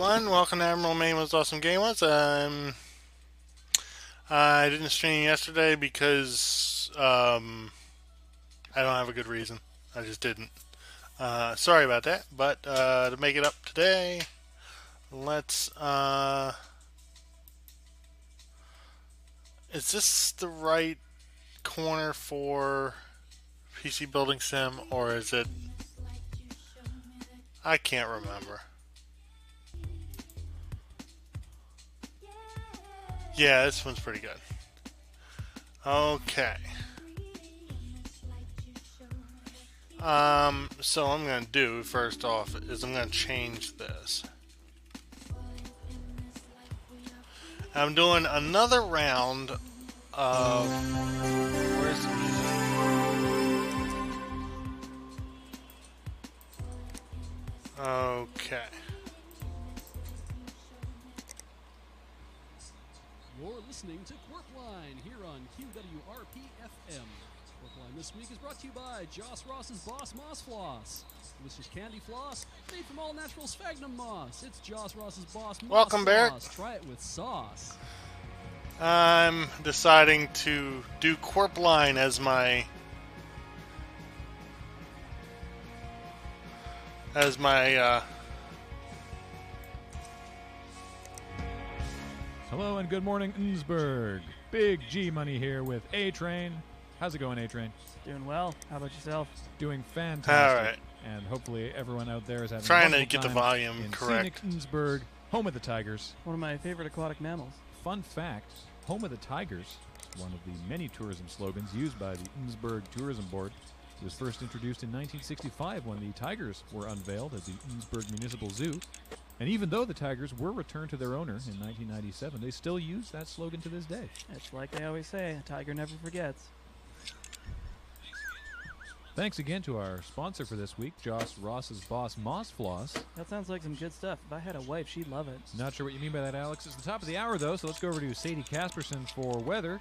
everyone. Welcome to Admiral Maymo's Awesome Game Was. I didn't stream yesterday because I don't have a good reason. I just didn't. Sorry about that. But to make it up today, let's. Is this the right corner for PC Building Sim, or is it? I can't remember. Yeah, this one's pretty good. Okay. So what I'm going to do first off is I'm going to change this. I'm doing another round of... Where's the music? Okay. You're listening to Quirkline here on QWRP-FM. Quirkline this week is brought to you by Joss Ross's Boss Moss Floss. Delicious candy floss made from all natural sphagnum moss. It's Joss Ross's Boss Moss Welcome, Barrett. Floss. Try it with sauce. I'm deciding to do Quirkline as my... Hello and good morning, Innsbruck. Big G Money here with A-Train. How's it going, A-Train? Doing well. How about yourself? Doing fantastic. All right. And hopefully everyone out there is having Trying a to get the wonderful time volume in correct. scenic Innsbruck, home of the Tigers. One of my favorite aquatic mammals. Fun fact, home of the Tigers, one of the many tourism slogans used by the Innsbruck Tourism Board. It was first introduced in 1965 when the tigers were unveiled at the Innsbruck Municipal Zoo. And even though the tigers were returned to their owner in 1997, they still use that slogan to this day. It's like they always say, a tiger never forgets. Thanks again to our sponsor for this week, Joss Ross's Boss Moss Floss. That sounds like some good stuff. If I had a wife, she'd love it. Not sure what you mean by that, Alex. It's the top of the hour, though, so let's go over to Sadie Casperson for weather.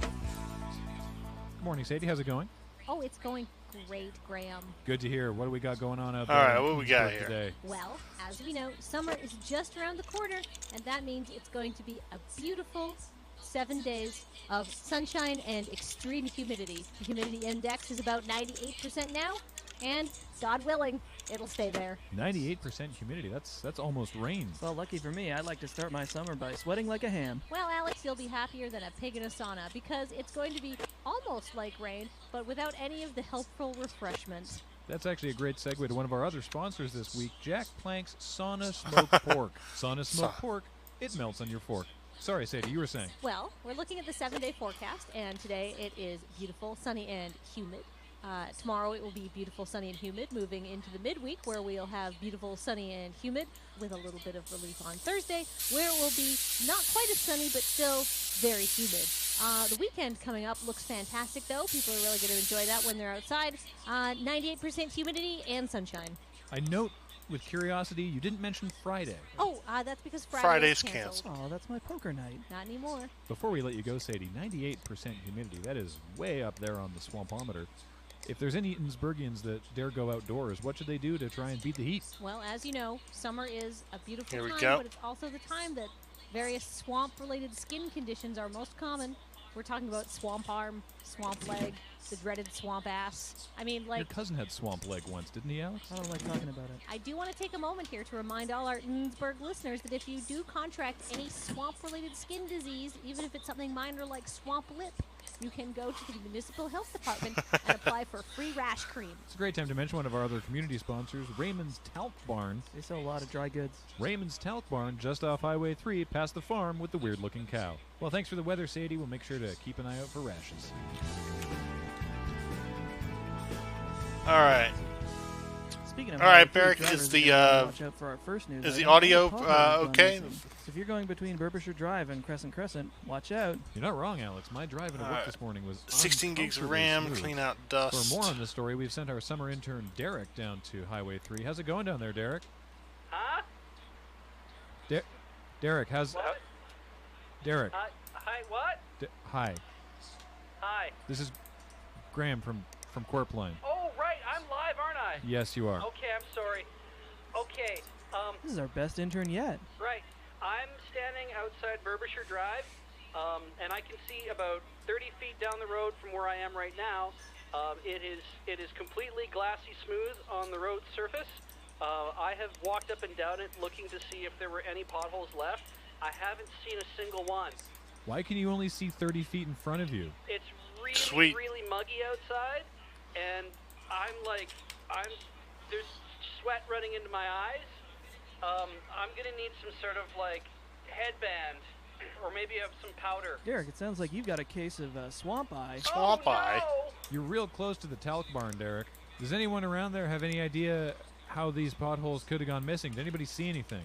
Good morning, Sadie. How's it going? Oh, it's going great, Graham. Good to hear. What do we got going on out there? All right, in what we got Innsbruck here? today? Well, as we know, summer is just around the corner, and that means it's going to be a beautiful 7 days of sunshine and extreme humidity. The humidity index is about 98% now, and God willing, it'll stay there. 98% humidity. That's almost rain. Well, lucky for me, I'd like to start my summer by sweating like a ham. Well, Alex, you'll be happier than a pig in a sauna because it's going to be almost like rain, but without any of the helpful refreshments. That's actually a great segue to one of our other sponsors this week, Jack Plank's Sauna Smoked Pork. Sauna Smoked Pork, it melts on your fork. Sorry, Sadie, you were saying. Well, we're looking at the 7-day forecast, and today it is beautiful, sunny, and humid. Tomorrow it will be beautiful, sunny, and humid, moving into the midweek where we'll have beautiful, sunny, and humid with a little bit of relief on Thursday, where it will be not quite as sunny, but still very humid. The weekend coming up looks fantastic, though. People are really going to enjoy that when they're outside. 98% humidity and sunshine. I note with curiosity, you didn't mention Friday. Oh, that's because Friday's Friday's canceled. Oh, that's my poker night. Not anymore. Before we let you go, Sadie, 98% humidity. That is way up there on the swampometer. If there's any Innsbruckians that dare go outdoors, what should they do to try and beat the heat? Well, as you know, summer is a beautiful Here we time, go. but it's also the time that various swamp-related skin conditions are most common. We're talking about swamp arm, swamp leg, the dreaded swamp ass. I mean, Your like, cousin had swamp leg once, didn't he, Alex? I don't like talking about it. I do want to take a moment here to remind all our Innsbruck listeners that if you do contract any swamp-related skin disease, even if it's something minor like swamp lip, you can go to the municipal health department and apply for free rash cream. It's a great time to mention one of our other community sponsors, Raymond's Talc Barn. They sell a lot of dry goods. Raymond's Talc Barn, just off Highway 3, past the farm with the weird-looking cow. Well, thanks for the weather, Sadie. We'll make sure to keep an eye out for rashes. All right. Speaking of All right, highway Barrick, drivers, is we're the, gonna watch out for our first news is the item. audio, Potholes on okay? this thing. So if you're going between Burbisher Drive and Crescent, watch out. You're not wrong, Alex. My drive into work this morning was 16 gigs of uncomfortably RAM, smooth. clean out dust. For more on this story, we've sent our summer intern, Derek, down to Highway 3. How's it going down there, Derek? Huh? Derek, how's... What? Derek. Hi, what? Hi. Hi. This is Graham from Corpline. Oh, right, I'm live, aren't I? Yes, you are. Okay, I'm Okay. This is our best intern yet. Right. I'm standing outside Burbisher Drive, and I can see about 30 feet down the road from where I am right now. It is completely glassy smooth on the road surface. I have walked up and down it looking to see if there were any potholes left. I haven't seen a single one. Why can you only see 30 feet in front of you? It's really, Sweet. really muggy outside, and there's sweat running into my eyes. I'm gonna need some sort of like headband, or maybe have some powder. Derek, it sounds like you've got a case of swamp eye. Swamp oh, eye. No! You're real close to the talc barn, Derek. Does anyone around there have any idea how these potholes could have gone missing? Did anybody see anything?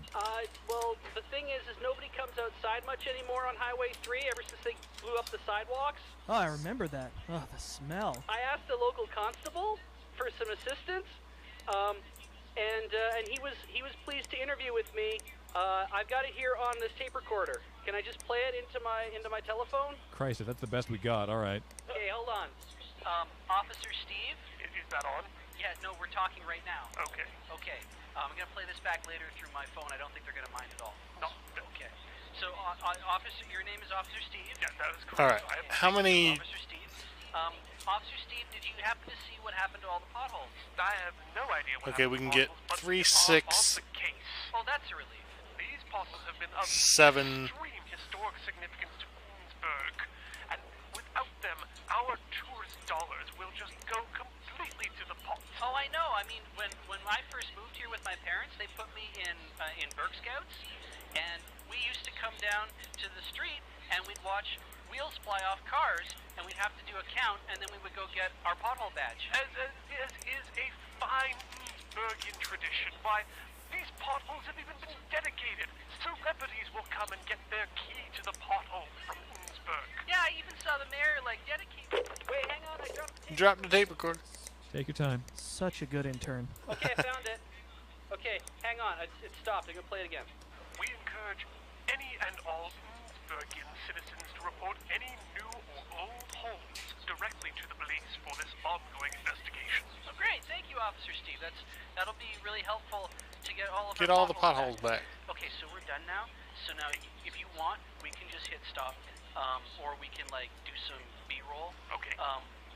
Well, the thing is nobody comes outside much anymore on Highway 3 ever since they blew up the sidewalks. Oh, I remember that. Oh, the smell. I asked the local constable for some assistance, and he was pleased to interview with me. I've got it here on this tape recorder. Can I just play it into my telephone? Christ, if that's the best we got, all right. Okay, hold on. Officer Steve? Is that on? Yeah, no, we're talking right now. Okay. Okay. I'm gonna play this back later through my phone. I don't think they're gonna mind at all. No. Okay. So, officer, your name is Officer Steve? Yeah, that is correct. All right. I have How many? Officer Steve. Officer Steve, did you happen to see what happened to all the potholes? I have no idea what Okay, we can get happened to potholes, but 3, they are 6. on the case. Oh, that's a relief. These potholes have been of 7. extreme historic significance to Queensburg, and without them, our tourist dollars will just go completely to the pot. Oh, I know. I mean, when I first moved here with my parents, they put me in Berg Scouts, and we used to come down to the street and we'd watch wheels fly off cars, and we'd have to do a count, and then we would go get our pothole badge. As is a fine Queensburgian tradition. Why, these potholes have even been dedicated. Celebrities will come and get their key to the pothole from Queensburg. Yeah, I even saw the mayor dedicate. Wait, hang on, I dropped the tape. Drop the tape recorder. Take your time. Such a good intern. Okay, I found it. Okay, hang on, it stopped. I'm gonna play it again. We encourage any and all Queensburgian citizens to report any new or old holes directly to the police for this ongoing investigation. Oh, great, thank you, Officer Steve. That'll be really helpful to get all of Get our all the potholes back. Okay, so we're done now. So now, if you want, we can just hit stop, or we can like do some B-roll. Okay.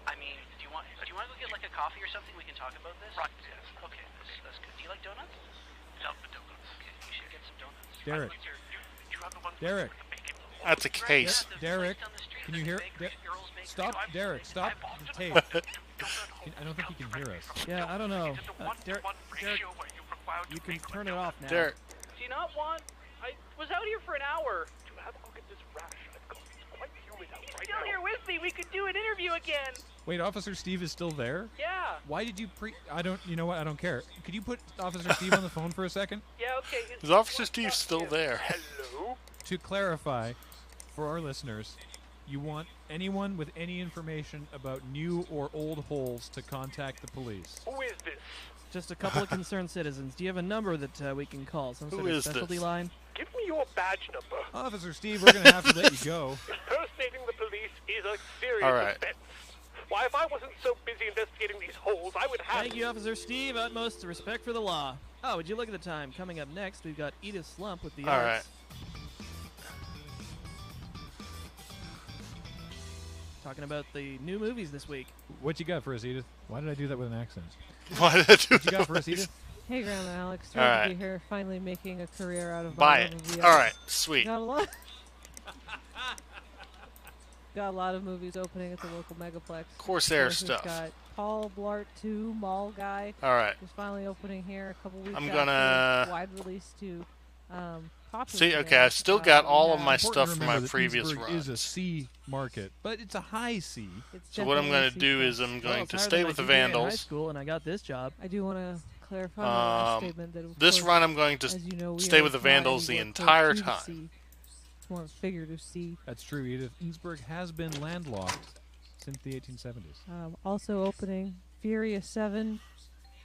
I mean, do you want to go get like a coffee or something? We can talk about this. Right, yes. Okay, that's good. Do you like donuts? Love the donuts. Okay, you should get some donuts. Derek. You have the ones Derek. with the bacon. That's a case. Yeah, the Derek, place down the street can you that's hear? baked Earl's Bakery. Stop, Derek, stop I've often the tape. I don't think he can hear us. Yeah, I don't know. It's a Derek, 1-to-1 ratio where you're required you to can make turn it donut. off now. Derek, Do you not want? I was out here for an hour. To have a look at this rash I've got. It's quite humid out He's right still now. here with me. We could do an interview again. Wait, Officer Steve is still there? Yeah. Why did you I don't, you know what, I don't care. Could you put Officer Steve on the phone for a second? Yeah. Okay. is Officer Steve still there? Hello? To clarify, for our listeners, you want anyone with any information about new or old holes to contact the police. Who is this? Just a couple of concerned citizens. Do you have a number that we can call? Some Who sort of is specialty this? line? Give me your badge number. Officer Steve, we're going to have to let you go. Impersonating the police is a serious All right. offense. Why, if I wasn't so busy investigating these holes, I would have... Thank you, Officer Steve. Utmost respect for the law. Oh, would you look at the time? Coming up next, we've got Edith Slump with the All arts. right. Talking about the new movies this week. What you got for us, Edith? Why did I do that with an accent? Why did I do What you got for us, Edith? Hey, Grandma Alex. All Thrilled right. to be here, finally making a career out of Buy my it. movie. All right, sweet. Got a lot. Got a lot of movies opening at the local megaplex. Corsair We've stuff. Got Paul Blart 2, Mall Guy, All right. is finally opening here a couple weeks I'm after gonna- wide release to popular. See, okay, today. I still got We all of have- my Important stuff to from my remember that previous Innsbruck run. is a C market, but it's a high C. It's So what I'm definitely going to do sequel. is I'm Well, going it's to higher stay than with my the GPA in high Vandals. school, and I got this job. I do want to clarify my last statement that of This course, run I'm going to as you know, we stay are with the not Vandals the anywhere close entire to the time. sea. It's more figurative sea. That's true, Edith. Innsbruck has been landlocked since the 1870s. Also opening Furious 7,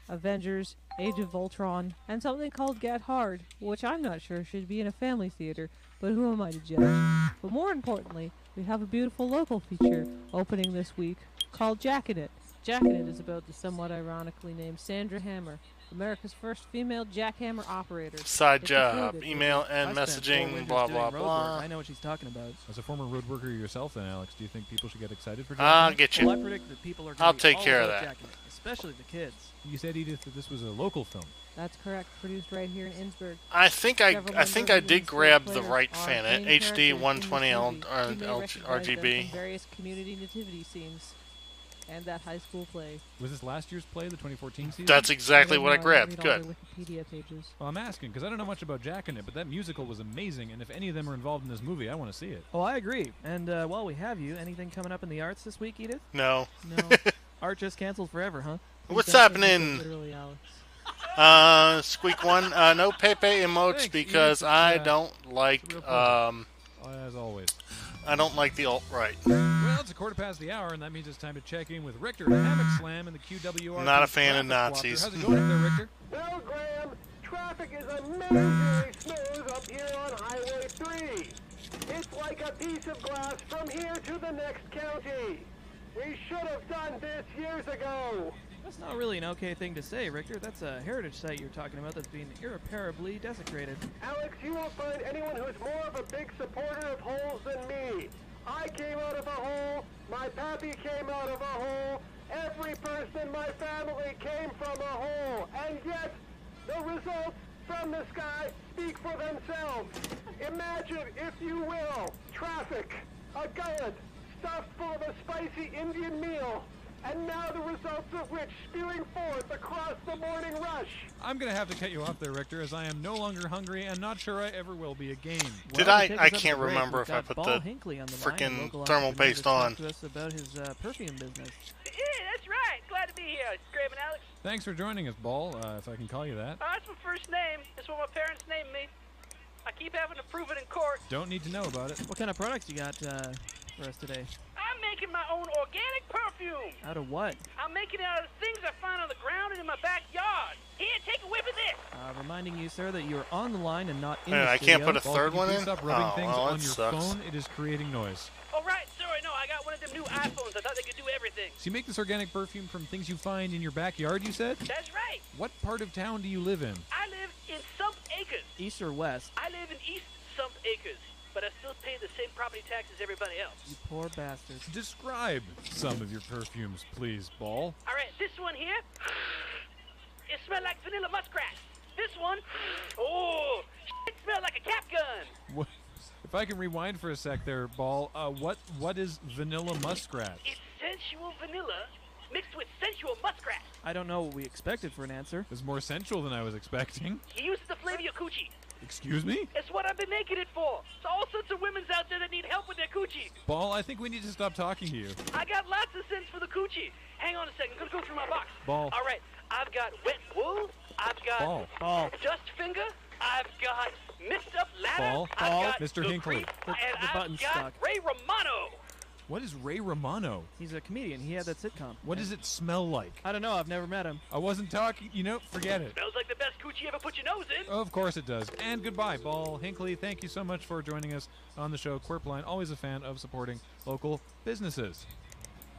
Avengers, Age of Voltron, and something called Get Hard, which I'm not sure should be in a family theater, but who am I to judge? But more importantly, we have a beautiful local feature opening this week called Jack in It. Jack in It is about the somewhat ironically named Sandra Hammer, America's first female jackhammer operator. Side It's job, included. email I and spent 4 messaging, winters blah, doing blah, road work. blah. I know what she's talking about. As a former road worker yourself, then, Alex, do you think people should get excited for I'll Jackhammer? get Well, I you. predict that people are I'll gonna be take all care of about that. jacking it, especially the kids. You said, Edith, that this was a local film. That's correct. Produced right here in Innsbruck. I think I Several think members I of the did Innsbruck grab the players right are fan. main HD characters in 120 this L, movie. You may recognize them RGB. from various community nativity scenes and that high school play. Was this last year's play, the 2014 season? That's exactly what I Read grabbed. all Good. their Wikipedia pages. Well, I'm asking because I don't know much about Jackin' It, but that musical was amazing, and if any of them are involved in this movie, I want to see it. Oh, I agree. And while we have you, anything coming up in the arts this week, Edith? No. No. Art just canceled forever, huh? What's Don't take me so happening? literally, Alex. Squeak one. No Pepe emotes Thanks, because Edith. I Yeah. don't like It's a real pleasure. As always. I don't like the alt right. Well, it's a quarter past the hour, and that means it's time to check in with Richter at Hammock Slam and the QWR. Not a fan of Traffic Nazis. Walker. How's it going up there, Richter? Well, Graham, traffic is amazingly smooth up here on Highway 3. It's like a piece of glass from here to the next county. We should have done this years ago. That's not really an okay thing to say, Richter. That's a heritage site you're talking about that's being irreparably desecrated. Alex, you won't find anyone who's more of a big supporter of holes than me. I came out of a hole, my pappy came out of a hole, every person in my family came from a hole, and yet the results from the sky speak for themselves. Imagine, if you will, traffic, a gullet stuffed full of a spicy Indian meal, and now the results of which spewing forth across the morning rush. I'm going to have to cut you off there, Richter, as I am no longer hungry and not sure I ever will be again. Did Well, I- to take I us up can't to break, remember we've if I got put Ball the Hinckley on the frickin' line, local thermal entrepreneur, paste to talk on. to us about his perfume business. Yeah, that's right. Glad to be here. Graham and Alex. Thanks for joining us, Ball, if I can call you that. That's my first name. That's what my parents named me. I keep having to prove it in court. Don't need to know about it. What kind of products you got for us today? I'm making my own organic perfume. Out of what? I'm making it out of things I find on the ground and in my backyard. Here, take a whiff of this. Reminding you, sir, that you're on the line and not in Man, the I studio. can't put a Ball, third could you one please in? stop rubbing Oh, things well, on that your sucks. phone. It is creating noise. Oh, right. Sorry, no, I got one of them new iPhones. I thought they could do everything. So you make this organic perfume from things you find in your backyard, you said? That's right. What part of town do you live in? I live in Sump Acres. East or west? I live in East Sump Acres, but I still pay the same property tax as everybody else. You poor bastard. Describe some of your perfumes, please, Ball. All right, this one here, it smells like vanilla muskrat. This one, oh, it smells like a cap gun. What? If I can rewind for a sec there, Ball, what is vanilla muskrat? It's sensual vanilla mixed with sensual muskrat. I don't know what we expected for an answer. It's more sensual than I was expecting. He uses to flavor your coochie. Excuse me? It's what I've been making it for. So all sorts of women's out there that need help with their coochie. Ball, I think we need to stop talking to you. I got lots of scents for the coochie. Hang on a second, I'm gonna go through my box. Ball. All right, I've got wet wool. I've got Ball. dust finger. I've got mixed up ladder. Ball. I've got Mr. the Hinckley. creep, The and button's I've got stuck. Ray Romano. What is Ray Romano? He's a comedian. He had that sitcom. What does it smell like? I don't know. I've never met him. I wasn't talking. Forget it. Smells like the best coochie you ever put your nose in. Of course it does. And goodbye, Ball. Hinckley, thank you so much for joining us on the show. Quirpline, always a fan of supporting local businesses.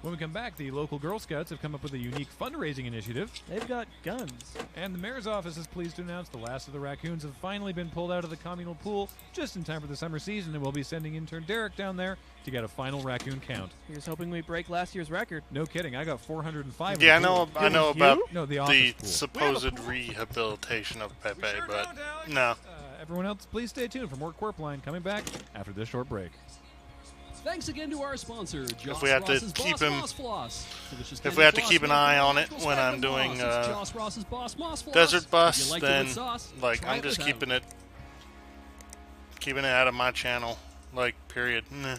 When we come back, the local Girl Scouts have come up with a unique fundraising initiative. They've got guns. And the mayor's office is pleased to announce the last of the raccoons have finally been pulled out of the communal pool just in time for the summer season, and we'll be sending intern Derek down there to get a final raccoon count. Here's hoping we break last year's record. No kidding, I got 405. Yeah, I in the know. pool. I know was about you? No, the the office pool. supposed rehabilitation of Pepe, Sure but don't, Alex. no. Everyone else, please stay tuned for more Quirpline coming back after this short break. Thanks again to our sponsor, Joss we have to Ross's keep Boss him- Moss Floss. Delicious if candy we have to floss keep an made eye from on it natural when I'm sphagnum doing, moss. It's Joss Ross's Boss Moss Floss. Desert If Bus, you liked it then with sauce, like try I'm it just without. keeping it out of my channel, like period. Nah.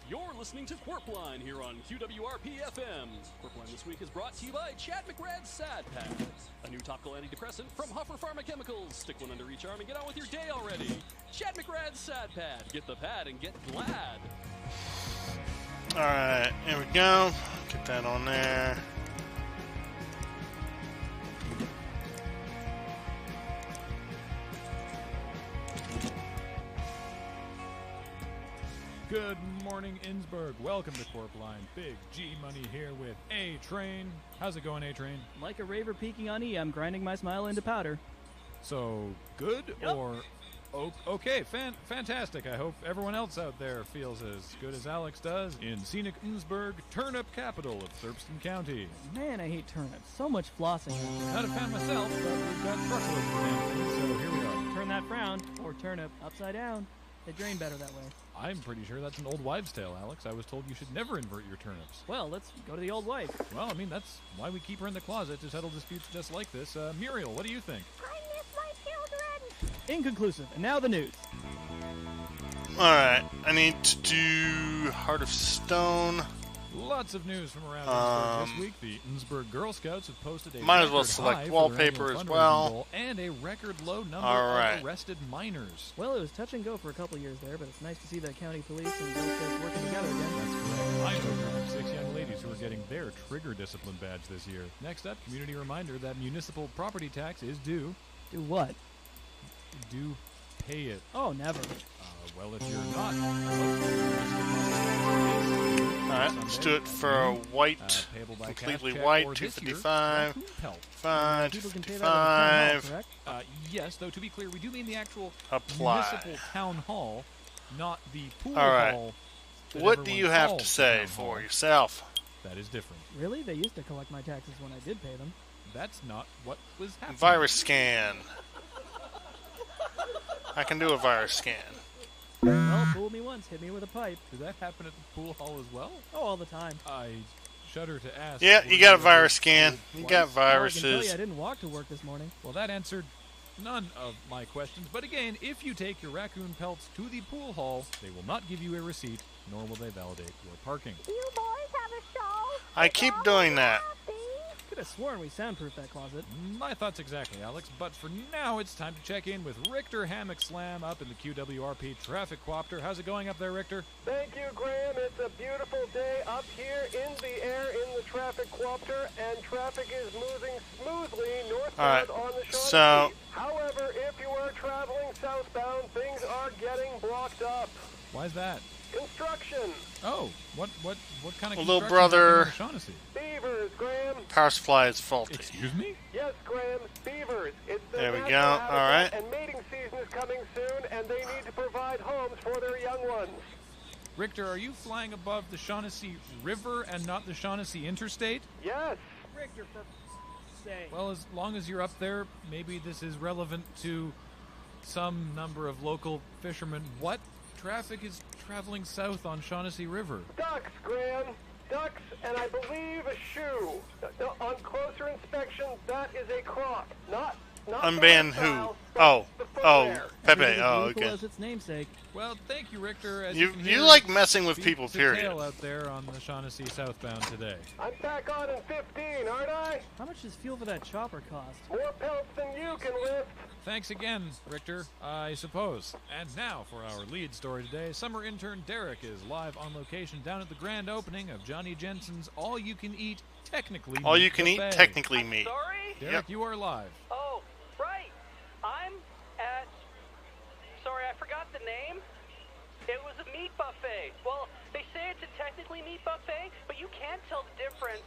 You're listening to Quirpline here on QWRP-FM. Quirpline this week is brought to you by Chad McRad's Sad Pack, a new topical antidepressant from Huffer Pharmaceuticals. Stick one under each arm and get on with your day already. Chad McRad's Sad Pad. Get the pad and get glad. All right, here we go. Get that on there. Good morning, Innsbruck. Welcome to Corp Line. Big G Money here with A-Train. How's it going, A-Train? Like a raver peeking on E, I'm grinding my smile into powder. So, good Yep. or... Okay, fantastic. I hope everyone else out there feels as good as Alex does in scenic Innsbruck, turnip capital of Thurston County. Man, I hate turnips. So much flossing. Not a fan myself, but we've got truckloads of them, so here we are. Turn that frown, or turnip, upside down. They drain better that way. I'm pretty sure that's an old wives' tale, Alex. I was told you should never invert your turnips. Well, let's go to the old wife. Well, I mean, that's why we keep her in the closet to settle disputes just like this. Muriel, what do you think? I miss my children. Inconclusive. And now the news. Alright, I need to do Heart of Stone. Lots of news from around Innsbruck this week. The Innsbruck Girl Scouts have posted a Might as well record select high for wallpaper their as annual well. fundraising goal and a record low number Alright. of arrested minors. Well, it was touch and go for a couple years there, but it's nice to see the county police and Girl Scouts working together again. That's correct. I know of 6 young ladies who are getting their trigger discipline badge this year. Next up, community reminder that municipal property tax is due. Do what? Do pay it. Oh, never. Well, if you're not, Alright, let's do it for a white, payable by completely cash check, white, or this year, 255, raccoon pelt. 5, People can pay that at the town hall, 255, correct? Yes, though to be clear, we do mean the actual apply. municipal town hall, not the pool Alright. hall. that What do everyone you have calls to the say town for hall. yourself? That is different. Really? They used to collect my taxes when I did pay them. That's not what was happening. Virus scan. I can do a virus scan. Well, fool me once, hit me with a pipe. Did that happen at the pool hall as well? Oh, all the time. I shudder to ask. Yeah, were you got a ever virus scan. told You twice? got Well, I can tell you, I viruses. didn't walk to work this morning. Well, that answered none of my questions. But again, if you take your raccoon pelts to the pool hall, they will not give you a receipt, nor will they validate your parking. Do you boys have a show? I keep doing that. Could have sworn we soundproofed that closet. My thoughts exactly, Alex. But for now, it's time to check in with Richter Hammock Slam up in the QWRP Traffic Quopter. How's it going up there, Richter? Thank you, Graham. It's a beautiful day up here in the air in the traffic quopter, and traffic is moving smoothly northbound on the Shawnee so- Street. However, if you are traveling southbound, things are getting blocked up. Why is that? Construction. Oh, what kind of Little construction brother- happening in Shaughnessy? Beavers, Graham. Power supply is faulty. Excuse me? Yes, Graham, beavers. It's the There we natural go. habitat, All right. and mating season is coming soon, and they need to provide homes for their young ones. Richter, are you flying above the Shaughnessy River and not the Shaughnessy Interstate? Yes. Richter, for sake. Well, as long as you're up there, maybe this is relevant to some number of local fishermen. What traffic is traveling south on Shaughnessy River? Ducks, Graham. Ducks, and I believe a shoe. On closer inspection, that is a croc. Not Unban the who? style, but Oh, the oh, footwear. Pepe. Everything is Oh, equal okay. as its namesake. Well, thank you, Richter. As You can you hear, like messing with beats people, the period. tail out there on the Shaughnessy southbound today. I'm back on in 15, aren't I? How much does fuel for that chopper cost? More pelts than you can lift. Thanks again, Richter, I suppose. And now for our lead story today. Summer intern Derek is live on location down at the grand opening of Johnny Jensen's All-You-Can-Eat, technically All meat you can eat, buffet. technically meat. Sorry? Derek, Yep. you are live. Oh, right. I'm at... Sorry, I forgot the name. It was a meat buffet. Well, they say it's a technically meat buffet, but you can't tell the difference.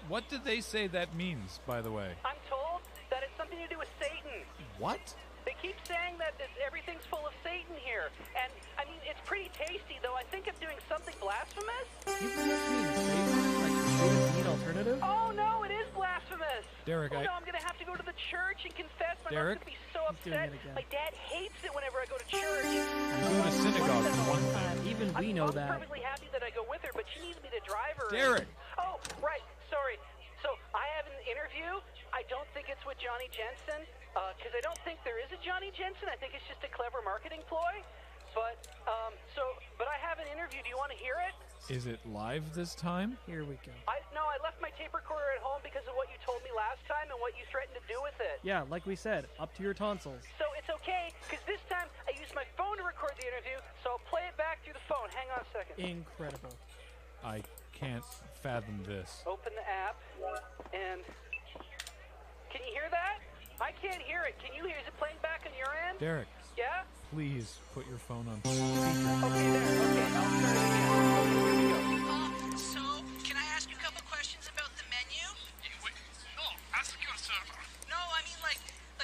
What did they say that means, by the way? I'm told that it's something to do with Satan. What? They keep saying that everything's full of Satan here. And, I mean, it's pretty tasty, though I think I'm doing something blasphemous. You pretty much mean Satan, like the student's meat alternative? Oh, no, it is blasphemous. Derek, oh, I- no, I'm going to have to go to the church and confess. My Derek? mom's going to be so He's doing upset. it again. My dad hates it whenever I go to church. You go to synagogue for one thing. Even we I'm know that. perfectly happy that I go with her, but she needs me to drive her. Derek! Oh, right. Sorry. So I have an interview. I don't think it's with Johnny Jensen, because I don't think there is a Johnny Jensen. I think it's just a clever marketing ploy. But but I have an interview. Do you want to hear it? Is it live this time? Here we go. No, I left my tape recorder at home because of what you told me last time and what you threatened to do with it. Yeah, like we said, up to your tonsils. So it's okay, because this time I used my phone to record the interview, so I'll play it back through the phone. Hang on a second. Incredible. I can't fathom this. Open the app, and can you hear that? I can't hear it. Can you hear? Is it playing back on your end? Derek, Yeah? please put your phone on speaker. Okay, there. Okay, I'll start it again. Okay, here we go. So, can I ask you a couple questions about the menu? Wait, no, ask your server. No, I mean like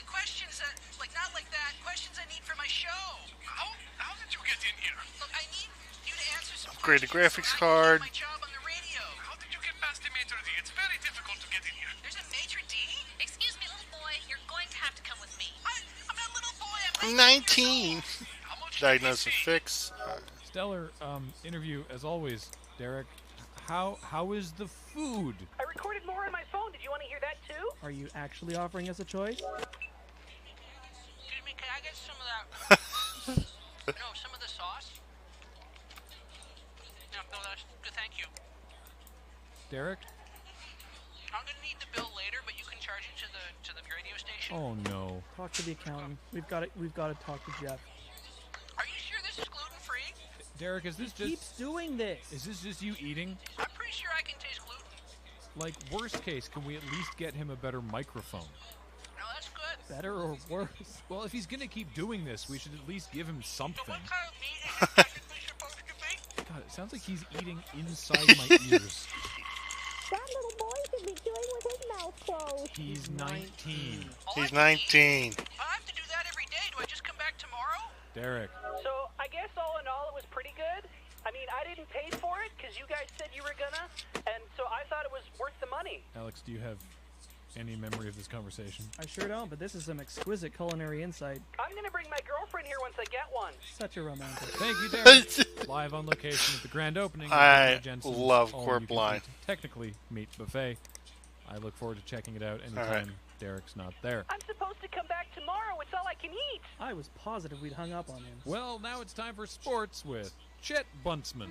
questions that, like not like that, questions I need for my show. How did you get in here? Look, I need you to answer some Upgrade the questions graphics so I can card. do my job on the radio. How did you get past the maitre d'? It's very difficult to get in here. There's a maitre d'? Excuse me, little boy. You're going to have to come with me. I'm not a little boy. I'm 19. How much Diagnosis DVC? fix. Stellar interview as always, Derek. How is the food? I recorded more on my phone. Did you want to hear that too? Are you actually offering us a choice? Excuse me, can I get some of that? No, some of the sauce? No, that's good, thank you. Derek? I'm gonna need the bill later, but you can charge it to the radio station. Oh no. Talk to the accountant. We've got to talk to Jeff. Are you sure this is gluten-free? Derek, is this He keeps just doing this. is this just you eating? I'm pretty sure I can taste gluten. Like worst case, can we at least get him a better microphone? No, that's good. Better or worse? Well, if he's gonna keep doing this, we should at least give him something. What kind of meat is it technically supposed to be? God, it sounds like he's eating inside my ears. That little boy should be chewing with his mouth closed. He's 19. He's 19. I have to do that every day. Do I just come back tomorrow? Derek. So I guess all in all, it was pretty good. I mean, I didn't pay for it because you guys said you were gonna, and so I thought it was worth the money. Alex, do you have any memory of this conversation? I sure don't, but this is some exquisite culinary insight. I'm gonna bring my girlfriend here once I get one. Such a romantic. Thank you, Derek. Live on location at the grand opening. of I Jensen's love all-you-can-eat, Corp Line. Technically, meat buffet. I look forward to checking it out anytime right. Derek's not there. I'm supposed to come back tomorrow. It's all I can eat. I was positive we'd hung up on him. Well, now it's time for sports with Chet Buntsman.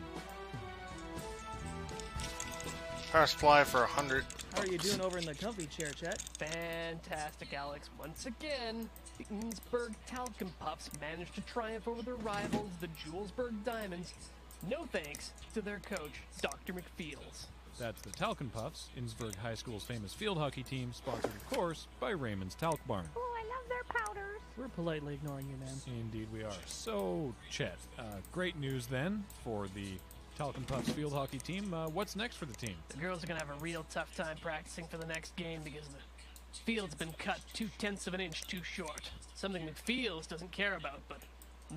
Pass fly for 100. How are you doing over in the comfy chair, Chet? Fantastic, Alex. Once again, the Innsbruck Talcum Puffs managed to triumph over their rivals, the Julesburg Diamonds. No thanks to their coach, Dr. McFeels. That's the Talcon Puffs, Innsbruck High School's famous field hockey team, sponsored, of course, by Raymond's Talc Barn. Oh, I love their powders. We're politely ignoring you, man. Indeed we are. So, Chet, great news then for the Talcon Puffs field hockey team. What's next for the team? The girls are going to have a real tough time practicing for the next game because the field's been cut 0.2 of an inch too short. Something McFeels doesn't care about, but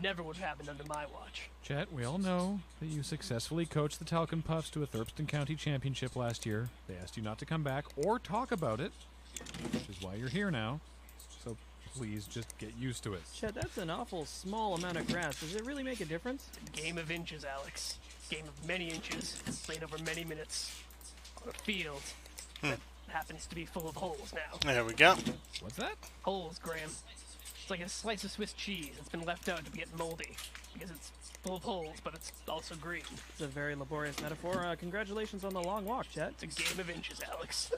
never would have happened under my watch. Chet, we all know that you successfully coached the Talcon Puffs to a Thurston County championship last year. They asked you not to come back or talk about it, which is why you're here now. So please just get used to it. Chet, that's an awful small amount of grass. Does it really make a difference? Game of inches, Alex. Game of many inches, played over many minutes on a field that happens to be full of holes now. There we go. What's that? Holes, Graham. It's like a slice of Swiss cheese. It's been left out to get moldy because it's full of holes, but it's also green. It's a very laborious metaphor. Congratulations on the long walk, Chet. It's a game of inches, Alex.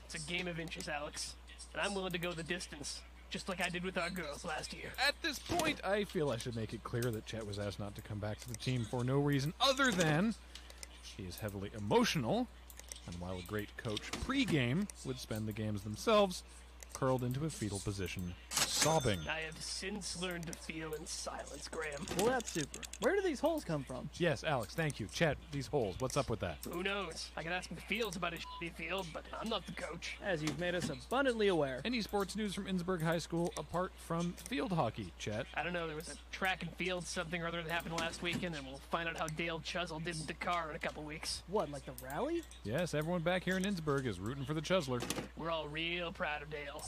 It's a game of inches, Alex. And I'm willing to go the distance, just like I did with our girls last year. At this point, I feel I should make it clear that Chet was asked not to come back to the team for no reason other than he is heavily emotional, and while a great coach pre-game would spend the games themselves curled into a fetal position, sobbing. I have since learned to feel in silence, Graham. Well, that's super. Where do these holes come from? Yes, Alex, thank you. Chet, these holes, what's up with that? Who knows? I could ask McFeels about his shitty field, but I'm not the coach. As you've made us abundantly aware. Any sports news from Innsbruck High School apart from field hockey, Chet? I don't know, there was a track and field something or other that happened last weekend, and we'll find out how Dale Chuzzle did in Dakar in a couple weeks. What, like the rally? Yes, everyone back here in Innsbruck is rooting for the Chuzzler. We're all real proud of Dale.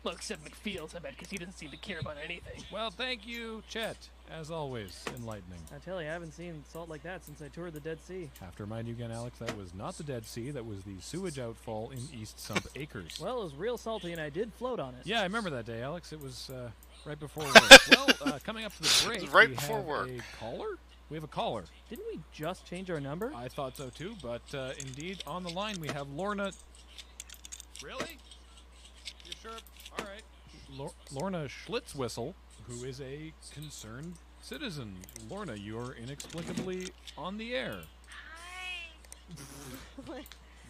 Well, except McFeels, I bet, because he doesn't seem to care about anything. Well, thank you, Chet. As always, enlightening. I tell you, I haven't seen salt like that since I toured the Dead Sea. Have to remind you again, Alex, that was not the Dead Sea. That was the sewage outfall in East Sump Acres. Well, it was real salty, and I did float on it. Yeah, I remember that day, Alex. It was right before work. Well, coming up to the break, It was right we before have work. a caller? We have a caller. Didn't we just change our number? I thought so too, but indeed, on the line we have Lorna. Really? You sure? All right. Lorna Schlitzwhistle, who is a concerned citizen. Lorna, you're inexplicably on the air. Hi.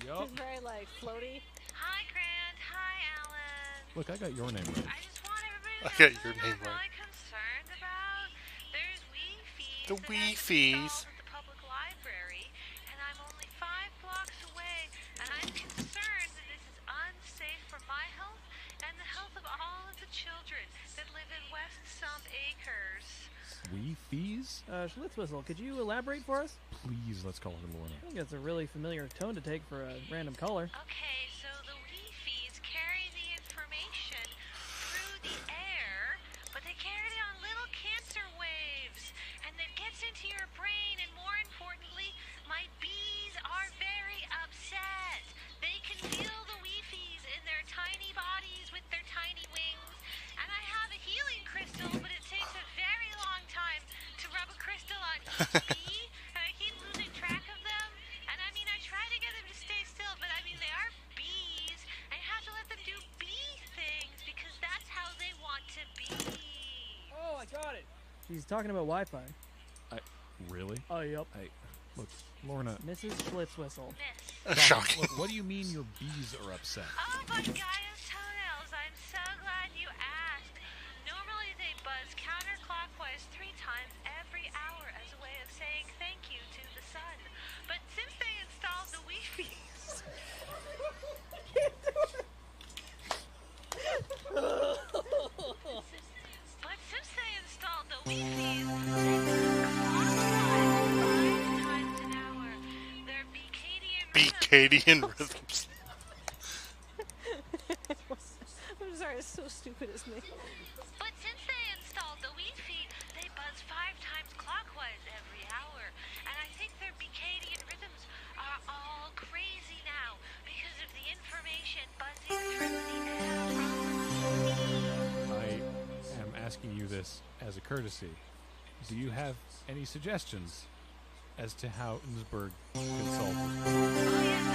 Yup. It's very like floaty. Hi, Gran. Look, I got your name right. I got your name right. The Wi-Fi's. At the public library, and I'm only 5 blocks away, and I'm concerned that this is unsafe for my health and the health of all of the children that live in West Sump Acres. Wi-Fi's? Schlitzwhistle, could you elaborate for us? Please, let's call her Lorna. I think that's a really familiar tone to take for a random caller. Okay, so the Wi-Fi's carry the information through the air, but they carry it on little cancer waves, and it gets into your brain, and more importantly, my bees are very upset. They can feel the Wi-Fi's in their tiny bodies with their tiny wings, and I have a healing crystal, but it takes a very long time to rub a crystal on each bee, and I keep losing track of them, and I mean, I try to get them to stay still, but I mean, they are bees, and you have to let them do bee things, because that's how they want to be. Oh, I got it. He's talking about Wi-Fi. Really? Oh, yep. Look, Lorna. Mrs. Schlitzwhistle. Shocking. Look, what do you mean your bees are upset? Oh, but Gaia's toenails, I'm so glad you asked. Normally they buzz counterclockwise 3 times every hour as a way of saying thank you to the sun. But since they installed the Wi-Fi's... But since they installed the Wi-Fi's, they buzz 5 times an hour. Their Beacadian rhythms. I'm sorry, it's so stupid, isn't it? But since they installed the Wi-Fi, they buzz 5 times clockwise every hour. And I think their Beacadian rhythms are all crazy now because of the information buzzing through the air. I am asking you this as a courtesy. Do you have any suggestions as to how Innsbruck can solve this? Oh yes,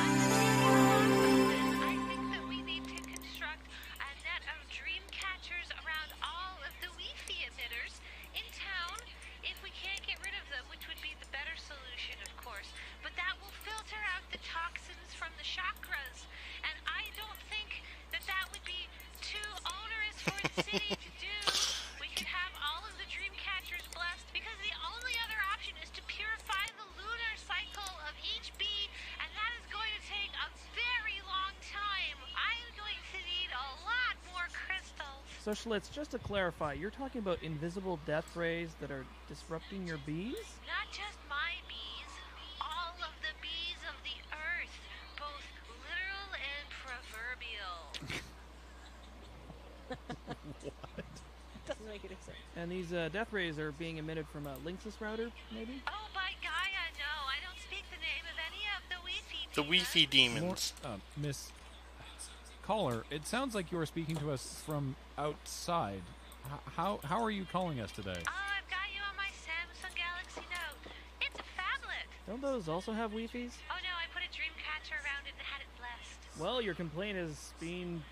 I think that we need to construct a net of dream catchers around all of the Wi-Fi emitters in town. If we can't get rid of them, which would be the better solution, of course. But that will filter out the toxins from the chakras. And I don't think that that would be too onerous for the city to do. We could have all of the dream catchers blessed, because the only other option is to purify the lunar cycle of each bee, and that is going to take a very long time. I'm going to need a lot more crystals. So, Schlitz, just to clarify, you're talking about invisible death rays that are disrupting your bees? Not just my bees, all of the bees of the earth, both literal and proverbial. What? Doesn't make any sense. And these death rays are being emitted from a Linksys router, maybe? Oh, by Gaia, no, I don't speak the name of any of the Wi-Fi The Wi-Fi demons. Miss Caller, it sounds like you are speaking to us from outside. How are you calling us today? Oh, I've got you on my Samsung Galaxy Note. It's a phablet. Don't those also have Wi-Fi's? Oh no, I put a dream catcher around it and had it blessed. Well, your complaint is being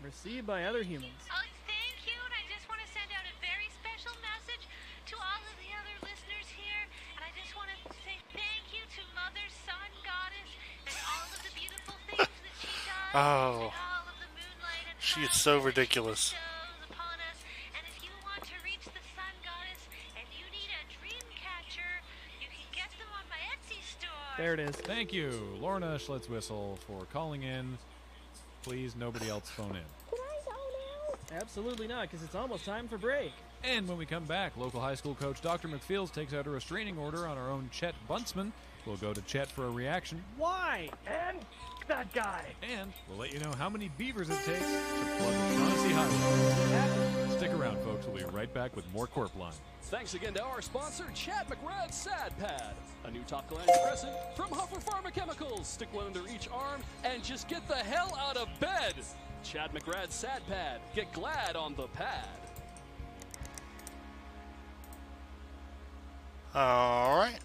received by other humans. Oh, thank you, and I just want to send out a very special message to all of the other listeners here, and I just want to say thank you to Mother Sun Goddess and all of the beautiful things that she does. Oh. And all of the moonlight and She is so ridiculous. shows upon us. And if you want to reach the Sun Goddess and you need a dream catcher, you can get them on my Etsy store. There it is. Thank you, Lorna Schlitzwhistle, for calling in. Please, nobody else phone in. Absolutely not, because it's almost time for break. And when we come back, local high school coach Dr. McFields takes out a restraining order on our own Chet Buntsman. We'll go to Chet for a reaction. Why? And that guy. And we'll let you know how many beavers it takes to plug the Shaughnessy Highway. Stick around, folks. We'll be right back with more Corp Line. Thanks again to our sponsor, Chad McRae Sad Pad. A new topical antidepressant from Huffer Pharmaceuticals. Stick one under each arm and just get the hell out of bed. Chad McRae Sad Pad. Get glad on the pad. All right.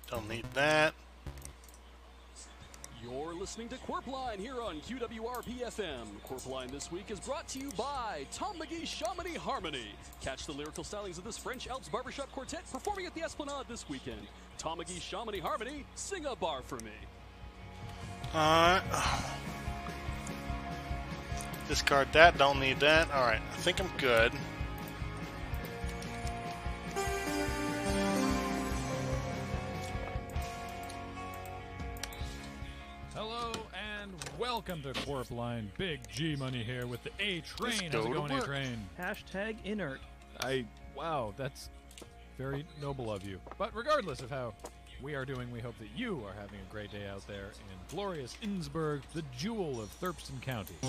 Don't need that. You're listening to Corp Line here on QWRP-FM. Corp Line this week is brought to you by Tom McGee Chamonix Harmony. Catch the lyrical stylings of this French Alps barbershop quartet performing at the Esplanade this weekend. Tom McGee Chamonix Harmony, sing a bar for me. Alright. Discard that, don't need that. Alright, I think I'm good. Hello and welcome to Corp Line. Big G Money here with the A Train. Let's How's go it to going, work. A Train? Hashtag inert. Wow, that's very noble of you. But regardless of how we are doing, we hope that you are having a great day out there in glorious Innsbruck, the jewel of Thurston County. A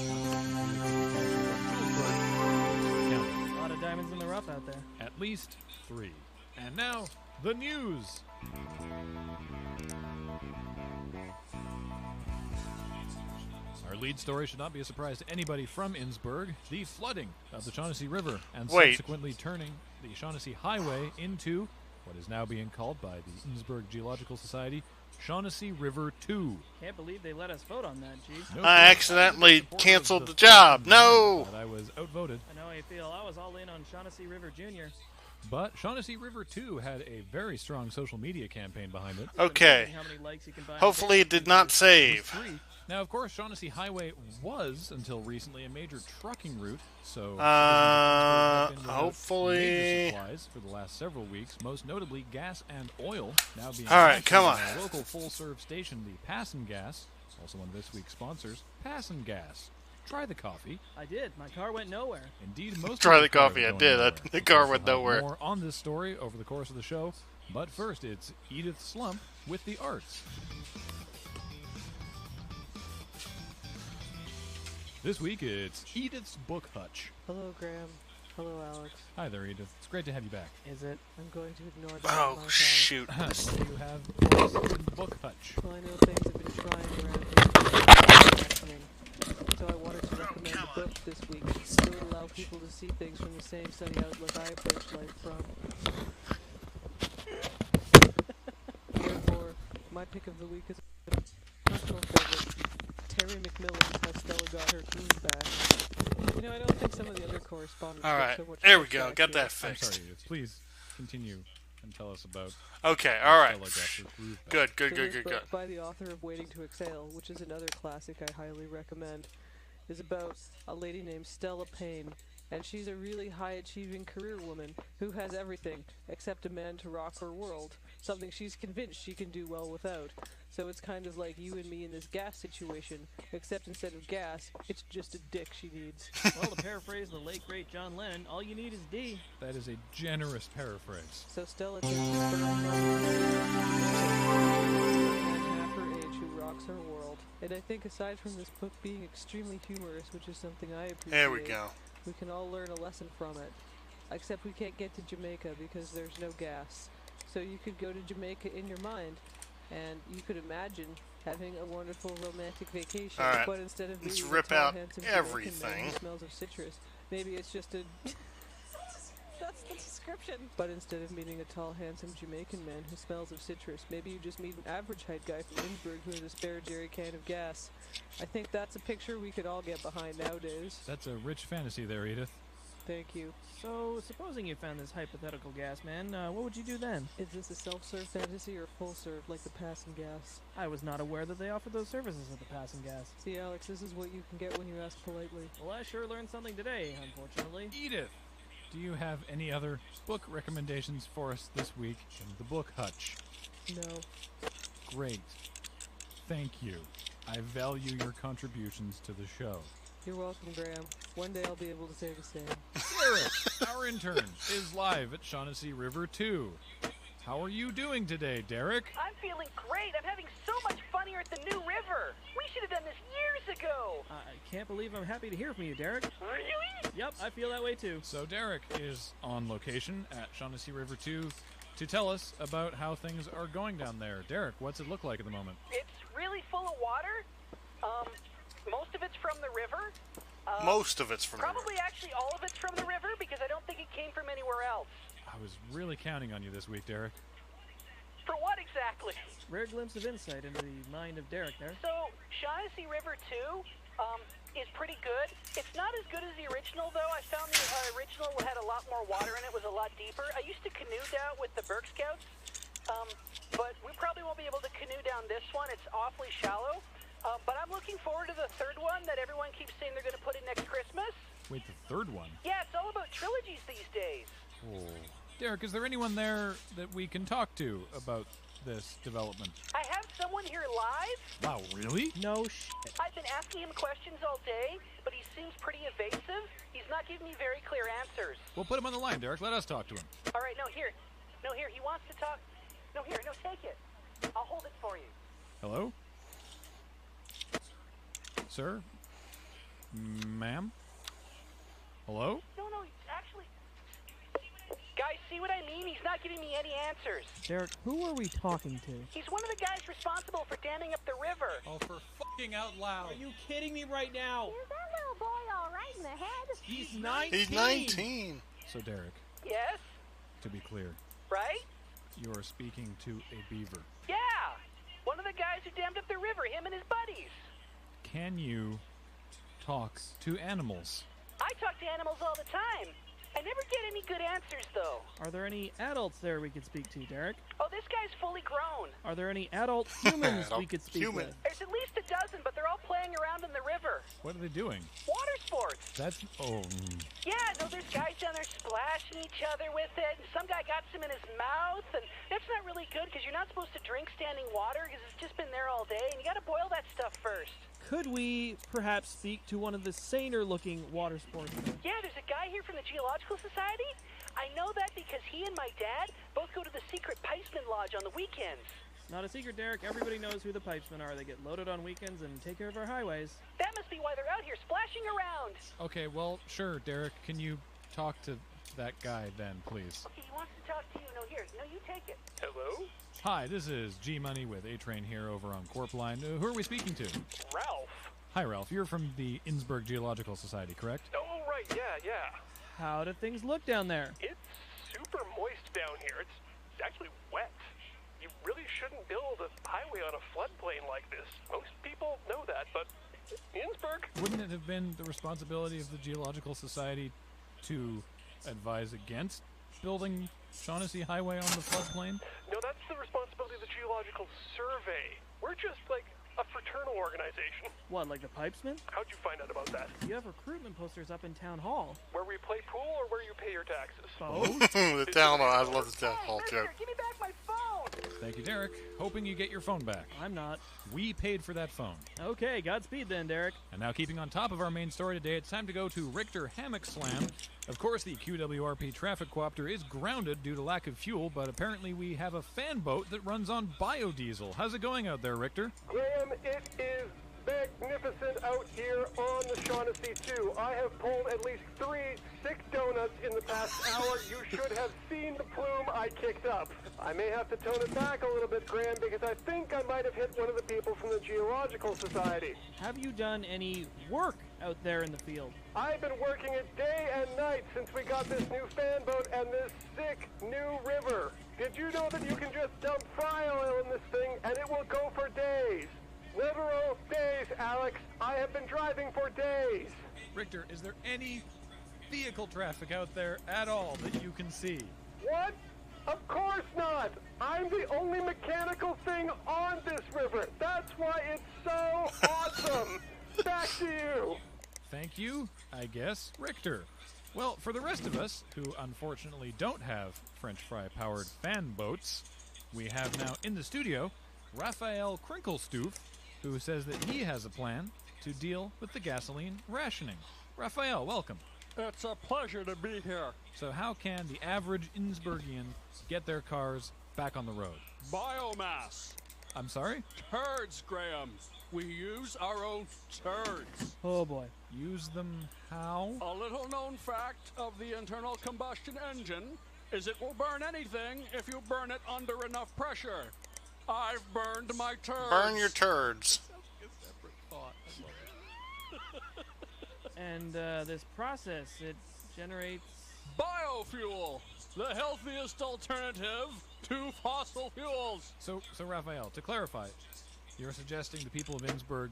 lot of diamonds in the rough out there. At least 3. And now, the news. Our lead story should not be a surprise to anybody from Innsbruck. The flooding of the Shaughnessy River and Wait. subsequently turning the Shaughnessy Highway into what is now being called by the Innsbruck Geological Society Shaughnessy River 2. Can't believe they let us vote on that, G. No, I accidentally canceled the job. No! But I was outvoted. I know how you feel. I was all in on Shaughnessy River Jr. But Shaughnessy River 2 had a very strong social media campaign behind it. Okay. How many likes you can buy on Hopefully it did not save. 3. Now, of course, Shaughnessy Highway was, until recently, a major trucking route, so hopefully. major supplies for the last several weeks, most notably gas and oil, now being All right, offered come on. by a local full-serve station, the Passon Gas, also one of this week's sponsors, Passon Gas. Try the coffee. I did. My car went nowhere. Indeed, most Try of the cars coffee, I going did. nowhere. The car Of course, went we'll have nowhere. More on this story over the course of the show, but first, it's Edith Slump with the arts. This week, it's Edith's Book Hutch. Hello, Graham. Hello, Alex. Hi there, Edith. It's great to have you back. Is it? I'm going to ignore that. Oh, myself. shoot. What do you have for us in Book Hutch? Well, I know things have been trying around here. So I wanted to recommend a book this week that would allow people to see things from the same sunny outlook I approach life from. Therefore, my pick of the week is a personal favorite. Terry McMillan's How Stella Got Her Keys Back. You know, I don't think some of the other correspondents All get right, so much there we pushback go. Got here. that I'm fixed. sorry, Edith. Please continue and tell us about Okay, all right. Stella got her groove back. Good, So good, good, this good, book good. by the author of Waiting to Exhale, which is another classic I highly recommend, is about a lady named Stella Payne, and she's a really high-achieving career woman who has everything except a man to rock her world, something she's convinced she can do well without. So it's kind of like you and me in this gas situation, except instead of gas, it's just a dick she needs. Well, to paraphrase the late, great John Lennon, all you need is D. That is a generous paraphrase. So Stella takes a half her age who rocks her world. And I think aside from this book being extremely humorous, which is something I appreciate, There we go. we can all learn a lesson from it. Except we can't get to Jamaica because there's no gas. So you could go to Jamaica in your mind, and you could imagine having a wonderful romantic vacation. All right, But instead of let's meeting rip a tall, out handsome Jamaican man everything. who smells of citrus, maybe it's just a... That's the description. But instead of meeting a tall, handsome Jamaican man who smells of citrus, maybe you just meet an average height guy from Innsbruck who has a spare jerry can of gas. I think that's a picture we could all get behind nowadays. That's a rich fantasy there, Edith. Thank you. So, supposing you found this hypothetical gas man, what would you do then? Is this a self-serve fantasy or full-serve like the Passon Gas? I was not aware that they offered those services at the Passon Gas. See, Alex, this is what you can get when you ask politely. Well, I sure learned something today, unfortunately. Edith, do you have any other book recommendations for us this week in the Book Hutch? No. Great. Thank you. I value your contributions to the show. You're welcome, Graham. One day I'll be able to say the same. Derek, our intern, is live at Shaughnessy River 2. How are you doing today, Derek? I'm feeling great. I'm having so much fun here at the new river. We should have done this years ago. I can't believe I'm happy to hear from you, Derek. Really? Yep, I feel that way too. So Derek is on location at Shaughnessy River 2 to tell us about how things are going down there. Derek, what's it look like at the moment? It's really full of water. Most of it's from the river. Most of it's from the river. Probably actually all of it's from the river because I don't think it came from anywhere else. I was really counting on you this week, Derek. For what exactly? Rare glimpse of insight into the mind of Derek there. So, Shaughnessy River 2 is pretty good. It's not as good as the original, though. I found the original had a lot more water in it, was a lot deeper. I used to canoe down with the Burke Scouts, but we probably won't be able to canoe down this one. It's awfully shallow. But I'm looking forward to the third one that everyone keeps saying they're going to put in next Christmas. Wait, the third one? Yeah, it's all about trilogies these days. Oh. Derek, is there anyone there that we can talk to about this development? I have someone here live. Wow, really? No shit. I've been asking him questions all day, but he seems pretty evasive. He's not giving me very clear answers. Well, put him on the line, Derek. Let us talk to him. All right, no, here. No, here. He wants to talk. No, here. No, take it. I'll hold it for you. Hello? Sir? Ma'am? Hello? No, actually. Guys, see what I mean? He's not giving me any answers. Derek, who are we talking to? He's one of the guys responsible for damming up the river. Oh, for fucking out loud. Are you kidding me right now? Is that little boy all right in the head? He's 19. He's 19. So, Derek, Yes? to be clear, Right? you are speaking to a beaver. Yeah. One of the guys who dammed up the river, him and his buddies. Can you talk to animals? I talk to animals all the time. I never get any good answers, though. Are there any adults there we could speak to, Derek? Oh, this guy's fully grown. Are there any adult humans we could speak with? There's at least a dozen, but they're all playing around in the river. What are they doing? Water sports. That's... Oh, Yeah, no, there's guys down there splashing each other with it, and some guy got some in his mouth, and that's not really good because you're not supposed to drink standing water because it's just been there all day, and you got to boil that stuff first. Could we perhaps speak to one of the saner-looking water sportsmen? Yeah, there's a guy here from the Geological Society. I know that because he and my dad both go to the secret Pipesman Lodge on the weekends. Not a secret, Derek. Everybody knows who the Pipesmen are. They get loaded on weekends and take care of our highways. That must be why they're out here splashing around. okay, well, sure, Derek. Can you talk to that guy then, please? Okay, he wants to talk to you. No, here. No, you take it. Hello? Hi, this is G-Money with A-Train here over on Corp Line. Who are we speaking to? Ralph? Hi, Ralph. You're from the Innsbruck Geological Society, correct? Oh, right, yeah. How do things look down there? It's super moist down here. It's actually wet. You really shouldn't build a highway on a floodplain like this. Most people know that, but Innsbruck? Wouldn't it have been the responsibility of the Geological Society to advise against building Shaughnessy Highway on the floodplain? No, that's the responsibility of the Geological Survey. We're just like a fraternal organization. What, like the Pipesmen? How'd you find out about that? You have recruitment posters up in Town Hall. Where we play pool or where you pay your taxes? Both? The town hall. I love the town hall Mister, joke. give me back my phone. Thank you, Derek. Hoping you get your phone back. I'm not. We paid for that phone. Okay, Godspeed then, Derek. And now, keeping on top of our main story today, it's time to go to Richter Hammock Slam. Of course, the QWRP traffic coopter is grounded due to lack of fuel, but apparently we have a fan boat that runs on biodiesel. How's it going out there, Richter? Graham, it is magnificent out here on the Shaughnessy 2. I have pulled at least 3 sick donuts in the past hour. You should have seen the plume I kicked up. I may have to tone it back a little bit, Graham, because I think I might have hit one of the people from the Geological Society. Have you done any work out there in the field? I've been working it day and night since we got this new fan boat and this sick new river. Did you know that you can just dump fry oil in this thing and it will go for days? Literal days, Alex. I have been driving for days. Richter, is there any vehicle traffic out there at all that you can see? What? Of course not. I'm the only mechanical thing on this river. That's why it's so awesome. Back to you. Thank you, I guess, Richter. Well, for the rest of us, who unfortunately don't have French fry-powered fan boats, we have now in the studio Raphael Krinklestoof, who says that he has a plan to deal with the gasoline rationing. Raphael, welcome. It's a pleasure to be here. So how can the average Innsbruckian get their cars back on the road? Biomass. I'm sorry? Turds, Graham. We use our own turds. Oh boy. Use them how? A little known fact of the internal combustion engine is it will burn anything if you burn it under enough pressure. I've burned my turds. Burn your turds. And this process, it generates... Biofuel, the healthiest alternative to fossil fuels. So Raphael, to clarify, you're suggesting the people of Innsbruck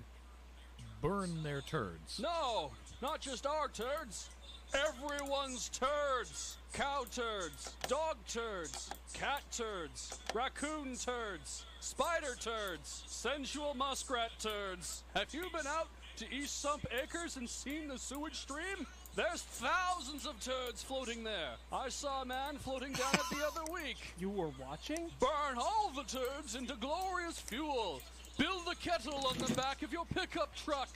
burn their turds? No, not just our turds. Everyone's turds. Cow turds, dog turds, cat turds, raccoon turds, spider turds, sensual muskrat turds. Have you been out to East Sump Acres and seen the sewage stream? There's thousands of turds floating there. I saw a man floating down it the other week. You were watching? Burn all the turds into glorious fuel. Build a kettle on the back of your pickup truck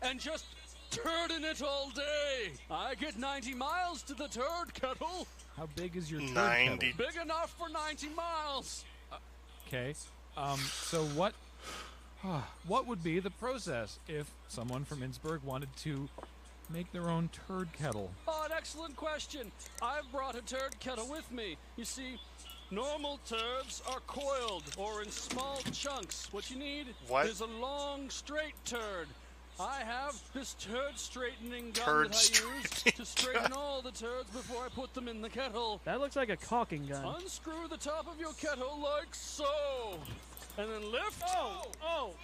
and just turd in it all day. I get 90 miles to the turd kettle. How big is your turd 90. kettle? Big enough for 90 miles. Okay. So what would be the process if someone from Innsbruck wanted to make their own turd kettle? Oh, an excellent question. I've brought a turd kettle with me. You see, normal turds are coiled or in small chunks. What you need is a long, straight turd. I have this turd straightening gun that I use to straighten all the turds before I put them in the kettle. That looks like a caulking gun. Unscrew the top of your kettle like so. And then lift. Oh! Oh,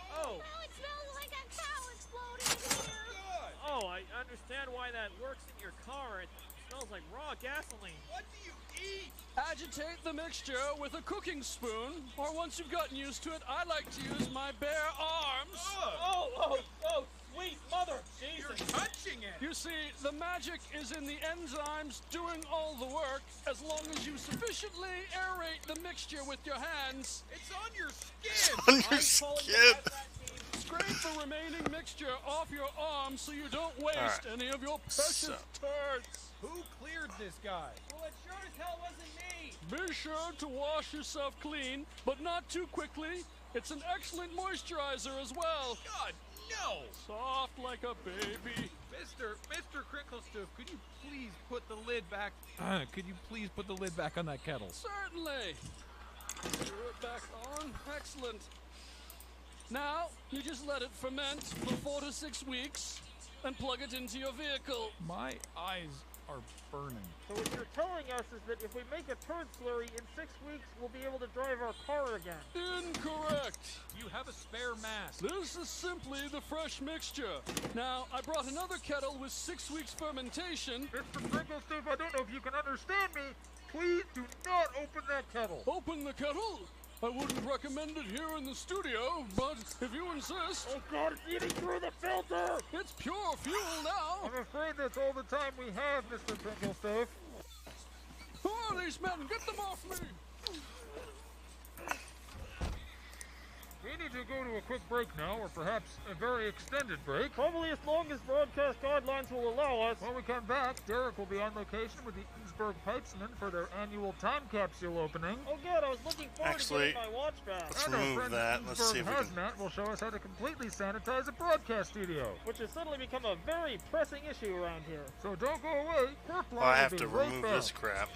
it smells like a cow exploding in here. Oh, I understand why that works in your car. It smells like raw gasoline. What do you eat? Agitate the mixture with a cooking spoon, or once you've gotten used to it, I like to use my bare arms. Oh, sweet mother! Jesus. You're touching it! You see, the magic is in the enzymes doing all the work, as long as you sufficiently aerate the mixture with your hands. It's on your skin! On your skin! Scrape the remaining mixture off your arms so you don't waste any of your precious turds. Who cleared this guy? Well, it sure as hell wasn't me! Be sure to wash yourself clean, but not too quickly. It's an excellent moisturizer as well. God, no! Soft like a baby. Mr. Crinklestoof, could you please put the lid back? Could you please put the lid back on that kettle? Certainly. Screw it back on. Excellent. Now, you just let it ferment for 4 to 6 weeks and plug it into your vehicle. My eyes are burning. So what you're telling us is that if we make a turd slurry, in 6 weeks we'll be able to drive our car again. Incorrect. You have a spare mask. This is simply the fresh mixture. Now, I brought another kettle with 6 weeks fermentation. Mr. Crinklestoof, I don't know if you can understand me. Please do not open that kettle. Open the kettle? I wouldn't recommend it here in the studio, but if you insist... Oh God, it's eating through the filter! It's pure fuel now! I'm afraid that's all the time we have, Mr. Crinklestoof. Who are these men? Get them off me! We need to go to a quick break now, or perhaps a very extended break. Probably as long as broadcast guidelines will allow us. When we come back, Derek will be on location with the Innsbruck Pipesmen for their annual time capsule opening. Oh good, I was looking forward to getting my watch back. Let's remove that. Let's see if we can... Hazmat will show us how to completely sanitize a broadcast studio. Which has suddenly become a very pressing issue around here. So don't go away. I have to remove this crap.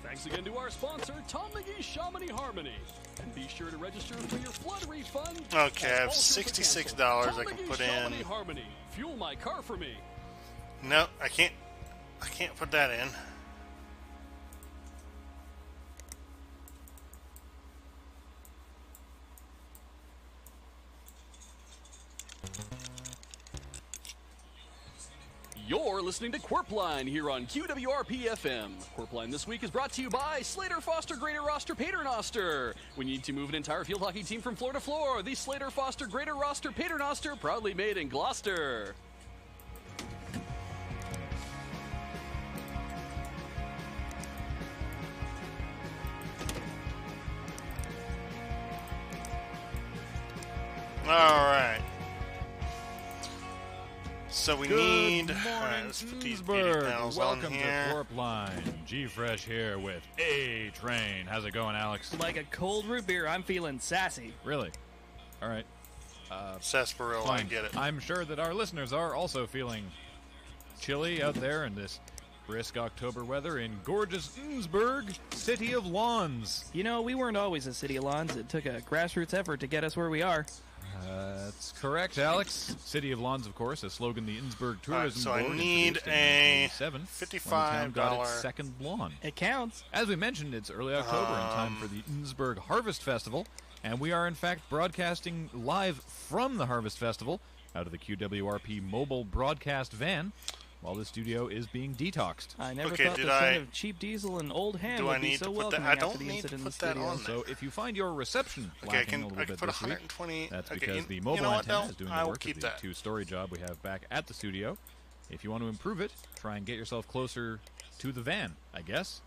Thanks again to our sponsor, Tom McGee Chamonix Harmony. And be sure to register for your flood refund. Okay, I have $66 I can put in. Chamonix Harmony. Fuel my car for me. No, I can't put that in. You're listening to Quirpline here on QWRP-FM. Quirpline this week is brought to you by Slater Foster Greater Roster Paternoster. We need to move an entire field hockey team from floor to floor. The Slater Foster Greater Roster Paternoster, proudly made in Gloucester. All right. So we need. Let's put these Innsbruck. beauty panels on Welcome here. to Quirpline. G-Fresh here with A-Train. How's it going, Alex? Like a cold root beer, I'm feeling sassy. Really? All right. Sarsaparilla, I fine. get it. I'm sure that our listeners are also feeling chilly out there in this brisk October weather in gorgeous Innsbruck, city of lawns. You know, we weren't always a city of lawns. It took a grassroots effort to get us where we are. That's correct, Alex. City of Lawns, of course, a slogan the Innsbruck Tourism so Board I need introduced in a 1987, when the town got its $55 second lawn. It counts. As we mentioned, it's early October in time for the Innsbruck Harvest Festival, and we are in fact broadcasting live from the Harvest Festival out of the QWRP mobile broadcast van. while the studio is being detoxed. I never Okay, thought did the scent I- of cheap diesel and old ham do would I be need so to put that? welcoming I after don't the need to incident in the put that studio. on So if you find your reception Okay, I lacking can, a little I can bit put this week, 120. that's okay, because you, the you mobile know what, antenna Del? is doing I the will work keep of the that. two-story job we have back at the studio. If you want to improve it, try and get yourself closer to the van, I guess.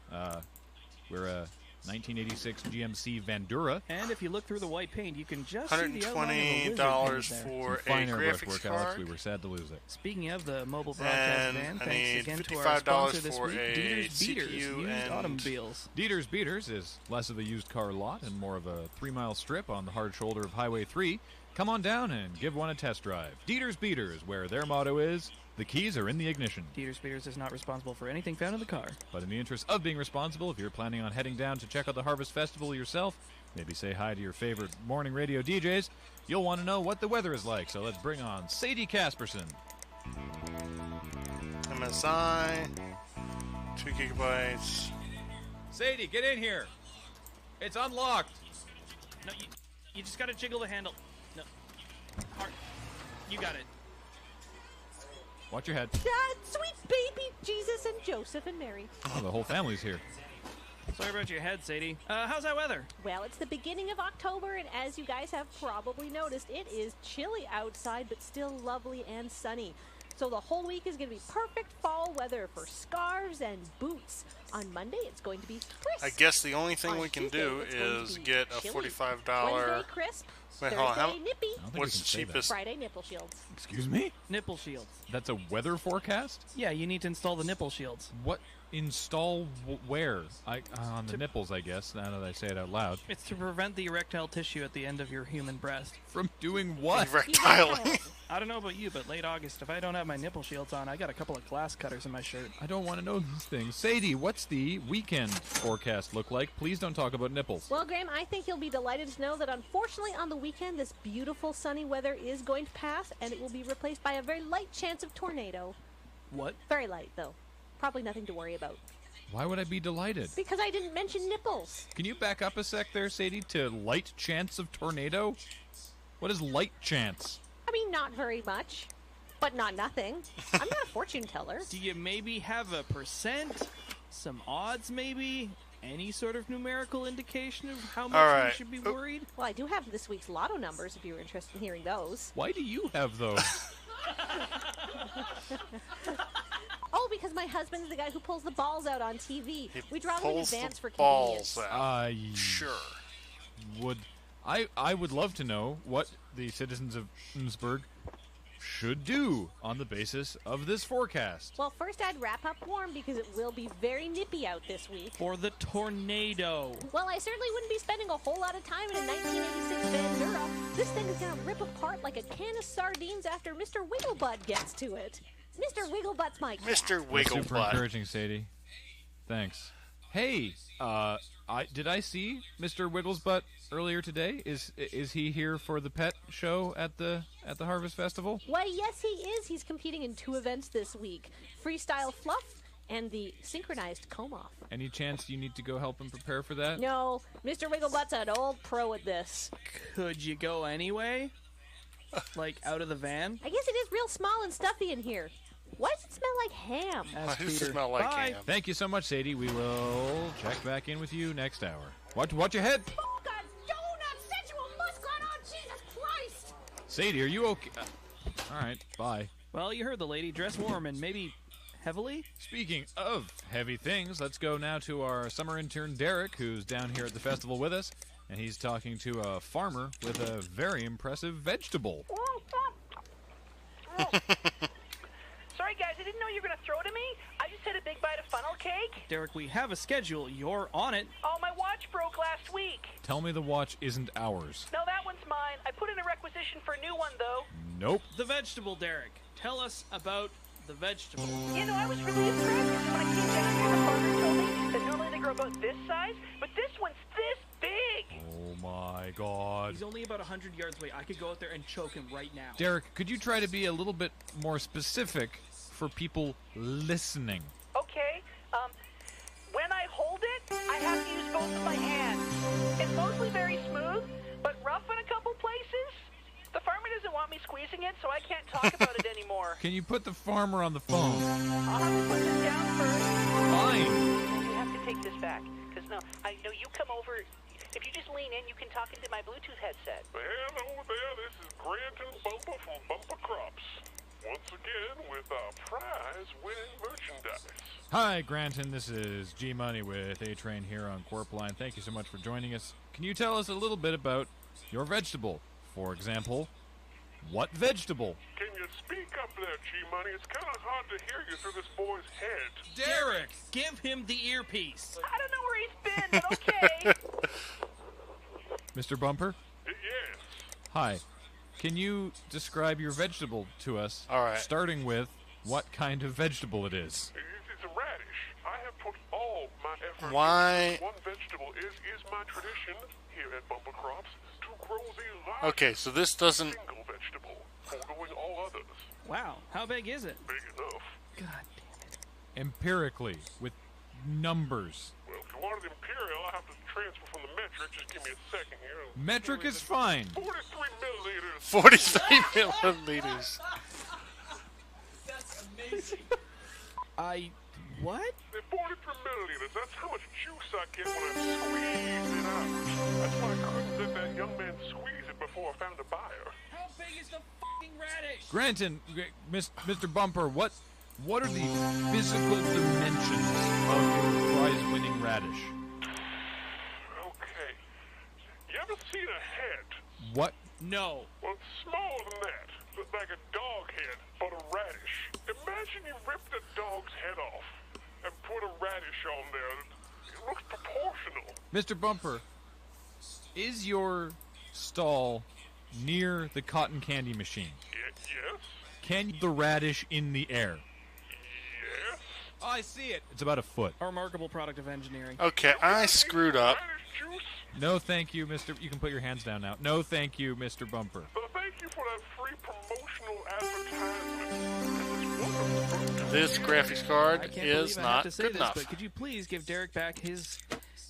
We're a 1986 GMC Vandura. And if you look through the white paint, you can just see the outline of a lizard $120 painted there. for Some fine a airbrush graphics work, Alex. card. We were sad to lose it. Speaking of the mobile broadcast And van, I thanks need again to our $55 sponsor this for week, a Dieter's Beaters, CPU used and- automobiles. Dieter's Beaters is less of a used car lot and more of a 3-mile strip on the hard shoulder of Highway 3. Come on down and give one a test drive. Dieter's Beaters, where their motto is, the keys are in the ignition. Dieter's Beaters is not responsible for anything found in the car. But in the interest of being responsible, if you're planning on heading down to check out the Harvest Festival yourself, maybe say hi to your favorite morning radio DJs, you'll want to know what the weather is like. So let's bring on Sadie Casperson. MSI, 2 gigabytes. Sadie, get in here. It's unlocked. No, you just gotta jiggle the handle. No. Hard. You got it. Watch your head. Dad, sweet baby Jesus and Joseph and Mary. Oh, the whole family's here. Sorry about your head, Sadie. How's that weather? Well, it's the beginning of October, and as you guys have probably noticed, it is chilly outside, but still lovely and sunny. So the whole week is going to be perfect fall weather for scarves and boots. On Monday, it's going to be crisp. I guess the only thing On we can Tuesday, do it's going to is be get a chilly. $45. Wednesday, crisp. Wait, Thursday, hold on. How, nippy. what's the cheapest? Friday, nipple shields. Excuse me? Nipple shields. That's a weather forecast? Yeah, you need to install the nipple shields. What install where? On the nipples, I guess, now that I say it out loud. It's to prevent the erectile tissue at the end of your human breast. From doing what? Erectiling. I don't know about you, but late August, if I don't have my nipple shields on, I got a couple of glass cutters in my shirt. I don't want to know these things. Sadie, what's the weekend forecast look like? Please don't talk about nipples. Well, Graham, I think you'll be delighted to know that unfortunately on the weekend, this beautiful sunny weather is going to pass, and it will be replaced by a very light chance of tornado. What? Very light, though. Probably nothing to worry about. Why would I be delighted? Because I didn't mention nipples. Can you back up a sec there, Sadie, to light chance of tornado? What is light chance? I mean, not very much, but not nothing. I'm not a fortune teller. Do you maybe have a percent? Some odds, maybe? Any sort of numerical indication of how much we should be worried? Well, I do have this week's lotto numbers if you're interested in hearing those. Why do you have those? Oh, because my husband's the guy who pulls the balls out on TV. We draw them in pulls the advance for balls convenience. Sure. I would love to know what the citizens of Innsbruck should do on the basis of this forecast. Well, first I'd wrap up warm because it will be very nippy out this week. For the tornado. Well, I certainly wouldn't be spending a whole lot of time in a 1986 Vandura. This thing is going to rip apart like a can of sardines after Mr. Wigglebutt gets to it. Mr. Wigglebutt's my cat. Mr. That's super Wigglebutt. encouraging, Sadie. Thanks. Hey, did I see Mr. Wigglesbutt earlier today? Is he here for the pet show at the Harvest Festival? Why, yes, he is. He's competing in 2 events this week. Freestyle Fluff and the Synchronized Comb-Off. Any chance you need to go help him prepare for that? No, Mr. Wigglebutt's an old pro at this. Could you go anyway? Like, out of the van? I guess it is real small and stuffy in here. Why does it smell like ham? Ask Why does it Peter. smell like Bye. ham? Thank you so much, Sadie. We will check back in with you next hour. Watch your head. Oh, God, donut, sensual muskrat, oh, Jesus Christ! Sadie, are you okay? All right, bye. Well, you heard the lady. Dress warm and maybe heavily. Speaking of heavy things, let's go now to our summer intern, Derek, who's down here at the festival with us, and he's talking to a farmer with a very impressive vegetable. Sorry, guys, I didn't know you were going to throw to me. I just had a big bite of funnel cake. Derek, we have a schedule. You're on it. Oh, my watch broke last week. Tell me the watch isn't ours. No, that one's mine. I put in a requisition for a new one, though. Nope. The vegetable, Derek. Tell us about the vegetable. You know, I was really impressed when I came down here. The farmer told me that normally they grow about this size, but this one's this big. Oh my God. He's only about 100 yards away. I could go out there and choke him right now. Derek, could you try to be a little bit more specific for people listening? Okay, when I hold it, I have to use both of my hands. It's mostly very smooth, but rough in a couple places. The farmer doesn't want me squeezing it, so I can't talk about it anymore. Can you put the farmer on the phone? I'll have to put this down first. Fine. You have to take this back, because no, I know you come over. If you just lean in, you can talk into my Bluetooth headset. Hello there, this is Granton Bumper from Bumper Crops. Once again with our prize-winning merchandise. Hi, Granton. This is G-Money with A-Train here on Corpline. Thank you so much for joining us. Can you tell us a little bit about your vegetable? For example, what vegetable? Can you speak up there, G-Money? It's kind of hard to hear you through this boy's head. Derek, give him the earpiece. I don't know where he's been, but okay. Mr. Bumper? Yes. Hi. Can you describe your vegetable to us? All right. Starting with what kind of vegetable it is. It's a radish. I have put all my effort Why? into one vegetable. Is my tradition here at Bumper Crops to grow the largest Okay, so this doesn't... single vegetable, foregoing all others. Wow, how big is it? Big enough. God damn it. Empirically, with numbers. Well, if you wanted imperial, I have to transfer from the metric. Just give me a second here. Metric is fine. 43 milliliters. 43 milliliters. That's amazing. What? They're 43 milliliters. That's how much juice I get when I squeeze it out. That's why I couldn't let that young man squeeze it before I found a buyer. How big is the fucking radish? Granton, Mr. Bumper, what are the physical dimensions of your prize-winning radish? Okay. You ever seen a head? What? No. Well, it's smaller than that. It's like a dog head, but a radish. Imagine you ripped a dog's head off and put a radish on there. It looks proportional. Mr. Bumper, is your stall near the cotton candy machine? Yes. Can the radish in the air? Yes. Oh, I see it. It's about a foot. A remarkable product of engineering. Okay, I screwed up. Radish juice? No, thank you, Mr. You can put your hands down now. No, thank you, Mr. Bumper. Well, thank you for that free promotional advertisement. This graphics I card can't is believe I have not to say good this, enough. but could you please give Derek back his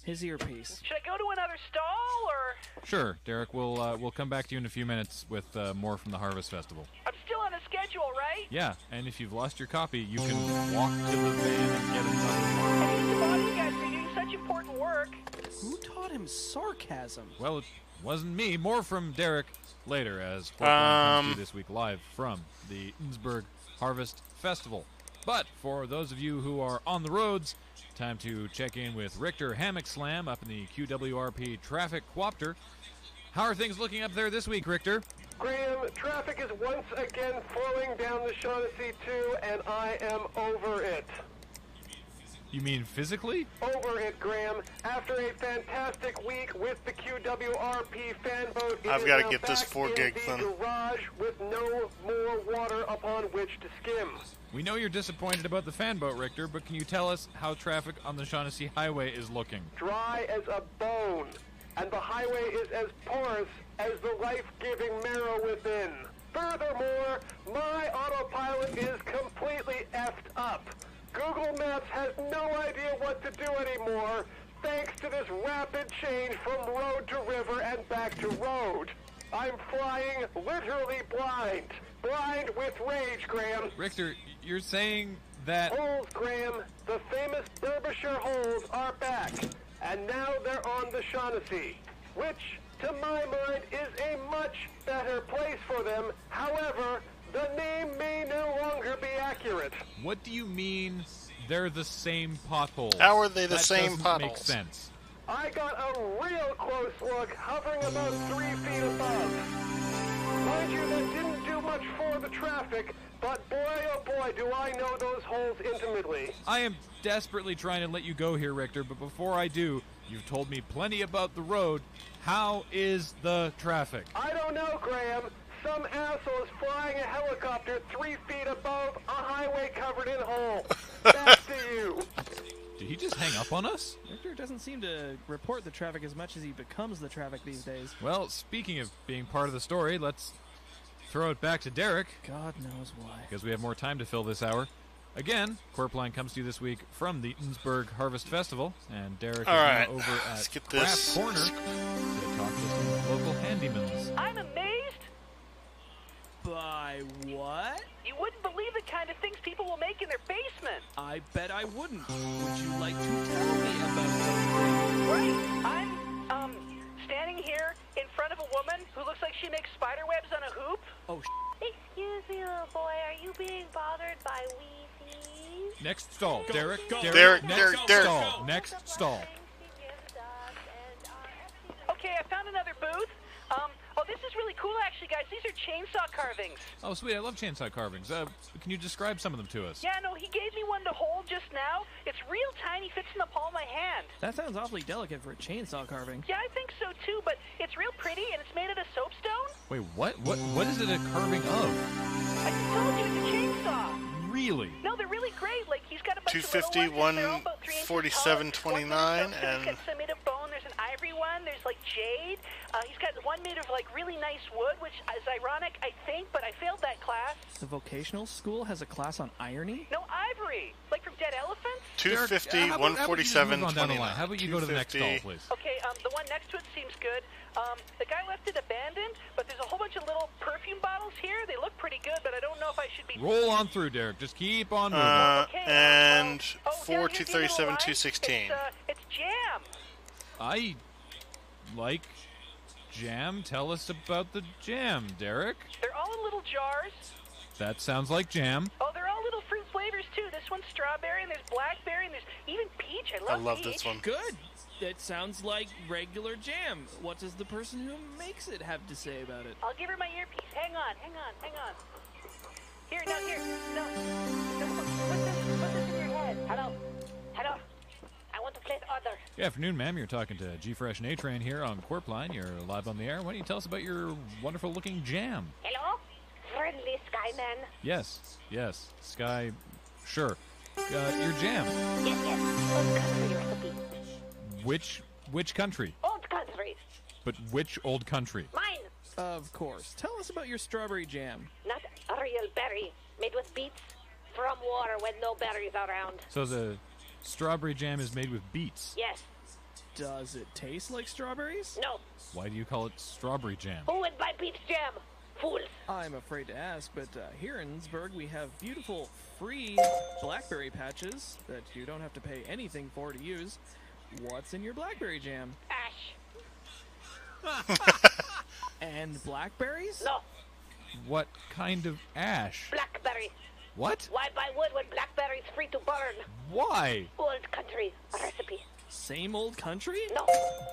earpiece? Should I go to another stall, or? Sure, Derek. We'll come back to you in a few minutes with more from the Harvest Festival. I'm still on a schedule, right? Yeah, and if you've lost your copy, you can walk to the van and get another one. I need to bother you guys for doing such important work. Who taught him sarcasm? Well, it wasn't me. More from Derek later as Corpline comes to you this week live from the Innsbruck Harvest Festival. But for those of you who are on the roads, time to check in with Richter Hammock Slam up in the QWRP Traffic Quopter. How are things looking up there this week, Richter? Graham, traffic is once again flowing down the Shaughnessy 2, and I am over it. You mean physically? Over it, Graham. After a fantastic week with the QWRP fan boat, I've got to get this 4 gig in the thing. garage with no more water upon which to skim. We know you're disappointed about the fan boat, Richter, but can you tell us how traffic on the Shaughnessy Highway is looking? Dry as a bone, and the highway is as porous as the life-giving marrow within. Furthermore, my autopilot is completely effed up. Google Maps has no idea what to do anymore, thanks to this rapid change from road to river and back to road. I'm flying literally blind. Blind with rage, Graham. Richter, you're saying that... Holes, Graham. The famous Derbyshire holes are back, and now they're on the Shaughnessy, which, to my mind, is a much better place for them. However, the name may no longer be accurate. What do you mean they're the same potholes? How are they the That same doesn't potholes? make sense. I got a real close look, hovering about 3 feet above. Mind you, that didn't do much for the traffic, but boy, oh boy, do I know those holes intimately. I am desperately trying to let you go here, Richter, but before I do, you've told me plenty about the road. How is the traffic? I don't know, Graham. Some asshole is flying a helicopter 3 feet above a highway covered in holes. Back to you. Did he just hang up on us? Richter doesn't seem to report the traffic as much as he becomes the traffic these days. Well, speaking of being part of the story, let's throw it back to Derek. God knows why. Because we have more time to fill this hour. Again, Corpline comes to you this week from the Innsbruck Harvest Festival, and Derek is right, now over let's at get Craft this. Corner to talk to some local handymans. I'm amazed, By what? You wouldn't believe the kind of things people will make in their basement. I bet I wouldn't. Would you like to tell me about something? Right. I'm, standing here in front of a woman who looks like she makes spider webs on a hoop. Oh, Excuse me, little boy. Are you being bothered by Wheezies? Next stall. Derek. Derek. Next stall. Next stall. Okay, I found another booth. Oh, this is really cool, actually, guys. These are chainsaw carvings. Oh, sweet. I love chainsaw carvings. Can you describe some of them to us? Yeah, no, he gave me one to hold just now. It's real tiny, fits in the palm of my hand. that sounds awfully delicate for a chainsaw carving. Yeah, I think so, too, but it's real pretty, and it's made out of soapstone. Wait, what? What is it a carving of? I just told you, it's a chainsaw. Really? No, they're really great. Like, he's got a bunch 250, of little ones. They're all about 3 inches tall. 147.29, and It's made of bone. There's an ivory one. There's, like, jade. He's got one made of, like, really nice wood, which is ironic, I think, but I failed that class. The vocational school has a class on irony? No, ivory. Like from dead elephants? 250, 147.29. How about you go to the next stall, please? Okay, the one next to it seems good. The guy left it abandoned, but there's a whole bunch of little perfume bottles here. They look pretty good, but I don't know if I should be... Roll on through, Derek. Just keep on moving. And down 4, here, see a little 237, line? 216. It's jam. I like jam. Tell us about the jam, Derek. They're all in little jars. That sounds like jam. Oh, they're all little fruit flavors, too. This one's strawberry, and there's blackberry, and there's even peach. I love peach. This one. Good. It sounds like regular jam. What does the person who makes it have to say about it? I'll give her my earpiece. Hang on. Here, here. No. Put this in your head. Hello. I want to place order. Good afternoon, ma'am. You're talking to G-Fresh and A-Train here on Corpline. You're live on the air. Why don't you tell us about your wonderful-looking jam? Hello? Friendly Skyman. Yes. Sky, sure. Your jam. Yes. Old country recipe. Which country? Old country. But which old country? Mine. Of course. Tell us about your strawberry jam. Not a real berry. Made with beets. From water when no berries are around. So the strawberry jam is made with beets. Yes. Does it taste like strawberries? No. Why do you call it strawberry jam? Who would buy beets jam? Fools. I'm afraid to ask, but here in Innsbruck we have beautiful free blackberry patches that you don't have to pay anything for to use. What's in your blackberry jam? Ash. And blackberries? No. What kind of ash? Blackberry. What? Why buy wood when blackberry's free to burn? Why? Old country recipe. Same old country? No.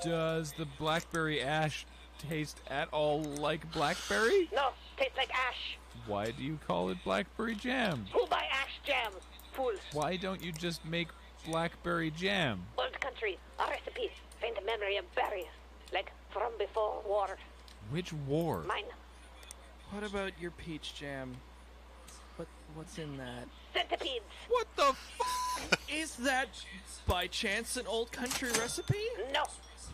Does the blackberry ash taste at all like blackberry? No. Tastes like ash. Why do you call it blackberry jam? Who buy ash jam? Fools. Why don't you just make blackberry jam? Old country recipe. Faint memory of berries. Like from before war. Which war? Mine. What about your peach jam? What's in that? Centipedes. What the f***? Is that by chance an old country recipe? No.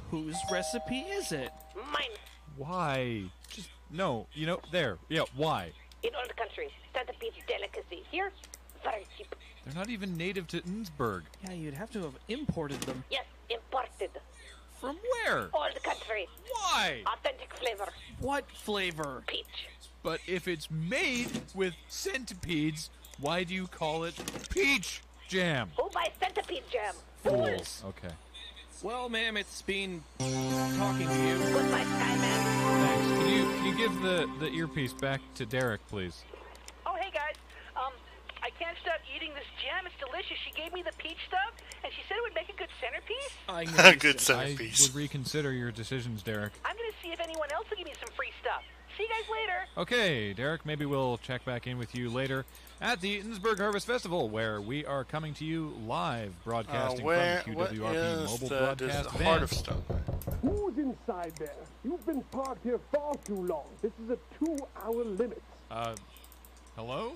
Whose recipe is it? Mine. Why? Just no. There. Yeah. Why? In old country, centipedes delicacy. Here, very cheap. They're not even native to Innsbruck. Yeah, you'd have to have imported them. Yes, imported. From where? Old country. Why? Authentic flavor. What flavor? Peach. But if it's made with centipedes, why do you call it peach jam? Who buys centipede jam? Fools. Okay. Well, ma'am, it's been talking to you. Goodbye, Skyman. Thanks. Can you give the earpiece back to Derek, please? Oh, hey, guys. I can't stop eating this jam. It's delicious. She gave me the peach stuff, and she said it would make a good centerpiece. I Good centerpiece. I would reconsider your decisions, Derek. I'm going to see if anyone else will give me some free stuff. See you guys later. Okay, Derek, maybe we'll check back in with you later at the Innsbruck Harvest Festival, where we are coming to you live, broadcasting from the QWRP mobile broadcast van. Heart of Stone? Who's inside there? You've been parked here far too long. This is a 2-hour limit. Hello?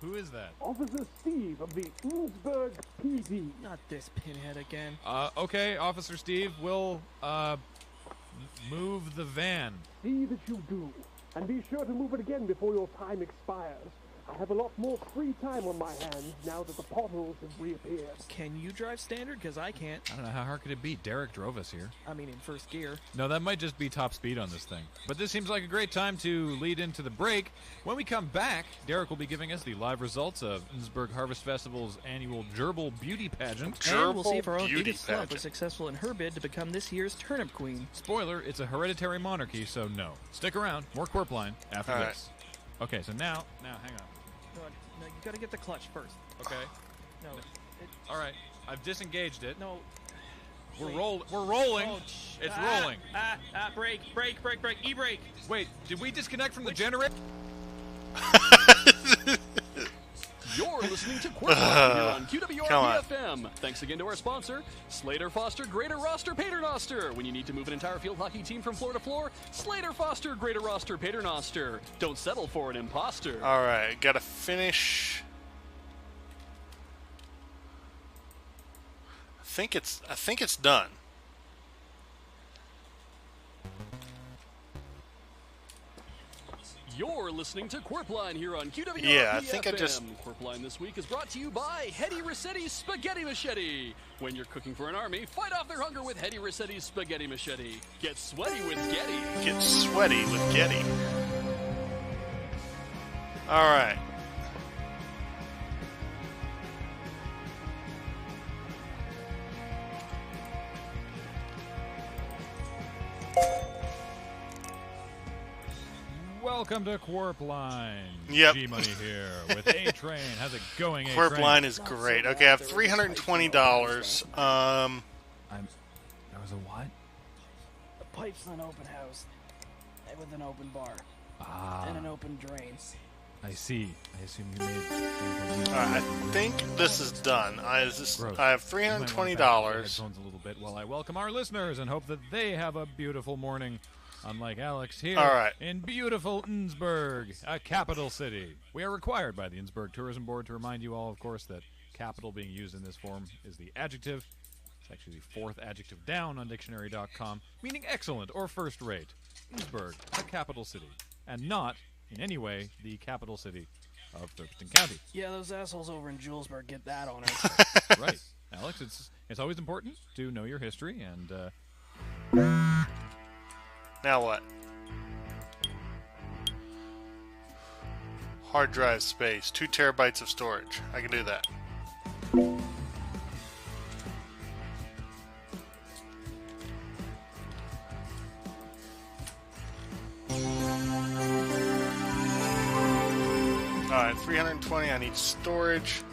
Who is that? Officer Steve of the Innsbruck PD. Not this pinhead again. Okay, Officer Steve, we'll, move the van. See that you do. And be sure to move it again before your time expires. I have a lot more free time on my hands now that the potholes have reappeared. Can you drive standard? Because I can't. I don't know, how hard could it be? Derek drove us here. I mean, in first gear. No, that might just be top speed on this thing. But this seems like a great time to lead into the break. When we come back, Derek will be giving us the live results of Innsbruck Harvest Festival's annual Gerbil Beauty Pageant. And we'll see if our own Edith Slump was successful in her bid to become this year's Turnip Queen. Spoiler, it's a hereditary monarchy, so no. Stick around. More Quirp Line after this. Okay, so now, hang on. No, you gotta get the clutch first. Okay. No. All right, I've disengaged it. No. We're rolling. Oh, it's rolling. Brake, e-brake. Wait, did we disconnect from the generator? You're listening to Quirk Line here on QWRP-FM. Thanks again to our sponsor, Slater Foster Greater Roster Paternoster. When you need to move an entire field hockey team from floor to floor, Slater Foster Greater Roster Paternoster. Don't settle for an imposter. All right, gotta finish. I think it's done. You're listening to Quirp Line here on QWRP-FM. Yeah, I think I just... Quirp Line this week is brought to you by Hetty Rossetti's Spaghetti Machete. When you're cooking for an army, fight off their hunger with Hetty Rossetti's Spaghetti Machete. Get sweaty with Getty. Get sweaty with Getty. All right. Welcome to Quirp Line. Yep. G-Money here with A-Train. How's it going, A-Train? Quirp Line is great. Okay, I have $320. That was a what? A pipes and an open house. With an open bar. And an open drain. I see. I assume you made... I think this is done. I have $320. Headphones a little bit while I welcome our listeners and hope that they have a beautiful morning. Unlike Alex here in beautiful Innsbruck, a capital city. We are required by the Innsbruck Tourism Board to remind you all, of course, that capital being used in this form is the adjective. It's actually the fourth adjective down on dictionary.com, meaning excellent or first rate. Innsbruck, a capital city, and not, in any way, the capital city of Thurston County. Yeah, those assholes over in Julesburg get that on us. Right. Alex, it's always important to know your history and... Now what? Hard drive space, 2 terabytes of storage. I can do that. Alright, 320, I need storage.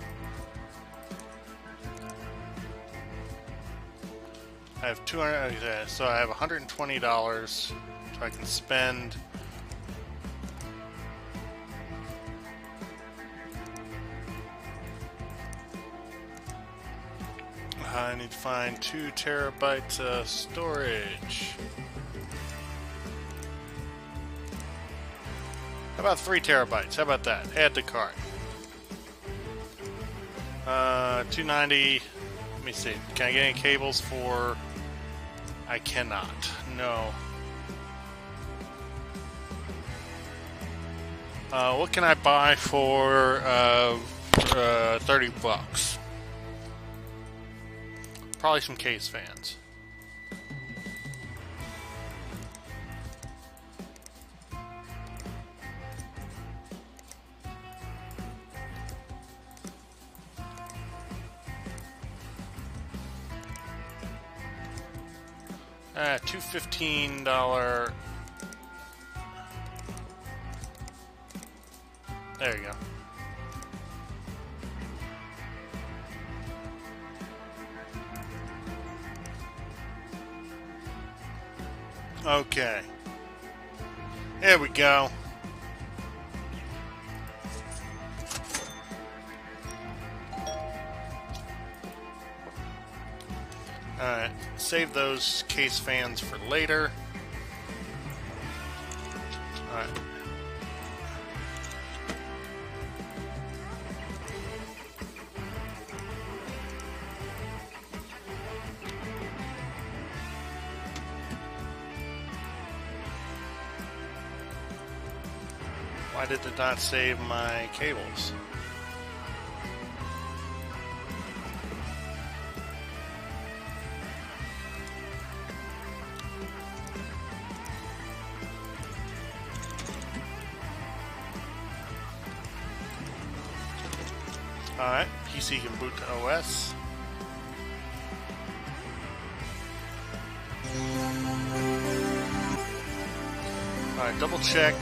I have $200, so I have $120, so I can spend. I need to find 2 terabytes of storage. How about 3 terabytes? How about that? Add to cart. 290. Let me see. Can I get any cables for... I cannot. No. What can I buy for $30? Probably some case fans. $2 $15. There you go. Okay. There we go. Alright, save those case fans for later. Alright. Why did it not save my cables? Alright, PC can boot to OS. Alright, double check.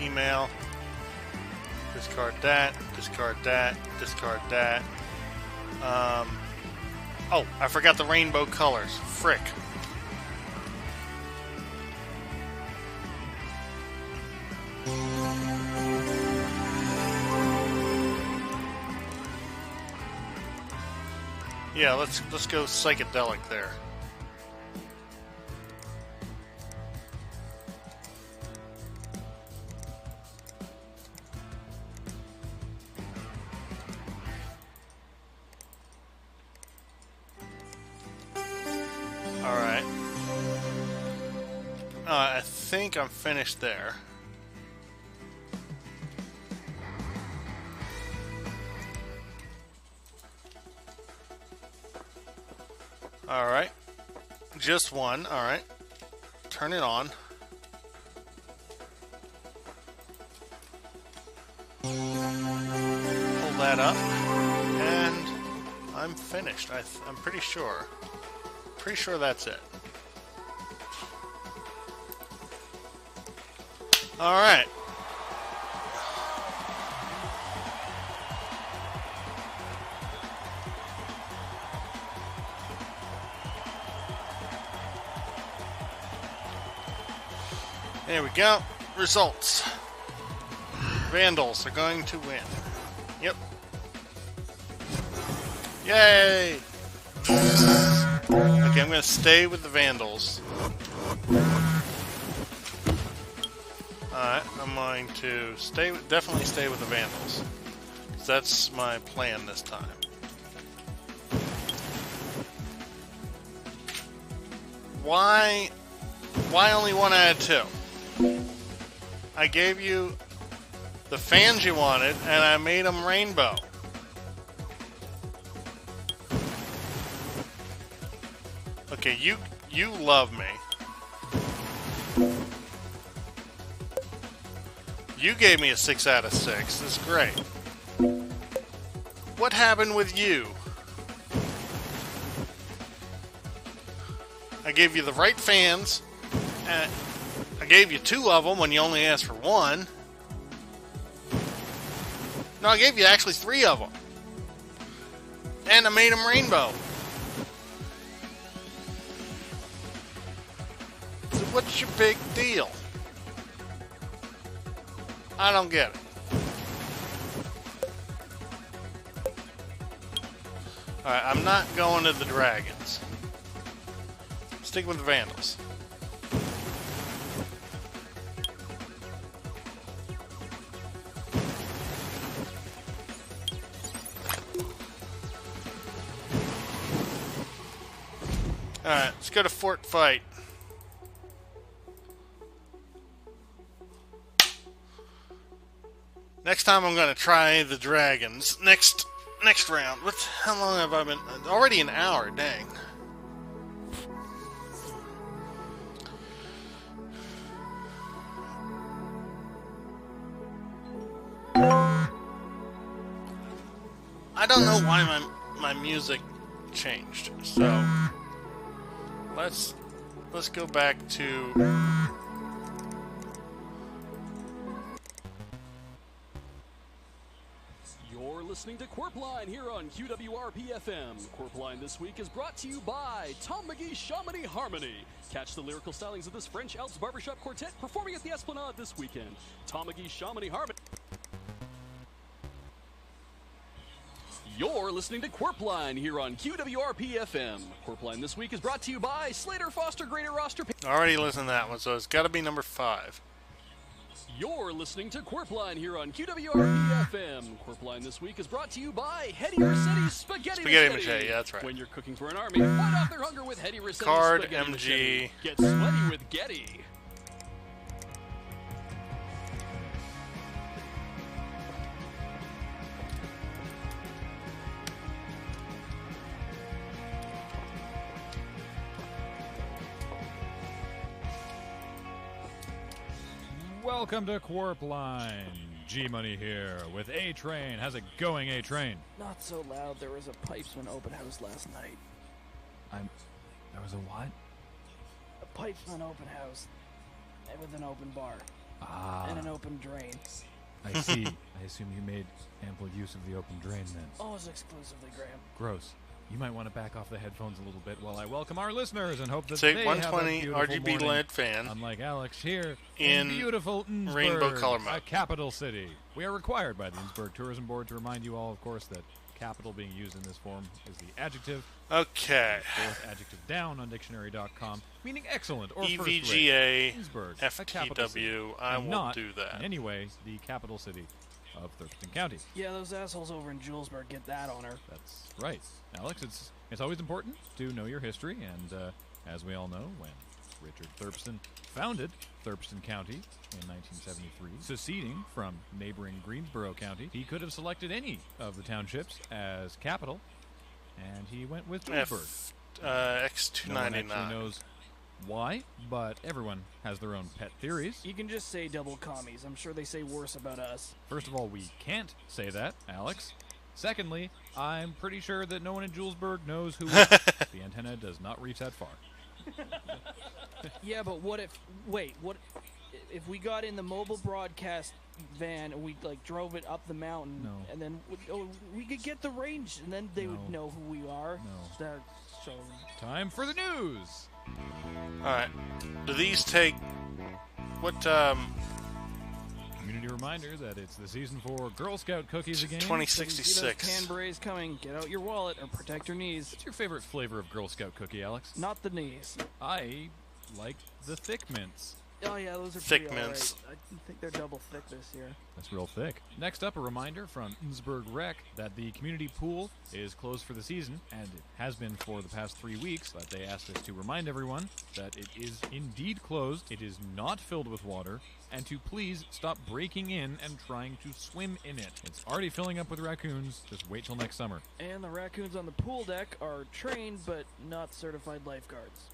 Email. Discard that. Discard that. Discard that. Oh, I forgot the rainbow colors. Frick. Yeah, let's go psychedelic there. All right. I think I'm finished there. Alright. Just one. Alright. Turn it on. Pull that up. And I'm finished. I'm pretty sure. Pretty sure that's it. Alright. There we go. Results. Vandals are going to win. Yep. Yay! Okay, I'm going to stay with the Vandals. Alright, I'm going to definitely stay with the Vandals. That's my plan this time. Why only 1 out of 2? I gave you the fans you wanted, and I made them rainbow. Okay, you love me. You gave me a 6 out of 6. That's great. What happened with you? I gave you the right fans, and I gave you 2 of them when you only asked for 1. No, I gave you actually 3 of them. And I made them rainbow. So what's your big deal? I don't get it. Alright, I'm not going to the Dragons. Stick with the Vandals. Alright, let's go to Fort Fight. Next time I'm going to try the Dragons. Next round. How long have I been? Already an hour, dang. I don't know why my music changed. So let's go back to You're listening to Quirpline here on QWRP-FM. Quirpline this week is brought to you by Tom McGee Chamonix Harmony. Catch the lyrical stylings of this French Alps barbershop quartet performing at the Esplanade this weekend. Tom McGee Chamonix Harmony. You're listening to Quirpline here on QWRP-FM. Quirpline this week is brought to you by Slater Foster Greater Roster. Already listened to that one, so it's got to be number 5. You're listening to Quirpline here on QWRP-FM. Quirpline this week is brought to you by Hetty Rossetti's Spaghetti Machete, yeah, that's right. When you're cooking for an army, fight off their hunger with Hetty Rossetti's Card Spaghetti MG. Machete. Get sweaty with Getty. Welcome to Quarp Line. G-Money here with A-Train. How's it going, A-Train? Not so loud. There was a Pipesman open house last night. There was a what? A Pipesman open house with an open bar and an open drain. I see. I assume you made ample use of the open drain then. Always exclusively, Graham. Gross. You might want to back off the headphones a little bit while I welcome our listeners and hope that Take they 120 have a beautiful RGB morning. LED fan. Unlike Alex here in beautiful Innsbruck, rainbow color a mode. capital city. We are required by the Innsbruck Tourism Board to remind you all, of course, that capital being used in this form is the adjective. Okay. Fourth adjective down on dictionary.com, meaning excellent or EVGA, first-rate. Innsbruck, a capital city, FTW, I and won't not do that. in any way the capital city of Thurston County. Yeah, those assholes over in Julesburg get that honor. That's right. Alex, it's always important to know your history, and as we all know, when Richard Thurston founded Thurston County in 1973, seceding from neighboring Greensboro County, he could have selected any of the townships as capital, and he went with Julesburg. X299. No one actually knows why, but everyone has their own pet theories. You can just say double commies. I'm sure they say worse about us. First of all, we can't say that, Alex. Secondly, I'm pretty sure that no one in Julesburg knows who the antenna does not reach that far. Yeah, but what if we got in the mobile broadcast van and we drove it up the mountain, and then we could get the range, and then they would know who we are. So Time for the news. Alright. Do these take... What, Community reminder that it's the season for Girl Scout cookies again. 2066. Can berets coming. Get out your wallet or protect your knees. What's your favorite flavor of Girl Scout cookie, Alex? Not the knees. I like the thick mints. Oh yeah, those are Thick pretty mints. alright. I think they're double thick this year. That's real thick. Next up, a reminder from Innsbruck Rec that the community pool is closed for the season, and it has been for the past 3 weeks, but they asked us to remind everyone that it is indeed closed, it is not filled with water, and to please stop breaking in and trying to swim in it. It's already filling up with raccoons, just wait till next summer. And the raccoons on the pool deck are trained but not certified lifeguards.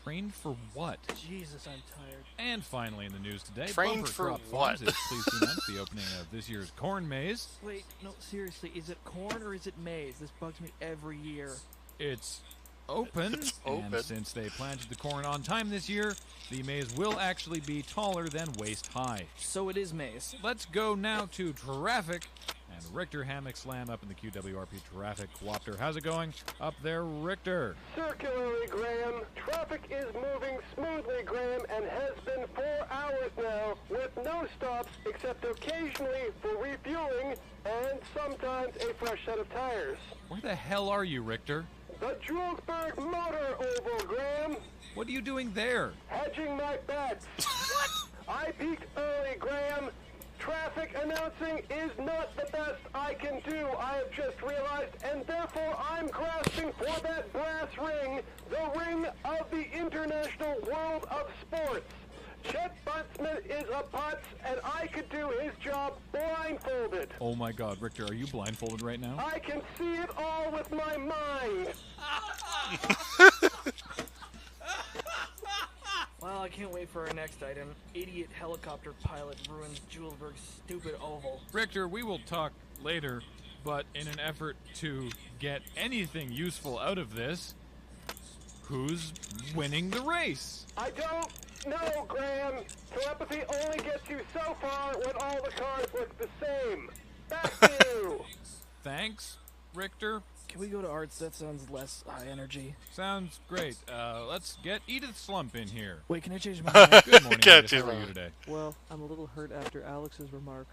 Trained for what? Jesus, I'm tired. And finally in the news today, Trained Bumper for Crop what? Farms is pleased to announce the opening of this year's corn maze. Wait, no, seriously, is it corn or is it maize? This bugs me every year. It's open, It's open. and since they planted the corn on time this year, the maze will actually be taller than waist high. So it is maize. Let's go now to traffic, and Richter Hammock Slam up in the QWRP Traffic Coopter. How's it going up there, Richter? Circularly, Graham. Traffic is moving smoothly, Graham, and has been 4 hours now with no stops except occasionally for refueling and sometimes a fresh set of tires. Where the hell are you, Richter? The Julesburg Motor Oval, Graham. What are you doing there? Hedging my bets. What? I peaked early, Graham. Traffic announcing is not the best I can do, I have just realized, and therefore I'm grasping for that brass ring, the ring of the international world of sports. Chet Buntsman is a putz, and I could do his job blindfolded. Oh my god, Richter, are you blindfolded right now? I can see it all with my mind. Well, I can't wait for our next item. Idiot helicopter pilot ruins Julesburg's stupid oval. Richter, we will talk later, but in an effort to get anything useful out of this, who's winning the race? I don't know, Graham. Telepathy only gets you so far when all the cars look the same. Back to you. Thanks, Richter. Can we go to arts? That sounds less high energy. Sounds great. Let's get Edith Slump in here. Wait, can I change my mind? Good morning, Got Edith. you. How are you today? Well, I'm a little hurt after Alex's remark,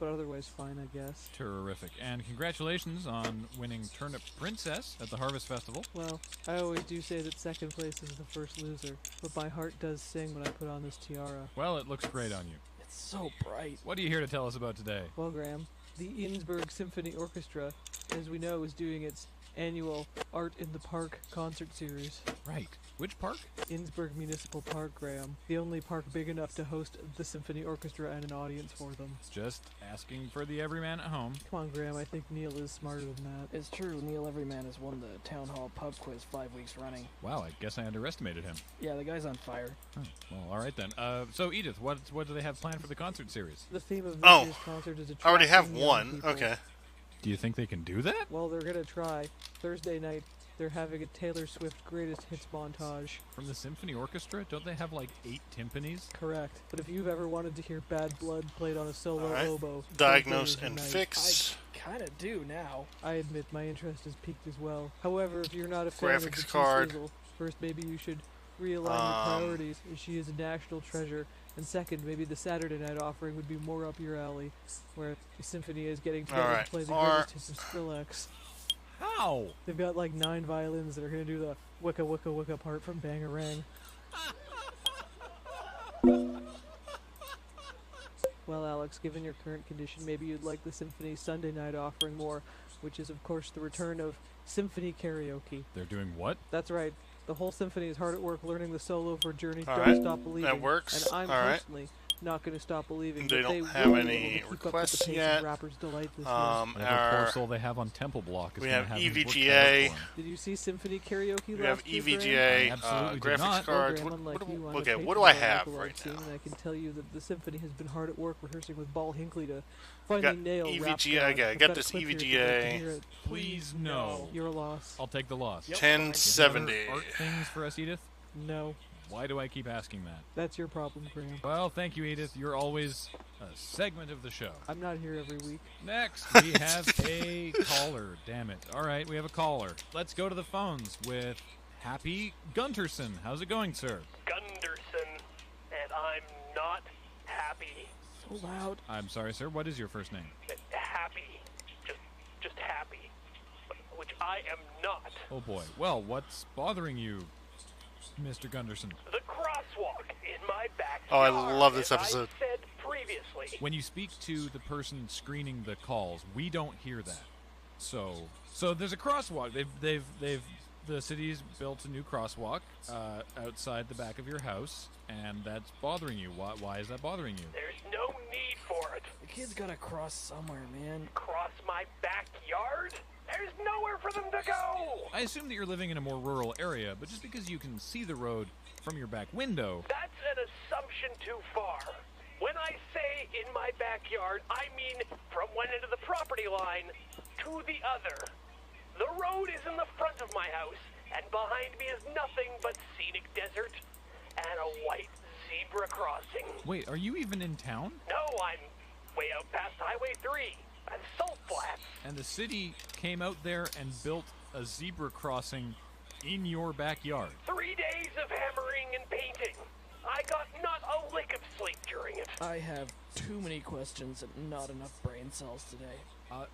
but otherwise fine, I guess. Terrific. And congratulations on winning Turnip Princess at the Harvest Festival. Well, I always do say that second place is the first loser, but my heart does sing when I put on this tiara. Well, it looks great on you. It's so bright. What are you here to tell us about today? Well, Graham, the Innsbruck Symphony Orchestra, as we know, is doing its annual Art in the Park concert series. Right. Which park? Innsbruck Municipal Park, Graham. The only park big enough to host the symphony orchestra and an audience for them. Just asking for the everyman at home. Come on, Graham, I think Neil is smarter than that. It's true, Neil Everyman has won the Town Hall pub quiz 5 weeks running. Wow, I guess I underestimated him. Yeah, the guy's on fire. Oh, well, all right then. So, Edith, what do they have planned for the concert series? The theme of this year's concert is I already have attracting young one. people. Okay. Do you think they can do that? Well, they're gonna try. Thursday night, they're having a Taylor Swift greatest hits montage. From the symphony orchestra? Don't they have like 8 timpanis? Correct. But if you've ever wanted to hear Bad Blood played on a solo All right. oboe, Diagnose Thursday is and your night. fix. I kind of do now. I admit my interest is peaked as well. However, if you're not a fan of the Graphics Cheese card. Sizzle, first maybe you should realign your priorities, as she is a national treasure. And second, maybe the Saturday night offering would be more up your alley, where the symphony is getting together Alright, to play the or- greatest hits of Skrillex. How? They've got like 9 violins that are going to do the wicka wicka wicka part from Bangarang. Well, Alex, given your current condition, maybe you'd like the Symphony Sunday night offering more, which is, of course, the return of Symphony Karaoke. They're doing what? That's right. The whole symphony is hard at work learning the solo for Journey's All Don't right, Stop Believing. that works. And I'm All right. personally not going to stop believing They that don't they have will be any able to keep up with requests the pace yet. of Rapper's Delight this Whatever our- parcel they have on Temple Block is we going have to have his work cut out EVGA. for 'em. Did you see Symphony Karaoke We last have year, Graham? EVGA, I absolutely did graphics not. cards. Graham, unlike you, I'm a Okay, patron what do I of the have local right art scene, now? and I can tell you that the symphony has been hard at work rehearsing with Ball Hinckley to finally Got nail EVGA. Rap God. Okay, I I've got a this clip here if you'd EVGA. like to hear it. Please no. Your loss. I'll take the loss. Yep. 1070. Any other art things for us, Edith? No, Why do I keep asking that? that's your problem, Graham. Well, thank you, Edith. You're always a segment of the show. I'm not here every week. Next, we have a caller. Damn it. All right, we have a caller. Let's go to the phones with Happy Gunterson. How's it going, sir? Gunderson, and I'm not happy. So loud. I'm sorry, sir. What is your first name? Happy. Just happy. Which I am not. Oh, boy. Well, what's bothering you, Mr. Gunderson? The crosswalk in my backyard. Oh, I love this as episode. I said previously. When you speak to the person screening the calls, we don't hear that. So there's a crosswalk. The city's built a new crosswalk outside the back of your house, and that's bothering you. Why is that bothering you? There's no need for it. The kid's gotta cross somewhere, man. Cross my backyard? There's nowhere for them to go. I assume that you're living in a more rural area, but just because you can see the road from your back window... That's an assumption too far. When I say in my backyard, I mean from one end of the property line to the other. The road is in the front of my house, and behind me is nothing but scenic desert and a white zebra crossing. Wait, are you even in town? No, I'm way out past Highway 3 and Salt Flats. And the city came out there and built a zebra crossing in your backyard. 3 days of hammering and painting. I got not a lick of sleep during it. I have too many questions and not enough brain cells today.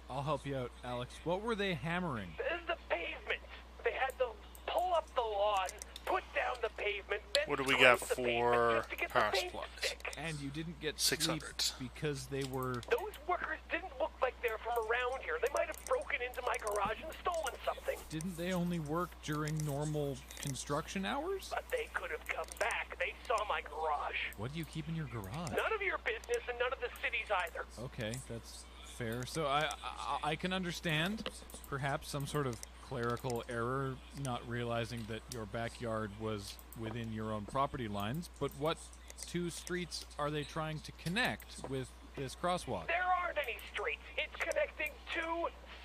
I'll help you out, Alex. What were they hammering? This is the pavement. They had to pull up the lawn, put down the pavement, then What do we scrape got the for pavement just to get the power paint supplies? stick. And you didn't get 600. sleep because they were... Those workers didn't look like they're from around here. They might have broken into my garage and stolen something. Didn't they only work during normal construction hours? But they could have come back. They saw my garage. What do you keep in your garage? None of your business and none of the city's either. Okay, that's fair. So I can understand perhaps some sort of clerical error, not realizing that your backyard was within your own property lines, but what 2 streets are they trying to connect with this crosswalk? There aren't any streets. It's connecting 2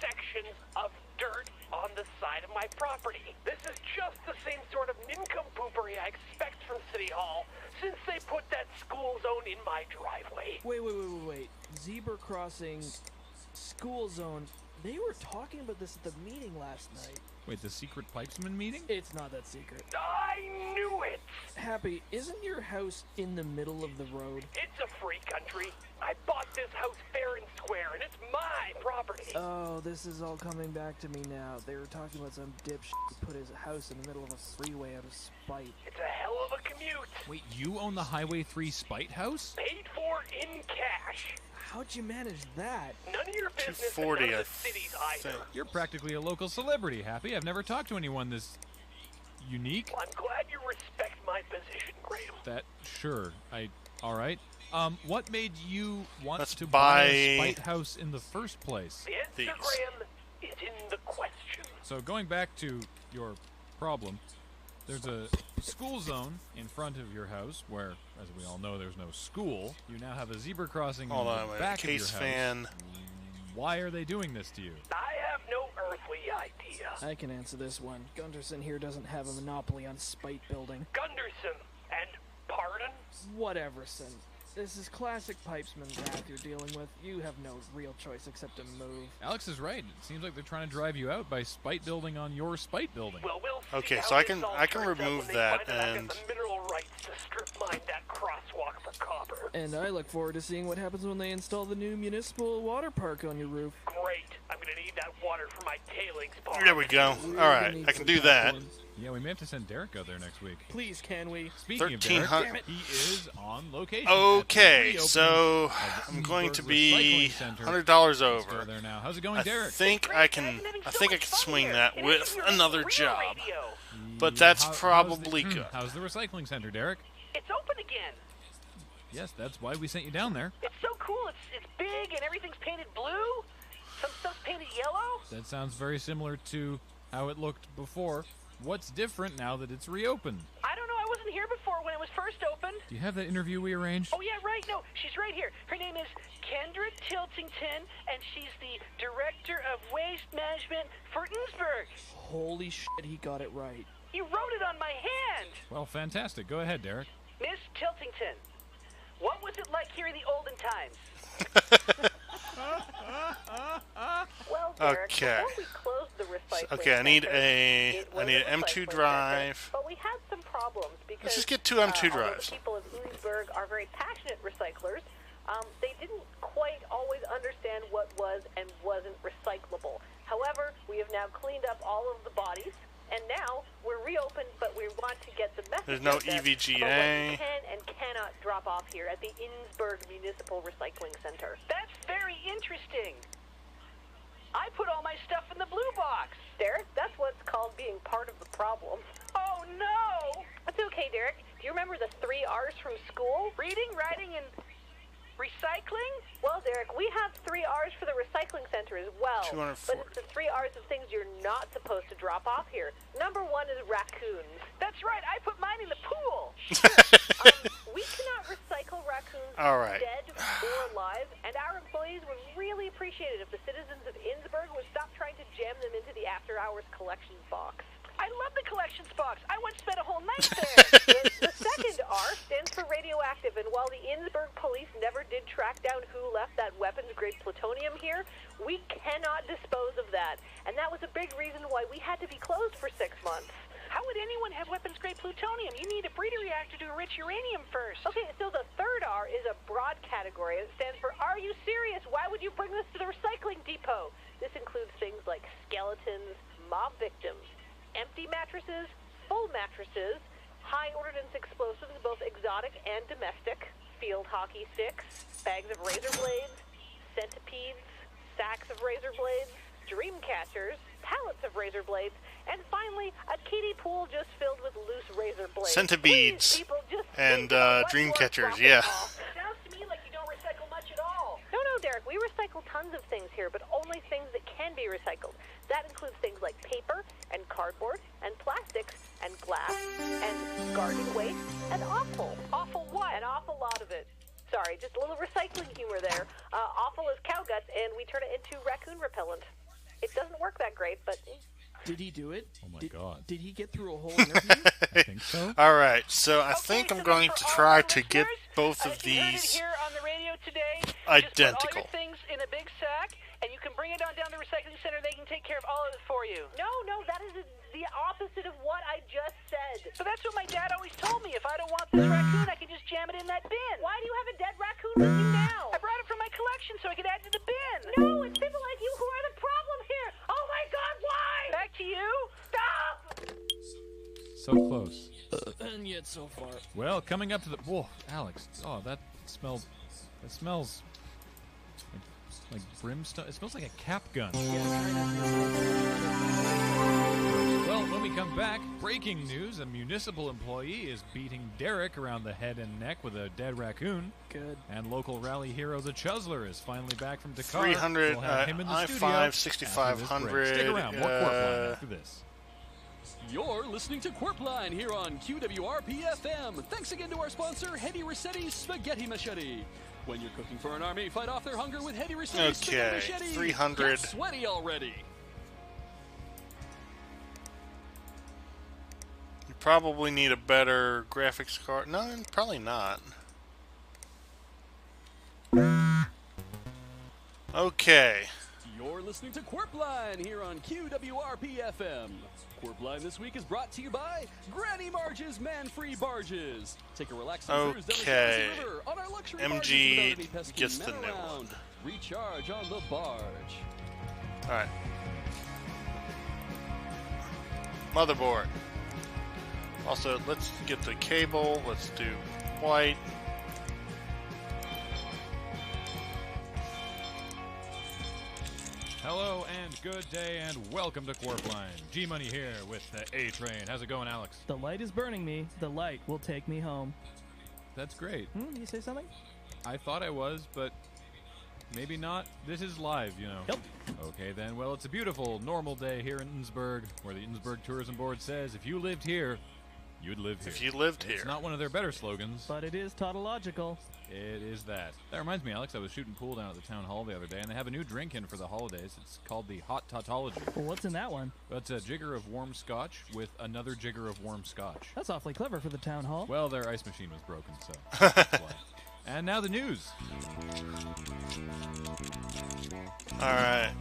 sections of dirt on the side of my property. This is just the same sort of nincompoopery I expect from City Hall since they put that school zone in my driveway. Wait. Zebra crossing, school zone. They were talking about this at the meeting last night. Wait, the secret Pipesman meeting? It's not that secret. I knew it! Happy, isn't your house in the middle of the road? It's a free country. I bought this house fair and square, and it's my property. Oh, this is all coming back to me now. They were talking about some dipshit who put his house in the middle of a freeway out of spite. It's a hell of a commute. Wait, you own the Highway 3 Spite House? Paid for in cash. How'd you manage that? None of your business. 240, and none I of the cities either. You're practically a local celebrity, Happy. I've never talked to anyone this unique. Well, I'm glad you respect my position, Graham. That, sure. All right. What made you want to buy a spite house in the first place? The Instagram is in the question. So going back to your problem, there's a school zone in front of your house where, as we all know, there's no school. You now have a zebra crossing Hold in on, the wait. back Case of your house. fan. Why are they doing this to you? I have no earthly idea. I can answer this one. Gunderson here doesn't have a monopoly on spite building. Gunderson and pardon? Whateverson. This is classic pipesman wrath you're dealing with. You have no real choice except to move. Alex is right. It seems like they're trying to drive you out by spite building on your spite building. Well, we'll see Okay, how so I this can all I can turns out remove when they that find out I and got the mineral rights to strip mine that crosswalk for copper. And I look forward to seeing what happens when they install the new municipal water park on your roof. Great. I'm gonna need that water for my tailings pond. there we go. All right, I can do that. Yeah, we may have to send Derek out there next week. Please, can we? Speaking of Derek, 1300. he is on location. Okay, at the so reopening of the I'm going Edinburgh to be Recycling Center. $100 Let's go over. there now. How's it going, I Derek? think I can swing that with another job, but that's probably good. How's the recycling center, Derek? It's open again. Yes, that's why we sent you down there. It's so cool. It's big and everything's painted blue. Some stuff's painted yellow. That sounds very similar to how it looked before. What's different now that it's reopened? I don't know. I wasn't here before when it was first opened. Do you have that interview we arranged? Oh, yeah, right. No, she's right here. Her name is Kendra Tiltington, and she's the Director of Waste Management for Innsbruck. Holy shit, he got it right. He wrote it on my hand. Well, fantastic. Go ahead, Derek. Miss Tiltington, what was it like here in the olden times? Well, Derek, Okay. before we closed the recycling Okay, I need center, it was an a M2 recycling drive. center, but we had some problems because Let's just get two M2 although drives. the people of Oonsburg are very passionate recyclers. They didn't quite always understand what was and wasn't recyclable. However, we have now cleaned up all of the bodies, and now we're reopened, but we want to get the message There's no out there about what EVGA. you can and cannot drop off here at the Innsbruck Municipal Recycling Center. That's very interesting. I put all my stuff in the blue box. Derek, that's what's called being part of the problem. Oh, no! That's okay, Derek. Do you remember the 3 R's from school? Reading, writing, and recycling? Well, Derek, we have 3 R's for the recycling center as well. 240. But it's the 3 R's of things you're not supposed to drop off here. Number 1 is raccoons. That's right, I put mine in the pool. We cannot recycle raccoons All right. dead or alive, and our employees would really appreciate it if the citizens of Innsbruck would stop trying to jam them into the after-hours collections box. I love the collections box. I once spent a whole night there. The second R stands for radioactive, and while the Innsbruck police never did track down who left that weapons-grade plutonium here, we cannot dispose of that. And that was a big reason why we had to be closed for 6 months. How would anyone have weapons-grade plutonium? You need a breeder reactor to enrich uranium first. Okay, so the third R is a broad category. It stands for, are you serious? Why would you bring this to the recycling depot? This includes things like skeletons, mob victims, empty mattresses, full mattresses, high ordnance explosives, both exotic and domestic, field hockey sticks, bags of razor blades, centipedes, sacks of razor blades, dream catchers, pallets of razor blades, and finally, a kiddie pool just filled with loose razor blades. Centipedes Please, people, just and think of what dream you're catchers, dropping yeah. off. Sounds to me like you don't recycle much at all. No, Derek, we recycle tons of things here, but only things that can be recycled. That includes things like paper and cardboard and plastics and glass and garden waste and offal. Offal what? An awful lot of it. Sorry, just a little recycling humor there. Offal is cow guts, and we turn it into raccoon repellent. It doesn't work that great, but... Did he do it? Oh, my God. Did he get through a whole interview? I think so. All right, so I think I'm going to try to get both of You heard it these here on the radio today. Just put all identical. your things in a big sack, and you can bring it on down to the recycling center. They can take care of all of it for you. No, that is the opposite of what I just said. So that's what my dad always told me. If I don't want this raccoon, I can just jam it in that bin. Why do you have a dead raccoon with you now? I brought it from my collection so I could add to the bin. No, it's people like you who are the problem here. Oh my God, why? Back to you. Stop. So close. And yet so far. Well, coming up to the... Whoa, Alex. Oh, that smells like brimstone. It smells like a cap gun. Well, when we come back, breaking news: a municipal employee is beating Derek around the head and neck with a dead raccoon. Good. And local rally hero the Chuzzler is finally back from Dakar. 300 We'll have him in the studio I-5 after this 6500. break. Stick around. More Quirkline after this. You're listening to Quirkline here on QWRP-FM. Thanks again to our sponsor, Hedy Rossetti's Spaghetti Machete. When you're cooking for an army, fight off their hunger with Hedy Rossetti's Spaghetti Machete. 300. Get sweaty already. You probably need a better graphics card. No, probably not. Okay. You're listening to Quirkline here on QWRP-FM. Quirkline this week is brought to you by Granny Marge's Man-Free Barges. Take a relaxing cruise down the Tennessee River on our luxury barges MG without any pesky gets the men new around. one. Recharge on the barge. Alright. Motherboard. Also, let's get the cable. Let's do white. Hello and good day and welcome to Quirkline. G-Money here with the A-Train. How's it going, Alex? The light is burning me. The light will take me home. That's great. You say something? I thought I was, but maybe not. This is live, you know. Yep. Okay, then. Well, it's a beautiful, normal day here in Innsbruck, where the Innsbruck Tourism Board says if you lived here, you'd live here. If you lived It's here. not one of their better slogans. But it is tautological. It is that. That reminds me, Alex, I was shooting pool down at the town hall the other day, and they have a new drink in for the holidays. It's called the Hot Tautology. Well, what's in that one? Well, it's a jigger of warm scotch with another jigger of warm scotch. That's awfully clever for the town hall. Well, their ice machine was broken, so that's why. And now the news. Alright.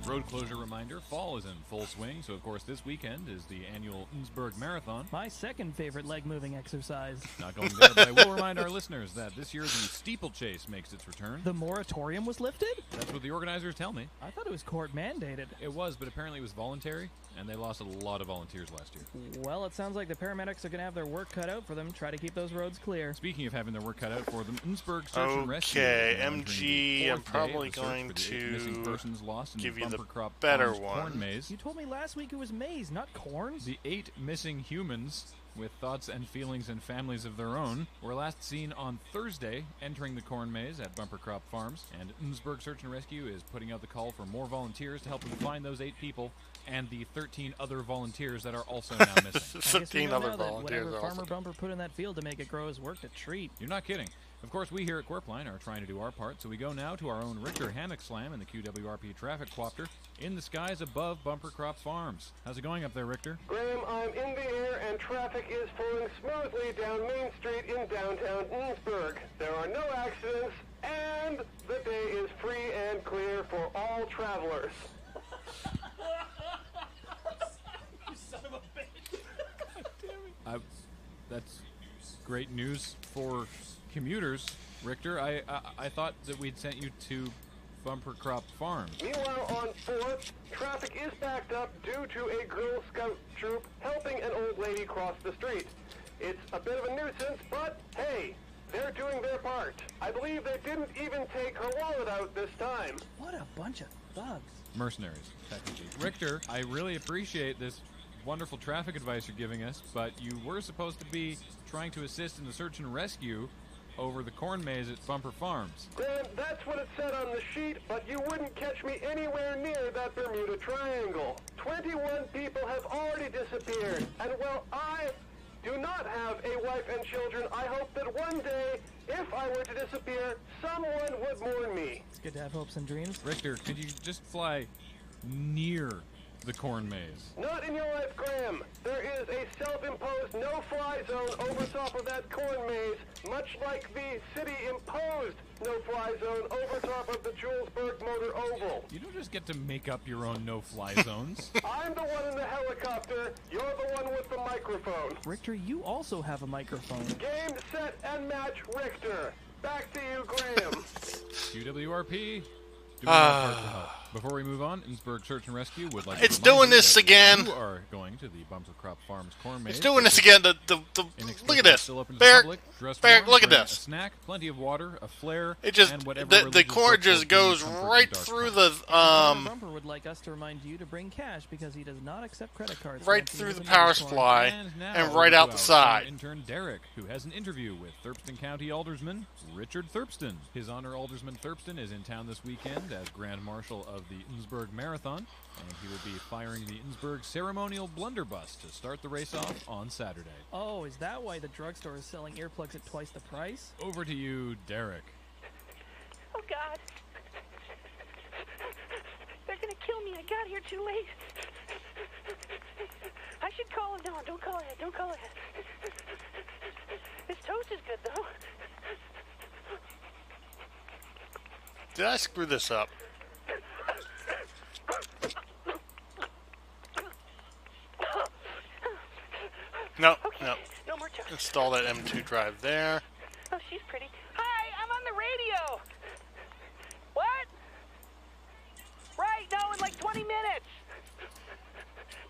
Road closure reminder, fall is in full swing, so of course this weekend is the annual Innsbruck Marathon. My second favorite leg-moving exercise. Not going there, but I will remind our listeners that this year the steeplechase makes its return. The moratorium was lifted? That's what the organizers tell me. I thought it was court-mandated. It was, but apparently it was voluntary, and they lost a lot of volunteers last year. Well, it sounds like the paramedics are going to have their work cut out for them. Try to keep those roads clear. Speaking of having their work cut out for them, Innsbruck Search and Rescue. Okay, is now entering the MG, I'm fourth day probably of the search going for the 8 missing to persons lost in give the you the Bumper Crop better Farms one. corn maze. You told me last week it was maize, not corn. The 8 missing humans with thoughts and feelings and families of their own were last seen on Thursday entering the corn maze at Bumper Crop Farms, and Innsbruck Search and Rescue is putting out the call for more volunteers to help them find those 8 people and the 13 other volunteers that are also now missing. 13 other volunteers. Whatever are Farmer also- Bumper put in that field to make it grow is worked a treat. You're not kidding. Of course, we here at Quirkline are trying to do our part, so we go now to our own Richter Hammock Slam in the QWRP Traffic Quopter in the skies above Bumper Crop Farms. How's it going up there, Richter? Graham, I'm in the air and traffic is flowing smoothly down Main Street in downtown Innsbruck. There are no accidents and the day is free and clear for all travelers. You son of a bitch. God damn it. That's great news for commuters, Richter. I thought that we'd sent you to Bumper Crop Farms. Meanwhile, on 4th, traffic is backed up due to a Girl Scout troop helping an old lady cross the street. It's a bit of a nuisance, but hey, they're doing their part. I believe they didn't even take her wallet out this time. What a bunch of thugs. Mercenaries, technically. Richter, I really appreciate this wonderful traffic advice you're giving us, but you were supposed to be trying to assist in the search and rescue over the corn maze at Bumper Farms. Graham, that's what it said on the sheet, but you wouldn't catch me anywhere near that Bermuda Triangle. 21 people have already disappeared, and while I do not have a wife and children, I hope that one day, if I were to disappear, someone would mourn me. It's good to have hopes and dreams. Richter, could you just fly near the corn maze? Not in your life, Graham. There is a self-imposed no-fly zone over top of that corn maze, much like the city-imposed no-fly zone over top of the Julesburg Motor Oval. You don't just get to make up your own no-fly zones. I'm the one in the helicopter. You're the one with the microphone. Richter, you also have a microphone. Game, set, and match, Richter. Back to you, Graham. QWRP, doing our part to help. Before we move on, Innsbruck Search and Rescue would like It's to remind doing you this that again. You are going to the Bumper Crop Farms Corn Maze. It's doing this again. Look at this. Barrick, look at this. A snack, plenty of water, a flare, It just and whatever the religious corn ritual just goes you comfort right in dark through times. the Bumper would like us to remind you to bring cash because he does not accept credit cards. right Fancy through with the a power unicorn. supply Now and over right to out the our side. intern Derek, who has an interview with Thurston County Alderman Richard Thurston. His Honor Alderman Thurston is in town this weekend as Grand Marshal of the Innsbruck Marathon, and he will be firing the Innsbruck ceremonial blunderbuss to start the race off on Saturday. Oh, is that why the drugstore is selling earplugs at twice the price? Over to you, Derek. Oh, God. They're gonna kill me. I got here too late. I should call him. No, don't call it. Don't call it. This toast is good, though. Did I screw this up? No, no. No more toast. Install that M2 drive there. Oh, she's pretty. Hi, I'm on the radio. What? Right, no, in like 20 minutes.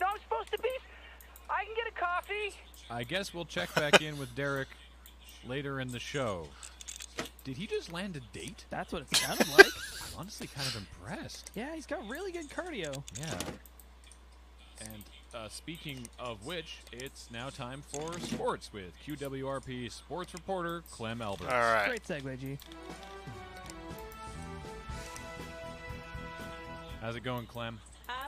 No, I'm supposed to be. I can get a coffee. I guess we'll check back in with Derek later in the show. Did he just land a date? That's what it sounded like. I'm honestly kind of impressed. Yeah, he's got really good cardio. Yeah. And speaking of which, it's now time for sports with QWRP sports reporter Clem Alberts. All right. Great segue, G. How's it going, Clem?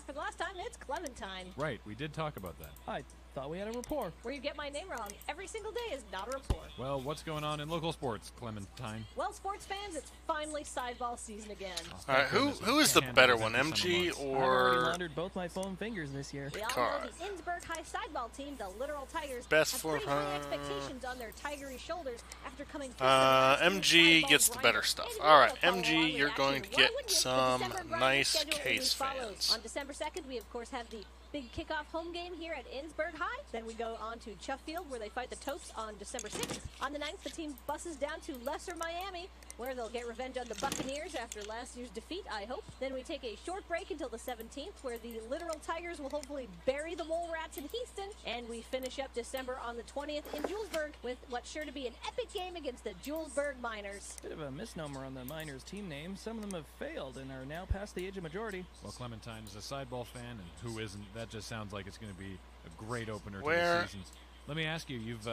For the last time, it's Clementine. Right, we did talk about that. I thought we had a rapport. Where you get my name wrong every single day is not a report. Well, what's going on in local sports, Clementine? Well, sports fans, it's finally sideball season again. All right, who is the better one, MG I've already or laundered both my foam fingers this year. We all Car. know the Innsbruck High sideball team, the literal Tigers, Best have for pretty high her. expectations on their tigery shoulders after coming through MG gets the better stuff. All right, MG, you're going to get some nice case fans. On December 2nd, we of course have the big kickoff home game here at Innsbruck High. Then we go on to Chuff Field where they fight the Topes on December 6th. On the 9th, the team buses down to Lesser Miami where they'll get revenge on the Buccaneers after last year's defeat, I hope. Then we take a short break until the 17th where the literal Tigers will hopefully bury the Mole Rats in Houston. And we finish up December on the 20th in Julesburg with what's sure to be an epic game against the Julesburg Miners. Bit of a misnomer on the Miners team name. Some of them have failed and are now past the age of majority. Well, Clementine is a sideball fan, and who isn't? That just sounds like it's going to be a great opener to Where- the season. Let me ask you, you've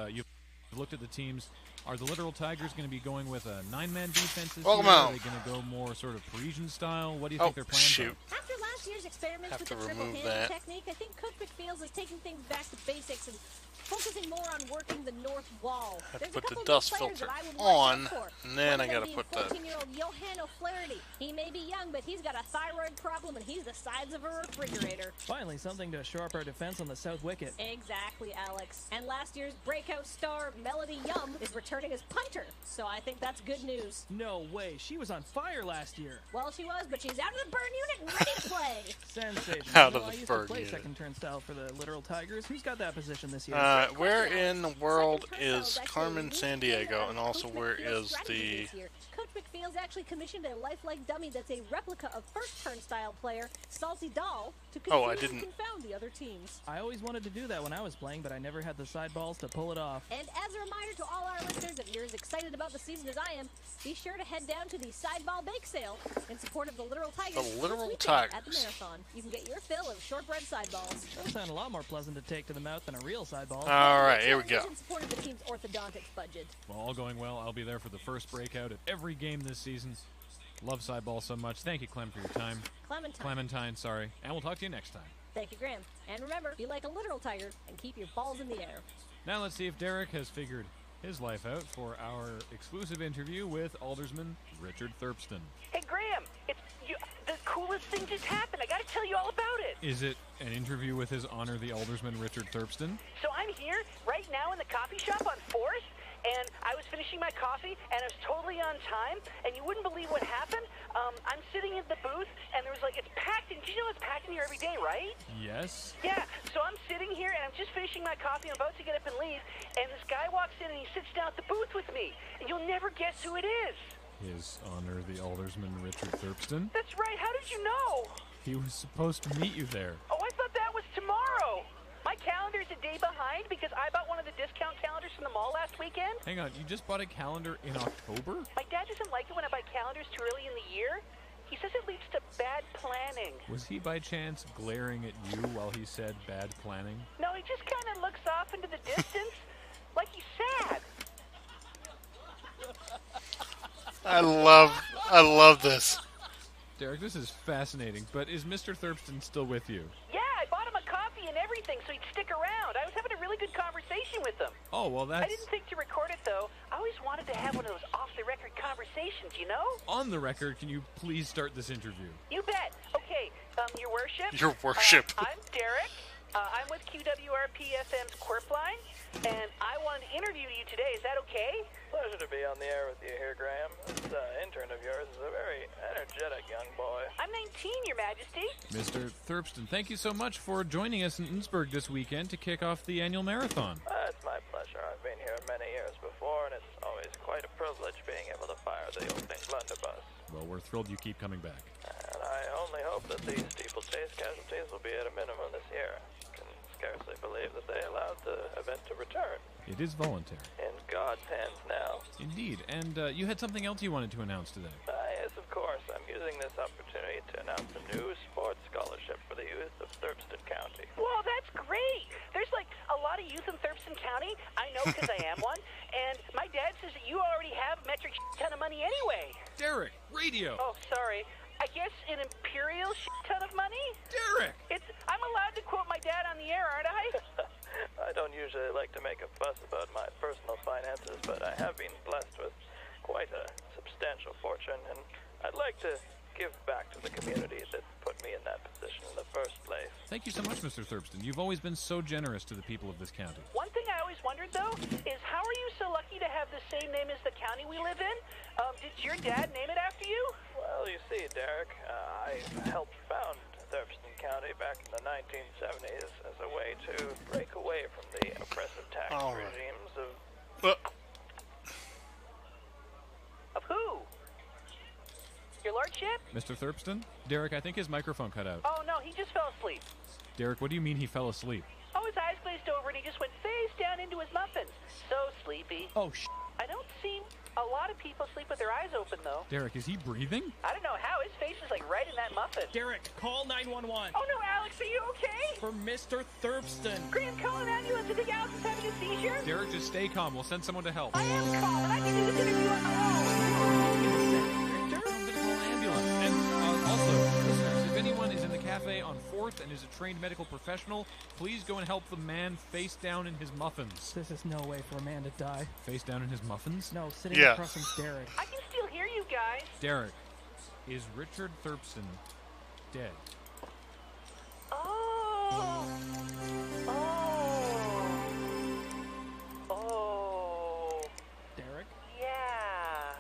looked at the teams. Are the literal Tigers going to be going with a 9-man defense this year? Welcome Are out. they going to go more sort of Parisian style? What do you Oh, think their plans shoot. are? After last year's experiments Have with to the triple remove handle that. technique, I think Coach McFeels is taking things back to basics and focusing more on working the north wall. Have to There's a put the couple dust new players filter that I would watch on, out for. and then One I of gotta them put being the 14-year-old Johan O'Flaherty. He may be young, but he's got a thyroid problem, and he's the size of a refrigerator. Finally, something to shore up our defense on the south wicket. Exactly, Alex. And last year's breakout star, Melody Yum, is returning as punter, so I think that's good news. No way, she was on fire last year. Well, she was, but she's out of the burn unit and ready to play. Sensation. Out You of know, the I used burn to play unit. second turnstile for the literal Tigers. Who's got that position this year? Where in the world is Carmen Sandiego, and also where is the... Coach McField's actually commissioned a lifelike dummy that's a replica of first turnstile player Salty Doll to Oh, I confuse and didn't- confound the other teams. I always wanted to do that when I was playing, but I never had the side balls to pull it off. And as a reminder to all our listeners, if you're as excited about the season as I am, be sure to head down to the Sideball Bake Sale in support of the Literal Tigers. The Literal this weekend Tigers. At the Marathon. You can get your fill of shortbread sideballs. Those sound a lot more pleasant to take to the mouth than a real side ball. All right, here we go. In support of the team's orthodontics budget. Well, all going well. I'll be there for the first breakout at every game this season. Love sideball so much. Thank you, Clem, for your time. Clementine, sorry. And we'll talk to you next time. Thank you, Graham. And remember, be like a literal tiger and keep your balls in the air. Now let's see if Derek has figured his life out for our exclusive interview with Aldersman Richard Thurston. Hey, Graham, the coolest thing just happened. I got to tell you all about it. Is it an interview with His Honor the Aldersman Richard Thurston? So I'm here right now in the coffee shop on 4th, and I was finishing my coffee, and I was totally on time, and you wouldn't believe what happened. I'm sitting in the booth, and there was it's packed. Did you know it's packed in here every day, right? Yes. Yeah, so I'm sitting here, and I'm just finishing my coffee. I'm about to get up and leave, and this guy walks in, and he sits down at the booth with me, and you'll never guess who it is. His Honor, the Aldersman Richard Thurpston. That's right. How did you know? He was supposed to meet you there. Oh, I thought that was tomorrow. My calendar's a day behind because I bought one of the discount calendars from the mall last weekend. Hang on, you just bought a calendar in October? My dad doesn't like it when I buy calendars too early in the year. He says it leads to bad planning. Was he by chance glaring at you while he said bad planning? No, he just kind of looks off into the distance like he's sad. I love this. Derek, this is fascinating, but is Mr. Thurpston still with you? Yeah, I bought him a coffee and everything so he'd stick around. I was having a really good conversation with him. Oh, well, that's... I didn't think to record it, though. I always wanted to have one of those off-the-record conversations, you know? On the record, can you please start this interview? You bet. Okay, Your Worship. Your Worship. I'm Derek. I'm with QWRP-FM's Quirpline, and I wanted to interview you today. Is that okay? Pleasure to be on the air with you here, Graham. This intern of yours is a very energetic young boy. I'm 19, Your Majesty. Mr. Thurpston, thank you so much for joining us in Innsbruck this weekend to kick off the annual marathon. It's my pleasure. I've been here many years before, and it's always quite a privilege being able to fire the opening blunderbuss. Well, we're thrilled you keep coming back. And I only hope that these steeplechase casualties will be at a minimum this year. I can scarcely believe that they allowed the event to return. It is voluntary. In God's hands now. Indeed. And you had something else you wanted to announce today. Yes, of course. I'm using this opportunity to announce a new sports scholarship for the youth of Thurpston County. Well, that's great. There's like a lot of youth in Thurpston County. I know because I am one. And my dad says that you already have a metric ton of money anyway. Derek, radio. Oh, sorry. I guess an imperial ton of money? Derek! I'm allowed to quote my dad on the air, aren't I? I don't usually like to make a fuss about my personal finances, but I have been blessed with quite a substantial fortune, and I'd like to give back to the community that put me in that position in the first place. Thank you so much, Mr. Thurpston. You've always been so generous to the people of this county. One thing I always wondered, though, is how are you so lucky to have the same name as the county we live in? Did your dad name it after you? Well, you see, Derek, I helped found Thurpston County back in the 1970s as a way to break away from the oppressive tax regimes of... Of who? Your lordship? Mr. Thurpston? Derek, I think his microphone cut out. Oh, no, he just fell asleep. Derek, what do you mean he fell asleep? Oh, his eyes glazed over and he just went face down into his muffins. So sleepy. Oh, I don't see a lot of people sleep with their eyes open, though. Derek, is he breathing? I don't know how. His face is like right in that muffin. Derek, call 911. Oh, no, Alex, are you okay? For Mr. Thurpston. Graham, call an ambulance. I think Alex is having a seizure. Derek, just stay calm. We'll send someone to help. I am calm, and I can do this interview on my own. Ambulance. And also, listeners, if anyone is in the cafe on 4th and is a trained medical professional, please go and help the man face down in his muffins. This is no way for a man to die. Face down in his muffins? No, sitting across from Derek. I can still hear you guys. Derek, is Richard Thurpston dead? Oh. Derek? Yeah.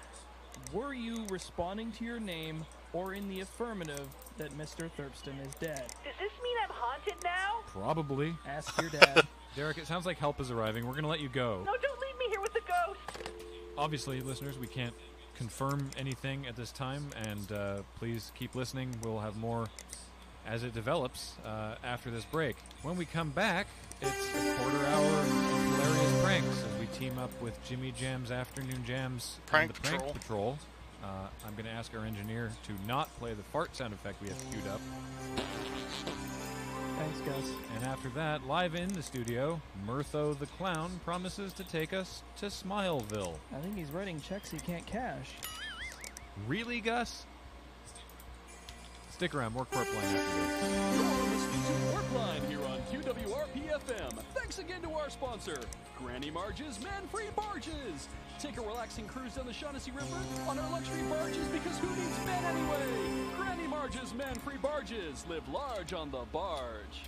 Were you responding to your name or in the affirmative that Mr. Thurpston is dead? Does this mean I'm haunted now? Probably. Ask your dad. Derek, it sounds like help is arriving. We're going to let you go. No, don't leave me here with the ghost. Obviously, listeners, we can't confirm anything at this time, and please keep listening. We'll have more as it develops after this break. When we come back, it's a quarter hour of hilarious pranks as we team up with Jimmy Jam's Afternoon Jams and the Prank Patrol. I'm going to ask our engineer to not play the fart sound effect we have queued up. Thanks, Gus. And after that, live in the studio, Murtho the Clown promises to take us to Smileville. I think he's writing checks he can't cash. Really, Gus? Stick around, more Quirpline after this. You're listening to Quirpline here on QWRP-FM. Thanks again to our sponsor, Granny Marge's Man-Free Barges. Take a relaxing cruise down the Shaughnessy River on our luxury barges because who needs men anyway? Granny Marge's Man-Free Barges. Live large on the barge.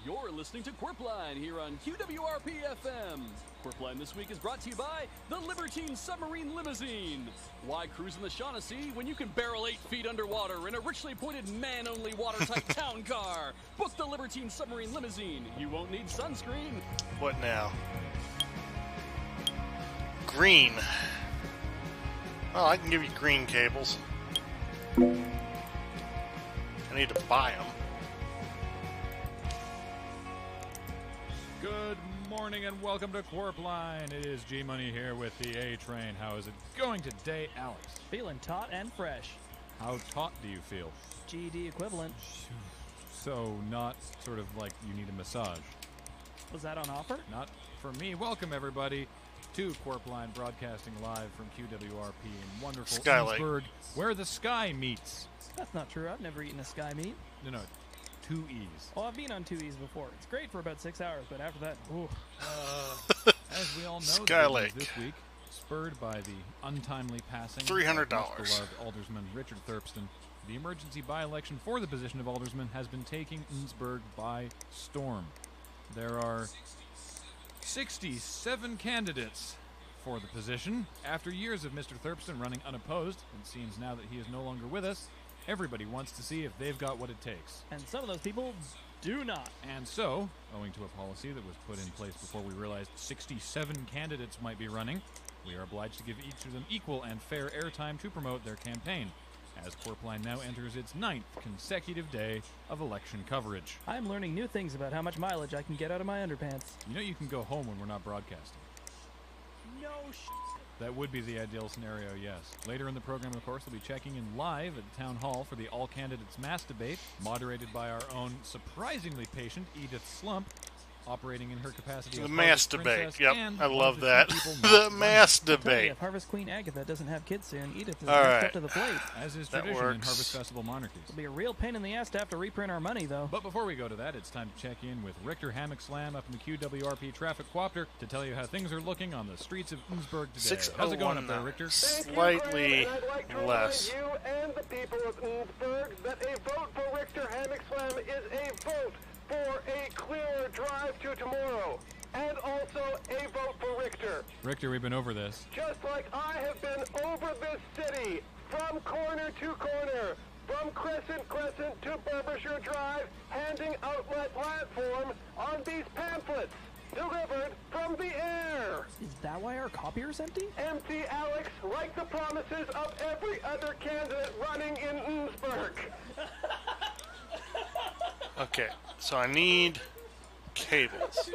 You're listening to Quirpline here on QWRP-FM. Quirpline this week is brought to you by the Libertine Submarine Limousine. Why cruise in the Shaughnessy when you can barrel 8 feet underwater in a richly appointed man-only watertight town car? Book the Libertine Submarine Limousine. You won't need sunscreen. What now? Green. Well, I can give you green cables. I need to buy them. Good morning and welcome to Quirpline. It is G-Money here with the A-Train. How is it going today, Alex? Feeling taut and fresh. How taut do you feel? GED equivalent. So not sort of like you need a massage. Was that on offer? Not for me. Welcome, everybody, to Quirpline, broadcasting live from QWRP in wonderful Skylight, Innsbruck, where the sky meets. That's not true. I've never eaten a sky meat. No, 2 E's. Oh, I've been on 2 E's before. It's great for about 6 hours, but after that, ooh. As we all know, Skylake. this week, spurred by the untimely passing $300. of much-beloved Alderman Richard Thurpston, the emergency by-election for the position of Alderman has been taking Innsbruck by storm. There are 67 candidates for the position. After years of Mr. Thurpston running unopposed, it seems now that he is no longer with us, everybody wants to see if they've got what it takes. And some of those people do not. And so, owing to a policy that was put in place before we realized 67 candidates might be running, we are obliged to give each of them equal and fair airtime to promote their campaign, as Quirpline now enters its 9th consecutive day of election coverage. I'm learning new things about how much mileage I can get out of my underpants. You know you can go home when we're not broadcasting. No That would be the ideal scenario, yes. Later in the program, of course, we'll be checking in live at the Town Hall for the all-candidates mass debate, moderated by our own surprisingly patient Edith Slump, operating in her capacity as the mass Harvest debate. Princess Yep, and I one love of the that. few people The not mass I'll tell you, debate. if Harvest Queen Agatha doesn't have kids soon, Edith is All next right. up to the plate. As is That tradition in works. Harvest-Festival monarchies. It'll be a real pain in the ass to have to reprint our money, though. But before we go to that, it's time to check in with Richter Hammock Slam up in the QWRP Traffic Coopter to tell you how things are looking on the streets of Innsbruck today. How's it going up there, Richter? Slightly less. You and the people of Innsbruck that a vote for Richter Hammock Slam is a vote for a clearer drive to tomorrow. And also a vote for Richter. Richter, we've been over this. Just like I have been over this city, from corner to corner, from Crescent to Burbishire Drive, handing out my platform on these pamphlets, delivered from the air. Is that why our copier's empty? Empty, Alex, like the promises of every other candidate running in Innsbruck. Okay, so I need cables.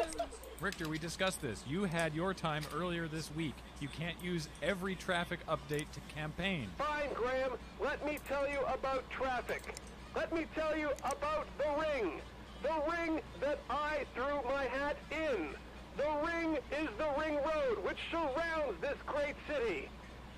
Richter, we discussed this. You had your time earlier this week. You can't use every traffic update to campaign. Fine, Graham. Let me tell you about traffic. Let me tell you about the ring. The ring that I threw my hat in. The ring is the ring road which surrounds this great city.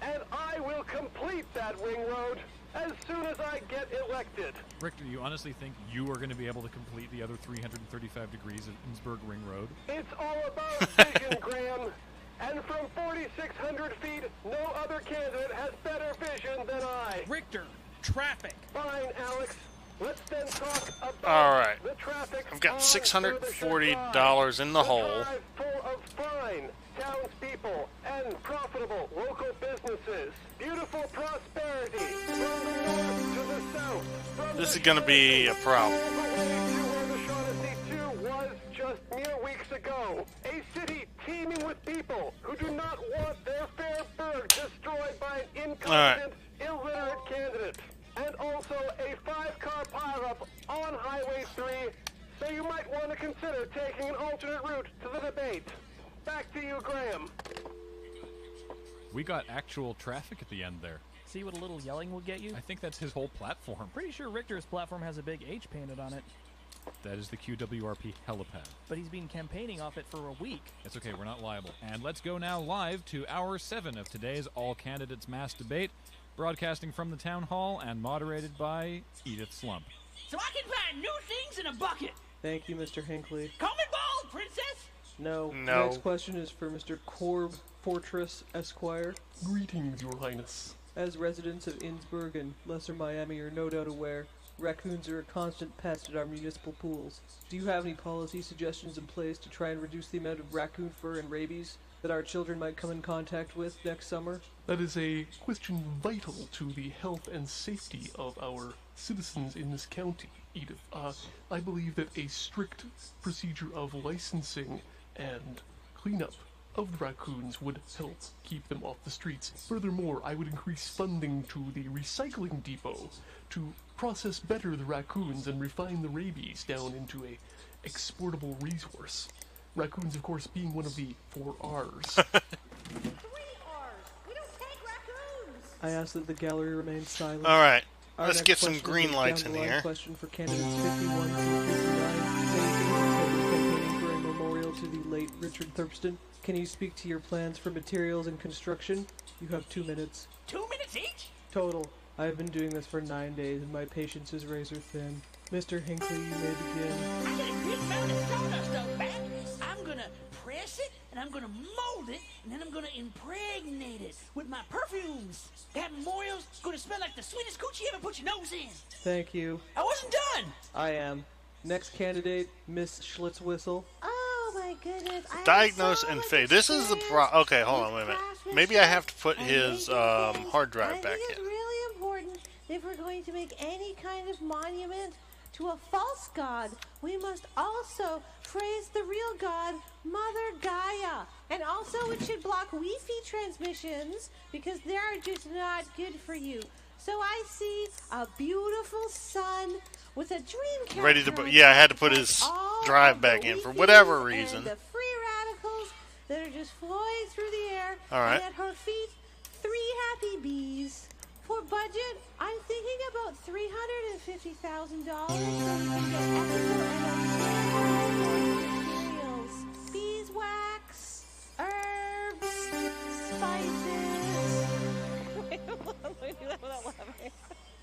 And I will complete that ring road as soon as I get elected. Richter, you honestly think you are going to be able to complete the other 335 degrees of Innsbruck Ring Road? It's all about vision, Graham. And from 4,600 feet, no other candidate has better vision than I. Richter, traffic. Fine, Alex. Let's then talk about All right. the traffic. I've got on $640 in the hole. drive full of fine townspeople and profitable local businesses. Beautiful prosperity from the north to the south. From This the is going to be a problem. all the way to where the Shaughnessy 2 was just mere weeks ago. A city teeming with people who do not want their fair burg destroyed by an incompetent, illiterate candidate. And also a 5-car pileup on Highway 3, so you might want to consider taking an alternate route to the debate. Back to you, Graham. We got actual traffic at the end there. See what a little yelling will get you? I think that's his whole platform. Pretty sure Richter's platform has a big H painted on it. That is the QWRP helipad. But he's been campaigning off it for a week. It's okay, we're not liable. And let's go now live to hour 7 of today's All Candidates Mass Debate, broadcasting from the Town Hall and moderated by Edith Slump. So I can find new things in a bucket. Thank you, Mr. Hinckley. Call me bald, princess. No. No. Next question is for Mr. Corb Fortress Esquire. Greetings, Your Highness. As residents of Innsbruck and Lesser Miami are no doubt aware, Raccoons are a constant pest at our municipal pools. Do you have any policy suggestions in place to try and reduce the amount of raccoon fur and rabies that our children might come in contact with next summer? That is a question vital to the health and safety of our citizens in this county, Edith. I believe that a strict procedure of licensing and cleanup of the raccoons would help keep them off the streets. Furthermore, I would increase funding to the recycling depot to process better the raccoons and refine the rabies down into a exportable resource. Raccoons, of course, being one of the 4 R's. I ask that the gallery remain silent. All right. Our Let's next get some question green is a lights in down-the-line here. Question for candidates 51 through 59. Campaigning for a memorial to the late Richard Thurston. Can you speak to your plans for materials and construction? You have 2 minutes. 2 minutes each? Total. I have been doing this for 9 days, and my patience is razor thin. Mr. Hinckley, you may begin. I got a big mound of sawdust out back. I'm gonna press it, and I'm gonna mold it, and then I'm gonna impregnate it with my perfumes. That memorial's gonna smell like the sweetest coochie you ever put your nose in. Thank you. I wasn't done. I am. Next candidate, Miss Schlitzwhistle. Oh my goodness. Diagnose and fade. This is the Okay, hold on, wait a minute. Maybe I have to put his hard drive back It's in. really important if we're going to make any kind of monument to a false god. We must also praise the real god, Mother Gaia. And also it should block Wi-Fi transmissions because they're just not good for you. So I see a beautiful sun with a dream Ready to yeah, I had to put his drive back in for whatever reason. and the free radicals that are just flying through the air. All right. And at her feet, 3 happy bees. For budget, I'm thinking about $350,000 so we can get ethical and materials. Beeswax, herbs, spices. Wait, let me do that without laughing.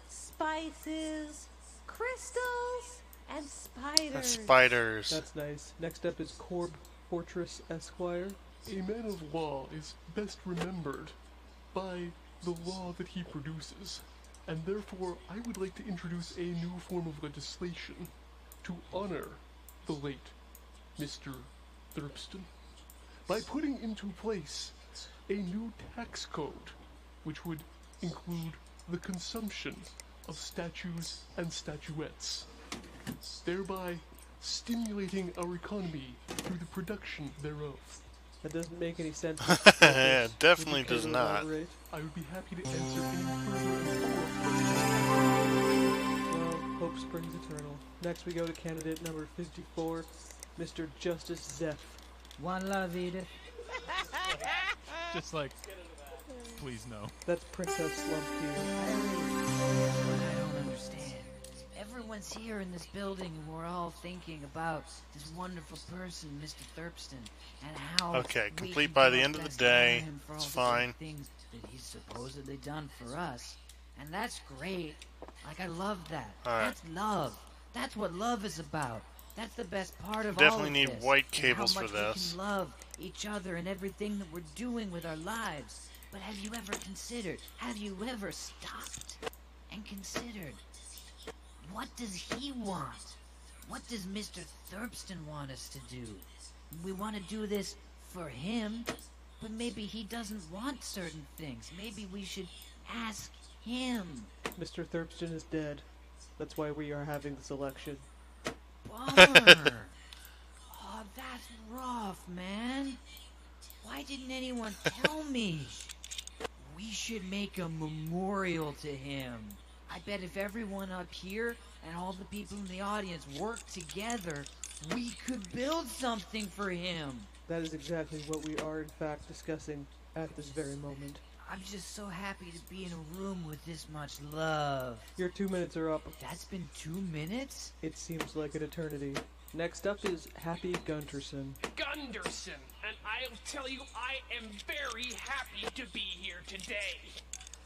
Spices, crystals, and spiders. Spiders. That's nice. Next up is Corb Fortress Esquire. A man of law is best remembered by the law that he produces, and therefore I would like to introduce a new form of legislation to honor the late Mr. Thurston by putting into place a new tax code which would include the consumption of statues and statuettes, thereby stimulating our economy through the production thereof. That doesn't make any sense. Yeah, it definitely does not. I would be happy to answer any further Well, hope springs eternal. Next we go to candidate number 54, Mr. Justice Zeph. One love, Edith. Just like, please no. That's Princess Slumpy. I don't understand. Everyone's here in this building and we're all thinking about this wonderful person, Mr. Thurston, and how Okay, we complete can by do the our end of the best to honor day. him for It's all the fine. great things that he's supposedly done for us. And that's great. Like, I love that. All right. That's love. That's what love is about. That's the best part of Definitely all of need this, white is cables how for much this. We can love each other and everything that we're doing with our lives. But have you ever considered, have you ever stopped and considered, what does he want? What does Mr. Thurston want us to do? We want to do this for him, but maybe he doesn't want certain things. Maybe we should ask him. Mr. Thurston is dead. That's why we are having this election. Bummer. Oh, that's rough, man. Why didn't anyone tell me? We should make a memorial to him. I bet if everyone up here and all the people in the audience work together, we could build something for him. That is exactly what we are in fact discussing at this very moment. I'm just so happy to be in a room with this much love. Your 2 minutes are up. That's been 2 minutes? It seems like an eternity. Next up is Happy Gunterson. Gunderson, and I'll tell you I am very happy to be here today.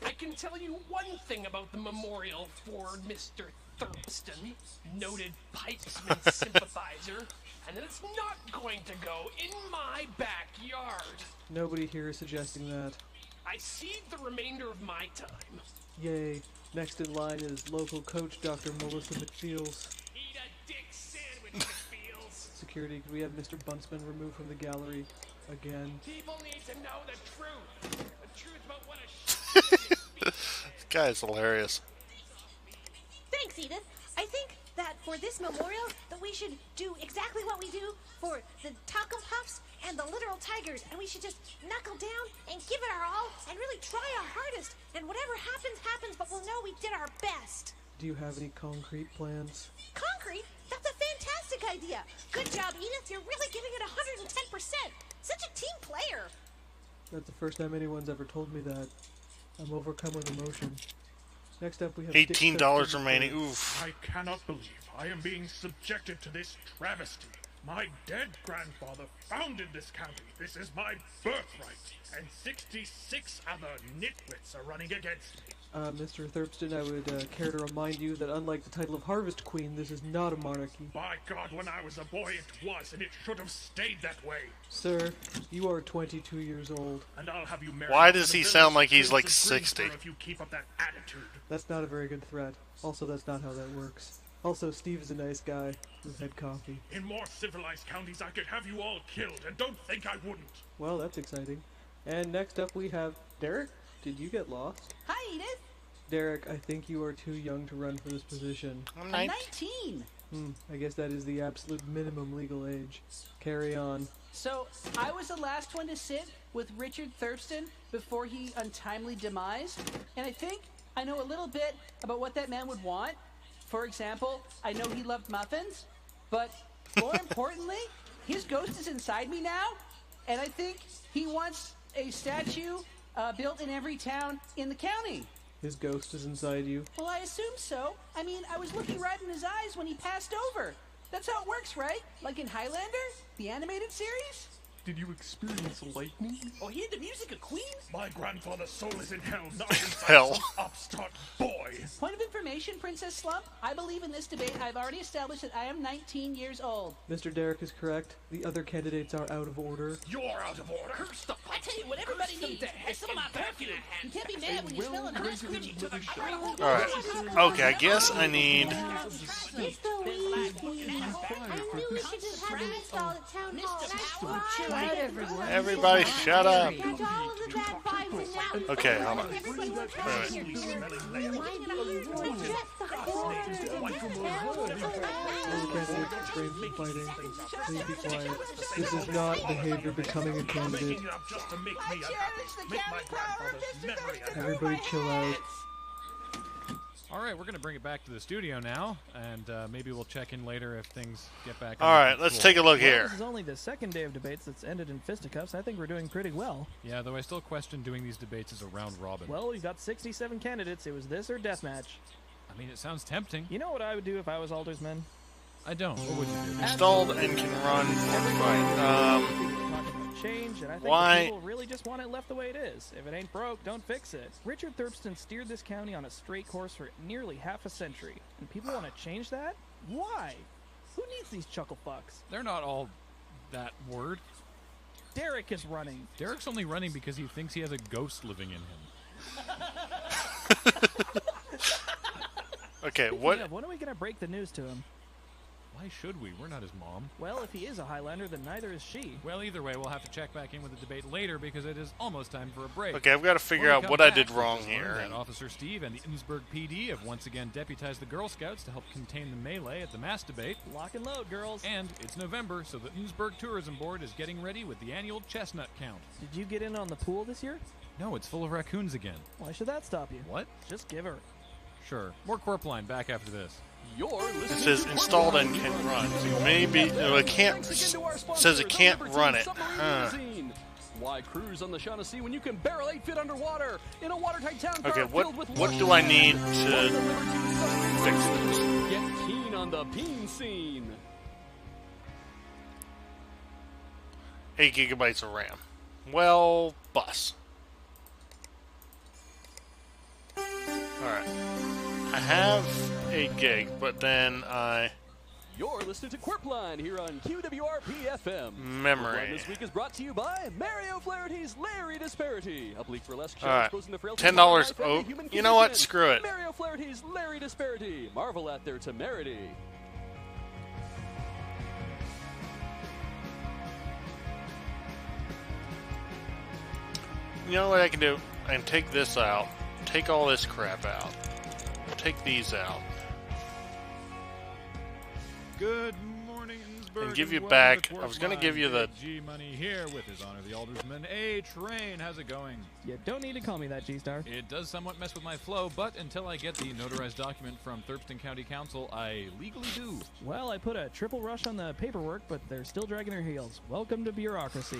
I can tell you one thing about the memorial for Mr. Thurston, noted Pipesman sympathizer, and that it's not going to go in my backyard. Nobody here is suggesting that. I cede the remainder of my time. Yay. Next in line is local coach Dr. Melissa McFeels. Eat a dick sandwich, McFeels. Security, could we have Mr. Buntsman removed from the gallery again? People need to know the truth. The truth about what a This guy is hilarious. Thanks, Edith. I think that for this memorial, that we should do exactly what we do for the Taco Puffs and the literal tigers, and we should just knuckle down and give it our all and really try our hardest. And whatever happens, happens, but we'll know we did our best. Do you have any concrete plans? Concrete? That's a fantastic idea. Good job, Edith. You're really giving it 110%. Such a team player. That's the first time anyone's ever told me that. I'm overcome with emotion. Next up, we have $18 remaining. Oof. I cannot believe I am being subjected to this travesty. My dead grandfather founded this county. This is my birthright. And 66 other nitwits are running against me. Mr. Thurston, I would care to remind you that unlike the title of Harvest Queen, this is not a monarchy. By God, when I was a boy it was, and it should have stayed that way. Sir, you are 22 years old. And I'll have you married. Why does he sound like he's like 60? If you keep up that attitude. That's not a very good threat. Also, that's not how that works. Also, Steve is a nice guy who's had coffee. In more civilized counties, I could have you all killed, and don't think I wouldn't. Well, that's exciting. And next up we have Derek. Did you get lost? Hi, Edith. Derek, I think you are too young to run for this position. I'm 19. I guess that is the absolute minimum legal age. Carry on. So, I was the last one to sit with Richard Thurston before he untimely demised, and I think I know a little bit about what that man would want. For example, I know he loved muffins, but more importantly, his ghost is inside me now, and I think he wants a statue built in every town in the county. His ghost is inside you. Well, I assume so. I mean, I was looking right in his eyes when he passed over. That's how it works, right? Like in Highlander, the animated series? Did you experience lightning? Or hear the music of Queen? My grandfather's soul is in hell, not inside Hell. some upstart boy. Point of information, Princess Slump. I believe in this debate I've already established that I am 19 years old. Mr. Derek is correct. The other candidates are out of order. You're out of order. I tell you what everybody needs is some of my perfume. You can't be mad when you smell a nice squidgy to the Alright. Okay, I guess I need... It's the weed feed. I knew we should have had them installed at Town Hall. Chill out, everyone. Everybody shut up. Got all of the bad vibes and now... Okay, hold on. Everybody will All candidates refrain from fighting. Please be quiet. This is not behavior becoming a candidate. Everybody chill out. All right, we're going to bring it back to the studio now, and maybe we'll check in later if things get back. All right, let's take a look here. This is only the second day of debates that's ended in fisticuffs. I think we're doing pretty well. Yeah, though I still question doing these debates as a round robin. Well, we've got 67 candidates. It was this or deathmatch. I mean, it sounds tempting. You know what I would do if I was Aldersman? I don't. What would you do? Installed and can run for fight. Change, and I think Why? the people really just want it left the way it is. If it ain't broke, don't fix it. Richard Thurston steered this county on a straight course for nearly half a century, and people want to change that? Why? Who needs these chuckle fucks? They're not all that word. Derek is running. Derek's only running because he thinks he has a ghost living in him. Okay, what? Yeah, when are we going to break the news to him? Why should we? We're not his mom. Well, if he is a Highlander, then neither is she. Well, either way, we'll have to check back in with the debate later because it is almost time for a break. Okay, I've got to figure When we out come what I back, did we'll wrong just learn here. that Officer Steve and the Innsbruck PD have once again deputized the Girl Scouts to help contain the melee at the mass debate. Lock and load, girls. And it's November, so the Innsbruck Tourism Board is getting ready with the annual chestnut count. Did you get in on the pool this year? No, it's full of raccoons again. Why should that stop you? What? Just give her. Sure. More Corp Line back after this. It says installed and can run. So maybe it can't. Says it can't run it. Huh. Why cruise on the Shaughnessy when you can barrel 8 feet underwater in a watertight town car Okay, filled with what do I need to fix this? Get keen on the peen scene. 8 gigabytes of RAM. Well, bus. Alright. I have 8 gig, but then I You're listening to Quirpline here on QWRP-FM. Memory. This week is brought to you by Mario Flaherty's Larry Disparity. A bleak for less All right. exposing the frailty $10. of life and Oh, the human you know what? condition. Screw it. Mario Flaherty's Larry Disparity. Marvel at their temerity. You know what I can do? I can take this out, take all this crap out, take these out, Good morning, Innsbruck, and give you welcome back. to I was going to give you the. G Money here with His Honor the Aldersman A Train. How's it going? You don't need to call me that, G-Star. It does somewhat mess with my flow, but until I get the notarized document from Thurston County Council, I legally do. Well, I put a triple rush on the paperwork, but they're still dragging their heels. Welcome to bureaucracy.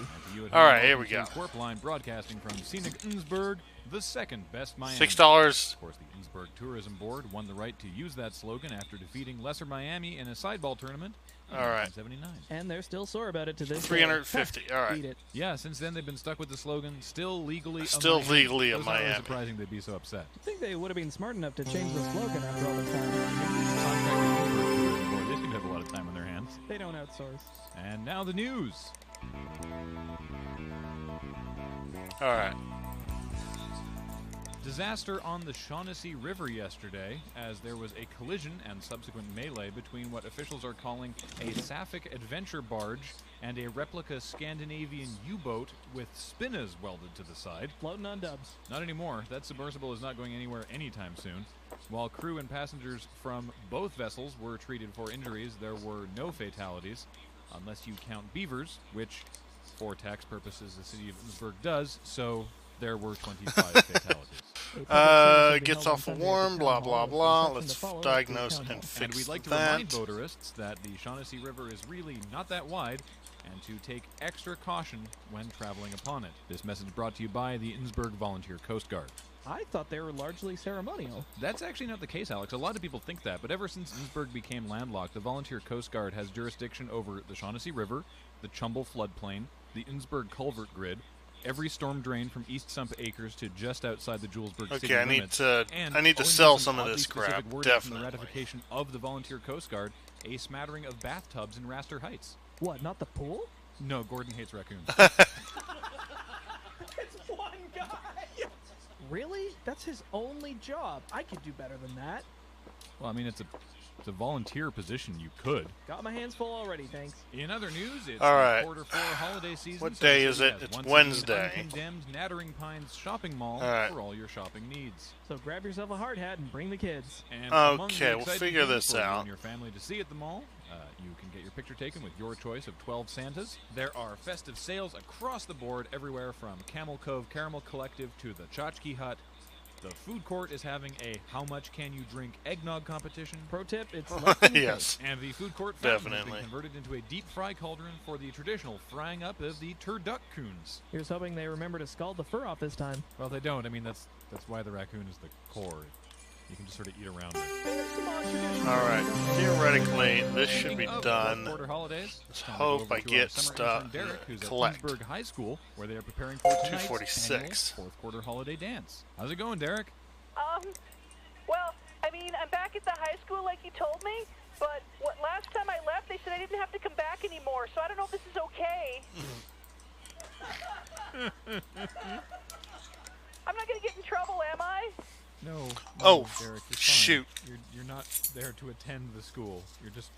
All right, here we go. Quirpline broadcasting from scenic Innsbruck, the second best Miami. $6. Of course, the Innsbruck Tourism Board won the right to use that slogan after defeating Lesser Miami in a sideball tournament in All right. 1979. And they're still sore about it to this day. 350. All right. Eat it. Yeah, since then they've been stuck with the slogan "Still legally Still a Miami." legally a It was not really Miami. surprising they'd be so upset. I think they would have been smart enough to change the slogan after all the time. Boy, they seem to have a lot of time on their hands. They don't outsource. And now the news. All right. Disaster on the Shaughnessy River yesterday, as there was a collision and subsequent melee between what officials are calling a Sapphic adventure barge and a replica Scandinavian U-boat with spinners welded to the side. Floating on dubs. Not anymore. That submersible is not going anywhere anytime soon. While crew and passengers from both vessels were treated for injuries, there were no fatalities, unless you count beavers, which, for tax purposes, the city of Innsbruck does, so there were 25 fatalities. Gets awful warm, blah, blah, blah. Let's diagnose and And fix we'd like to that. remind motorists that the Shaughnessy River is really not that wide, and to take extra caution when traveling upon it. This message brought to you by the Innsbruck Volunteer Coast Guard. I thought they were largely ceremonial. That's actually not the case, Alex. A lot of people think that, but ever since Innsbruck became landlocked, the Volunteer Coast Guard has jurisdiction over the Shaughnessy River, the Chumble floodplain, the Innsbruck culvert grid, every storm drain from East Sump Acres to just outside the Julesburg city Okay, I need limits. to- And I need to owing sell some some of oddly this specific crap, wording from the definitely. ratification of the Volunteer Coast Guard, a smattering of bathtubs in Raster Heights. What, not the pool? No, Gordon hates raccoons. It's one guy! Really? That's his only job. I could do better than that. Well, I mean, it's a volunteer position. You could. Got my hands full already, thanks. In other news, it's All right. the Q4 holiday season. What so day the is city it? has It's once again Wednesday. Uncondemned Nattering Pines Shopping Mall All right. for all your shopping needs. So grab yourself a hard hat and bring the kids. And among Okay, the we'll exciting figure things this for you out. and your family to see at the mall, you can get your picture taken with your choice of 12 Santas. There are festive sales across the board, everywhere from Camel Cove Caramel Collective to the Tchotchke Hut. The food court is having a how much can you drink eggnog competition. Pro tip, it's less than Yes. And the food court fountain has Definitely. been converted into a deep fry cauldron for the traditional frying up of the turduckcoons. Here's hoping they remember to scald the fur off this time. Well, they don't. I mean, that's why the raccoon is the core. You can just sort of eat around it. All right. Theoretically, this should Speaking be of done. Quarter holidays. Let's time to go hope over I to our get summer stuff. intern Derek, who's Collect. at Innsbruck High School, where they are preparing for tonight's 246. annual fourth quarter holiday dance. How's it going, Derek? Well, I mean, I'm back at the high school like you told me, but last time I left, they said I didn't have to come back anymore, so I don't know if this is okay. I'm not going to get in trouble, am I? No. Oh, Derek, you're fine. shoot. You're not there to attend the school. You're just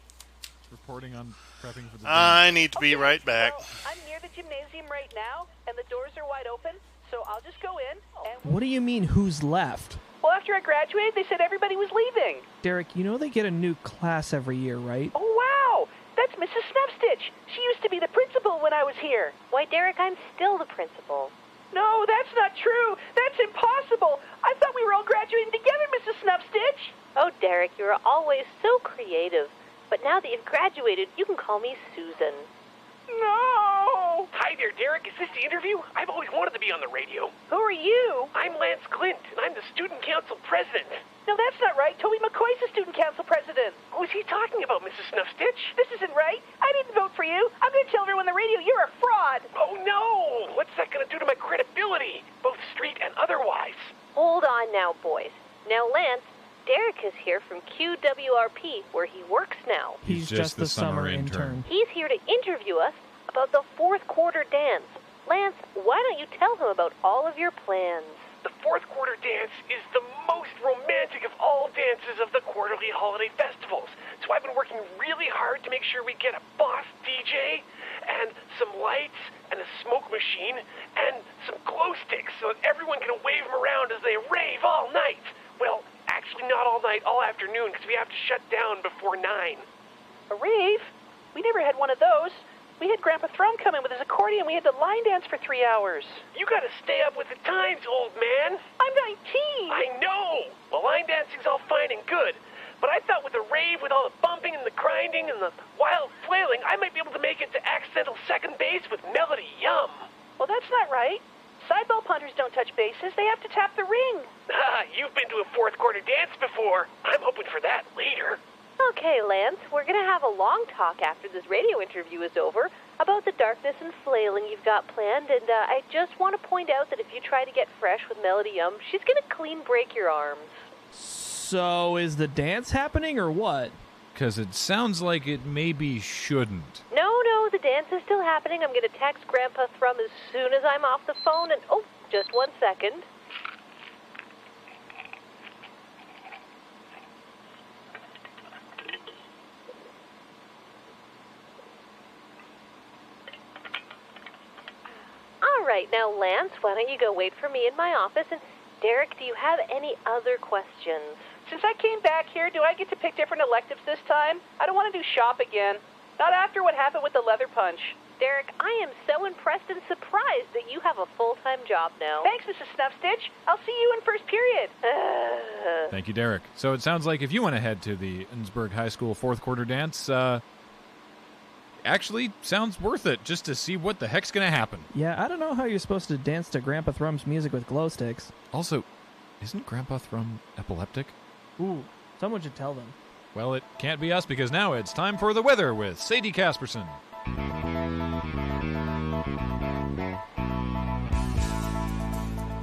reporting on prepping for the I need to be right back. Well, I'm near the gymnasium right now, and the doors are wide open, so I'll just go in. And What do you mean, who's left? well, after I graduated, they said everybody was leaving. Derek, you know they get a new class every year, right? Oh, wow! That's Mrs. Snubstitch. She used to be the principal when I was here. Why, Derek, I'm still the principal. No, that's not true. That's impossible. I thought we were all graduating together, Mrs. Snubstitch. Oh, Derek, you're always so creative. But now that you've graduated, you can call me Susan. No! Hi there, Derek. Is this the interview? I've always wanted to be on the radio. Who are you? I'm Lance Clint, and I'm the student council president. No, that's not right. Toby McCoy's the student council president. Who is he talking about, Mrs. Snuffstitch? This isn't right. I didn't vote for you. I'm going to tell everyone on the radio you're a fraud. Oh, no! What's that going to do to my credibility, both street and otherwise? Hold on now, boys. Now, Lance, Derek is here from QWRP, where he works now. He's just the summer intern. He's here to interview us about the fourth quarter dance. Lance, why don't you tell him about all of your plans? The fourth quarter dance is the most romantic of all dances of the quarterly holiday festivals. So I've been working really hard to make sure we get a boss DJ and some lights and a smoke machine and some glow sticks so that everyone can wave them around as they rave all night. Well, actually not all night, all afternoon, because we have to shut down before 9. A rave? We never had one of those. We had Grandpa Thrum come in with his accordion. We had to line dance for 3 hours. You gotta stay up with the times, old man. I'm 19. I know. Well, line dancing's all fine and good. But I thought with a rave, with all the bumping and the grinding and the wild flailing, I might be able to make it to accidental second base with Melody Yum. Well, that's not right. Sideball punters don't touch bases. They have to tap the ring. You've been to a fourth quarter dance before. I'm hoping for that later. Okay, Lance, we're going to have a long talk after this radio interview is over about the darkness and flailing you've got planned, and I just want to point out that if you try to get fresh with Melody Yum, she's going to clean break your arms. So is the dance happening or what? Because it sounds like it maybe shouldn't. No, the dance is still happening. I'm going to text Grandpa Thrum as soon as I'm off the phone, and oh, just 1 second. All right, now, Lance, why don't you go wait for me in my office? And Derek, do you have any other questions? Since I came back here, do I get to pick different electives this time? I don't want to do shop again. Not after what happened with the leather punch. Derek, I am so impressed and surprised that you have a full-time job now. Thanks, Mrs. Snuffstitch. I'll see you in first period. Thank you, Derek. So it sounds like if you want to head to the Innsbruck High School fourth quarter dance, actually sounds worth it just to see what the heck's going to happen. Yeah, I don't know how you're supposed to dance to Grandpa Thrum's music with glow sticks. Also, isn't Grandpa Thrum epileptic? Ooh, someone should tell them. Well, it can't be us because now it's time for the weather with Sadie Casperson.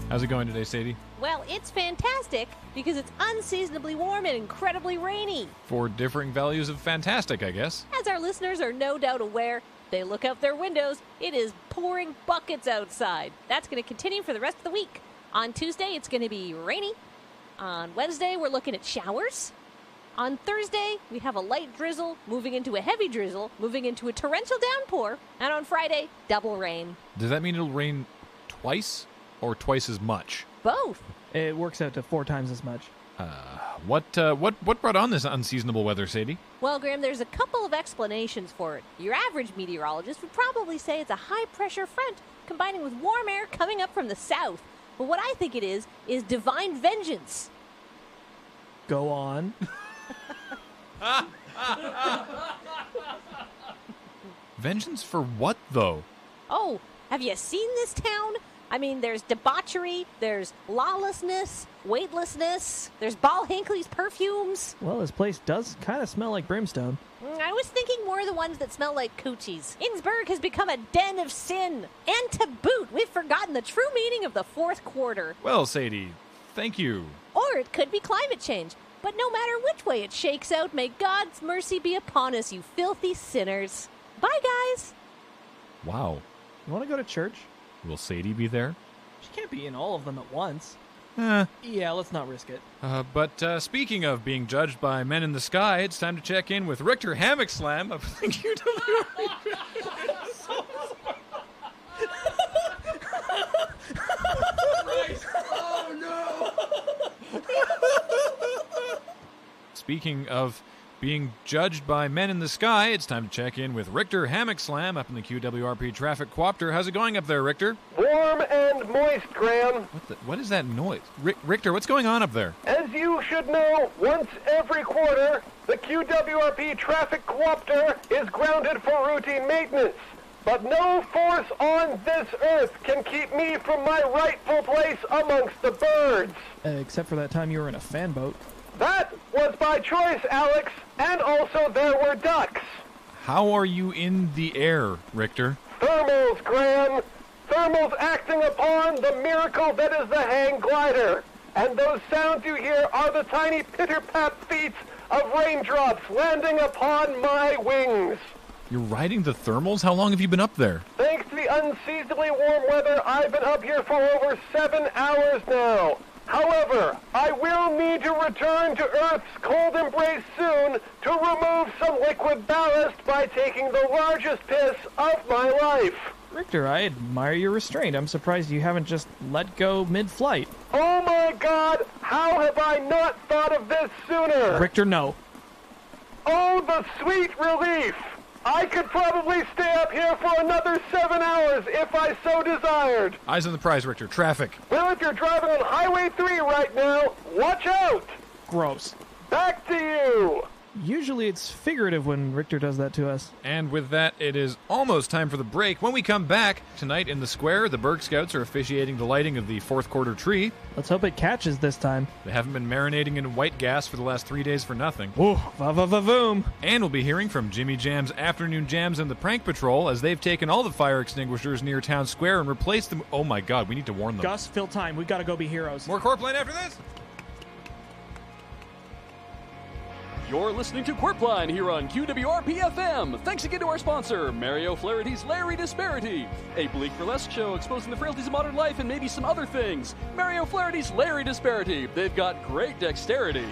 How's it going today, Sadie? Well, it's fantastic because it's unseasonably warm and incredibly rainy. For differing values of fantastic, I guess. As our listeners are no doubt aware, they look out their windows, it is pouring buckets outside. That's going to continue for the rest of the week. On Tuesday, it's going to be rainy. On Wednesday, we're looking at showers. On Thursday, we have a light drizzle, moving into a heavy drizzle, moving into a torrential downpour. And on Friday, double rain. Does that mean it'll rain twice or twice as much? Both. It works out to 4 times as much. What brought on this unseasonable weather, Sadie? Well, Graham, there's a couple of explanations for it. Your average meteorologist would probably say it's a high-pressure front combining with warm air coming up from the south. But what I think it is divine vengeance. Go on. Vengeance for what, though? Oh, have you seen this town? I mean, there's debauchery, there's lawlessness, weightlessness, there's Ball Hinckley's perfumes. Well, this place does kind of smell like brimstone. I was thinking more of the ones that smell like coochies. Innsbruck has become a den of sin. And to boot, we've forgotten the true meaning of the fourth quarter. Well, Sadie, thank you. Or it could be climate change. But no matter which way it shakes out, may God's mercy be upon us, you filthy sinners. Bye, guys. Wow. You want to go to church? Will Sadie be there? She can't be in all of them at once. Yeah, let's not risk it. But speaking of being judged by men in the sky, it's time to check in with Richter Hammock Slam of the QWRP. Speaking of being judged by men in the sky, it's time to check in with Richter Hammock Slam up in the QWRP Traffic Coopter. How's it going up there, Richter? Warm and moist, Graham. What is that noise? Richter, what's going on up there? As you should know, once every quarter, the QWRP Traffic Coopter is grounded for routine maintenance. But no force on this earth can keep me from my rightful place amongst the birds. Except for that time you were in a fan boat. That was by choice, Alex, and also there were ducks. How are you in the air, Richter? Thermals, Graham. Thermals acting upon the miracle that is the hang glider. And those sounds you hear are the tiny pitter-pat feet of raindrops landing upon my wings. You're riding the thermals? How long have you been up there? Thanks to the unseasonably warm weather, I've been up here for over 7 hours now. However, I will need to return to Earth's cold embrace soon to remove some liquid ballast by taking the largest piss of my life. Richter, I admire your restraint. I'm surprised you haven't just let go mid-flight. Oh my God! How have I not thought of this sooner? Richter, no. Oh, the sweet relief! I could probably stay up here for another 7 hours if I so desired. Eyes on the prize, Richter. Traffic. Well, if you're driving on Highway 3 right now, watch out! Gross. Back to you! Usually it's figurative when Richter does that to us. And with that, it is almost time for the break. When we come back, tonight in the square, the Berg Scouts are officiating the lighting of the fourth quarter tree. Let's hope it catches this time. They haven't been marinating in white gas for the last 3 days for nothing. Ooh, va-va-va-voom. And we'll be hearing from Jimmy Jam's Afternoon Jams and the Prank Patrol as they've taken all the fire extinguishers near Town Square and replaced them. Oh my God, we need to warn them. Gus, fill time. We've got to go be heroes. More Corpline after this? You're listening to Quirpline here on QWRP-FM. Thanks again to our sponsor, Mario Flaherty's Larry Disparity, a bleak burlesque show exposing the frailties of modern life and maybe some other things. Mario Flaherty's Larry Disparity. They've got great dexterity.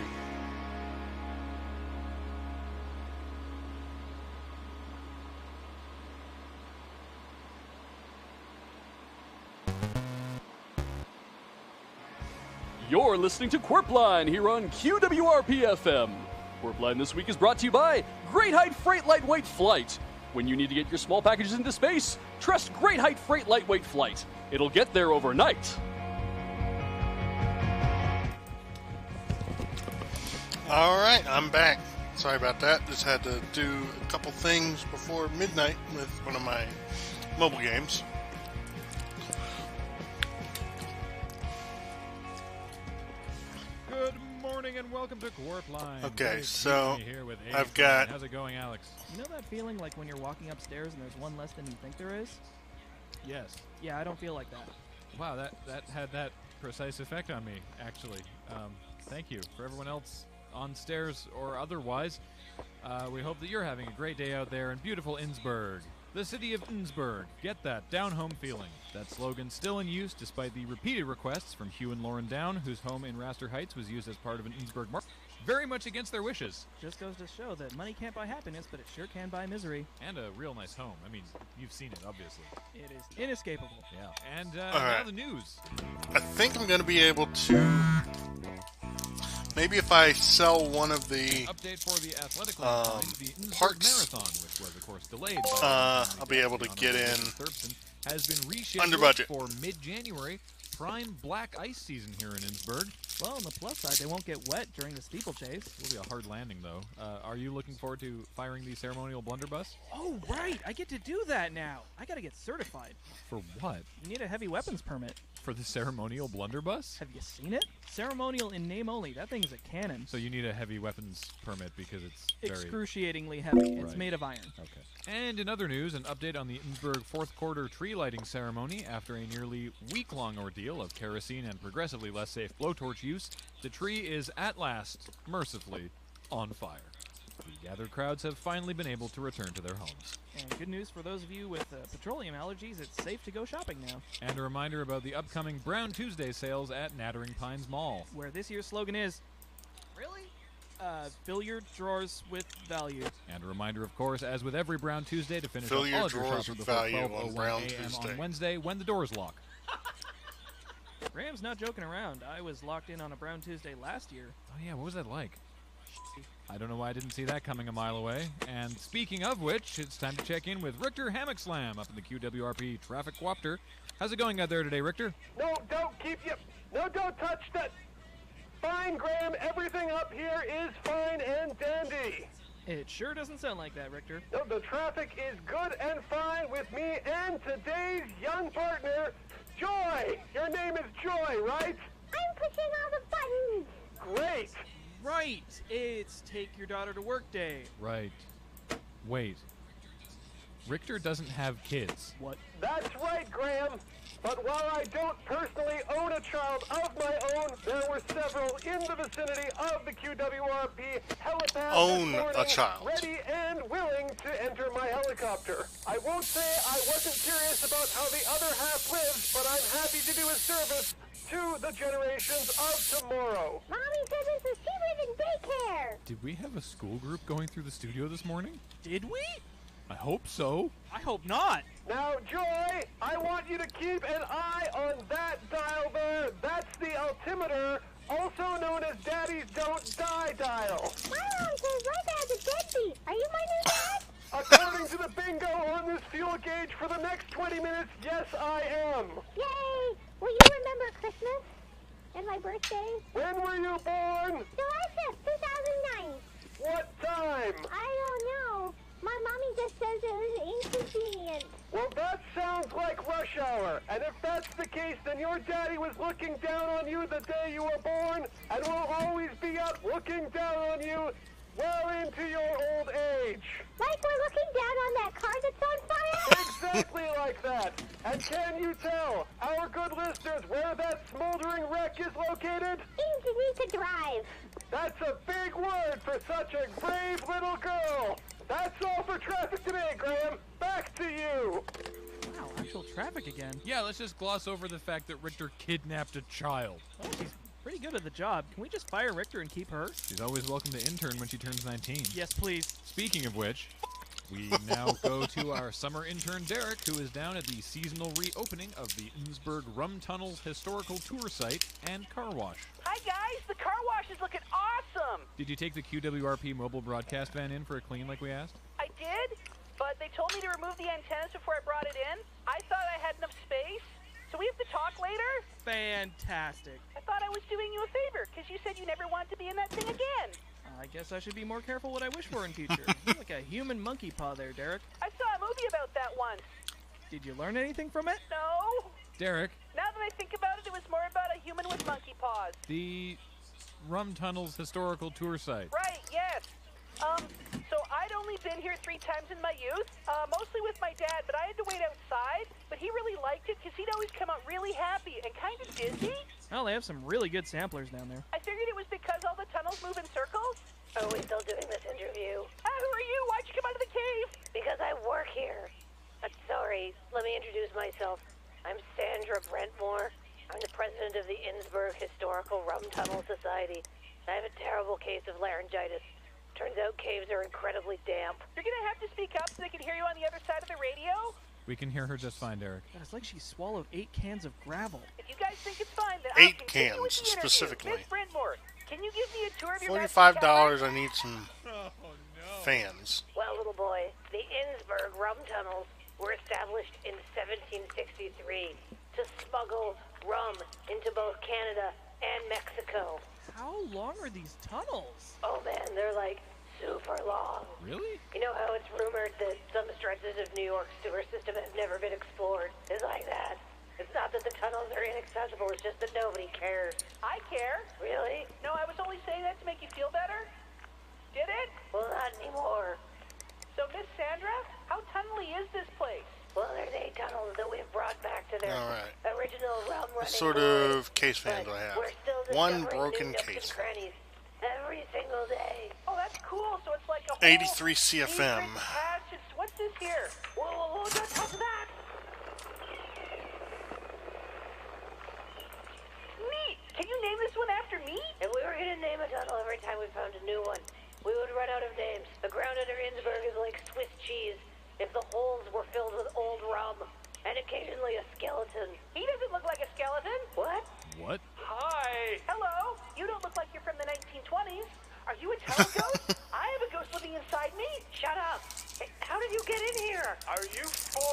You're listening to Quirpline here on QWRP-FM. Quirpline this week is brought to you by Great Height Freight Lightweight Flight. When you need to get your small packages into space, trust Great Height Freight Lightweight Flight. It'll get there overnight. All right, I'm back. Sorry about that. Just had to do a couple things before midnight with one of my mobile games. Good morning and welcome to Quirpline. Okay, Dave so here with I've Ace. got... How's it going, Alex? You know that feeling like when you're walking upstairs and there's one less than you think there is? Yes. Yeah, I don't feel like that. Wow, that had that precise effect on me, actually. Thank you. For everyone else on stairs or otherwise, we hope that you're having a great day out there in beautiful Innsbruck. The city of Innsbruck. Get that down-home feeling. That slogan still in use despite the repeated requests from Hugh and Lauren Down, whose home in Raster Heights was used as part of an Innsbruck market. Very much against their wishes. Just goes to show that money can't buy happiness, but it sure can buy misery. And a real nice home. I mean, you've seen it, obviously. It is inescapable. Yeah. And All now right. the news. I think I'm going to be able to... Maybe if I sell one of the Update for the athletic line, the Innsbruck parks, Marathon, which was, of course, delayed. By I'll be able to get in Thurston, has been rescheduled under budget for mid-January. Prime black ice season here in Innsbruck. Well, on the plus side, they won't get wet during the steeplechase. Will be a hard landing, though. Are you looking forward to firing the ceremonial blunderbuss? Oh, right. I get to do that now. I got to get certified. For what? You need a heavy weapons permit. For the ceremonial blunderbuss? Have you seen it? Ceremonial in name only. That thing's a cannon. So you need a heavy weapons permit because it's very... Excruciatingly heavy. It's Right. made of iron. Okay. And in other news, an update on the Innsbruck fourth quarter tree lighting ceremony. After a nearly week-long ordeal of kerosene and progressively less safe blowtorch use, the tree is at last, mercifully, on fire. The gathered crowds have finally been able to return to their homes. And good news for those of you with petroleum allergies, it's safe to go shopping now. And a reminder about the upcoming Brown Tuesday sales at Nattering Pines Mall. Where this year's slogan is, really? Fill your drawers with value. And a reminder, of course, as with every Brown Tuesday, to finish Fill up your all of your drawers shopping with before value on 12:01 Brown a.m. Tuesday. on Wednesday when the doors lock. Graham's not joking around. I was locked in on a Brown Tuesday last year. Oh yeah, what was that like? I don't know why I didn't see that coming a mile away. And speaking of which, it's time to check in with Richter Hammock Slam up in the QWRP Traffic Coopter. How's it going out there today, Richter? No, don't don't touch that. Fine, Graham. Everything up here is fine and dandy. It sure doesn't sound like that, Richter. No, the traffic is good and fine with me and today's young partner, Joy. Your name is Joy, right? I'm pushing all the buttons. Great. Right. It's take your daughter to work day. Right. Wait. Richter doesn't have kids. What? That's right, Graham. But while I don't personally own a child of my own, there were several in the vicinity of the QWRP helipad Own this morning, a child. ready and willing to enter my helicopter. I won't say I wasn't curious about how the other half lives, but I'm happy to do a service to the generations of tomorrow. Mommy said this is cheaper than daycare. Did we have a school group going through the studio this morning? Did we? I hope so. I hope not. Now, Joy, I want you to keep an eye on that dial there. That's the altimeter, also known as Daddy's Don't Die dial. My mom says my dad's a deadbeat. Are you my new dad? According to the bingo on this fuel gauge for the next 20 minutes, yes, I am. Yay! Will you remember Christmas and my birthday? When were you born? July 5th, 2009. What time? I don't know. My mommy just says it was inconvenient. Well, that sounds like rush hour. And if that's the case, then your daddy was looking down on you the day you were born and will always be up looking down on you well into your old age. Like we're looking down on that car that's on fire? Exactly like that. And can you tell our good listeners where that smoldering wreck is located? Easy to drive. That's a big word for such a brave little girl. That's all for traffic today, Graham. Back to you. Wow, actual traffic again. Yeah, let's just gloss over the fact that Richter kidnapped a child. Oh, she's pretty good at the job. Can we just fire Richter and keep her? She's always welcome to intern when she turns 19. Yes, please. Speaking of which, we now go to our summer intern Derek, who is down at the seasonal reopening of the Innsbruck Rum Tunnels Historical Tour Site and Car Wash. Hi guys, the car wash is looking awesome. Did you take the QWRP mobile broadcast van in for a clean like we asked? I did, but they told me to remove the antennas before I brought it in. I thought I had enough space, so we have to talk later. Fantastic. I thought I was doing you a favor, because you said you never want to be in that thing again. I guess I should be more careful what I wish for in future. You're like a human monkey paw there, Derek. I saw a movie about that once. Did you learn anything from it? No. Derek, Now that I think about it, it was more about a human with monkey paws. the Rum Tunnels Historical Tour Site. Right, yes. So I'd only been here 3 times in my youth, mostly with my dad, but I had to wait outside. But he really liked it because he'd always come out really happy and kind of dizzy. Well, they have some really good samplers down there. I figured it was because all the tunnels move in circles. Are we still doing this interview? Who are you? Why'd you come out of the cave? Because I work here. Sorry, let me introduce myself. I'm Sandra Brentmore. I'm the president of the Innsbruck Historical Rum Tunnel Society. I have a terrible case of laryngitis. Turns out caves are incredibly damp. You're gonna have to speak up so they can hear you on the other side of the radio. We can hear her just fine, Derek. God, it's like she swallowed 8 cans of gravel. If you guys think it's fine, then 8 I'll continue with cans, the interview. specifically. Miss Brentmore, can you give me a tour of your $45, I need some fans. Well, little boy, the Innsbruck Rum Tunnels were established in 1763 to smuggle rum into both Canada and Mexico. How long are these tunnels? Oh man, they're like super long. Really? You know how it's rumored that some stretches of New York's sewer system have never been explored? It's like that. It's not that the tunnels are inaccessible, it's just that nobody cares. I care. Really? No, I was only saying that to make you feel better. Did it? Well, not anymore. So, Miss Sandra, how tunnely is this place? Well, there's 8 tunnels that we've brought back to their Alright. original rum running What sort glory, of case fan but do I have? we're still One discovering broken new nooks case and fan. crannies every single day. Oh, that's cool. So it's like a whole 83 CFM. secret passage. What's this here? Whoa, whoa, whoa, don't touch that! Neat. Can you name this one after me? If we were going to name a tunnel every time we found a new one, we would run out of names. The ground under Innsbruck is like Swiss cheese if the holes were filled with old rum and occasionally a skeleton. He doesn't look like a skeleton. What? What? Hi. Hello. You don't look like you're from the 1920s. Are you a tunnel ghost? I have a ghost living inside me. Shut up. Hey, how did you get in here? Are you 4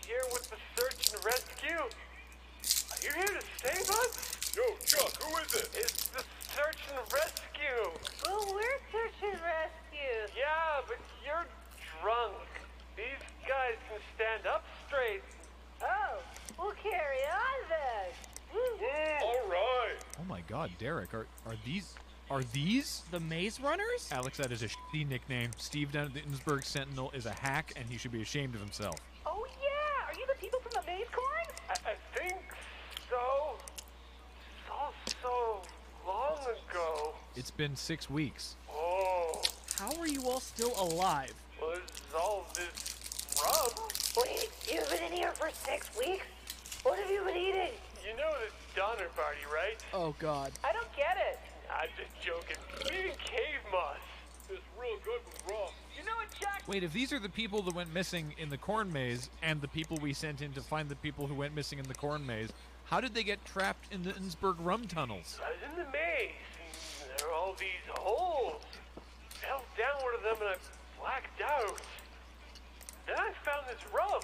here with the search and rescue? Are you here to save us? Yo, Chuck, who is it? It's the search and rescue. Well, we're search and rescue. Yeah, but you're drunk. These guys can stand up straight. Oh, we'll carry on then. All right. Oh my God, Derek, are these The Maze Runners? Alex? That is a shitty nickname. Steve down at the Innsbruck Sentinel is a hack, and he should be ashamed of himself. Oh yeah. Are you the people from the Maze Corn? I think It's been 6 weeks. Oh. How are you all still alive? Well, there's all this rum. Wait, you've been in here for 6 weeks? What have you been eating? You know the Donner Party, right? Oh, God. I don't get it. I'm just joking. Eating cave moss. It's real good with rum. You know what, Jack? Wait, if these are the people that went missing in the corn maze and the people we sent in to find the people who went missing in the corn maze, how did they get trapped in the Innsbruck rum tunnels? I was in the maze, and there are all these holes. Fell down one of them and I blacked out. Then I found this rum.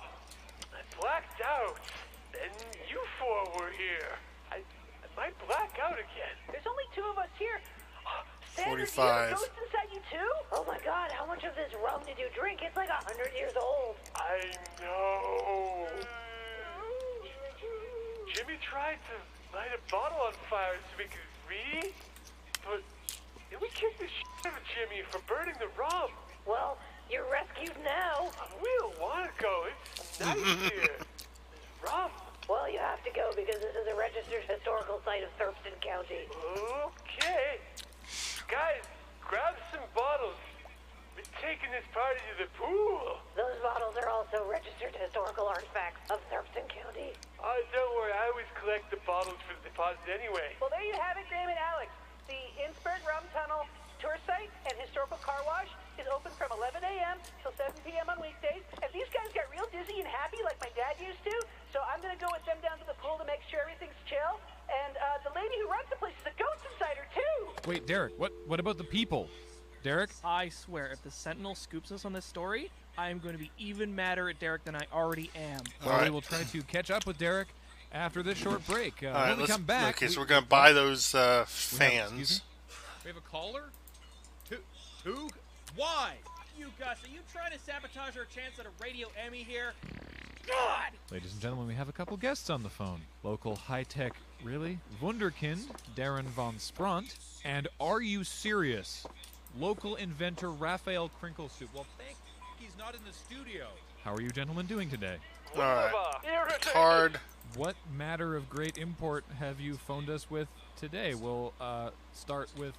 I blacked out. Then you four were here. I might black out again. There's only 2 of us here. Sandra, 45. do you have ghosts inside you too? Oh my god, how much of this rum did you drink? It's like 100 years old. I know. Jimmy tried to light a bottle on fire so we could read, but then we kicked the shit out of Jimmy for burning the rum. Well, you're rescued now. We don't want to go. It's nice here. There's rum. Well, you have to go because this is a registered historical site of Thurston County. Okay. Guys, grab some bottles. We're taking this party to the pool. Those bottles are also registered historical artifacts of Thurston County. Oh, don't worry. I always collect the bottles for the deposit anyway. Well, there you have it, Graham and Alex. The Innsbruck Rum Tunnel tour site and historical car wash is open from 11 a.m. till 7 p.m. on weekdays. And these guys got real dizzy and happy like my dad used to. So I'm going to go with them down to the pool to make sure everything's chill. And the lady who runs the place is a ghost insider, too. Wait, Derek, what about the people? Derek? I swear, if the Sentinel scoops us on this story, I am going to be even madder at Derek than I already am. Well, we will try to catch up with Derek after this short break. All right, when we come back... Okay, so we're going to buy those fans. We have a caller? Two? Why? You, Gus, are you trying to sabotage our chance at a Radio Emmy here? God! Ladies and gentlemen, we have a couple guests on the phone. Local high-tech, really? Wunderkind, Darren von Spront, and Are You Serious? Local inventor Raphael Krinklestoop. Well, thank he's not in the studio. How are you gentlemen doing today? All right. Card. What matter of great import have you phoned us with today? We'll start with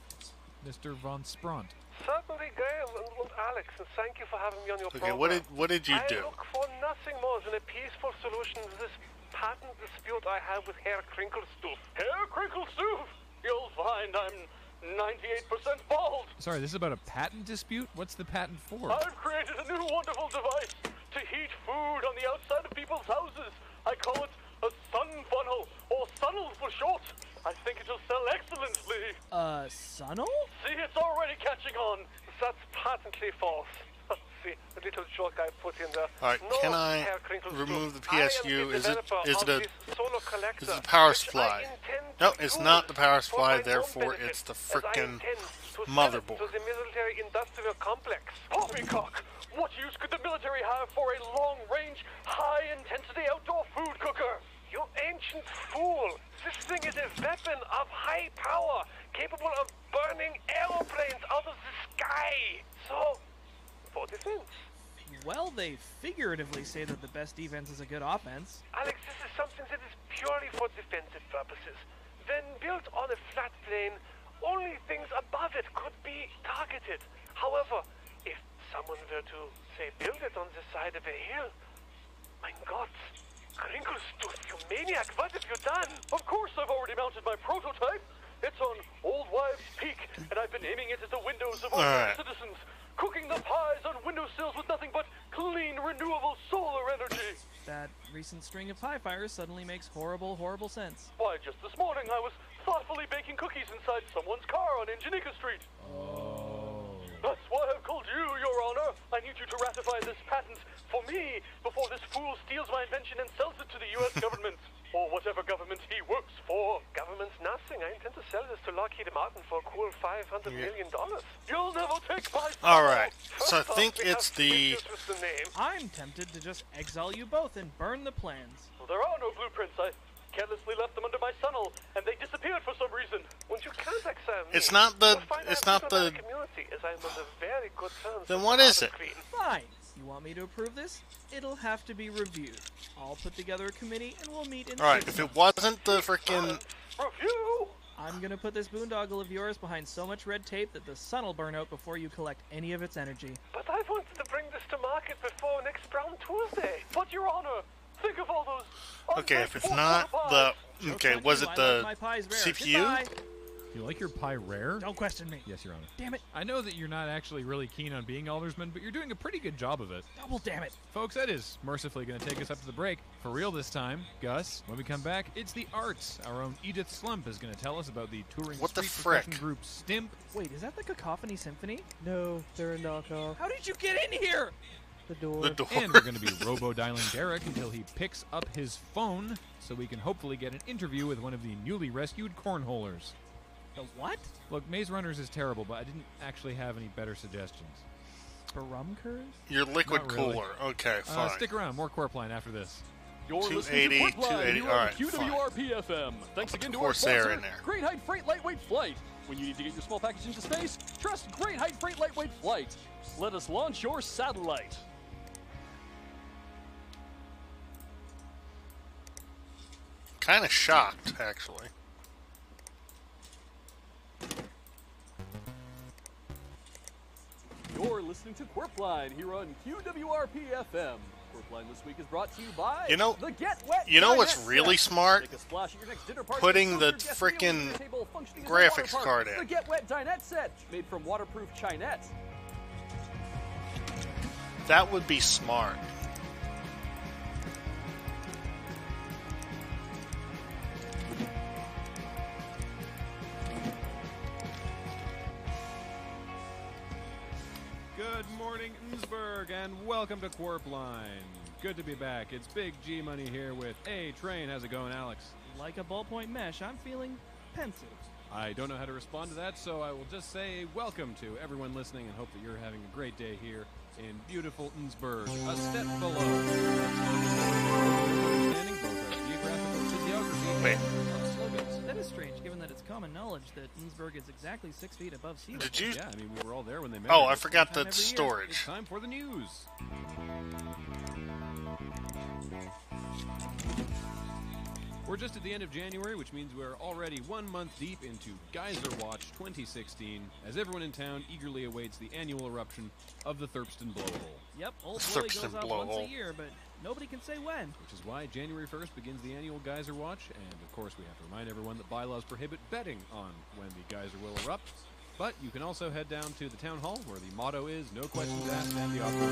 Mr. von Spront. Certainly, Gail and Alex, and thank you for having me on your Okay, program. what did you do? I look for nothing more than a peaceful solution to this patent dispute I have with Herr Krinklestoop. Herr Krinklestoop, you'll find I'm 98% bald. Sorry, this is about a patent dispute? What's the patent for? I've created a new wonderful device to heat food on the outside of people's houses. I call it a sun funnel, or sunnel for short. I think it'll sell excellently. Sunnel? See, it's already catching on. That's patently false. See, the little joke I put in there. All right, No, can I Herr Krinklestoop, remove the I am PSU? the Is it developer a of this solar collector, is it a power which I supply? intend No, to it's use not the power for my supply. own Therefore, benefit, it's the as I frickin' intend to sell it motherboard. to the military-industrial complex. Poppycock! What use could the military have for a long-range, high-intensity outdoor food cooker? You ancient fool! This thing is a weapon of high power, capable of burning aeroplanes out of the sky. So, for defense. Well, they figuratively say that the best defense is a good offense. Alex, this is something that is purely for defensive purposes. When built on a flat plane, only things above it could be targeted. However, if someone were to, say, build it on the side of a hill, my God, Krinklestoop, you maniac, what have you done? Of course I've already mounted my prototype. It's on Old Wives' Peak, and I've been aiming it at the windows of ordinary citizens, cooking the pies on windowsills with nothing but clean, renewable solar energy. That recent string of pie fires suddenly makes horrible, horrible sense. Why, just this morning I was thoughtfully baking cookies inside someone's car on Ingenika Street. That's why I've called you, Your Honor. I need you to ratify this patent for me before this fool steals my invention and sells it to the U.S. government. Or whatever government he works for. Government's nothing. I intend to sell this to Lockheed Martin for a cool $500 million. You'll never take my... Alright, so I think it's the... I'm tempted to just exile you both and burn the plans. Well, there are no blueprints. I carelessly left them under my tunnel, and they disappeared for some reason. When you can't exile me, It's not the... you'll find It's out not people the... in community, as I'm under very good terms Then with what the is it? Queen. Fine. You want me to approve this? It'll have to be reviewed. I'll put together a committee and we'll meet in Alright, 6 if it months. wasn't the frickin'... Review? I'm gonna put this boondoggle of yours behind so much red tape that the sun'll burn out before you collect any of its energy. But I wanted to bring this to market before next Brown Tuesday. But Your Honor, think of all those... Okay, if it's not the... Okay, was it the CPU? You like your pie rare? Don't question me. Yes, Your Honor. Damn it. I know that you're not actually really keen on being aldersman, but you're doing a pretty good job of it. Double damn it. Folks, that is mercifully going to take us up to the break. For real this time, Gus, when we come back, it's the arts. Our own Edith Slump is going to tell us about the touring street percussion group Stimp. Wait, is that the Cacophony Symphony? No, they're a knockoff. How did you get in here? The door. The door. And we're going to be robo-dialing Derek until he picks up his phone so we can hopefully get an interview with one of the newly rescued cornholers. The what? Look, Maze Runners is terrible, but I didn't actually have any better suggestions. Barumkers? Your liquid Not really. cooler. Okay, fine. Stick around. More Corpline after this. You're 280, listening to Corpline 280. here All on right, fine. QWRP FM. Thanks again to our Corsair sponsor, in there. Great Height Freight Lightweight Flight. When you need to get your small package into space, trust Great Height Freight Lightweight Flight. Let us launch your satellite. Kind of shocked, actually. You're listening to Corpline here on QWRP FM. Corpline this week is brought to you by the Get Wet You know what's Dinette really Set. smart? Take a splash at your next dinner party Putting with the your guest meal frickin' dinner table functioning as a graphics water card park. in. The Get Wet Dinette Set, made from waterproof Chinette. That would be smart. Good morning, Innsbruck, and welcome to Corpline. Good to be back. It's Big G Money here with A-Train. How's it going, Alex? Like a ballpoint mesh, I'm feeling pensive. I don't know how to respond to that, so I will just say welcome to everyone listening and hope that you're having a great day here in beautiful Innsbruck. A step below. Understanding both our geographical physiography Wait. and our slogans. That is strange, given that it's common knowledge that Innsbruck is exactly 6 feet above sea level. Did you? Yeah, I mean, we were all there when they met. Oh, I forgot the It's storage. time for the news. We're just at the end of January, which means we're already 1 month deep into Geyser Watch 2016, as everyone in town eagerly awaits the annual eruption of the Thurston Blowhole. Yep, Old Willie goes Thurston off once a blowhole. year, but nobody can say when. Which is why January 1st begins the annual Geyser Watch, and of course we have to remind everyone that bylaws prohibit betting on when the geyser will erupt. But you can also head down to the town hall, where the motto is no questions asked and the offer.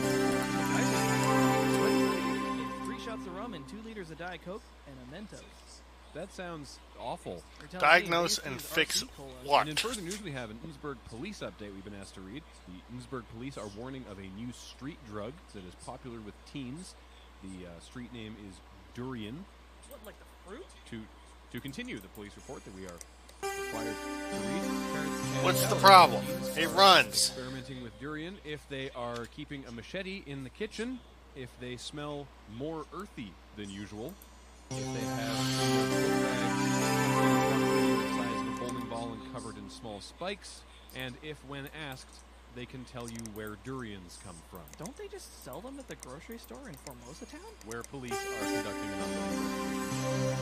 3 shots of rum and 2 liters of Diet Coke and a Mentos. That sounds awful. You're telling me Diagnose they and use fix RC cola. what? And in further news, we have an Innsbruck police update we've been asked to read. The Innsbruck police are warning of a new street drug that is popular with teens. The street name is durian. What, like the fruit? To continue the police report that we are required to read, parents can What's the tell problem? teens It are runs. Experimenting with durian if they are keeping a machete in the kitchen, if they smell more earthy than usual, if they have book bags the size of a bowling ball and covered in small spikes, and if, when asked, they can tell you where durians come from. Don't they just sell them at the grocery store in Formosa Town? Where police are conducting an ongoing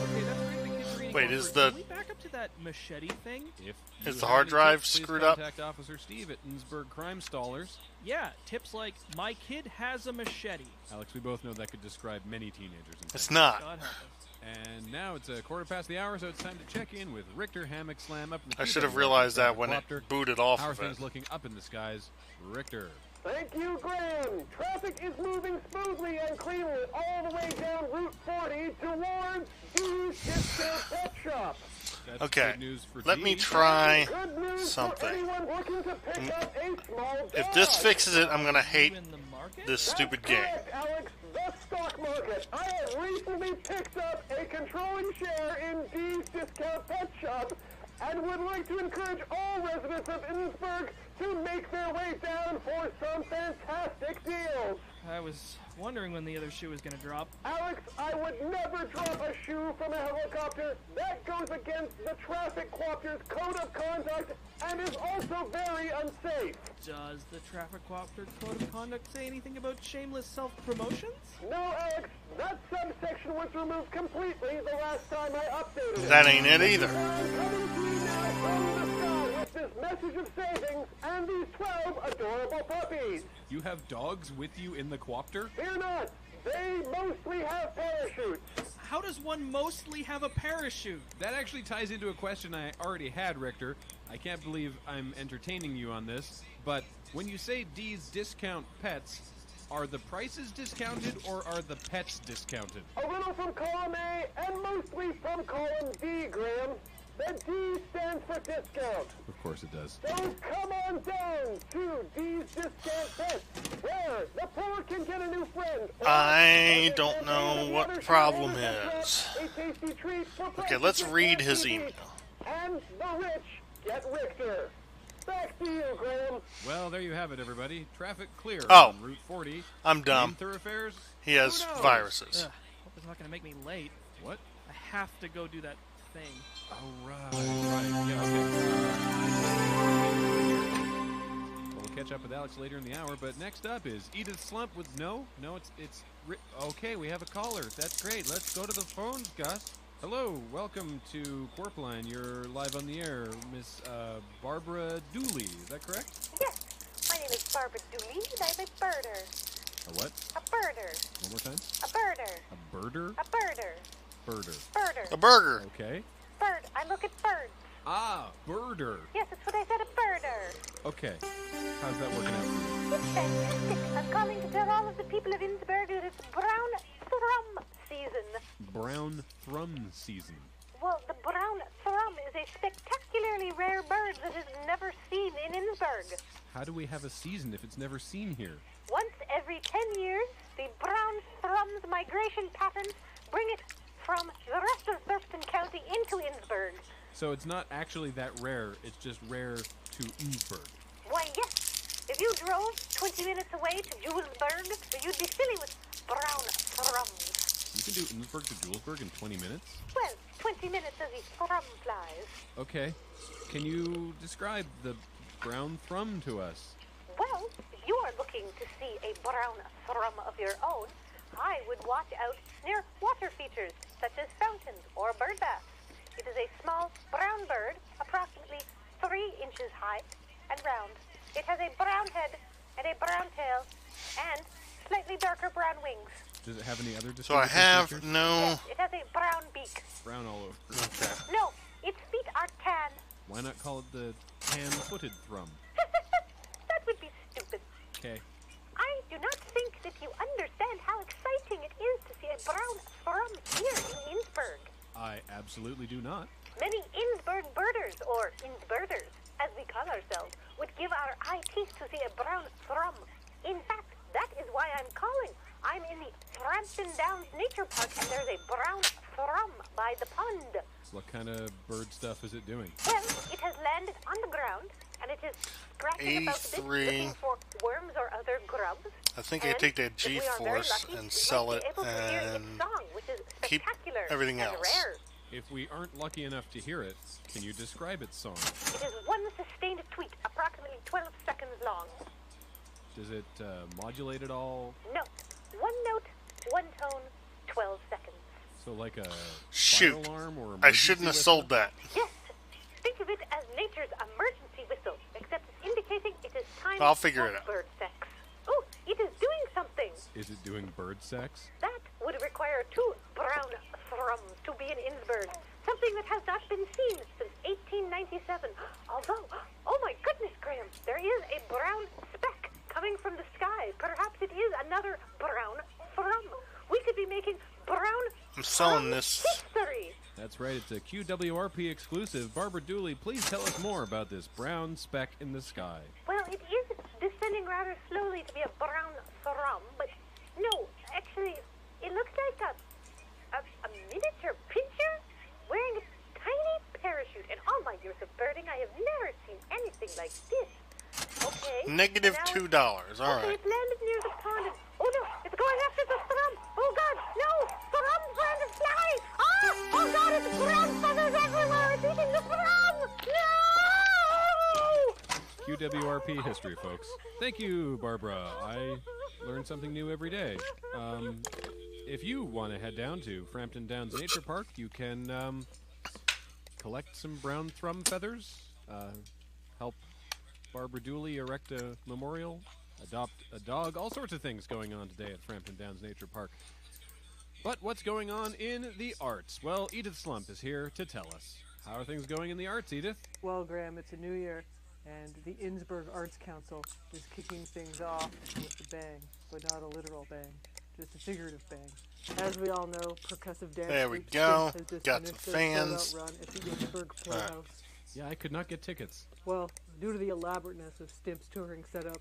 Okay, that's great. The kids are eating Wait, over. is the- Can we back up to that machete thing? If Is you the have hard any drive tips, please screwed up? Contact Officer Steve at Innsbruck Crime Stallers. Yeah, tips like, my kid has a machete. Alex, we both know that could describe many teenagers. In It's town. not. God help us. And now it's a quarter past the hour, so it's time to check in with Richter Hammock Slam up in the I should have QWRP realized that when it helicopter. booted off How are of things it. looking up in the skies? Richter. Thank you, Graham. Traffic is moving smoothly and cleanly all the way down Route 40 towards D's Discount Pet Shop. That's Okay, good news for let G. me try Good news for something. anyone looking to pick up a small If this dog. fixes it, I'm gonna hate In the market? this That's stupid game. correct, Alex. The stock market. I have recently picked up a controlling share in D's Discount Pet Shop and would like to encourage all residents of Innsbruck to make their way down for some fantastic deals. I was wondering when the other shoe was gonna drop. Alex, I would never drop a shoe from a helicopter. That goes against the traffic copter's code of conduct and is also very unsafe. Does the traffic copter code of conduct say anything about shameless self-promotions? No, Alex, that subsection was removed completely the last time I updated it. That ain't it either. I'm coming to you now from the sky with this message of savings and these 12 adorable puppies. You have dogs with you in the quopter? Fear not, they mostly have parachutes. How does one mostly have a parachute? That actually ties into a question I already had, Richter. I can't believe I'm entertaining you on this, but when you say D's discount pets, are the prices discounted or are the pets discounted? A little from column A and mostly from column D, Graham. The D stands for discount. Of course it does. So come on down to D's Discount Pets, where the poor can get a new friend. I don't know what the problem is. A tasty treat for Okay, let's read his email. And the rich get Richter. Back to you, Graham. Well, there you have it, everybody. Traffic clear Oh. on Route 40. I'm dumb. Main thoroughfares? He has Who knows? viruses. Ugh, hope it's not gonna make me late. What? I have to go do that thing. Oh, right. Yeah, okay. We'll catch up with Alex later in the hour, but next up is Edith Slump with no, okay, we have a caller. That's great. Let's go to the phones, Gus. Hello, welcome to Corpline. You're live on the air, Miss Barbara Dooley. Is that correct? Yes, my name is Barbara Dooley, and I'm a birder. A what? A birder. One more time. A birder. A birder? A birder. Birder. Birder. A burger. Okay. Bird. I look at birds. Ah, birder. Yes, that's what I said, a birder. Okay. How's that working out for you? It's fantastic. I'm calling to tell all of the people of Innsbruck that it's brown thrum season. Brown thrum season. Well, the brown thrum is a spectacularly rare bird that is never seen in Innsbruck. How do we have a season if it's never seen here? Once every 10 years, the brown thrum's migration patterns bring it from the rest of Thurston County into Innsbruck. So it's not actually that rare, it's just rare to Innsbruck. Why, yes. If you drove 20 minutes away to Julesburg, you'd be silly with brown thrums. You can do Innsbruck to Julesburg in 20 minutes? Well, 20 minutes as the thrum flies. Okay. Can you describe the brown thrum to us? Well, if you are looking to see a brown thrum of your own, I would watch out near water features, such as fountains or bird baths. It is a small brown bird, approximately 3 inches high and round. It has a brown head and a brown tail and slightly darker brown wings. Does it have any other So I distinguishing have features? no... Yes, it has a brown beak. Brown all over. Okay. No, its feet are tan. Why not call it the tan-footed thrum? That would be stupid. Okay. I do not think that you understand how exciting it is to see a brown thrum here in Innsbruck. I absolutely do not. Many Innsbruck birders, or Innsbruckers, as we call ourselves, would give our eye teeth to see a brown thrum. In fact, that is why I'm calling. I'm in the Frampton Downs Nature Park, and there's a brown thrum by the pond. What kind of bird stuff is it doing? Well, it has landed on the ground, and it is scratching about a bit, looking for worms or other grubs. I think I And take that if we are very G-force lucky, and we sell might it be able to hear its and song, which is keep spectacular everything and else. rare. If we aren't lucky enough to hear it, can you describe its song? It is one sustained tweet, approximately 12 seconds long. Does it modulate at all? No. One note, one tone, 12 seconds. So like a Shoot. fire alarm or I shouldn't have sold that. Yes. Think of it as nature's emergency whistle, except it's indicating it is time I'll figure for it out. bird sex. Oh, it is doing something. Is it doing bird sex? That would require 2 brown thrums to be in Innsbruck, something that has not been seen since 1897. Although, oh my goodness, Graham, there is a brown speck coming from the sky. Perhaps it is another brown thrum. We could be making brown I'm selling thrum this. history. That's right, it's a QWRP exclusive. Barbara Dooley, please tell us more about this brown speck in the sky. Well, it is descending rather slowly to be a brown thrum, but no, actually, it looks like a miniature pincher wearing a tiny parachute. In all my years of birding, I have never seen anything like this. okay? Negative Now $2. All Okay, right. it's landed near the pond. Oh no, it's going after the scrum. Oh god, no! Scrum's landed flying! Ah! Oh god, it's scrum feathers everywhere! It's eating the scrum! No! QWRP history, folks. Thank you, Barbara. I learn something new every day. If you want to head down to Frampton Downs Nature Park, you can collect some brown thrum feathers, help Barbara Dooley erect a memorial, adopt a dog, all sorts of things going on today at Frampton Downs Nature Park. But what's going on in the arts? Well, Edith Slump is here to tell us. How are things going in the arts, Edith? Well, Graham, it's a new year, and the Innsbruck Arts Council is kicking things off with a bang, but not a literal bang, just a figurative bang. As we all know, percussive dance. There we group go. Stimp has just Got finished some their fans. sold-out run at the Innsbruck Playhouse. Yeah, I could not get tickets. Well, due to the elaborateness of Stimp's touring setup,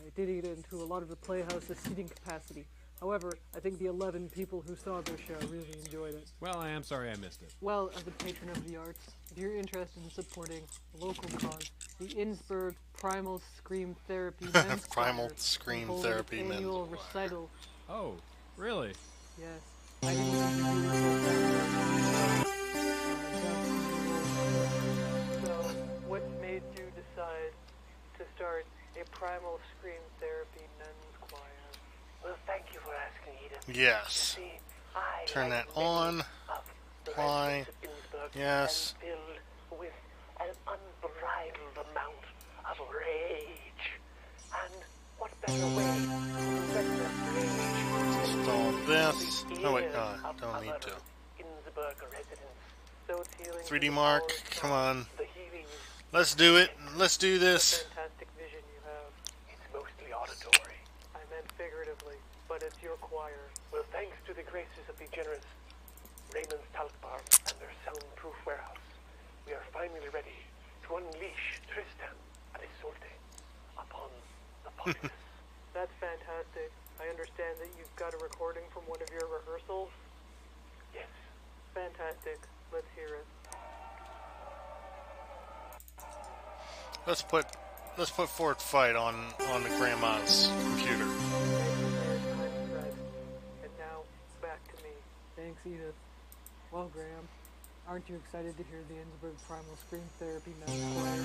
it did eat into a lot of the Playhouse's seating capacity. However, I think the 11 people who saw their show really enjoyed it. Well, I am sorry I missed it. Well, as a patron of the arts, if you're interested in supporting a local cause, the Innsbruck Primal Scream Therapy Men's Primal Choir Scream will hold its Therapy Men. annual recital. Oh, really? Yes. I didn't think you knew about that. So, what made you decide to start a Primal Scream Therapy Men's Choir? Well, thank you for asking, Edith. Yes. See, I, Turn like that many on. of the Apply. residents of Innsbruck, Yes. am filled with an unbridled amount of rage. And what better way to let that rage Install this. to the Oh wait, ears of don't need other to. Innsbruck residents? So it's healing 3D to the Mark, powers come of on. the healing. Let's do it. Let's do this. Fantastic vision you have. It's mostly auditory. I meant figuratively, but it's your choir. Well, thanks to the graces of the generous Raymond's Talc Bar and their soundproof warehouse, we are finally ready to unleash Tristan and Isolde upon the populace. That's fantastic. I understand that you've got a recording from one of your rehearsals. Yes. Fantastic. Let's hear it. Let's put Fort Fight on the grandma's computer. And now, back to me. Thanks, Edith. Well, Graham, aren't you excited to hear the Innsbruck Primal Scream Therapy Men's Choir?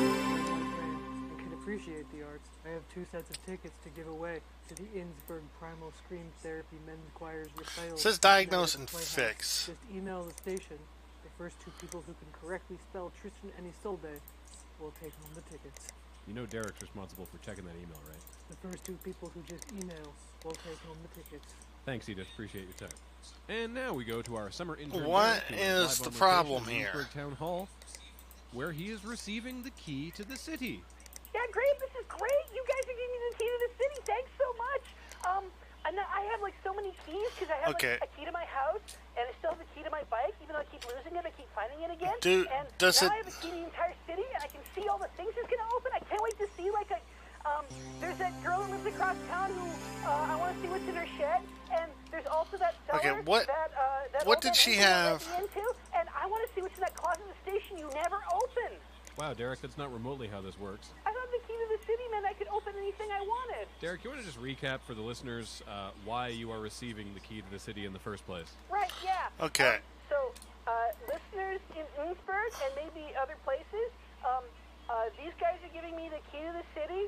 I can appreciate the arts. I have 2 sets of tickets to give away to the Innsbruck Primal Scream Therapy Men's Choir's recital. It says diagnose at and the Playhouse. fix. Just email the station. The first 2 people who can correctly spell Tristan and Isolde will take home the tickets. You know Derek's responsible for checking that email, right? The first 2 people who just email will take home the tickets. Thanks, Edith. Appreciate your time. And now we go to our summer intern. What Derek, who is is live the on problem location at here? Innsbruck Town Hall, where he is receiving the key to the city. Yeah, great. This is great. You guys are giving me the key to the city. Thanks so much. And I have like so many keys because I have Okay. like a key to my house and I still have a key to my bike. Even though I keep losing it, I keep finding it again. And does now it- I have a key to the entire city and I can see all the things it's gonna open. I can't wait to see like a. There's that girl that lives across town who I want to see what's in her shed. And there's also that cellar Okay, what- that what old did man she Anthony let have- me into. And I want to see what's in that closet of the station you never open. Wow, Derek, that's not remotely how this works. I thought the key to the city meant I could open anything I wanted. Derek, you want to just recap for the listeners why you are receiving the key to the city in the first place? Right, yeah. Okay. So, listeners in Innsbruck and maybe other places, these guys are giving me the key to the city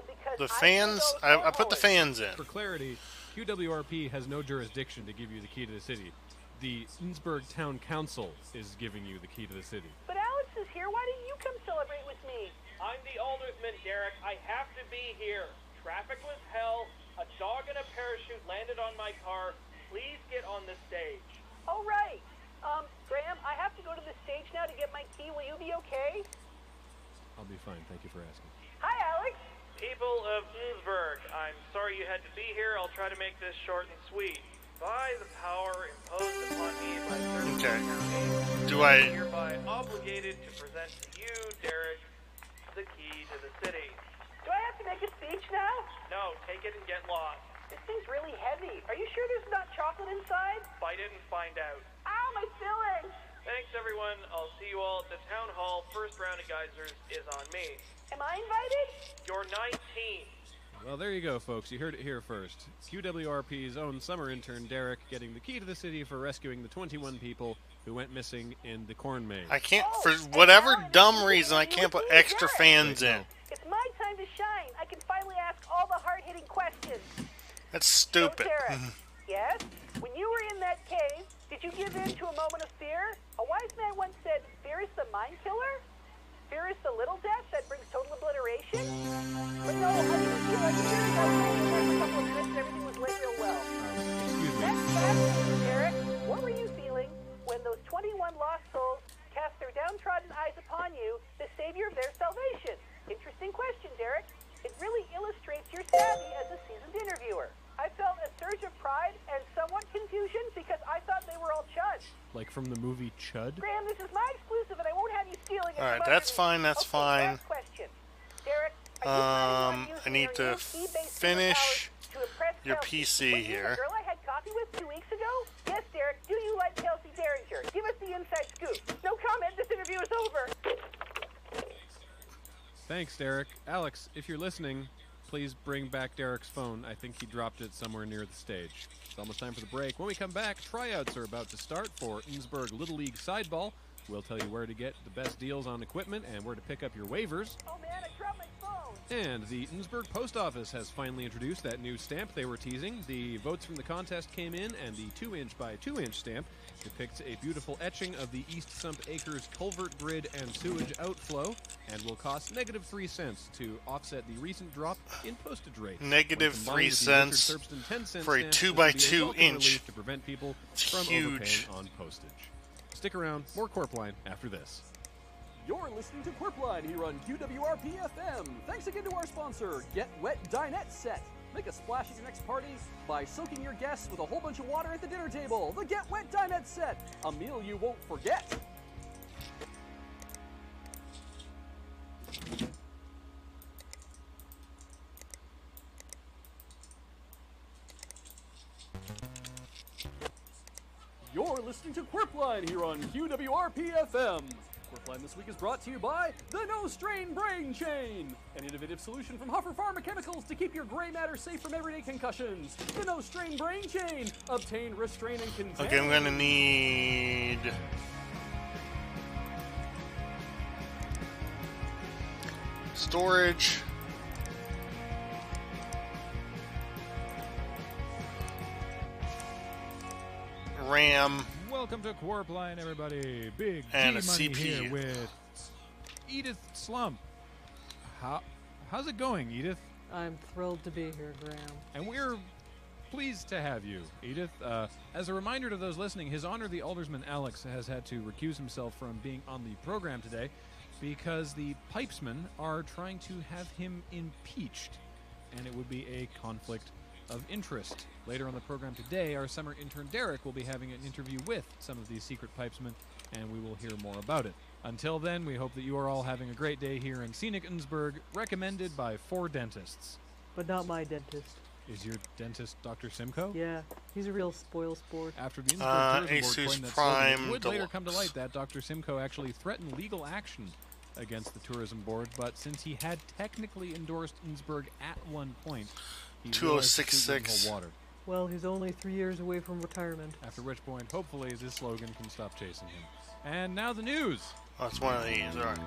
because The I fans, can't go I put the fans in. For clarity, QWRP has no jurisdiction to give you the key to the city. The Innsbruck Town Council is giving you the key to the city. But Alex is here. Why didn't you come celebrate with me? I'm the alderman, Derek. I have to be here. Traffic was hell. A dog in a parachute landed on my car. Please get on the stage. Oh, right. Graham, I have to go to the stage now to get my key. Will you be okay? I'll be fine. Thank you for asking. Hi, Alex. People of Innsbruck, I'm sorry you had to be here. I'll try to make this short and sweet. By the power imposed upon me by Thurston Okay. County, Do I- am hereby obligated to present to you, Derek, the key to the city. Do I have to make a speech now? No, take it and get lost. This thing's really heavy. Are you sure there's not chocolate inside? Bite it and find out. Ow, my filling! Thanks, everyone. I'll see you all at the town hall. First round of geysers is on me. Am I invited? You're 19. Well, there you go, folks. You heard it here first. QWRP's own summer intern Derek getting the key to the city for rescuing the 21 people who went missing in the corn maze. I can't, for whatever dumb reason, I can't put extra fans in. It's my time to shine. I can finally ask all the hard-hitting questions. That's stupid. So, Derek, yes? When you were in that cave, did you give in to a moment of fear? A wise man once said, fear is the mind killer? Fear is the little death that brings total obliteration? But no, I didn't feel like fear. I was only there for a couple of minutes and everything was went real well. That's fascinating, Derek. What were you feeling when those 21 lost souls cast their downtrodden eyes upon you, the savior of their salvation? Interesting question, Derek. It really illustrates your savvy as a seasoned interviewer. I felt a surge of pride and somewhat confusion because I thought they were all chuds. Like from the movie Chud? Graham, this is my exclusive and I won't have you stealing it. Alright, that's fine, that's fine. Last question. Derek, I need to finish your PC here. The girl I had coffee with 2 weeks ago? Yes, Derek, do you like Kelsey Derringer? Give us the inside scoop. No comment, this interview is over. Thanks, Derek. Alex, if you're listening, please bring back Derek's phone. I think he dropped it somewhere near the stage. It's almost time for the break. When we come back, tryouts are about to start for Innsbruck Little League Sideball. We'll tell you where to get the best deals on equipment and where to pick up your waivers. Oh man, I dropped my phone. And the Innsbruck Post Office has finally introduced that new stamp they were teasing. The votes from the contest came in, and the 2-inch by 2-inch stamp depicts a beautiful etching of the East Sump Acres culvert grid and sewage outflow, and will cost -3 cents to offset the recent drop in postage rate. -3 cents for a 2x2 inch. To prevent people it's from huge. overpaying on postage. Stick around, more Corpline after this. You're listening to Quirpline here on QWRP FM. Thanks again to our sponsor, Get Wet Dinette Set. Make a splash at your next party by soaking your guests with a whole bunch of water at the dinner table. The Get Wet Dinette Set, a meal you won't forget. You're listening to Quirpline here on QWRP FM. Quirpline this week is brought to you by the No Strain Brain Chain, an innovative solution from Huffer Pharma Chemicals to keep your gray matter safe from everyday concussions. The No Strain Brain Chain. Obtain, restrain, and contain. Okay, I'm gonna need storage. RAM. Welcome to Quirpline, everybody. Big And G a Money CPU. here with Edith Slump. How's it going, Edith? I'm thrilled to be here, Graham. And we're pleased to have you, Edith. As a reminder to those listening, His Honor the Aldersman Alex has had to recuse himself from being on the program today because the Pipesmen are trying to have him impeached, and it would be a conflict of interest. Later on the program today, our summer intern Derek will be having an interview with some of these secret Pipesmen, and we will hear more about it. Until then, we hope that you are all having a great day here in scenic Innsbruck, recommended by 4 dentists. But not my dentist. Is your dentist Dr. Simcoe? Yeah, he's a real spoil sport. After the Innsbruck Tourism Board Asus coined that Prime slogan, it would later Deluxe. come to light that Dr. Simcoe actually threatened legal action against the tourism board, but since he had technically endorsed Innsbruck at one point, he realized the suit wouldn't 2066. hold water. Well, he's only 3 years away from retirement. After which point, hopefully, this slogan can stop chasing him. And now the news. Oh, it's one of these. All right.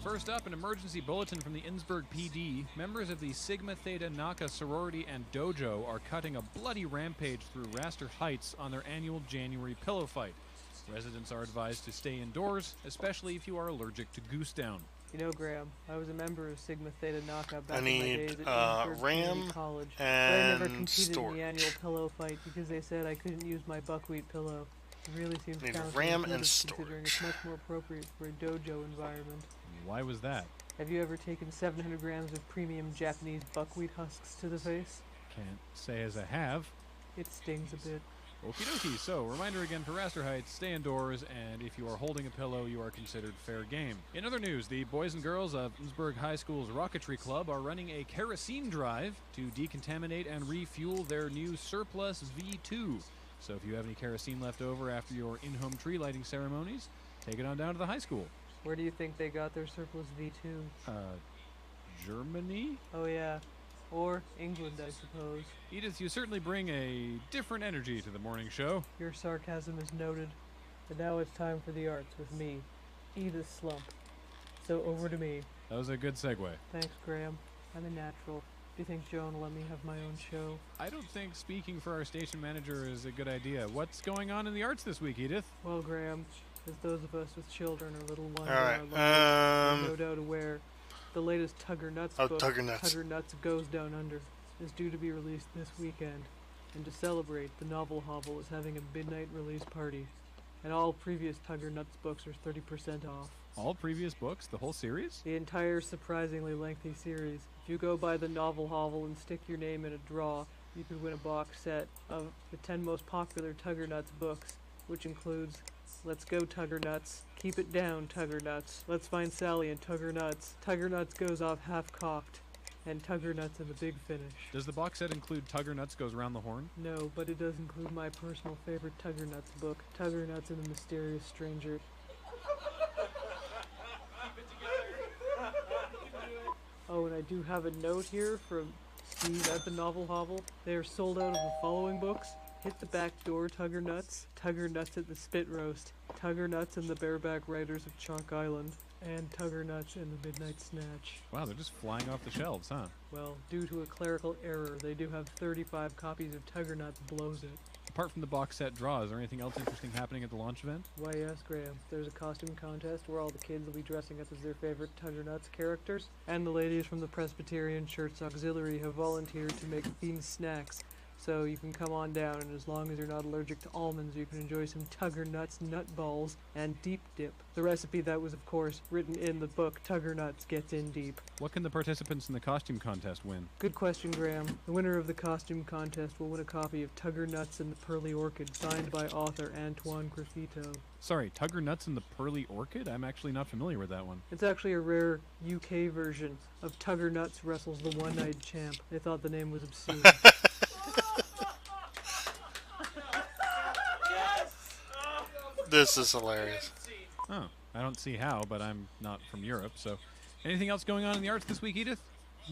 First up, an emergency bulletin from the Innsbruck PD. Members of the Sigma Theta Naka sorority and dojo are cutting a bloody rampage through Raster Heights on their annual January pillow fight. Residents are advised to stay indoors, especially if you are allergic to goose down. You know, Graham, I was a member of Sigma Theta Naka back I in my need, days at Innsbruck RAM Community College. But I never and competed in storage. the annual pillow fight because they said I couldn't use my buckwheat pillow. It really seems Need counterintuitive RAM and considering it's much more appropriate for a dojo environment. Why was that? Have you ever taken 700 grams of premium Japanese buckwheat husks to the face? Can't say as I have. It stings a bit. Okie dokie. So, reminder again for Raster Heights, stay indoors, and if you are holding a pillow, you are considered fair game. In other news, the boys and girls of Innsbruck High School's Rocketry Club are running a kerosene drive to decontaminate and refuel their new Surplus V2. So if you have any kerosene left over after your in-home tree lighting ceremonies, take it on down to the high school. Where do you think they got their Surplus V2? Germany? Oh, yeah. Or England, I suppose. Edith, you certainly bring a different energy to the morning show. Your sarcasm is noted. And now it's time for the arts with me, Edith Slump. So over to me. That was a good segue. Thanks, Graham. I'm a natural. Do you think Joan will let me have my own show? I don't think speaking for our station manager is a good idea. What's going on in the arts this week, Edith? Well, Graham, as those of us with children or little ones All right, in our lives are no doubt aware, the latest Tugger Nuts book, Tugger Nuts. Tugger Nuts Goes Down Under, is due to be released this weekend. And to celebrate, the Novel Hovel is having a midnight release party. And all previous Tugger Nuts books are 30% off. All previous books? The whole series? The entire surprisingly lengthy series. If you go by the Novel Hovel and stick your name in a draw, you could win a box set of the 10 most popular Tugger Nuts books, which includes Let's Go Tugger Nuts, Keep It Down Tugger Nuts, Let's Find Sally and Tugger Nuts Goes Off Half-Cocked, and Tugger Nuts and the Big Finish. Does the box set include Tugger Nuts Goes Round the Horn? No, but it does include my personal favorite Tugger Nuts book, Tugger Nuts and the Mysterious Stranger. Oh, and I do have a note here from Steve at the Novel Hovel. They are sold out of the following books: Hit the Back Door Tugger Nuts at the Spit Roast, Tugger Nuts and the Bareback Riders of Chalk Island, and Tugger Nuts and the Midnight Snatch. Wow, they're just flying off the shelves, huh? Well, due to a clerical error, they do have 35 copies of Tugger Nuts Blows It. Apart from the box set draw, is there anything else interesting happening at the launch event? Why, yes, Graham. There's a costume contest where all the kids will be dressing up as their favorite Tugger Nuts characters, and the ladies from the Presbyterian Church Auxiliary have volunteered to make themed snacks. So you can come on down, and as long as you're not allergic to almonds, you can enjoy some Tugger Nuts nut balls and deep dip. The recipe that was, of course, written in the book Tugger Nuts Gets In Deep. What can the participants in the costume contest win? Good question, Graham. The winner of the costume contest will win a copy of Tugger Nuts and the Pearly Orchid, signed by author Antoine Graffito. Sorry, Tugger Nuts and the Pearly Orchid? I'm actually not familiar with that one. It's actually a rare UK version of Tugger Nuts Wrestles the One-Eyed Champ. They thought the name was obscene. This is hilarious. Oh, I don't see how, but I'm not from Europe, so... Anything else going on in the arts this week, Edith?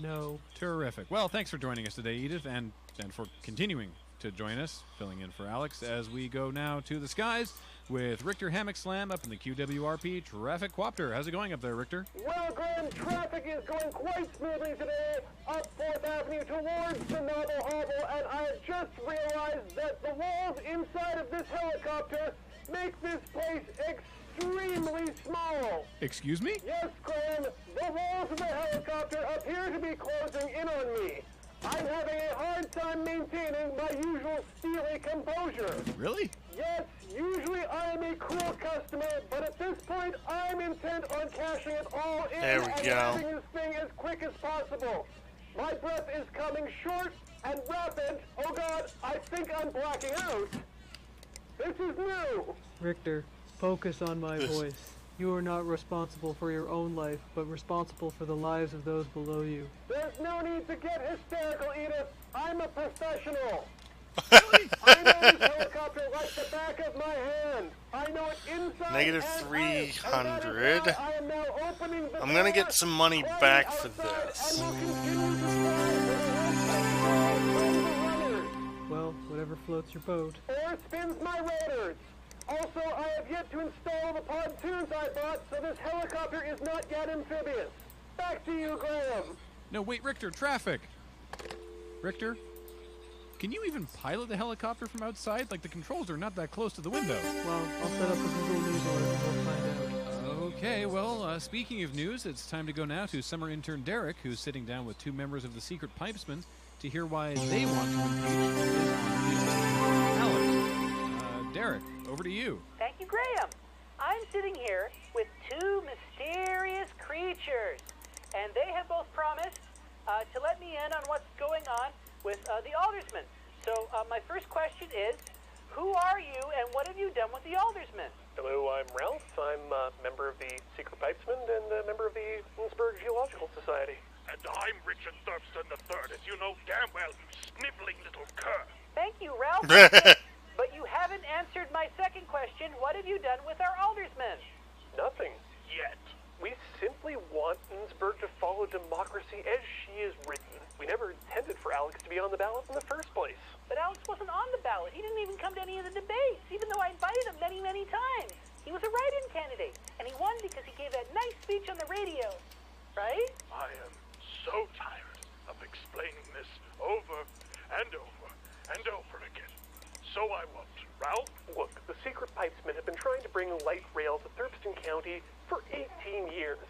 No. Terrific. Well, thanks for joining us today, Edith, and for continuing to join us, filling in for Alex, as we go now to the skies with Richter Hammock Slam up in the QWRP Traffic Quapter. How's it going up there, Richter? Well, Graham, traffic is going quite smoothly today up 4th Avenue towards the Novel Hovel, and I have just realized that the walls inside of this helicopter make this place extremely small. Excuse me? Yes, Graham, the walls of the helicopter appear to be closing in on me. I'm having a hard time maintaining my usual steely composure. Really? Yes, usually I am a cool customer, but at this point I'm intent on cashing it all in There we and go. having this thing as quick as possible. My breath is coming short and rapid. Oh God, I think I'm blacking out. This is new. Richter, focus on my voice. You are not responsible for your own life, but responsible for the lives of those below you. There's no need to get hysterical, Edith. I'm a professional. I know this helicopter like the back of my hand. I know it inside Negative and 300. out. I am now opening the I'm gonna door, get some money climbing back for outside, this. and will continue to fly for the rest of the runners. Well, whatever floats your boat. Or spins my rotors. Also, I have yet to install the pontoons I bought, so this helicopter is not yet amphibious. Back to you, Graham. No, wait, Richter, traffic! Richter? Can you even pilot the helicopter from outside? Like, the controls are not that close to the window. Well, I'll set up a Google News alert and we'll find out. Okay, well, speaking of news, it's time to go now to summer intern Derek, who's sitting down with two members of the Secret Pipesmen to hear why they want to engage in his Alex. Derek, over to you. Thank you, Graham. I'm sitting here with two mysterious creatures, and they have both promised to let me in on what's going on with the aldersman. So my first question is, Who are you, and what have you done with the Aldersmen? Hello, I'm Ralph. I'm a member of the Secret Pipesmen and a member of the Innsbruck Geological Society. And I'm Richard Thurston III, as you know damn well, you sniveling little cur. Thank you, Ralph. But you haven't answered my second question. What have you done with our Aldersmen? Nothing. Yet. We simply want Innsbruck to follow democracy as she is written. We never intended for Alex to be on the ballot in the first place. But Alex wasn't on the ballot. He didn't even come to any of the debates, even though I invited him many, many times. He was a write-in candidate, and he won because he gave that nice speech on the radio. Right? I am so tired of explaining this over and over and over again. So I want, Ralph? Look, the Secret Pipesmen have been trying to bring light rail to Thurston County for 18 years.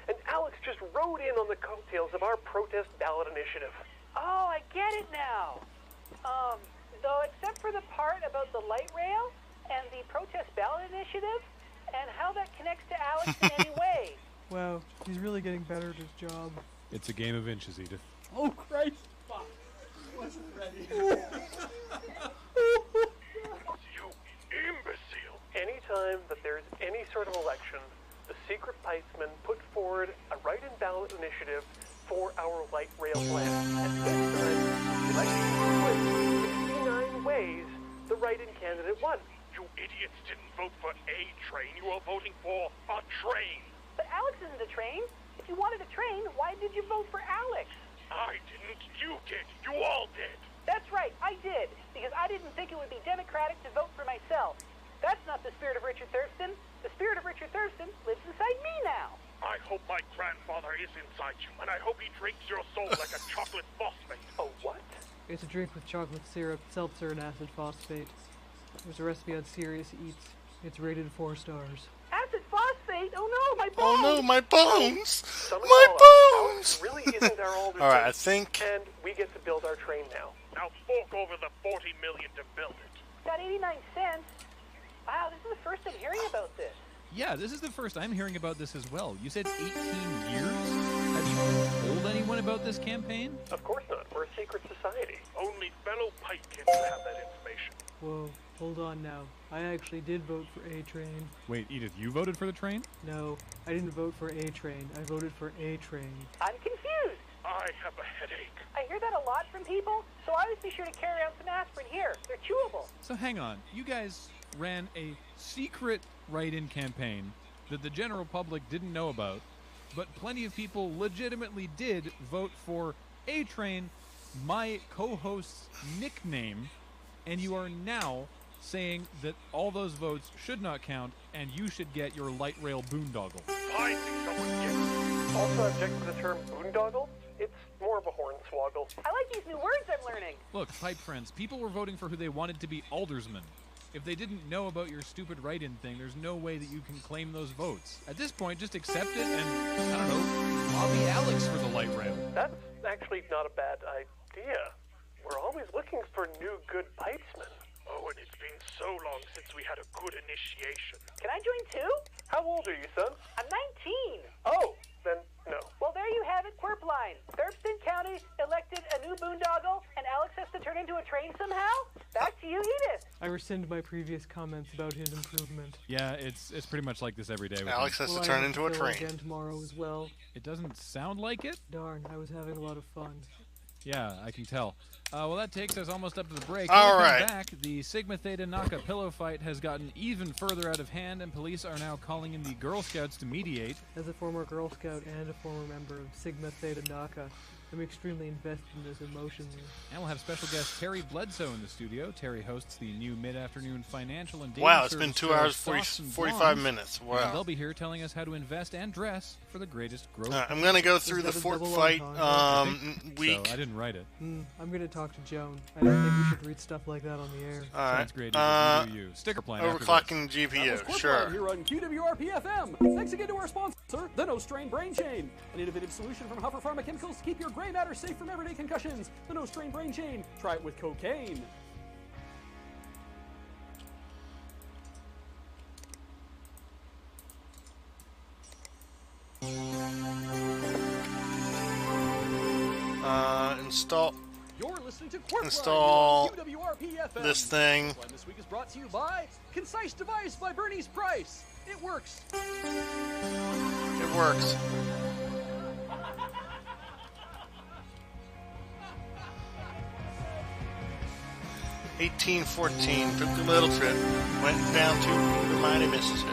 And Alex just rode in on the coattails of our protest ballot initiative. Oh, I get it now. Though except for the part about the light rail and the protest ballot initiative and how that connects to Alex in any way. Wow, he's really getting better at his job. It's a game of inches, Edith. Oh, Christ. Fuck. Wasn't ready. You imbecile. Anytime that there's any sort of election, the Secret Pipesmen put forward a write-in ballot initiative for our light rail plan. And this time, the election was 69 ways the write-in candidate won. You idiots didn't vote for a train. You were voting for a train. But Alex isn't a train. If you wanted a train, why did you vote for Alex? I didn't. You did. You all did. That's right, I did. Because I didn't think it would be democratic to vote for myself. That's not the spirit of Richard Thurston. The spirit of Richard Thurston lives inside me now. I hope my grandfather is inside you, and I hope he drinks your soul like a chocolate phosphate. Oh, what? It's a drink with chocolate syrup, seltzer, and acid phosphate. There's a recipe on Serious Eats. It's rated 4 stars. Acid phosphate? Oh no, my bones! Oh no, my bones! Sum it My all up, bones! Alex really isn't our older Alright, son, I think... And we get to build our train now. Now fork over the $40 million to build it. Got 89 cents. Wow, this is the first I'm hearing about this. Yeah, this is the first I'm hearing about this as well. You said 18 years? Have you told anyone about this campaign? Of course not. We're a secret society. Only fellow Pipekins have that information. Whoa, hold on now. I actually did vote for A-Train. Wait, Edith, you voted for the train? No, I didn't vote for A-Train. I voted for A-Train. I'm confused. I have a headache. I hear that a lot from people, so always be sure to carry out some aspirin here. They're chewable. So hang on, you guys ran a secret write-in campaign that the general public didn't know about, but plenty of people legitimately did vote for A-Train, my co-host's nickname, and you are now saying that all those votes should not count and you should get your light rail boondoggle. I think someone gets it. Also object to the term boondoggle. It's more of a hornswoggle. I like these new words I'm learning. Look, pipe friends, people were voting for who they wanted to be aldersmen. If they didn't know about your stupid write-in thing, there's no way that you can claim those votes. At this point, just accept it and, I don't know, lobby Alex for the light rail. That's actually not a bad idea. We're always looking for new good pipesmen. Oh, and it's been so long since we had a good initiation. Can I join too? How old are you, son? I'm 19. Oh, then no. Well, there you have it, Quirpline. Thurston County elected a new boondoggle, and Alex has to turn into a train somehow? Back to you, Edith. I rescind my previous comments about his improvement. Yeah, it's pretty much like this every day. With Alex him. has to turn into a train. Again tomorrow as well. It doesn't sound like it? Darn, I was having a lot of fun. Yeah, I can tell. Well, that takes us almost up to the break. All When we come right. back, the Sigma Theta Naka pillow fight has gotten even further out of hand, and police are now calling in the Girl Scouts to mediate. As a former Girl Scout and a former member of Sigma Theta Naka, I'm extremely invested in this emotionally. And we'll have special guest Terry Bledsoe in the studio. Terry hosts the new mid-afternoon financial and dating Wow, it's service been 2 show hours, Sauce and 45 Blondes. minutes. And Wow. they'll be here telling us how to invest and dress for the greatest growth. I'm going to go through the Is that a Fort double Fight entendre? week. So I didn't write it. I'm gonna talk to Joan. I don't think we should read stuff like that on the air. All right. Sounds great. You do you. Sticker plan after this. Overclocking That was GPU, Quirpline sure. here on QWRP-FM. Thanks again to our sponsor, the No Strain Brain Chain, an innovative solution from Huffer Pharma Chemicals to keep your gray matter safe from everyday concussions. The No Strain Brain Chain. Try it with cocaine. Install. You're listening to Quark install Line here on QWRP-FM. this thing. Quark Line this week is brought to you by Concise Device by Bernice Price. It works. It works. $18.14, took a little trip, went down to the mighty Mississippi.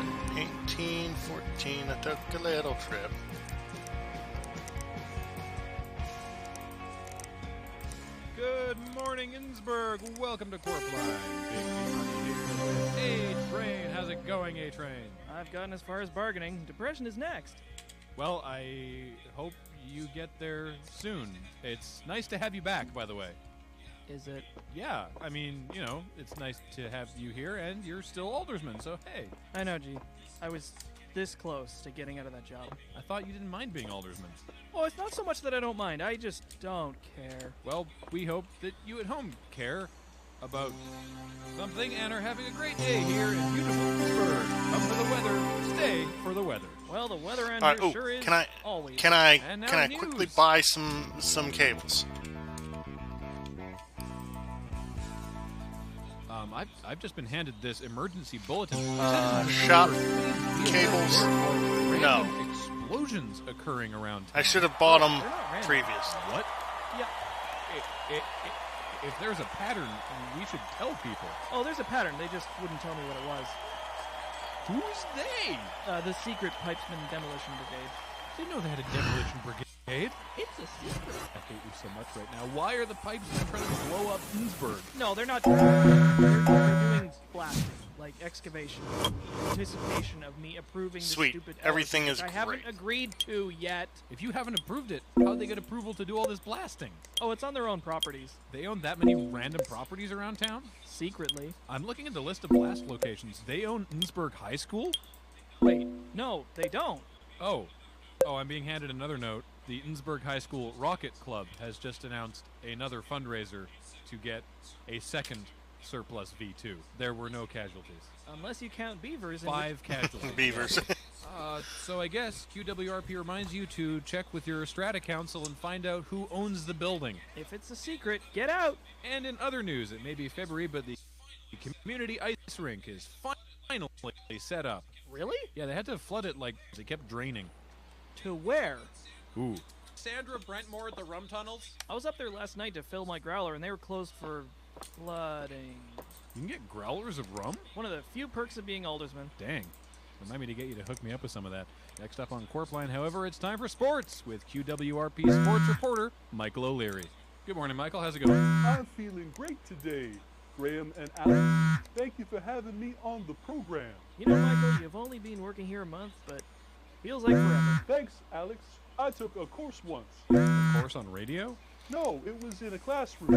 $18.14, I took a little trip. Good morning, Innsbruck. Welcome to Quark Line. Big T Money here. A-Train, how's it going, A-Train? I've gotten as far as bargaining. Depression is next. Well, I hope you get there soon. It's nice to have you back, by the way. Is it? Yeah, I mean, you know, it's nice to have you here, and you're still aldersman, so hey. I know, G. I was this close to getting out of that job. I thought you didn't mind being aldersman. Oh, it's not so much that I don't mind. I just don't care. Well, we hope that you at home care about something and are having a great day here in beautiful Pittsburgh. Come for the weather, stay for the weather. Well, the weather around All right, here sure is always. Can I And now can I news. quickly buy some cables? I've just been handed this emergency bulletin. Shop cables? No. Explosions occurring around town. I should have bought them previous. What? Yeah. If there's a pattern, we should tell people. Oh, there's a pattern. They just wouldn't tell me what it was. Who's they? The Secret Pipesman Demolition Brigade. Didn't know they had a demolition brigade. It's a secret. I hate you so much right now. Why are the pipes trying to blow up Innsbruck? No, they're not. They're doing blasting, like excavation, in anticipation of me approving the Sweet. stupid. Everything LLC, is which I haven't agreed to yet. If you haven't approved it, how'd they get approval to do all this blasting? Oh, it's on their own properties. They own that many random properties around town? Secretly. I'm looking at the list of blast locations. They own Innsbruck High School? Wait, no, they don't. Oh, I'm being handed another note. The Innsbruck High School Rocket Club has just announced another fundraiser to get a second surplus V2. There were no casualties. Unless you count beavers. 5 casualties. Beavers. So I guess QWRP reminds you to check with your Strata Council and find out who owns the building. If it's a secret, get out. And in other news, it may be February, but the community ice rink is finally set up. Really? Yeah, they had to flood it like they kept draining. To where? Ooh. Sandra Brentmore at the rum tunnels. I was up there last night to fill my growler, and they were closed for flooding. You can get growlers of rum? One of the few perks of being aldersman. Dang. Remind me to get you to hook me up with some of that. Next up on Quark Line, however, it's time for sports with QWRP sports reporter Michael O'Leary. Good morning, Michael. How's it going? I'm feeling great today. Graham and Alex, thank you for having me on the program. You know, Michael, you've only been working here a month, but feels like forever. Thanks, Alex. I took a course once. A course on radio? No, it was in a classroom.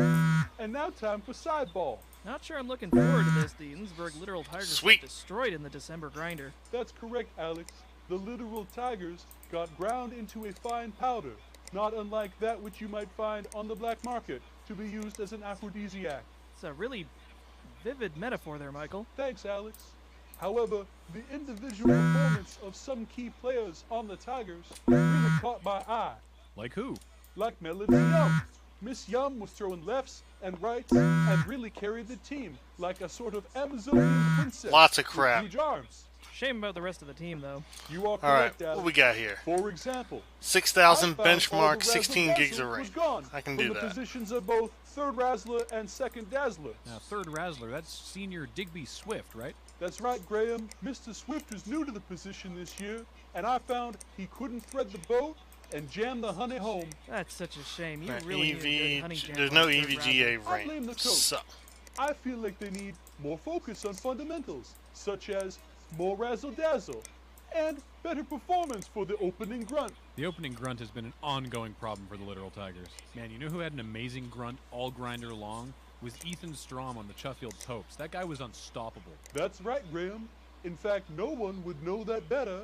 And now time for sideball. Not sure I'm looking forward to this. The Innsbruck Literal Tigers Sweet. got destroyed in the December grinder. That's correct, Alex. The literal tigers got ground into a fine powder, not unlike that which you might find on the black market to be used as an aphrodisiac. It's a really vivid metaphor there, Michael. Thanks, Alex. However, the individual performance of some key players on the Tigers really caught my eye. Like who? Like Melody Young. Miss Young was throwing lefts and rights and really carried the team like a sort of Amazonian princess. Lots of with crap. huge arms. Shame about the rest of the team, though. You are All right, correct, Alex. what we got here? For example, 6,000 I found all the benchmark, 16 razzle gigs dazzle of was range. gone I can from do the that. positions of both third Razzler and second Dazzler. Now, third Razzler, that's senior Digby Swift, right? That's right, Graham. Mr. Swift is new to the position this year, and I found he couldn't thread the boat and jam the honey home. That's such a shame. You Right, really need a good honey jam. there's no on third EVGA Razzler. I blame the range. coach. So, I feel like they need more focus on fundamentals, such as more razzle-dazzle, and better performance for the opening grunt. The opening grunt has been an ongoing problem for the Literal Tigers. Man, you know who had an amazing grunt all grinder long? Was Ethan Strom on the Chuffield Topes. That guy was unstoppable. That's right, Graham. In fact, no one would know that better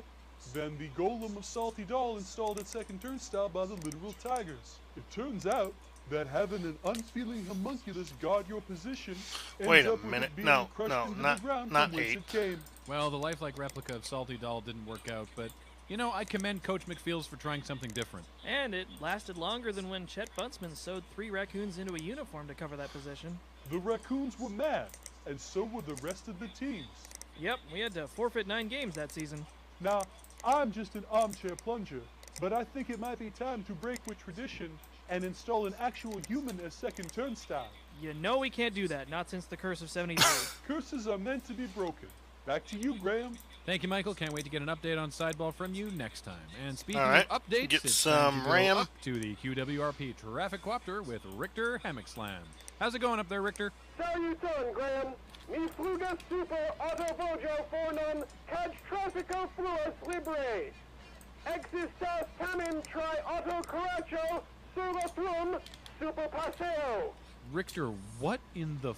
than the golem of Salty Doll installed at second turnstile by the Literal Tigers. It turns out that having an unfeeling homunculus guard your position ends Wait a up with minute. it being No, crushed no, into not- the ground not from whence 8. it came. Well, the lifelike replica of Salty Doll didn't work out, but You know, I commend Coach McFeels for trying something different. And it lasted longer than when Chet Buntsman sewed 3 raccoons into a uniform to cover that position. The Raccoons were mad, and so were the rest of the teams. Yep, we had to forfeit 9 games that season. Now, I'm just an armchair plunger, but I think it might be time to break with tradition and install an actual human as second turnstile. You know we can't do that, not since the Curse of 73. Curses are meant to be broken. Back to you, Graham. Thank you, Michael. Can't wait to get an update on Sideball from you next time. And speaking All right. of updates, Get it's some time to go RAM. up to the QWRP Traffic Copter with Richter Hemikslam. How's it going up there, Richter? Saluton, Graham. Mi flugas super autovojo fornon kaj trafico fluas libre. Existas tamen tri autocoracho sur la flum super paseo. Richter, what in the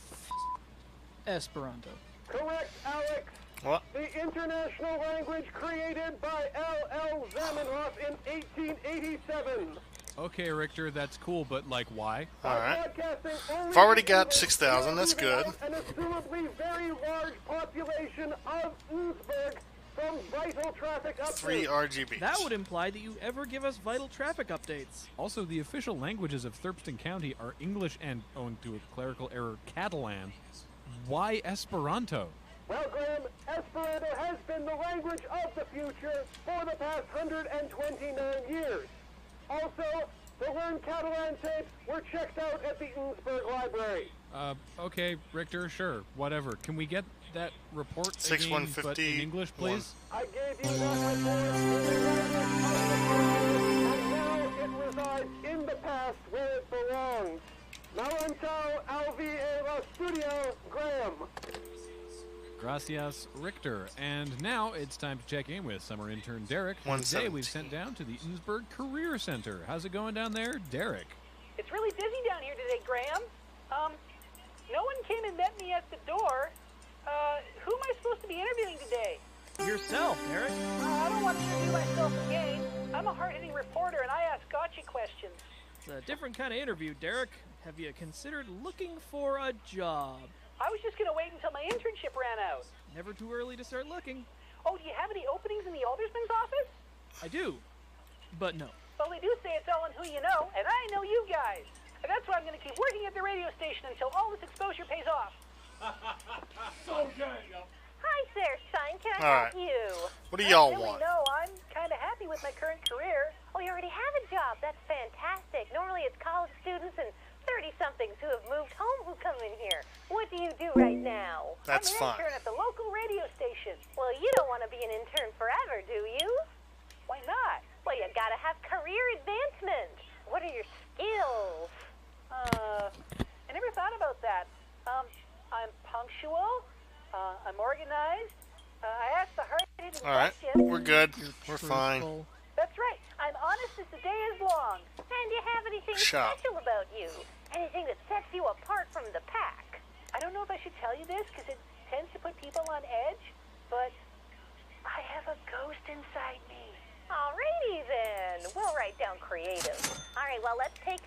Esperanto. Correct, Alex. What? The international language created by L.L. Zamenhof in 1887. Okay, Richter, that's cool, but like, why? All right. I've already got 6,000. That's good. An assumably very large population of Innsbruck from vital traffic updates. 3 RGBs. That would imply that you ever give us vital traffic updates. Also, the official languages of Thurston County are English and, owing to a clerical error, Catalan. Why Esperanto? Well, Graham, Esperanto has been the language of the future for the past 129 years. Also, the Learn Catalan tapes were checked out at the Innsbruck Library. Okay, Richter, sure, whatever. Can we get that report again, but in 6150. English, please? I gave you that report in the language of the future, and now it resides in the past where it belongs. Malantao Alvi la Studio, Graham. Gracias, Richter. And now it's time to check in with summer intern Derek. Today 117. we've sent down to the Innsbruck Career Center. How's it going down there, Derek? It's really busy down here today, Graham. No one came and met me at the door. Who am I supposed to be interviewing today? Yourself, Derek. I don't want to interview myself again. I'm a hard-hitting reporter, and I ask gotcha questions. It's a different kind of interview, Derek. Have you considered looking for a job? I was just going to wait until my internship ran out. Never too early to start looking. Oh, do you have any openings in the aldersman's office? I do, but no. Well, they do say it's all in who you know, and I know you guys. And that's why I'm going to keep working at the radio station until all this exposure pays off. So good. Hi there, son. Can I All help right. you? What do y'all Really, want? no, I'm kind of happy with my current career. Oh, you already have a job. That's fantastic. Normally it's college students and 30-somethings who have moved home who come in here. What do you do right now? That's I'm an fine. intern at the local radio station. Well, you don't want to be an intern forever, do you? Why not? Well, you gotta have career advancement. What are your skills? I never thought about that. I'm punctual. I'm organized. I ask the hard-hitting All right. questions. We're good. We're fine. That's right. I'm honest as the day is long. And do you have anything Shop. special about you? Anything that sets you apart from the pack? I don't know if I should tell you this because it tends to put people on edge, but I have a ghost inside me. Alrighty then. We'll write down creative. All right. Well, let's take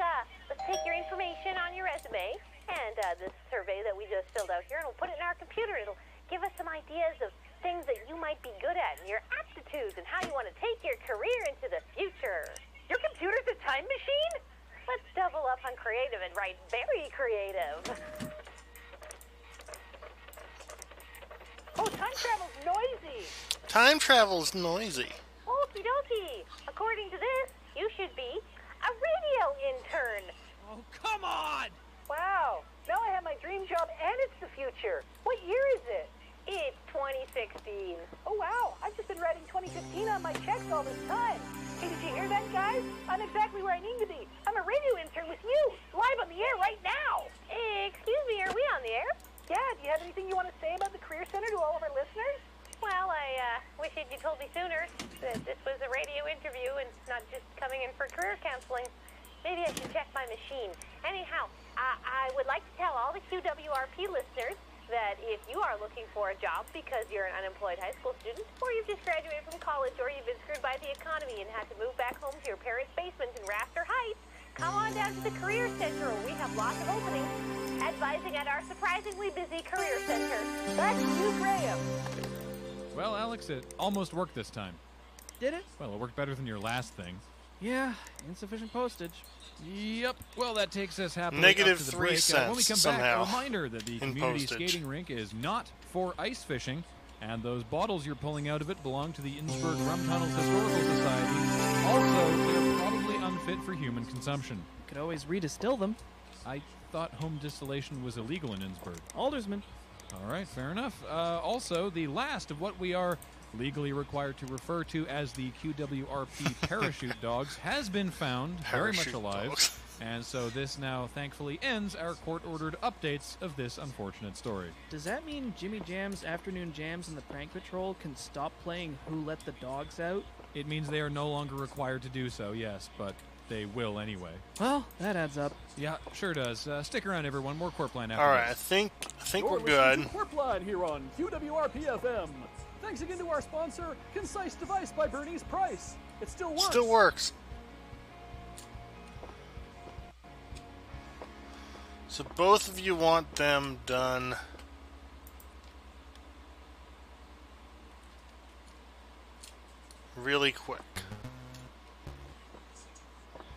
your information on your resume and this survey that we just filled out here, and we'll put it in our computer. It'll give us some ideas of things that you might be good at and your aptitudes and how you want to take your career into the future. Your computer's a time machine? Let's double up on creative and write very creative. Oh, time travel's noisy. Time travel's noisy. Okie dokie. According to this, you should be a radio intern. Oh, come on! Wow. Now I have my dream job and it's the future. What year is it? It's 2016. Oh, wow. I've just been writing 2015 on my checks all this time. Hey, did you hear that, guys? I'm exactly where I need to be. I'm a radio intern with you, live on the air right now. Excuse me, are we on the air? Yeah, do you have anything you want to say about the Career Center to all of our listeners? Well, I wish you told me sooner that this was a radio interview and not just coming in for career counseling. Maybe I should check my machine. Anyhow, I would like to tell all the QWRP listeners that if you are looking for a job because you're an unemployed high school student, or you've just graduated from college, or you've been screwed by the economy and had to move back home to your parents' basement in Rafter Heights, come on down to the Career Center where we have lots of openings advising at our surprisingly busy Career Center. Back to you, Graham. Well, Alex, it almost worked this time. Did it? Well, it worked better than your last thing. Yeah, insufficient postage. Yep. Well, that takes us happily Negative up to the 3 break. cents When we come somehow back, a reminder that the in community postage. skating rink is not for ice fishing, and those bottles you're pulling out of it belong to the Innsbruck Rum Tunnels Historical Society. Also, they're probably unfit for human consumption. Could always redistill them. I thought home distillation was illegal in Innsbruck. Aldersman. All right, fair enough. Also, the last of what we are legally required to refer to as the QWRP parachute dogs has been found, very much Parachute alive. dogs. And so this now thankfully ends our court-ordered updates of this unfortunate story. Does that mean Jimmy Jam's Afternoon Jams and the Prank Patrol can stop playing Who Let the Dogs Out? It means they are no longer required to do so, yes, but they will anyway. Well, that adds up. Yeah, sure does. Stick around, everyone. More Corpline after All right, I this. think You're we're good. listening to Corpline here on QWRP-FM. Thanks again to our sponsor, Concise Device by Bernice Price. It still works. Still works. So both of you want them done really quick.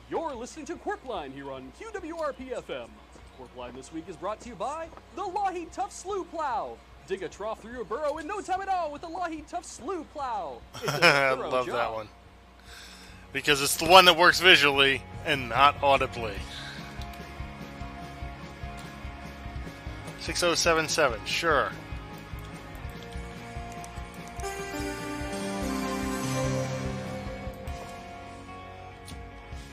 You're listening to Corpline here on QWRP-FM. Corpline this week is brought to you by the Lougheed Tough Slough Plow. Dig a trough through your burrow in no time at all with the Lougheed Tough Slough Plow. It's a I thorough love job. that one. Because it's the one that works visually and not audibly. 6077, sure.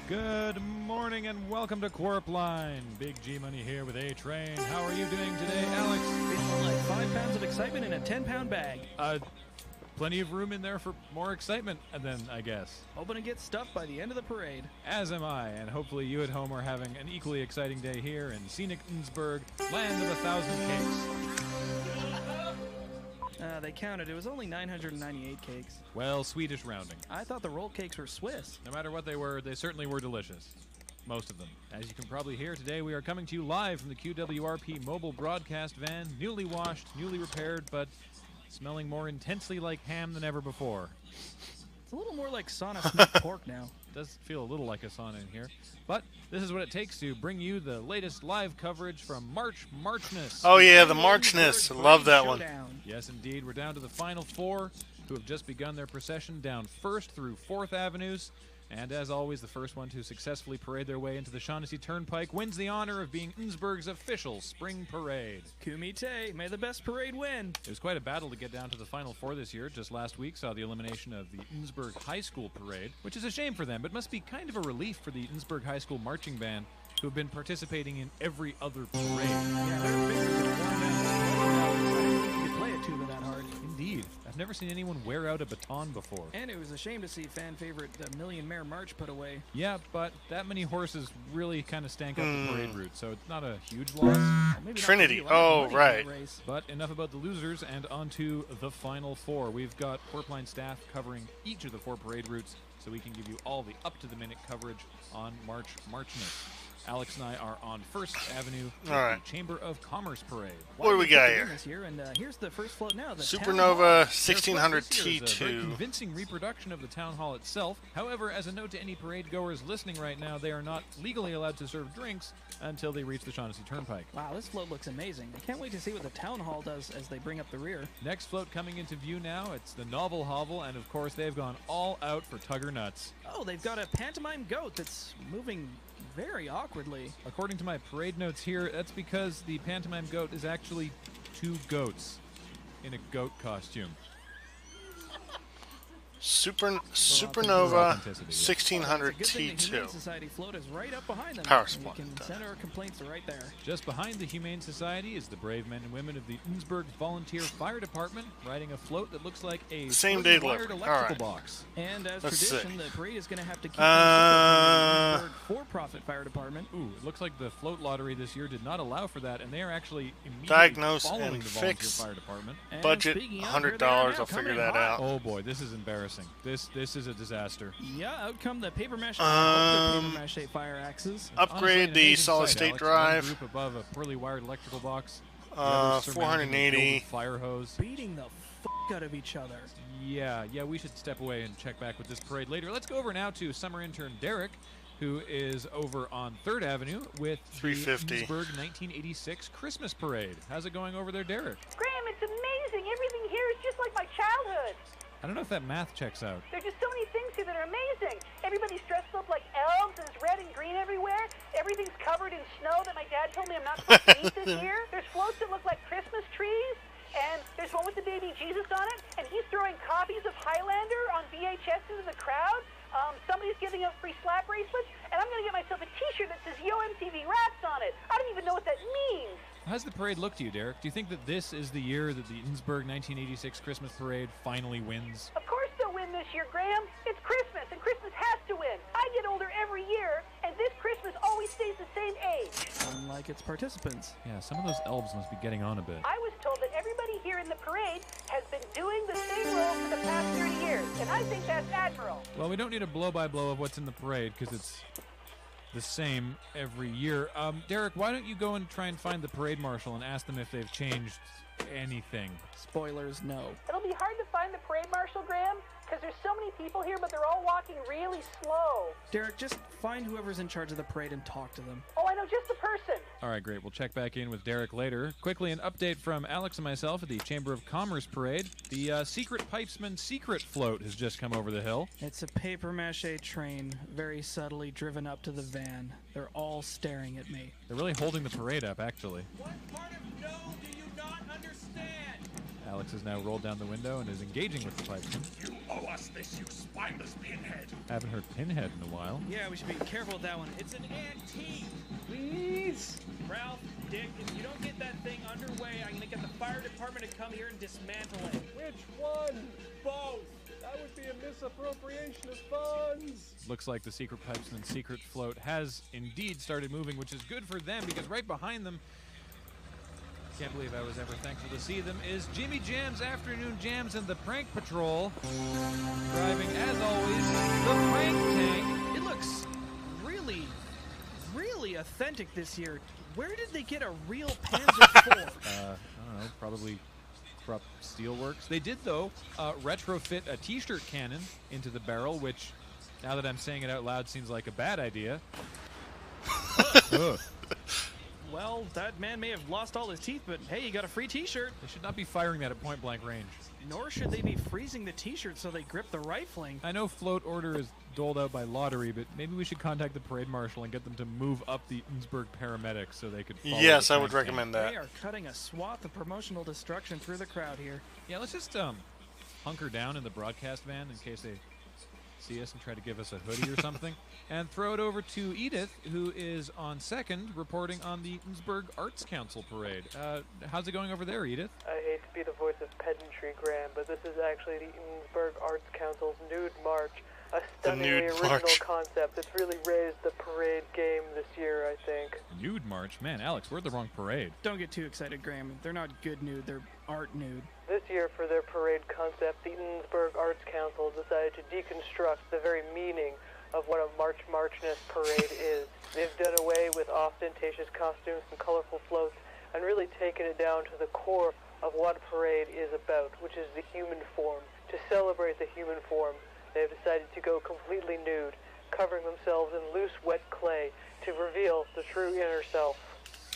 Good morning and welcome to Corpline. Big G Money here with A-Train. How are you doing today, Alex? Feeling like 5 pounds of excitement in a 10-pound bag. Plenty of room in there for more excitement, and then, I guess. Hoping to get stuffed by the end of the parade. As am I, and hopefully you at home are having an equally exciting day here in scenic Innsbruck, land of 1,000 cakes. They counted. It was only 998 cakes. Well, Swedish rounding. I thought the roll cakes were Swiss. No matter what they were, they certainly were delicious. Most of them. As you can probably hear, today we are coming to you live from the QWRP mobile broadcast van, newly washed, newly repaired, but smelling more intensely like ham than ever before. It's a little more like sauna smoked pork now. Does feel a little like a sauna in here. But this is what it takes to bring you the latest live coverage from Marchness. Oh yeah, the Marchness. I love that one. Yes, indeed. We're down to the final four who have just begun their procession down 1st through 4th Avenues. And as always, the first one to successfully parade their way into the Shaughnessy Turnpike wins the honor of being Innsbruck's official spring parade. Kumite, may the best parade win. It was quite a battle to get down to the final four this year. Just last week saw the elimination of the Innsbruck High School parade, which is a shame for them, but must be kind of a relief for the Innsbruck High School marching band, who have been participating in every other parade. Yeah, their fingers are worn down. I didn't think you could play a tuba that hard. Indeed. I've never seen anyone wear out a baton before. And it was a shame to see fan favorite Million Mare March put away. Yeah, but that many horses really kind of stank up the parade route, so it's not a huge loss. Maybe Trinity. not for Oh, right. But enough about the losers, and on to the final four. We've got Corpline staff covering each of the 4 parade routes, so we can give you all the up-to-the-minute coverage on Marchness. Alex and I are on 1st Avenue with All right. the Chamber of Commerce Parade. What do we got here? This year, and here's the first float now. The Supernova Their float 1600 this year is a very T2. convincing reproduction of the town hall itself. However, as a note to any parade goers listening right now, they are not legally allowed to serve drinks until they reach the Shaughnessy Turnpike. Wow, this float looks amazing. I can't wait to see what the town hall does as they bring up the rear. Next float coming into view now, it's the Novel Hovel, and of course they've gone all out for Tugger Nuts. Oh, they've got a pantomime goat that's moving very awkwardly. According to my parade notes here, that's because the pantomime goat is actually 2 goats in a goat costume. Supernova It's a 1600 good thing the Humane T2. Society float is right up behind them. Power and supply. we can send our complaints right there. Just behind the Humane Society is the brave men and women of the Innsbruck Volunteer Fire Department riding a float that looks like a Same-day fully wired delivery. electrical All right. box. And as Let's tradition, see. the parade is going to have to keep things separate from the Innsbruck for-profit fire department. Ooh, it looks like the float lottery this year did not allow for that, and they are actually immediately Diagnose following and the Volunteer fix. Fire Department. And Budget speaking of, here they are $100. now, I'll coming figure in that hot. out. Oh boy, this is embarrassing. This is a disaster. Yeah, out come the paper mache, Um, paper mache fire axes. Honestly, Upgrade an the amazing solid sight, state Alex. drive. One group above a poorly wired electrical box. The other surmounting a 480. gilded fire hose. Beating the out of each other. Yeah, we should step away and check back with this parade later. Let's go over now to summer intern Derek, who is over on 3rd Avenue with 350. the Ensburg 1986 Christmas Parade. How's it going over there, Derek? Graham, it's amazing. Everything here is just like my childhood. I don't know if that math checks out. There's just so many things here that are amazing. Everybody's dressed up like elves, and it's red and green everywhere. Everything's covered in snow that my dad told me I'm not supposed to eat this year. There's floats that look like Christmas trees, and there's one with the baby Jesus on it, and he's throwing copies of Highlander on VHS into the crowd. Somebody's giving out free slap bracelets, and I'm going to get myself a t-shirt that says Yo MTV Raps on it. I don't even know what that means. How's the parade look to you, Derek? Do you think that this is the year that the Ensburg 1986 Christmas Parade finally wins? Of course they'll win this year, Graham. It's Christmas, and Christmas has to win. I get older every year, and this Christmas always stays the same age. Unlike its participants. Yeah, some of those elves must be getting on a bit. I was told that everybody here in the parade has been doing the same role for the past 30 years, and I think that's admirable. Well, we don't need a blow-by-blow of what's in the parade because it's the same every year. Derek, why don't you go and try and find the parade marshal and ask them if they've changed anything? Spoilers, no. It'll be hard to find the parade marshal, Graham, because there's so many people here, but they're all walking really slow. Derek, just find whoever's in charge of the parade and talk to them. Oh, I know just the person. All right, great. We'll check back in with Derek later. Quickly, an update from Alex and myself at the Chamber of Commerce Parade. The Secret Pipesman Secret Float has just come over the hill. It's a papier-mâché train, very subtly driven up to the van. They're all staring at me. They're really holding the parade up, actually. What part of no do you not understand? Alex has now rolled down the window and is engaging with the pipesman. You owe us this, you spineless pinhead. Haven't heard Pinhead in a while. Yeah, we should be careful with that one. It's an antique. Please. Ralph, Dick, if you don't get that thing underway, I'm gonna get the fire department to come here and dismantle it. Which one? Both. That would be a misappropriation of funds. Looks like the Secret Pipesman Secret Float has indeed started moving, which is good for them because right behind them, can't believe I was ever thankful to see them, is Jimmy Jam's Afternoon Jams and the Prank Patrol. Driving, as always, the Prank Tank. It looks really authentic this year. Where did they get a real Panzer IV? I don't know, probably Krupp Steelworks. They did, though, retrofit a t-shirt cannon into the barrel, which, now that I'm saying it out loud, seems like a bad idea. Ugh. Well, that man may have lost all his teeth, but hey, you got a free t-shirt. They should not be firing that at point-blank range. Nor should they be freezing the t-shirt so they grip the rifling. I know float order is doled out by lottery, but maybe we should contact the parade marshal and get them to move up the Ensburg paramedics so they could follow Yes, the I would prank recommend tank. that. They are cutting a swath of promotional destruction through the crowd here. Yeah, let's just hunker down in the broadcast van in case they see us and try to give us a hoodie or something, and throw it over to Edith, who is on 2nd, reporting on the Ensburg Arts Council Parade. How's it going over there, Edith? I hate to be the voice of pedantry, Graham, but this is actually the Ensburg Arts Council's Nude March, a stunningly original concept that's really raised the parade game this year, I think. Nude March? Man, Alex, we're at the wrong parade. Don't get too excited, Graham. They're not good nude, they're art nude. This year, for their parade concept, the Ensburg Arts Council decided to deconstruct the very meaning of what a Marchness parade is. They've done away with ostentatious costumes and colorful floats and really taken it down to the core of what a parade is about, which is the human form. To celebrate the human form, they've decided to go completely nude, covering themselves in loose, wet clay to reveal the true inner self.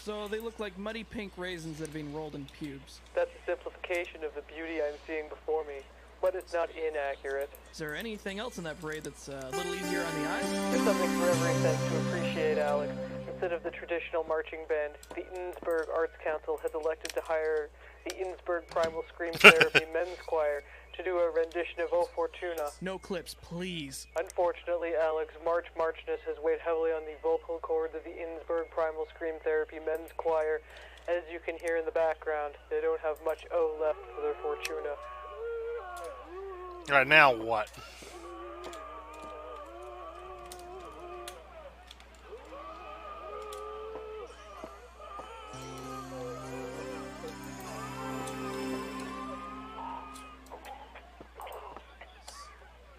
So they look like muddy pink raisins that have been rolled in pubes. That's a simplification of the beauty I'm seeing before me, but it's not inaccurate. Is there anything else in that parade that's a little easier on the eyes? There's something for every sense to appreciate, Alex. Instead of the traditional marching band, the Ensburg Arts Council has elected to hire the Ensburg Primal Scream Therapy Men's Choir to do a rendition of O Fortuna. No clips, please. Unfortunately, Alex, Marchness has weighed heavily on the vocal cords of the Ensburg Primal Scream Therapy Men's Choir. As you can hear in the background, they don't have much O left for their Fortuna. Alright, now what?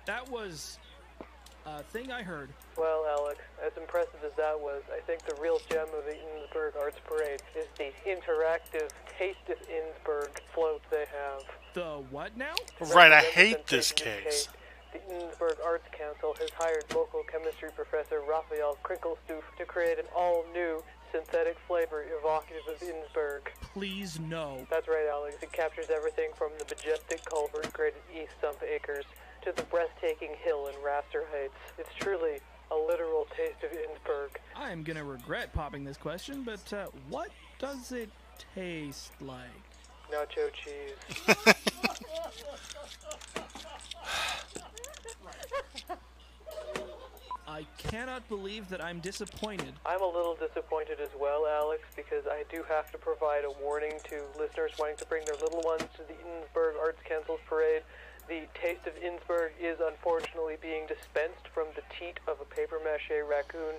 That was Thing I heard. Well, Alex, as impressive as that was, I think the real gem of the Innsbruck Arts Parade is the interactive Taste of Innsbruck float they have. The what now? Right, I hate this case. The Innsbruck Arts Council has hired local chemistry professor Raphael Krinkelstoof to create an all-new synthetic flavor evocative of Innsbruck. Please no. That's right, Alex. It captures everything from the majestic culvert graded East Sump Acres to the breathtaking hill in Raster Heights. It's truly a literal taste of Innsbruck. I'm gonna regret popping this question, but what does it taste like? Nacho cheese. I cannot believe that I'm disappointed. I'm a little disappointed as well, Alex, because I do have to provide a warning to listeners wanting to bring their little ones to the Innsbruck Arts Council's parade. The Taste of Innsbruck is unfortunately being dispensed from the teat of a papier-mâché raccoon.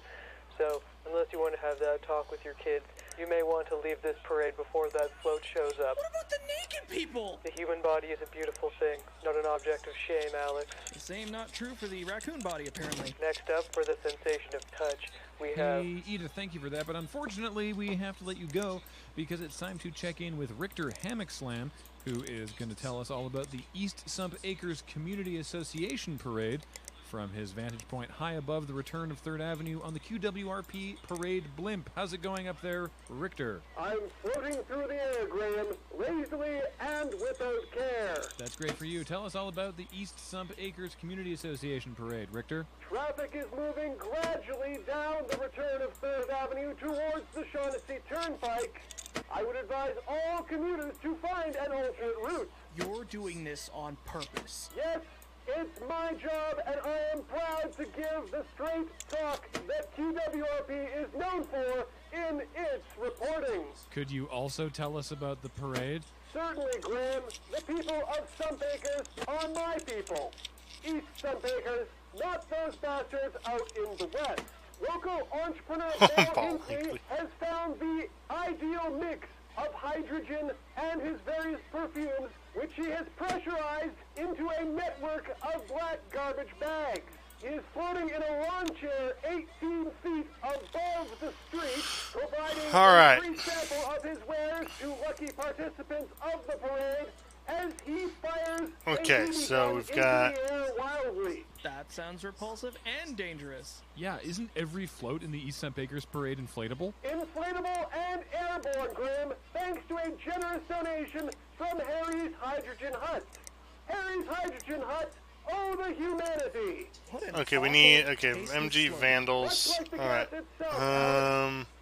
So, unless you want to have that talk with your kids, you may want to leave this parade before that float shows up. What about the naked people? The human body is a beautiful thing, not an object of shame, Alex. The same not true for the raccoon body, apparently. Next up, for the sensation of touch, we have... Hey, Edith, thank you for that, but unfortunately we have to let you go because it's time to check in with Richter Hammock Slam, who is going to tell us all about the East Sump Acres Community Association Parade from his vantage point high above the return of 3rd Avenue on the QWRP Parade Blimp. How's it going up there, Richter? I'm floating through the air, Graham, lazily and without care. That's great for you. Tell us all about the East Sump Acres Community Association Parade, Richter. Traffic is moving gradually down the return of 3rd Avenue towards the Shaughnessy Turnpike. I would advise all commuters to find an alternate route. You're doing this on purpose. Yes, it's my job, and I am proud to give the straight talk that QWRP is known for in its reporting. Could you also tell us about the parade? Certainly, Graham. The people of Sump Acres are my people. East Sump Acres, not those bastards out in the west. Local entrepreneur Paul Hinkley has found the ideal mix of hydrogen and his various perfumes, which he has pressurized into a network of black garbage bags. He is floating in a lawn chair 18 feet above the street, providing a free sample of his wares to lucky participants of the parade as he fires Okay, so we've got... into the air wildly. That sounds repulsive and dangerous. Yeah, isn't every float in the East Sump Acres Parade inflatable? Inflatable and airborne, Graham, thanks to a generous donation from Harry's Hydrogen Hut. Harry's Hydrogen Hut, oh the humanity! Okay, we need... Okay, MG Vandals. Alright.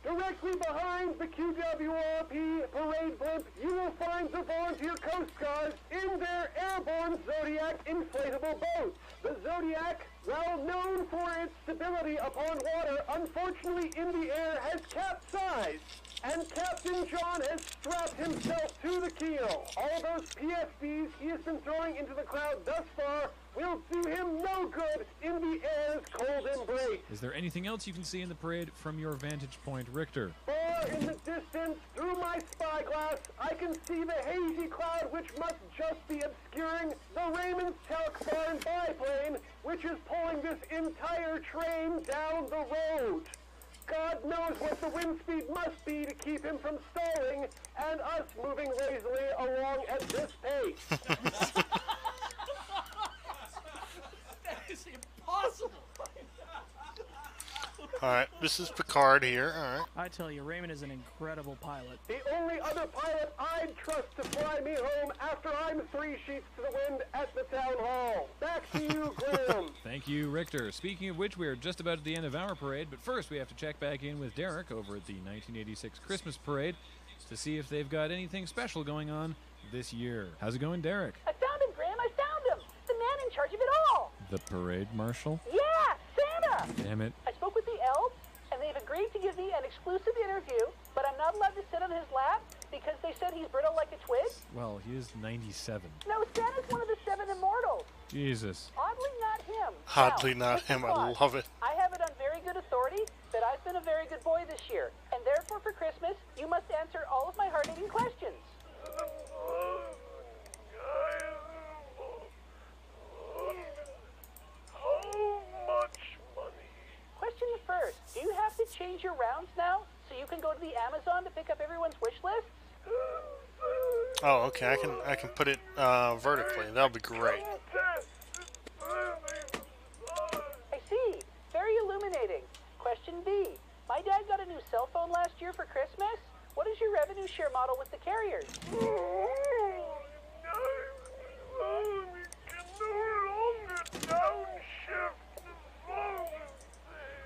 Directly behind the QWRP parade blimp, you will find the volunteer Coast Guard in their airborne Zodiac inflatable boats. The Zodiac, well known for its stability upon water, unfortunately in the air has capsized, and Captain John has strapped himself to the keel. All those PFDs he has been throwing into the crowd thus far will do him no good in the air's cold embrace. Is there anything else you can see in the parade from your vantage point, Richter? Far in the distance, through my spyglass, I can see the hazy cloud which must just be obscuring the Raymond's Talc Barn biplane, which is pulling this entire train down the road. God knows what the wind speed must be to keep him from stalling, and us moving lazily along at this pace. That is impossible. Alright, this is Picard here. Alright. I tell you, Raymond is an incredible pilot. The only other pilot I'd trust to fly me home after I'm 3 sheets to the wind at the town hall. Back to you, Graham. Thank you, Richter. Speaking of which, we are just about at the end of our parade, but first we have to check back in with Derek over at the 1986 Christmas Parade to see if they've got anything special going on this year. How's it going, Derek? I found him, Graham. I found him. The man in charge of it all. The parade marshal? Yeah, Santa. Damn it. I spoke with the elves, and they've agreed to give me an exclusive interview, but I'm not allowed to sit on his lap because they said he's brittle like a twig. Well, he is 97. No, Santa's one of the 7 immortals. Jesus. Oddly not him. Oddly Now, not take the him. I thought. love it. I have it on very good authority that I've been a very good boy this year, and therefore for Christmas, you must answer all of my hard-hitting questions. How much change your rounds now so you can go to the Amazon to pick up everyone's wish list? Oh, okay. I can put it vertically. That'll be great. I see. Very illuminating. Question B. My dad got a new cell phone last year for Christmas. What is your revenue share model with the carriers?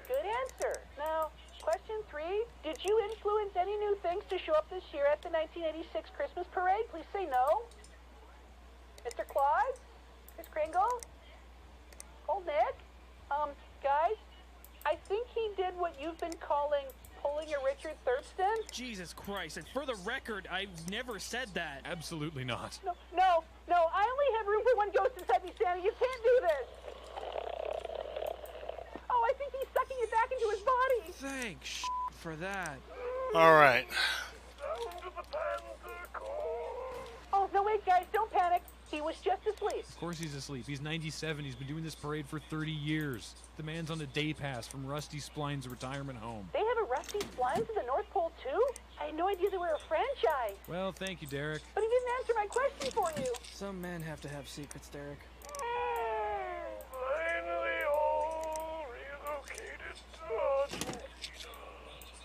Good answer. Now, question 3. Did you influence any new things to show up this year at the 1986 Christmas parade? Please say no. Mr. Claus? Miss Kringle? Old Nick? Guys, I think he did what you've been calling pulling a Richard Thurston. Jesus Christ, and for the record, I never said that. Absolutely not. No, I only have room for one ghost inside me, Santa. You can't do this. Oh, I think he's sucking it back into his body. Thanks for that. All right. Oh, no, wait, guys, don't panic. He was just asleep. Of course he's asleep. He's 97. He's been doing this parade for 30 years. The man's on a day pass from Rusty Spline's retirement home. They have a Rusty Splines at the North Pole, too? I had no idea they were a franchise. Well, thank you, Derek. But he didn't answer my question for you. Some men have to have secrets, Derek.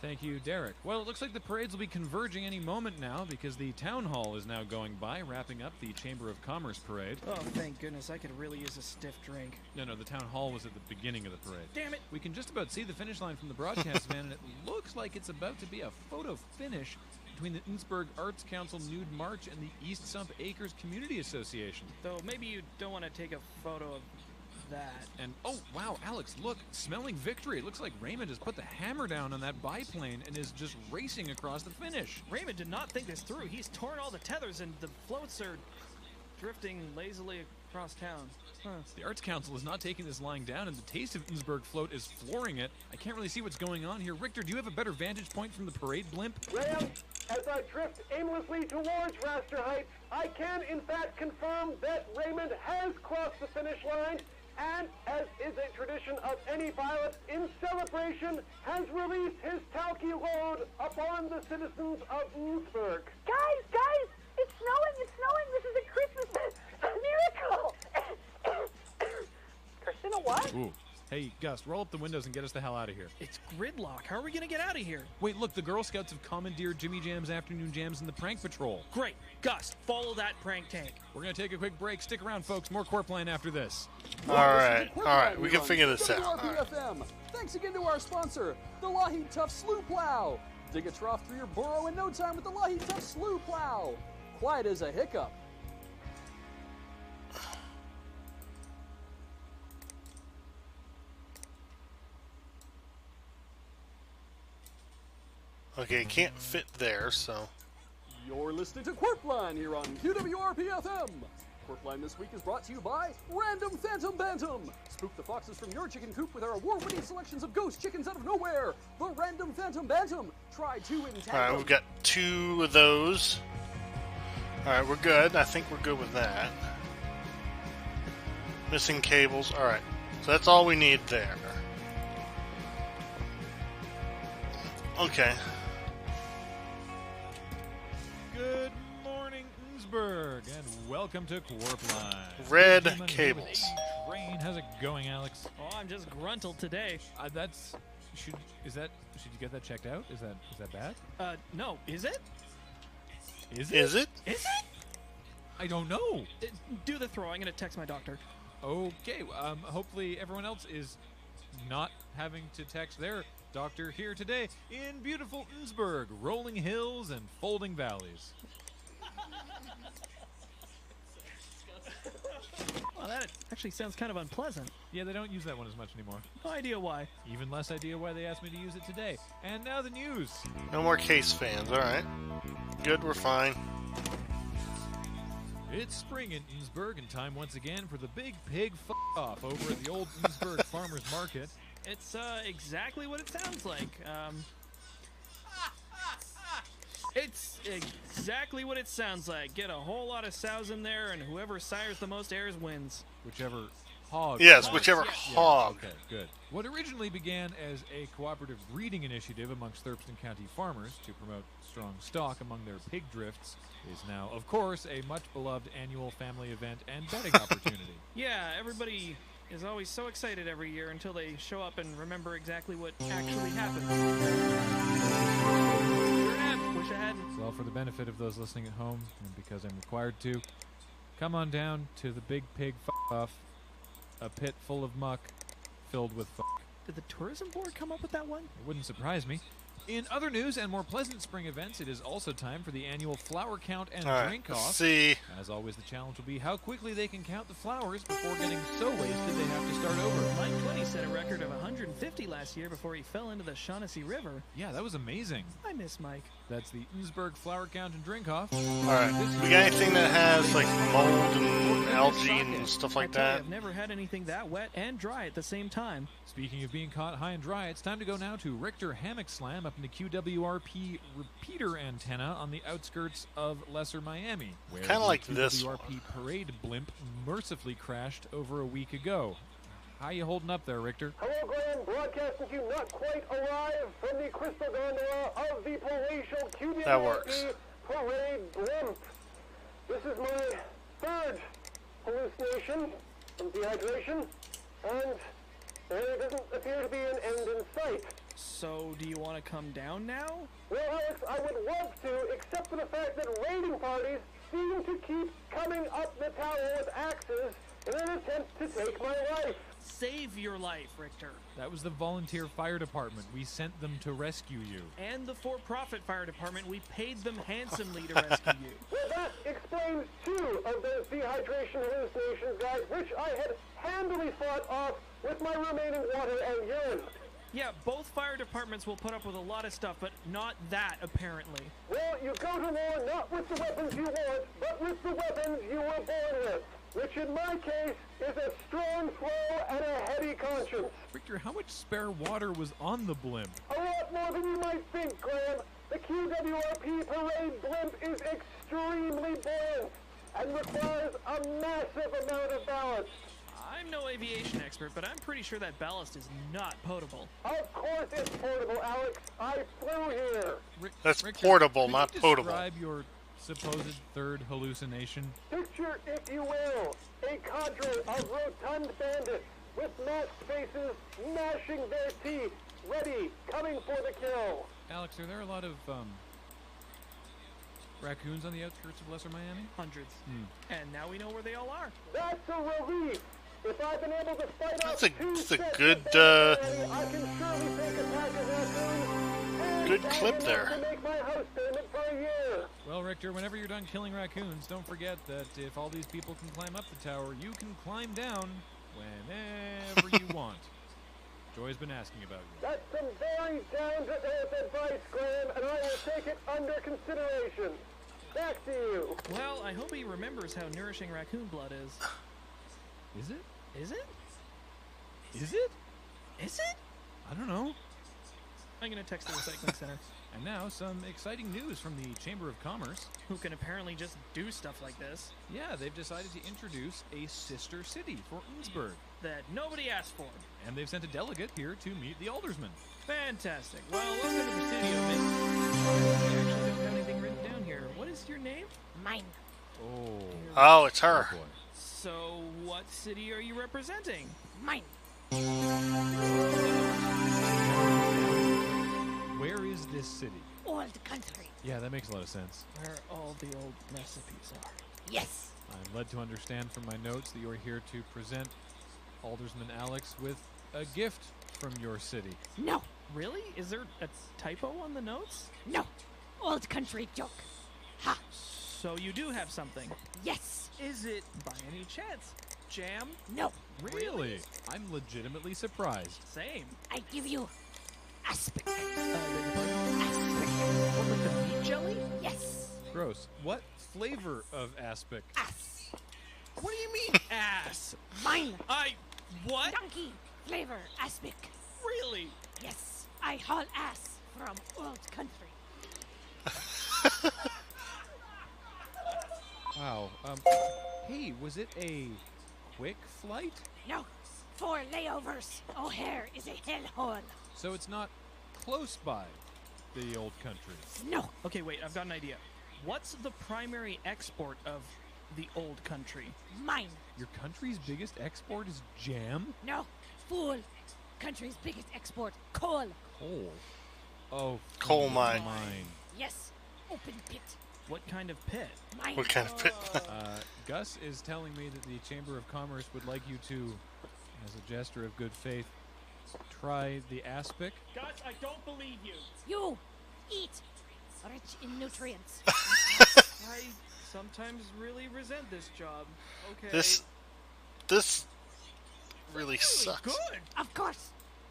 Thank you, Derek. Well, it looks like the parades will be converging any moment now because the town hall is now going by, wrapping up the Chamber of Commerce parade. Oh, thank goodness. I could really use a stiff drink. No, the town hall was at the beginning of the parade. Damn it! We can just about see the finish line from the broadcast van, and it looks like it's about to be a photo finish between the Innsbruck Arts Council Nude March and the East Sump Acres Community Association. Though maybe you don't want to take a photo of that. And oh wow, Alex, look, smelling victory. It looks like Raymond has put the hammer down on that biplane and is just racing across the finish. Raymond did not think this through. He's torn all the tethers and the floats are drifting lazily across town. Huh. The Arts Council is not taking this lying down, and the Taste of Innsbruck float is flooring it. I can't really see what's going on here. Richter, do you have a better vantage point from the parade blimp? Graham, as I drift aimlessly towards Raster Heights, I can in fact confirm that Raymond has crossed the finish line and, as is a tradition of any pilot, in celebration, has released his talky load upon the citizens of Innsbruck. Guys, it's snowing, this is a Christmas miracle! Christina, what? Ooh. Hey, Gus, roll up the windows and get us the hell out of here. It's gridlock. How are we going to get out of here? Wait, look, the Girl Scouts have commandeered Jimmy Jam's afternoon jams and the prank patrol. Great. Gus, follow that prank tank. We're going to take a quick break. Stick around, folks. More Corpline after this. All right. We can figure this out. WRPFM. Thanks again to our sponsor, the Lougheed Tough Slough Plow. Dig a trough through your burrow in no time with the Lougheed Tough Slough Plow. Quiet as a hiccup. Okay, it can't fit there, so. You're listening to Corpline here on QWRP-FM. Corpline this week is brought to you by Random Phantom Bantam. Spook the foxes from your chicken coop with our award-winning selections of ghost chickens out of nowhere. The Random Phantom Bantam. Try 2 in tandem. All right, we've got 2 of those. All right, we're good. I think we're good with that. Missing cables. All right, so that's all we need there. Okay. Good morning, Innsbruck, and welcome to Corpline. Red cables. Train. How's it going, Alex? Oh, I'm just gruntled today. Should you get that checked out? Is that bad? No. Is it? Is it? I don't know. Do the throw. I'm gonna text my doctor. Okay. Hopefully everyone else is not having to text their doctor here today in beautiful Innsbruck, rolling hills and folding valleys. Well, that actually sounds kind of unpleasant. Yeah, they don't use that one as much anymore. No idea why. Even less idea why they asked me to use it today. And now the news. No more case fans, alright. Good, we're fine. It's spring in Innsbruck and time once again for the big pig off over at the old Innsbruck Farmers Market. It's exactly what it sounds like. It's exactly what it sounds like. Get a whole lot of sows in there, and whoever sires the most heirs wins. Whichever hog. Yes, sites. whichever hog. Okay, good. What originally began as a cooperative breeding initiative amongst Thurston County farmers to promote strong stock among their pig drifts is now, of course, a much-beloved annual family event and betting opportunity. Yeah, everybody is always so excited every year until they show up and remember exactly what actually happened. Wish I hadn't. It's all for the benefit of those listening at home, and because I'm required to. Come on down to the Big Pig F-Off, a pit full of muck filled with fuck. Did the tourism board come up with that one? It wouldn't surprise me. In other news and more pleasant spring events, it is also time for the annual flower count and drink off. See. As always, the challenge will be how quickly they can count the flowers before getting so wasted they have to start over. Mike 20 set a record of 150 last year before he fell into the Shaughnessy River. Yeah, that was amazing. I miss Mike. That's the Innsbruck flower count and drink off. Alright, we got anything that has like mold and algae and stuff like that? I've never had anything that wet and dry at the same time. Speaking of being caught high and dry, it's time to go now to Richter Hammock Slam up in the QWRP repeater antenna on the outskirts of Lesser Miami, where Kinda the like this QWRP parade blimp mercifully crashed over a week ago. How you holding up there, Richter? Hello, Graham. Broadcasting to you not quite arrived from the crystal gondola of the palatial QWRP parade blimp. This is my third hallucination from dehydration, and there doesn't appear to be an end in sight. So, do you want to come down now? Well, Alex, I would love to, except for the fact that raiding parties seem to keep coming up the tower with axes in an attempt to take my life. Save your life, Richter. That was the volunteer fire department. We sent them to rescue you. And the for-profit fire department, we paid them handsomely to rescue you. Well, that explains two of those dehydration hallucinations, guys, which I had handily fought off with my remaining water and urine. Yeah, both fire departments will put up with a lot of stuff, but not that, apparently. Well, you go to war not with the weapons you want, but with the weapons you were born with, which in my case is a strong flow and a heady conscience. Victor, how much spare water was on the blimp? A lot more than you might think, Graham. The QWRP parade blimp is extremely buoyant and requires a massive amount of ballast. I'm no aviation expert, but I'm pretty sure that ballast is not potable. Of course it's portable, Alex. I flew here. That's Richter, portable, could not you potable. Describe your supposed third hallucination. Picture, if you will, a cadre of rotund bandits with masked faces, gnashing their teeth, ready, coming for the kill. Alex, are there a lot of raccoons on the outskirts of Lesser Miami? Hundreds. And now we know where they all are. That's a relief. If I've been able to fight off That's a good, I can surely take a pack of raccoons and good clip there. to make my house payment for a year. Well, Richter, whenever you're done killing raccoons, don't forget that if all these people can climb up the tower, you can climb down whenever you want. Joy's been asking about you. That's some very down-to-earth advice, Graham, and I will take it under consideration. Back to you. Well, I hope he remembers how nourishing raccoon blood is. Is it? Is it? Is it? Is it? I don't know. I'm going to text the recycling center. And now, some exciting news from the Chamber of Commerce. Who can apparently just do stuff like this. Yeah, they've decided to introduce a sister city for Innsbruck. That nobody asked for. And they've sent a delegate here to meet the aldersman. Fantastic. Well, welcome to the studio, Miss. I actually don't have anything written down here. What is your name? Mine. Oh, it's her. Oh, boy. So, what city are you representing? Mine. Where is this city? Old country. Yeah, that makes a lot of sense. Where all the old recipes are. Yes. I'm led to understand from my notes that you're here to present Aldersman Alex with a gift from your city. No. Really? Is there a typo on the notes? No. Old country joke. Ha. So you do have something? Yes. Is it, by any chance, jam? No. Really? I'm legitimately surprised. Same. I give you aspic. Aspic. What, with the meat jelly? Yes. Gross. What flavor of aspic? Ass. What do you mean, ass? Mine. What? Donkey flavor aspic. Really? Yes. I haul ass from old country. Wow. Hey, was it a quick flight? No, 4 layovers. O'Hare is a hellhole. So it's not close by the old country. No. Okay, wait, I've got an idea. What's the primary export of the old country? Mine. Your country's biggest export is jam? No, fool. Country's biggest export, coal. Coal? Oh, Coal mine. Yes, open pit. What kind of pit? Mine. What kind of pit? Gus is telling me that the Chamber of Commerce would like you to, as a gesture of good faith, try the aspic. Gus, I don't believe you. You eat. Rich in nutrients. I sometimes really resent this job. Okay. This really sucks. Good. Of course.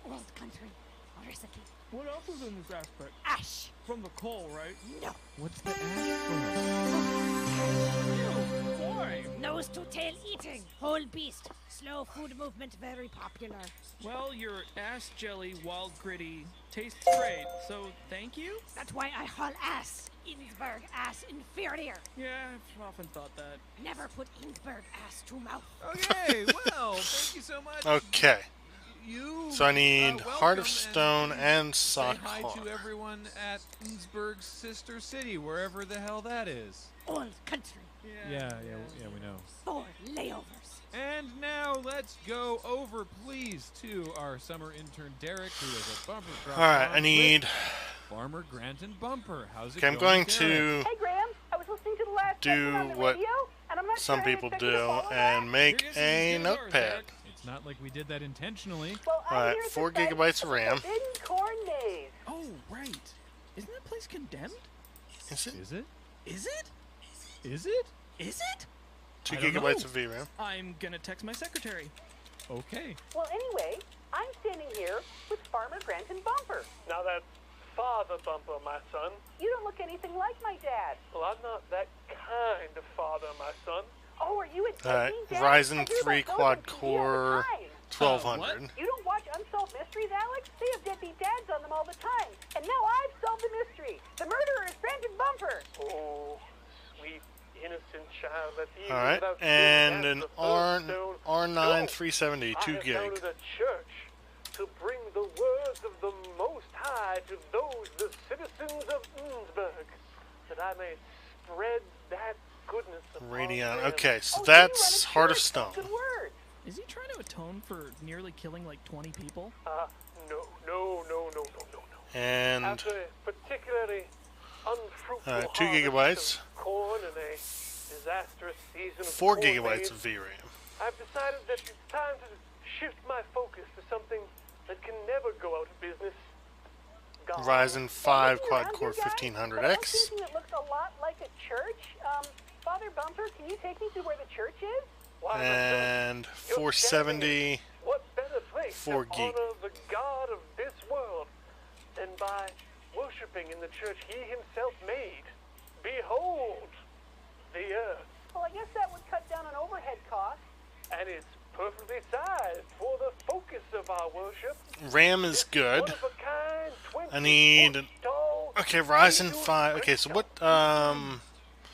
Old country. Recipe. What else is in this aspect? Ash. From the coal, right? No. What's the ash Why? Nose to tail eating. Whole beast. Slow food movement very popular. Well, your ass jelly, wild gritty, tastes great, so thank you? That's why I haul ass. Innsbruck ass inferior. Yeah, I've often thought that. Never put Innsbruck ass to mouth. Okay, well, thank you so much. Okay. You, So I need Heart of welcome Stone and say Sock hi Hawk. to everyone at Innsbruck's sister city, wherever the hell that is. Old country. Yeah, we know. 4 layovers. And now let's go over, please, to our summer intern Derek, who is a bumper crop. All right, I with need. Farmer Grant and Bumper. How's it Okay, I'm going, going Derek? to Hey, Graham. I was listening to the last do segment on the what radio, and I'm not some sure I people expect you to do follow and that. make Here's a yours, notepad. Derek. It's not like we did that intentionally. Well, I'm Alright, here at 4 the site gigabytes of the RAM. Forbidden Corn Maze. Oh, right. Isn't that place condemned? Is it? Is it? Is it? Is it? Is it? 2 I don't gigabytes know. of VRAM. I'm gonna text my secretary. Okay. Well, anyway, I'm standing here with Farmer Grant and Bumper. Now that's Father Bumper, my son. You don't look anything like my dad. Well, I'm not that kind of father, my son. Oh, are you a Alright, Dad? Ryzen I hear 3 about those quad on TV all the core time. 1200. You don't watch Unsolved Mysteries, Alex? They have deadbeat dads on them all the time. And now I've solved the mystery. The murderer is Grant and Bumper. Oh, sweet, innocent child. That's even Alright, without and seeing an the first stone. R9 370, I 2 have gig. founded a church to bring the words of the Most High to those, the citizens of Innsbruck, that I may spread that goodness upon Radeon. them. Okay, so Oh, you that's run a Heart of church. Stone. Good word. Is he trying to atone for nearly killing like 20 people? No. And After a particularly unfruitful 2 harvest gigabytes. of corn and a disastrous season of 4 corn gigabytes maize, of VRAM. I've decided that it's time to shift my focus to something that can never go out of business. God. Ryzen 5 Looking quad around core here, guys, but I'm 1500X. thinking it looks a lot like a church. Father Bumper, can you take me to where the church is? Why, my son, And you're 470. what better place 4 to gig. honor the God of this world than by worshiping in the church he himself made? Behold, the earth. Well, I guess that would cut down on overhead costs. And it's perfectly sized for the focus of our worship. RAM is good. One of a kind, 20 I need. foot tall, Okay, Ryzen 5. Okay, so what?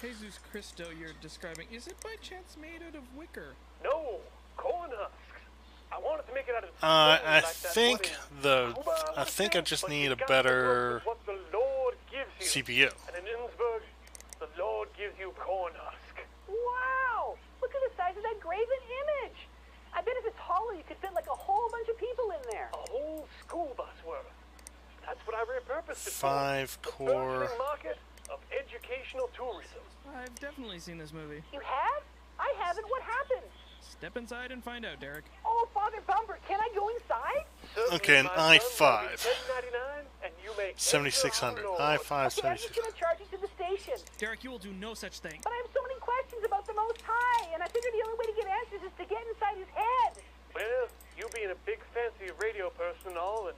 Jesus Christo you're describing, is it by chance made out of wicker? No, corn husks. I wanted to make it out of I stone like that think one in I think I just but need you a got to work better with what the Lord gives you. CPU. And in Innsbruck, the Lord gives you corn husk. Wow! Look at the size of that graven image. I bet if it's hollow, you could fit like a whole bunch of people in there. A whole school bus worth. That's what I repurposed it 5 for. core. The burgeoning market of educational tourism. I've definitely seen this movie. You have? I haven't. What happened? Step inside and find out, Derek. Oh, Father Bumper, can I go inside? Okay, an My son, i5. that'll be $10.99, and you make 7600. i5 Okay, I'm just 7600. gonna charge it to the station. Derek, you will do no such thing. But I have so many questions about the Most High, and I figured the only way to get answers is to get inside his head. Well, you being a big fancy radio person and all, and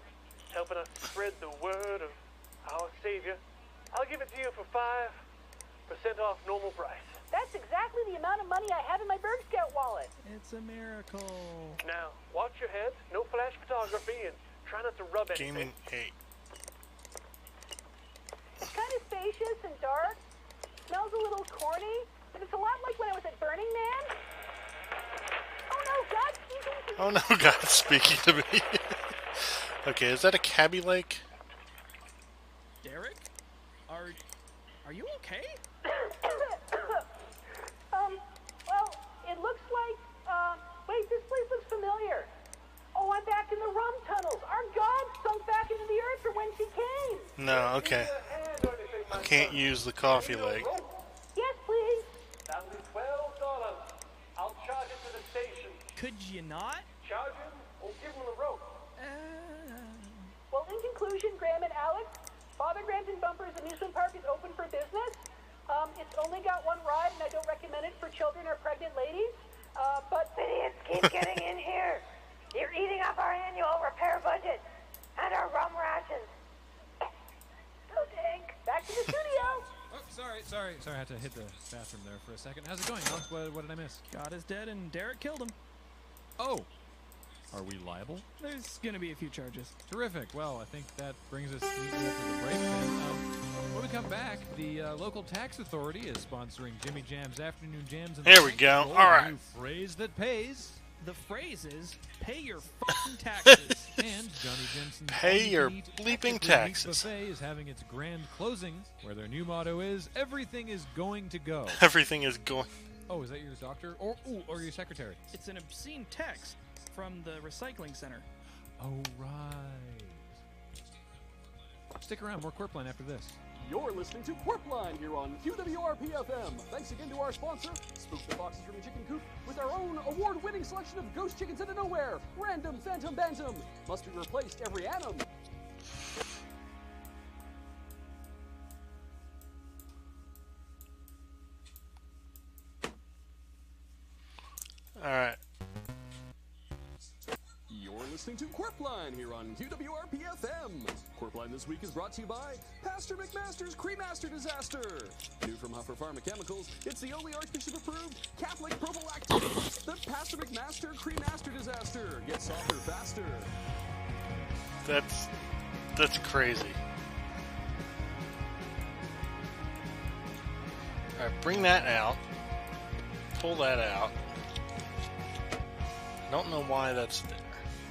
helping us spread the word of our Savior, I'll give it to you for 5% off normal price. That's exactly the amount of money I have in my Berg Scout wallet. It's a miracle. Now, watch your head, no flash photography, and try not to rub anything. Gaming 8. It's kind of spacious and dark. Smells a little corny, but it's a lot like when I was at Burning Man. Oh God's speaking to me. Oh no, God's speaking to me. Okay, is that a Cabby Lake? Derek? Are you okay? Well, it looks like, wait, this place looks familiar. Oh, I'm back in the rum tunnels. Our God sunk back into the earth from whence he came. No, okay. I can't use the coffee lake. Yes, please. That'll be $12. I'll charge it to the station. Could you not? Charge him or give him the rope? Well, in conclusion, Graham and Alex, Father Granton Bumpers Amusement Park is open for business. It's only got one ride, and I don't recommend it for children or pregnant ladies. But idiots keep getting in here. You're eating up our annual repair budget and our rum rations. Go tank. Back to the studio. Oh, sorry. I had to hit the bathroom there for a second. How's it going, Alex? What did I miss? God is dead and Derek killed him. Oh. Are we liable? There's gonna be a few charges. Terrific. Well, I think that brings us neatly up to the break then. When we come back, the local tax authority is sponsoring Jimmy Jam's Afternoon Jams. And There we go. All right. New phrase that pays. The phrase is, pay your fucking taxes. And Johnny Jensen's Pay your All-You-Can-Eat bleeping Extra Meat taxes. Buffet is having its grand closing, where their new motto is, everything is going to go. Everything is going. Oh, is that your doctor? Or your secretary? It's an obscene text from the recycling center. Oh, right. Stick around, more Quirpline after this. You're listening to Quirpline here on QWRP-FM. Thanks again to our sponsor, Spook the Foxes from the Chicken Coop, with our own award-winning selection of ghost chickens out of nowhere. Random Phantom Bantam. Must be replaced every annum. All right. You're listening to Quirpline here on QWRP-FM. Quirpline this week is brought to you by Pastor McMaster's Cremaster Disaster. New from Huffer Pharmaceuticals, it's the only Archbishop-approved Catholic prophylactic. The Pastor McMaster Cremaster Disaster. Get softer faster. That's crazy. All right, bring that out. Pull that out. Don't know why that's there.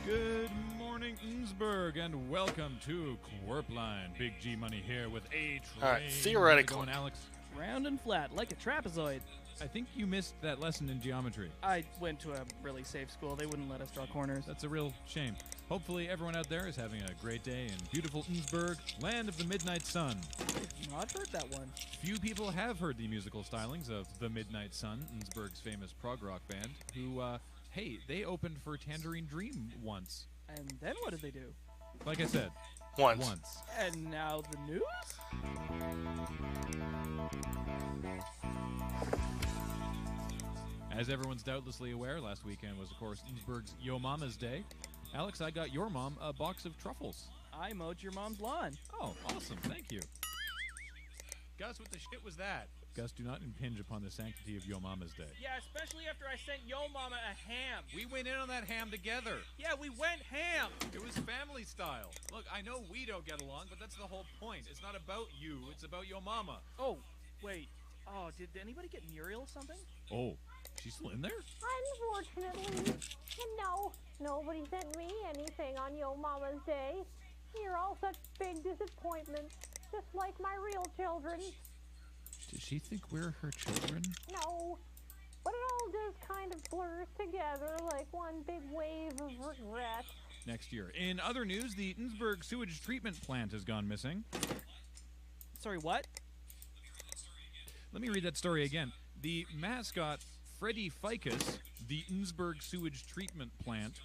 Good morning, Innsbruck, and welcome to Quirpline. Big G Money here with A Train. All right, theoretically. How's it going, Alex? Round and flat, like a trapezoid. I think you missed that lesson in geometry. I went to a really safe school. They wouldn't let us draw corners. That's a real shame. Hopefully everyone out there is having a great day in beautiful Innsbruck, land of the midnight sun. I've not heard that one. Few people have heard the musical stylings of the Midnight Sun, Innsbruck's famous prog rock band, who, hey, they opened for Tangerine Dream once. And then what did they do? Like I said, once. And now the news? As everyone's doubtlessly aware, last weekend was, of course, Innsbruck's Yo Mama's Day. Alex, I got your mom a box of truffles. I mowed your mom's lawn. Oh, awesome. Thank you. Gus, what the shit was that? Gus, do not impinge upon the sanctity of Yo Mama's Day. Yeah, especially after I sent Yo Mama a ham. We went in on that ham together. Yeah, we went ham. It was family style. Look, I know we don't get along, but that's the whole point. It's not about you, it's about Yo Mama. Oh, wait. Oh, did anybody get Muriel something? Oh, she's still in there? Unfortunately, no. Nobody sent me anything on Yo Mama's Day. You're all such big disappointments, just like my real children. Does she think we're her children? No, but it all just kind of blurs together like one big wave of regret. Next year. In other news, the Innsbruck sewage treatment plant has gone missing. Sorry, what? Let me read that story again. The mascot, Freddy Ficus, the Innsbruck sewage treatment plant,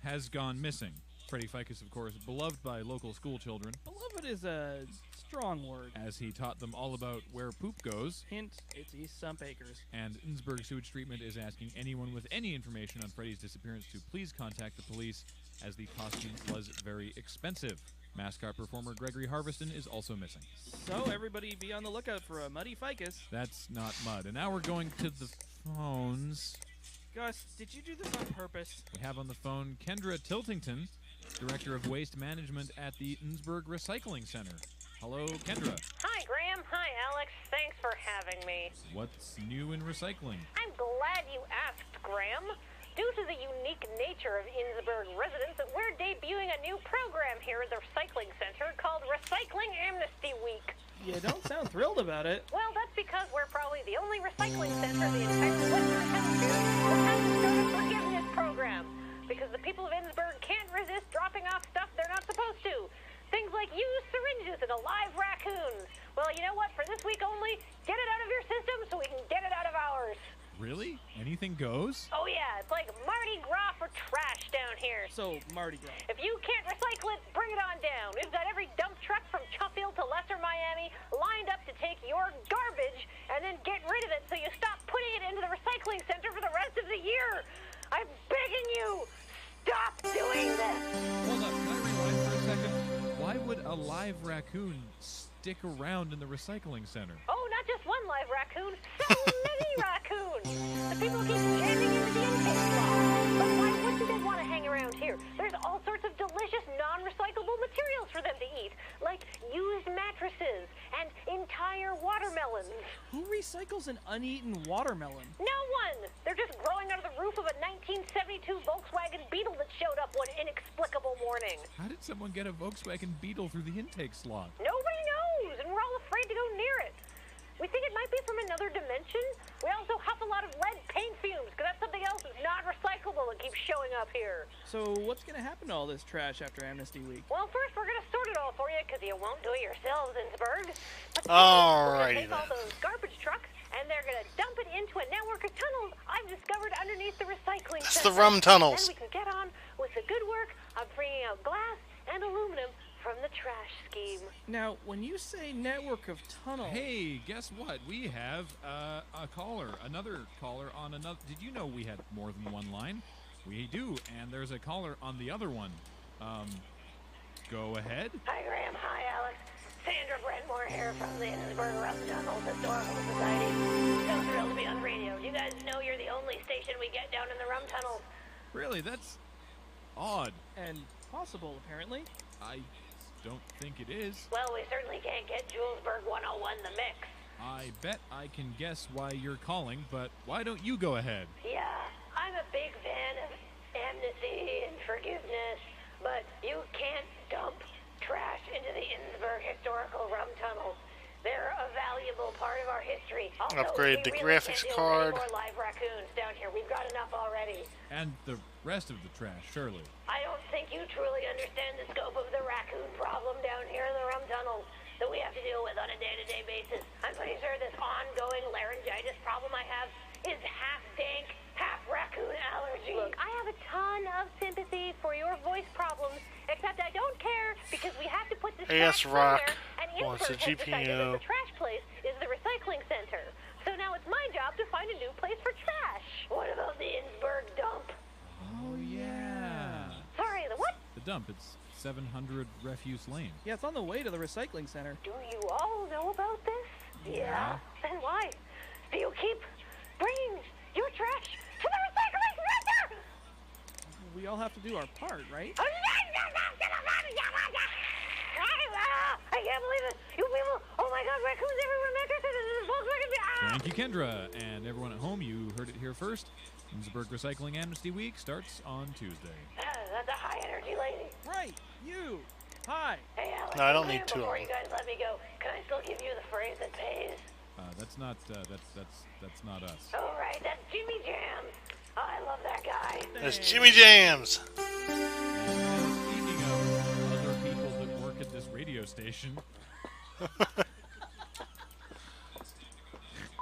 has gone missing. Freddy Ficus, of course, beloved by local school children. Beloved is a strong word. As he taught them all about where poop goes. Hint, it's East Sump Acres. And Innsbruck Sewage Treatment is asking anyone with any information on Freddy's disappearance to please contact the police, as the costume was very expensive. Mascot performer Gregory Harveston is also missing. So everybody be on the lookout for a muddy ficus. That's not mud. And now we're going to the phones. Gus, did you do this on purpose? We have on the phone Kendra Tiltington, Director of Waste Management at the Innsbruck Recycling Center. Hello, Kendra. Hi, Graham. Hi, Alex. Thanks for having me. What's new in recycling? I'm glad you asked, Graham. due to the unique nature of Innsbruck residents, we're debuting a new program here at the Recycling Center called Recycling Amnesty Week. You don't sound thrilled about it. Well, that's because we're probably the only recycling center in the entire Western Hemisphere that has a forgiveness program. Because the people of Innsbruck can't resist dropping off stuff they're not supposed to. Things like used syringes and alive raccoons. Well, you know what? For this week only, get it out of your system so we can get it out of ours. Really? Anything goes? Oh yeah, it's like Mardi Gras for trash down here. So, Mardi Gras. If you can't recycle it, bring it on down. We've got every dump truck from Chumfield to Lesser Miami lined up to take your garbage and then get rid of it so you stop putting it into the recycling center for the rest of the year. I'm begging you, stop doing this. Hold up, can I rewind for a second? Why would a live raccoon stick around in the recycling center? Oh, not just one live raccoon, so many raccoons. The people keep jamming into the intake slot. But why wouldn't they want to hang around here? There's all sorts of delicious non-recyclable materials for them to eat, like used mattresses and entire watermelons. Who recycles an uneaten watermelon? No one! They're just growing out of the roof of a 1972 Volkswagen Beetle that showed up one inexplicable morning. How did someone get a Volkswagen Beetle through the intake slot? Nobody knows, and we're all afraid to go near it. We think it might be from another dimension. We also huff a lot of lead paint fumes, because that's something else that's not recyclable that keeps showing up here. So what's going to happen to all this trash after Amnesty Week? Well, first we're going to sort it all for you, because you won't do it yourselves, Innsbruck. Alrighty then. We're going to take all those garbage trucks, and they're going to dump it into a network of tunnels I've discovered underneath the recycling It's center. the rum tunnels. Then we can get on with the good work of bringing out glass and aluminum from the trash scheme. Now, when you say network of tunnels... Hey, guess what? We have a caller, another caller on another... Did you know we had more than one line? We do, and there's a caller on the other one. Go ahead. Hi, Graham. Hi, Alex. Sandra Brentmore here from the Innsbruck Rum Tunnels Historical Society. So thrilled to be on the radio. You guys know you're the only station we get down in the rum tunnels. Really? That's odd. And possible, apparently. I don't think it is. Well, we certainly can't get Julesburg 101 the mix. I bet I can guess why you're calling, but why don't you go ahead? Yeah, I'm a big fan of amnesty and forgiveness, but you can't dump trash into the Innsbruck Historical Rum Tunnels. They're a valuable part of our history. Also, Upgrade the graphics card. More live raccoons down here. We've got enough already. And the rest of the trash, surely. I don't think you truly understand the scope of the raccoon problem down here in the rum tunnels that we have to deal with on a day-to-day basis. I'm pretty sure this ongoing laryngitis problem I have is half dank, half raccoon allergy. Look, I have a ton of sympathy for your voice problems, except I don't care because we have to put this trash Rock somewhere, and wants a Innsbruck has decided that GPU. the trash place is the recycling center. So now it's my job to find a new place for trash. What about the Innsbruck dump? Oh, yeah. Sorry, the what? The dump. It's 700 Refuse Lane. Yeah, it's on the way to the recycling center. Do you all know about this? Yeah. Then why do you keep bringing your trash to the recycling center? We all have to do our part, right? I can't believe it. You people, oh my god, raccoons everywhere, mattresses, this is Volkswagen. Thank you, Kendra. And everyone at home, you heard it here first. Innsbruck Recycling Amnesty Week starts on Tuesday. That's a high energy lady. Right, you. Hi. Hey, Alex. No, I don't need two Before of you them. guys let me go, can I still give you the phrase that pays? That's not that's not us. All right, that's Jimmy Jams. Oh, I love that guy. That's Jimmy Jams. And speaking of other people that work at this radio station, and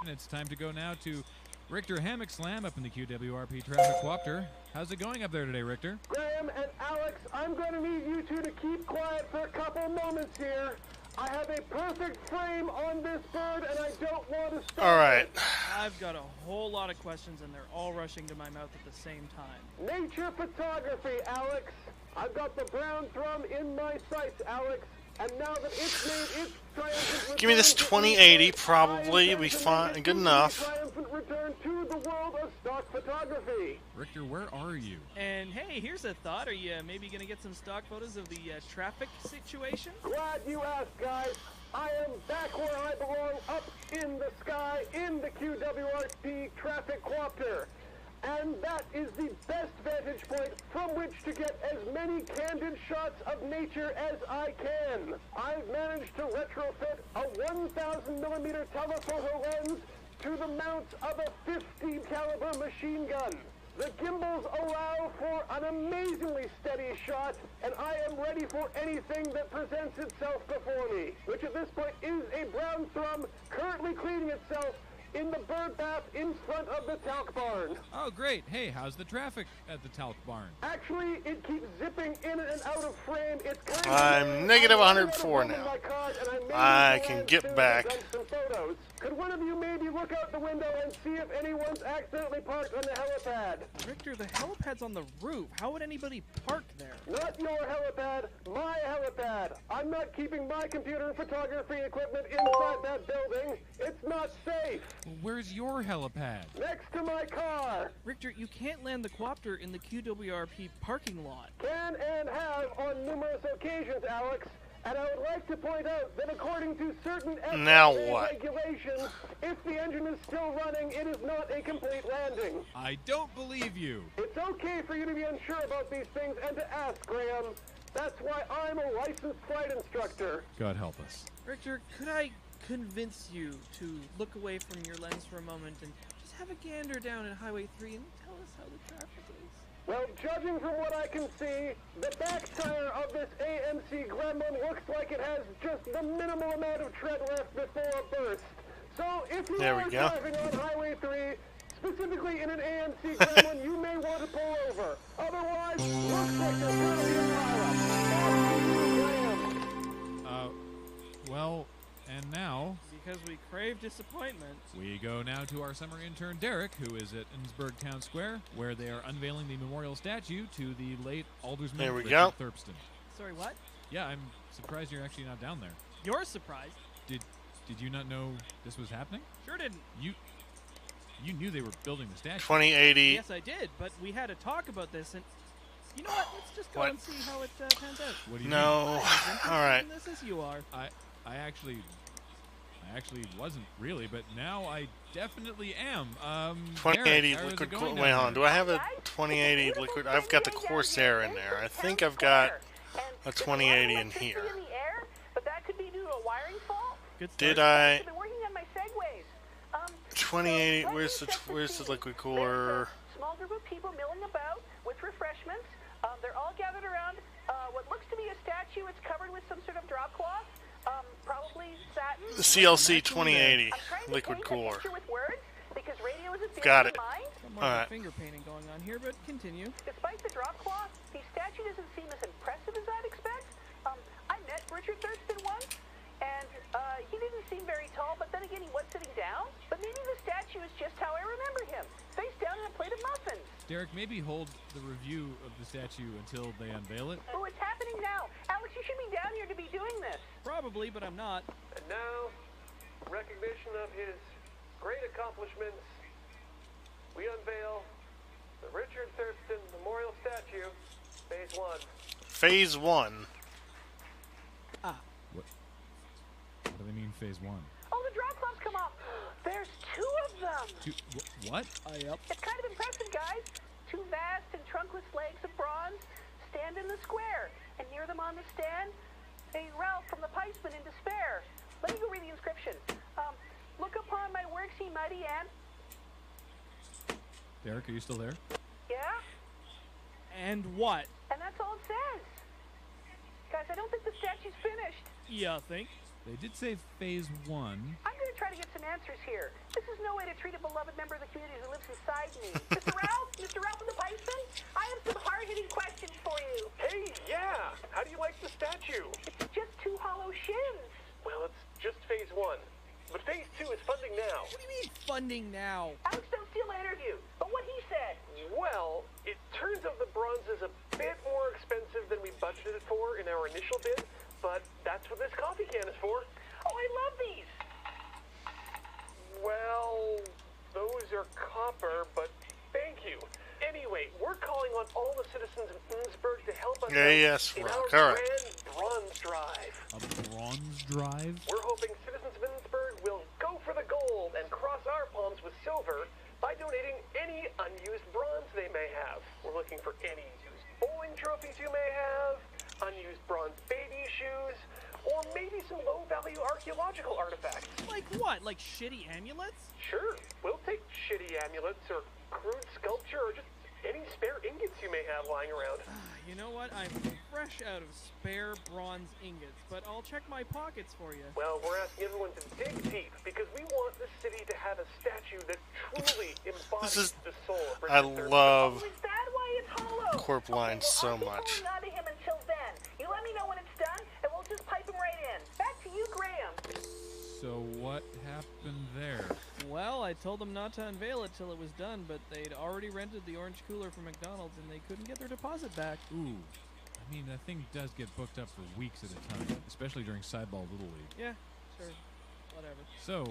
it's time to go now to Richter Hammock Slam up in the QWRP Traffic Coopter. How's it going up there today, Richter? Graham and Alex, I'm going to need you two to keep quiet for a couple moments here. I have a perfect frame on this bird, and I don't want to stop. All right. I've got a whole lot of questions, and they're all rushing to my mouth at the same time. Nature photography, Alex. I've got the brown thrum in my sights, Alex. And now that it's made its triumphant Give me this return to 2080, probably be fine, good enough. triumphant return to the world of stock photography. Richter, where are you? And hey, here's a thought. Are you maybe going to get some stock photos of the traffic situation? Glad you asked, guys. I am back where I belong, up in the sky, in the QWRP traffic coopter. And that is the best vantage point from which to get as many candid shots of nature as I can. I've managed to retrofit a 1,000mm telephoto lens to the mounts of a 50 caliber machine gun. The gimbals allow for an amazingly steady shot, and I am ready for anything that presents itself before me, which at this point is a brown thrum currently cleaning itself in the bird bath in front of the talc barn. Oh, great. Hey, how's the traffic at the talc barn? Actually, it keeps zipping in and out of frame. It's kind of I'm negative 104 now. I can get back. Could one of you maybe look out the window and see if anyone's accidentally parked on the helipad? Victor, the helipad's on the roof. How would anybody park there? Not your helipad, my helipad. I'm not keeping my computer and photography equipment inside that building. It's not safe. Where's your helipad? Next to my car. Richter, you can't land the quopter in the QWRP parking lot. Can and have on numerous occasions, Alex. And I would like to point out that according to certain Now FAA what? regulations, if the engine is still running, it is not a complete landing. I don't believe you. It's okay for you to be unsure about these things and to ask, Graham. That's why I'm a licensed flight instructor. God help us. Richter, could I convince you to look away from your lens for a moment and just have a gander down at Highway 3 and tell us how the traffic is? Well, judging from what I can see, the back tire of this AMC Gremlin looks like it has just the minimal amount of tread left before a burst. So if you There we are go. driving on Highway 3, specifically in an AMC Gremlin, you may want to pull over. Otherwise, looks like there's going to be a pileup. Well, and now Because we crave disappointment. we go now to our summer intern Derek, who is at Innsbruck Town Square, where they are unveiling the memorial statue to the late Aldersman There we Richard go. Thurpston. Sorry, what? Yeah, I'm surprised you're actually not down there. You're surprised. Did you not know this was happening? Sure didn't. You knew they were building the statue. 2080. Yes, I did, but we had a talk about this, and you know what? Let's just go What? and see how it pans out. What do you No. mean? All right. In this as you are. I actually wasn't really, but now I definitely am. 2080 Derek, how is it liquid. going Wait, down hold on. there? Do I have a 2080 liquid? I've got the Corsair in there. I think I've got a 2080 in here. In the air, but that could be due to a wiring fault. Did I? I've been working on my segues. 2080. Where's the liquid cooler? Small group of people milling about with refreshments. They're all gathered around what looks to be a statue. It's covered with some sort of drop cloth, probably satin. The CLC 2080 I'm trying to liquid paint a cooler. picture with words because radio is a theory Got of it. mind. Some more Alright. finger painting going on here, but continue. Despite the drop cloth, the statue doesn't seem as impressive as I'd expect. I met Richard Thurston once, and he didn't seem very tall, but then again, he was sitting down. But maybe the statue is just how I remember him, face down in a plate of muffins. Derek, maybe hold the review of the statue until they unveil it. Oh, it's happening now. Alex, you should be down here to be doing this. Probably, but I'm not. And now, in recognition of his great accomplishments, we unveil the Richard Thurston Memorial Statue, Phase 1. Phase 1. What do they mean, phase 1? Oh, the drop cloths come off. There's two of them. What? It's kind of impressive, guys. Two vast and trunkless legs of bronze stand in the square, and near them on the stand, a Ralph from the Pipesman in despair. Let me go read the inscription. Look upon my works, ye mighty, and... Derek, are you still there? Yeah? And what? And that's all it says. Guys, I don't think the statue's finished. Yeah, think? They did say phase 1. I'm going to try to get some answers here. This is no way to treat a beloved member of the community who lives inside me. Mr. Ralph? Mr. Ralph of the Pipesman? I have some hard-hitting questions for you. Hey, yeah! How do you like the statue? It's just two hollow shins. Well, it's just Phase 1. But Phase 2 is funding now. What do you mean, funding now? Alex, don't steal my interview. But what he said. Well, it turns out the bronze is a bit more expensive than we budgeted for in our initial bid, but that's what this coffee can is for. Oh, I love these. Well, those are copper, but thank you. Anyway, we're calling on all the citizens of Innsbruck to help us Yeah, out yes, in Rock. our All right. grand bronze drive. A bronze drive? We're hoping citizens of Innsbruck will go for the gold and cross our palms with silver by donating any unused bronze baby shoes, or maybe some low-value archaeological artifacts. Like what? Like shitty amulets? Sure, we'll take shitty amulets or crude sculpture or just any spare ingots you may have lying around. You know what? I'm fresh out of spare bronze ingots, but I'll check my pockets for you. Well, we're asking everyone to dig deep because we want the city to have a statue that truly embodies the soul of I Richard III. love Is that why it's hollow? Corp Line so I'll much. keep holding on to him until then. You let me know when it's done, and we'll just pipe him right in. Back to you, Graham. So what happened there? Well, I told them not to unveil it till it was done, but they'd already rented the orange cooler from McDonald's and they couldn't get their deposit back. Ooh. I mean, that thing does get booked up for weeks at a time, especially during Sideball Little League. Yeah, sure. Whatever. So,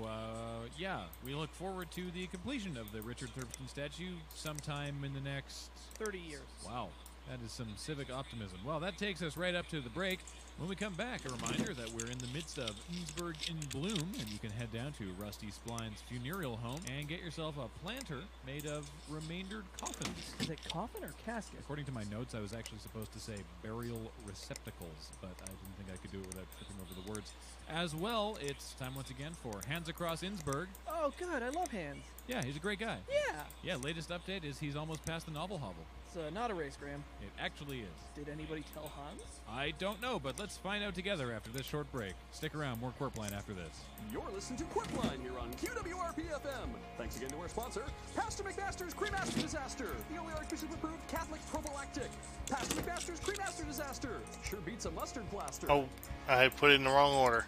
yeah, we look forward to the completion of the Richard Thurston statue sometime in the next 30 years. Wow, that is some civic optimism. Well, that takes us right up to the break. When we come back, a reminder that we're in the midst of Innsbruck in Bloom, and you can head down to Rusty Spline's funereal home and get yourself a planter made of remaindered coffins. Is it coffin or casket? According to my notes, I was actually supposed to say burial receptacles, but I didn't think I could do it without tripping over the words. As well, it's time once again for Hands Across Innsbruck. Oh, good. I love Hans. Yeah, he's a great guy. Yeah. Yeah, latest update is he's almost past the novel hovel. It's not a race, Graham. It actually is. Did anybody tell Hans? I don't know, but let's find out together after this short break. Stick around, more Quirpline after this. You're listening to Quirpline here on QWRP-FM. Thanks again to our sponsor, Pastor McMaster's Cremaster Disaster, the only Archbishop-approved Catholic prophylactic. Pastor McMaster's Cremaster Disaster. Sure beats a mustard plaster. Oh, I put it in the wrong order.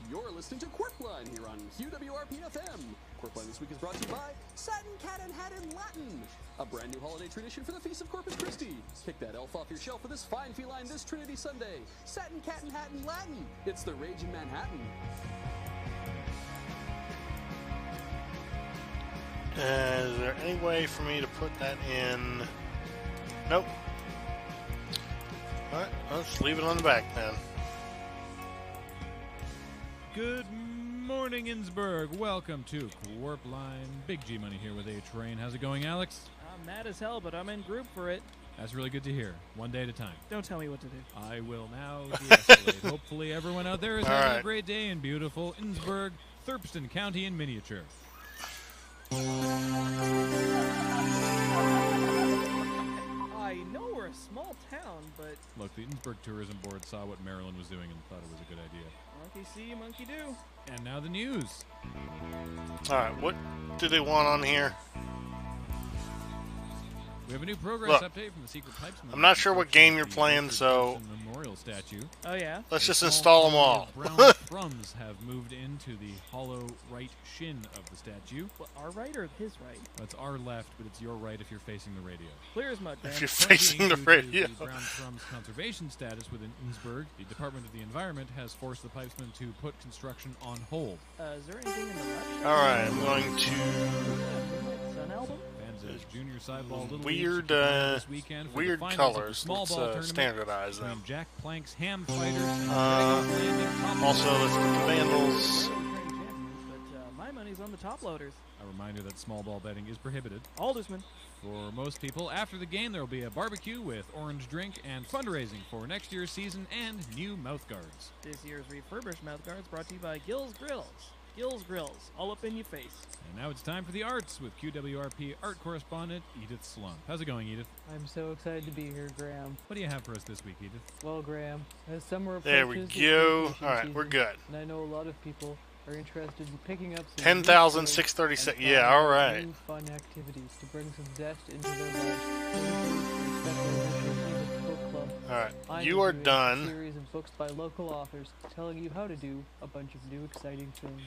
You're listening to Quirpline here on QWRP-FM. Quirpline this week is brought to you by Satin Cat and Hat in Latin, a brand new holiday tradition for the Feast of Corpus Christi. Kick that elf off your shelf for this fine feline this Trinity Sunday. Satin Cat and Hat in Latin. It's the rage in Manhattan. Is there any way for me to put that in? Nope. Alright, let's leave it on the back then. Good morning, Innsbruck. Welcome to Quirpline. Big G Money here with A-Train. How's it going, Alex? I'm mad as hell, but I'm in group for it. That's really good to hear. One day at a time. Don't tell me what to do. I will now de-escalate. Hopefully everyone out there is All having right. a great day in beautiful Innsbruck, Thurston County in miniature. I know we're a small town, but... Look, the Innsbruck Tourism Board saw what Maryland was doing and thought it was a good idea. Monkey see, monkey do. And now the news. Alright, what do they want on here? We have a new progress Look, update from the Secret Pipes. I'm not sure what game you're playing, so Memorial statue. Oh, yeah? let's just install them all. Brown crumbs have moved into the hollow right shin of the statue. What, our right or his right? That's our left, but it's your right if you're facing the radio. Clear as mud, man. If you're facing the radio. The Brown crumbs conservation status within Innsbruck, the Department of the Environment has forced the pipesmen to put construction on hold. Is there anything in the left? Alright, I'm going to... Sun album? Fans of Junior Sideball Little Weird, League this weekend for the weird finals colors. of the small Let's ball tournament standardize between them. Jack Plank's Ham Fighters and Dragon's Landing Top Also, Loaders. let's get the Vandals. But my money's on the top loaders. A reminder that small ball betting is prohibited. Aldersman. For most people, after the game, there will be a barbecue with orange drink and fundraising for next year's season and new mouthguards. This year's refurbished mouthguards brought to you by Gill's Grills. Gill's Grills, all up in your face. And now it's time for the arts with QWRP art correspondent Edith Slump. How's it going, Edith? I'm so excited to be here, Graham. What do you have for us this week, Edith? Well, Graham, as summer There we approaches, go. it's vacation Alright, we're season, good. And I know a lot of people are interested in picking up some 10,636. new Yeah, and alright. new fun activities to bring some zest into their lives. Alright, you are done. A series of books by local authors telling you how to do a bunch of new exciting things.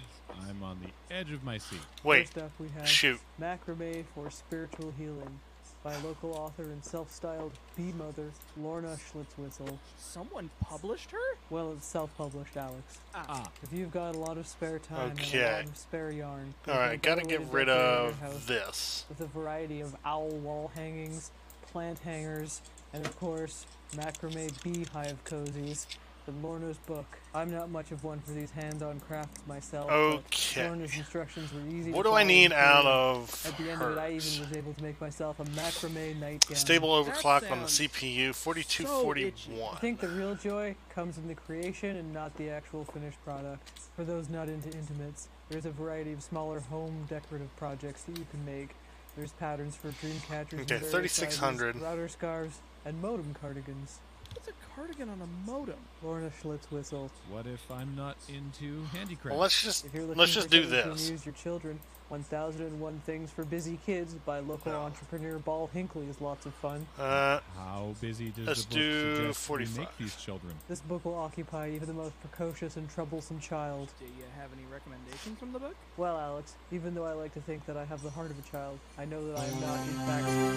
I'm on the edge of my seat. Wait, First up, we have shoot. Macrame for Spiritual Healing by local author and self-styled bee mother Lorna Schlitzwhistle. Someone published her? Well, it's self-published, Alex. Ah. If you've got a lot of spare time and Okay. a lot of spare yarn, there's Alright, no gotta better way get to rid decorate your of house this. with a variety of owl wall hangings, plant hangers, and of course, macrame beehive cozies. than Lorna's book. I'm not much of one for these hands-on crafts myself. Okay. But Lorna's instructions were easy What to do I follow need and out follow. of At the end of it, I hers? even was able to make myself a macrame nightgown. Stable overclock on the CPU, I 4241. think the real joy comes in the creation and not the actual finished product. For those not into intimates, there's a variety of smaller home decorative projects that you can make. There's patterns for dream catchers, Okay, in various 3600. sizes, router scarves, and modem cardigans. What's a cardigan on a modem? Lorna Schlitz whistle. What if I'm not into handicrafts? Well, let's just If you're looking let's for just do something to this. amuse your children, 1001 Things for Busy Kids by local entrepreneur Ball Hinckley is lots of fun. How busy does let's the book do suggest 45. we make these children? This book will occupy even the most precocious and troublesome child. Do you have any recommendations from the book? Well, Alex, even though I like to think that I have the heart of a child, I know that I am not, in fact, a child.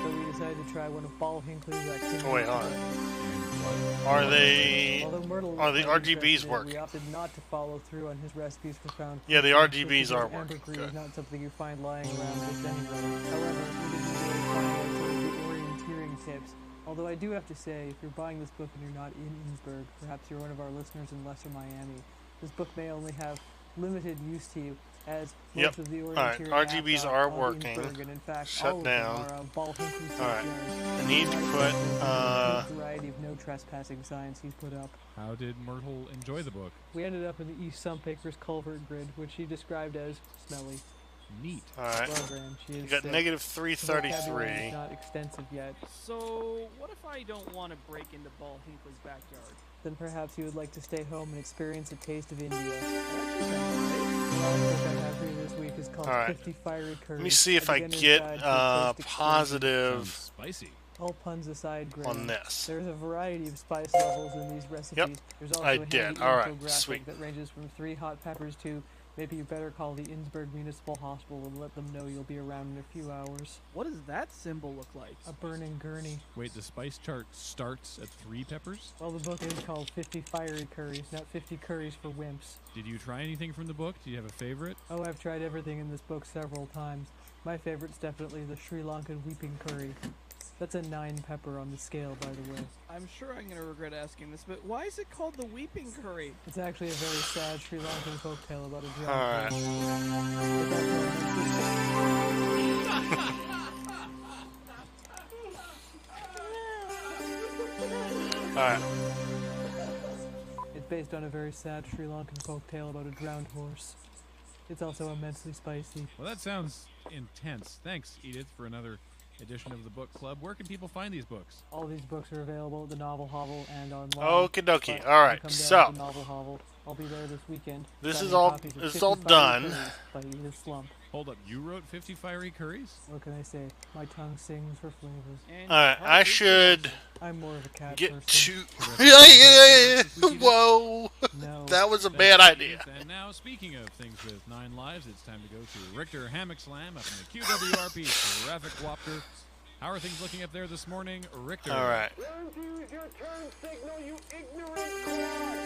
So we decided to try one of Ball Hinckley's activities. Oh, wait, hold on. Are they? Although Myrtle Are the was RGBs interested, working? we opted not to follow through on his recipes for found. Yeah, the foods, RGBs because are ambergris working. Good. is not something you find lying around just anywhere. However, we didn't really find out some of the orienteering tips. Although I do have to say, if you're buying this book and you're not in Innsbruck, perhaps you're one of our listeners in Lesser Miami, this book may only have limited use to you, as most of the Alright, orienteering RGBs apps are on working. Innsbruck, and in fact, Shut all of down. them are Ball Hinckley's Alright, backyard. I need to put, A variety of no trespassing signs he's put up. How did Myrtle enjoy the book? We ended up in the East Sumpacres culvert grid, which she described as smelly. Neat. Alright. Well, Graham, she You is got sick. negative The vocabulary 333. is not extensive yet. So, what if I don't want to break into Ball Hinckley's backyard? Then perhaps you would like to stay home and experience a taste of India. The last book I have for you this week is called Alright. 50 Fiery Curries. Let me see if A I Beginner's get Guide to a Taste Explosion. positive Spicy. All puns aside, Graham, on this. there's a variety of spice levels in these recipes. Yep, There's also I a did. handy Alright, infographic sweet. that ranges from 3 hot peppers to maybe you better call the Innsbruck Municipal Hospital and let them know you'll be around in a few hours. What does that symbol look like? A burning gurney. Wait, the spice chart starts at 3 peppers? Well, the book is called 50 Fiery Curries, not 50 Curries for Wimps. Did you try anything from the book? Do you have a favorite? Oh, I've tried everything in this book several times. My favorite's definitely the Sri Lankan Weeping Curry. That's a 9 pepper on the scale, by the way. I'm sure I'm going to regret asking this, but why is it called the Weeping Curry? It's actually a very sad Sri Lankan folktale about a drowned Alright. Alright. It's based on a very sad Sri Lankan folktale about a drowned horse. It's also immensely spicy. Well, that sounds intense. Thanks, Edith, for another edition of the book club. Where can people find these books? All these books are available at the Novel Hovel and online. Okie dokie. But Alright, come down so. to the Novel Hovel. I'll be there this weekend. This signing is all- copies of it's 50 all Fiery done. Curries by Edith Slump. Hold up, you wrote 50 Fiery Curries? What can I say? My tongue sings for flavors. Alright, I should I'm more of a cat get person. to. Whoa! No. That was a Thanks, bad idea. Edith. And now, speaking of things with 9 lives, it's time to go to Richter Hammock Slam up in the QWRP Traffic Whopper. How are things looking up there this morning, Richter? Alright. Learn to use your turn signal, you ignorant clod!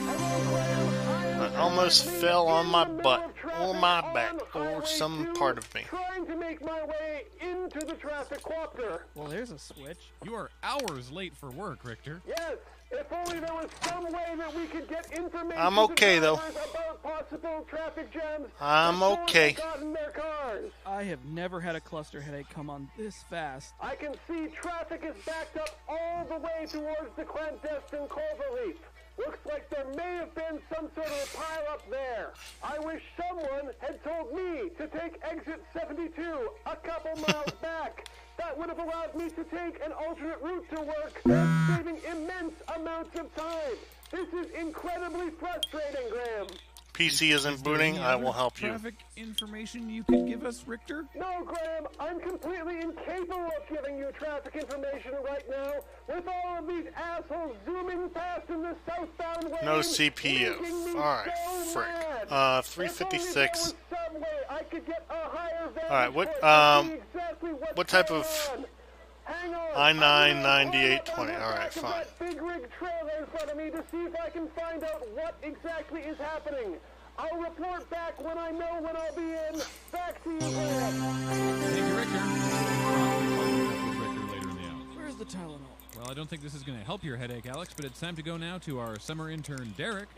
Hello, Graham. I almost fell on my butt, or my back, or some part of me. Trying to make my way into the traffic copter. Well, there's a switch. You are hours late for work, Richter. Yes, if only there was some way that we could get information I'm okay, to though. drivers about possible traffic jams. I'm before okay. they got in their cars. I have never had a cluster headache come on this fast. I can see traffic is backed up all the way towards the clandestine Cloverleaf. Looks like there may have been some sort of a pile-up there. I wish someone had told me to take exit 72 a couple miles back. That would have allowed me to take an alternate route to work, saving immense amounts of time. This is incredibly frustrating, Graham. PC isn't booting, I will help you. Traffic information you could give us, Richter? No, Graham, I'm completely incapable of giving you traffic information right now. With all of these assholes zooming past in the southbound lane. No CPU. Alright, frick. 356. Alright, what type of I-9-9820? Alright, fine. Big rig trailer in front of me to see if I can find out what exactly is happening. I'll report back when I know when I'll be in. Back to you, Graham. Thank you, Richter. We'll probably follow up with Richter later in the hour. Where's the Tylenol? Well, I don't think this is going to help your headache, Alex, but it's time to go now to our summer intern, Derek,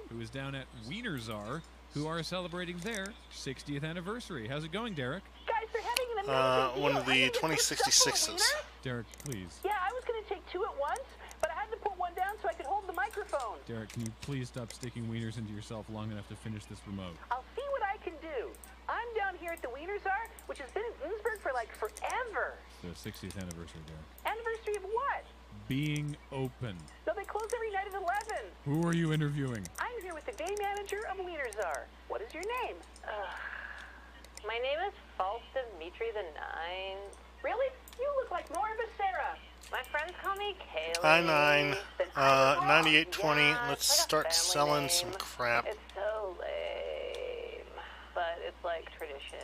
who is down at Wiener Czar, who are celebrating their 60th anniversary. How's it going, Derek? Guys, they're having an amazing deal. One of the I can get this stuff for a 2066s. Derek, please. Yeah, I was going to take two at once, but I had to put one down so I could hold the microphone. Derek, can you please stop sticking wieners into yourself long enough to finish this remote? I'll see what I can do. I'm down here at the Wiener Czar, which has been in Innsbruck for like forever. The 60th anniversary, Derek. Anniversary of what? Being open. No, they close every night at 11. Who are you interviewing? I'm here with the day manager of Wiener Czar. What is your name? My name is False Dimitri the Ninth. Really? You look like more of a Sarah. My friends call me Kaylee. Hi, 9. Then I was wrong. 9820. Yeah, Let's it's like a start family selling name. some crap. It's so lame, but it's like tradition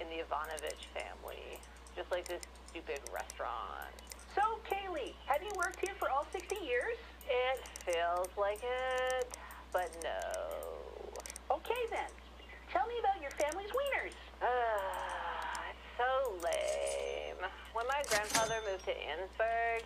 in the Ivanovich family. Just like this stupid restaurant. So, Kaylee, have you worked here for all 60 years? It feels like it, but no. Okay, then. Tell me about your family's wieners. It's so lame. When my grandfather moved to Innsbruck,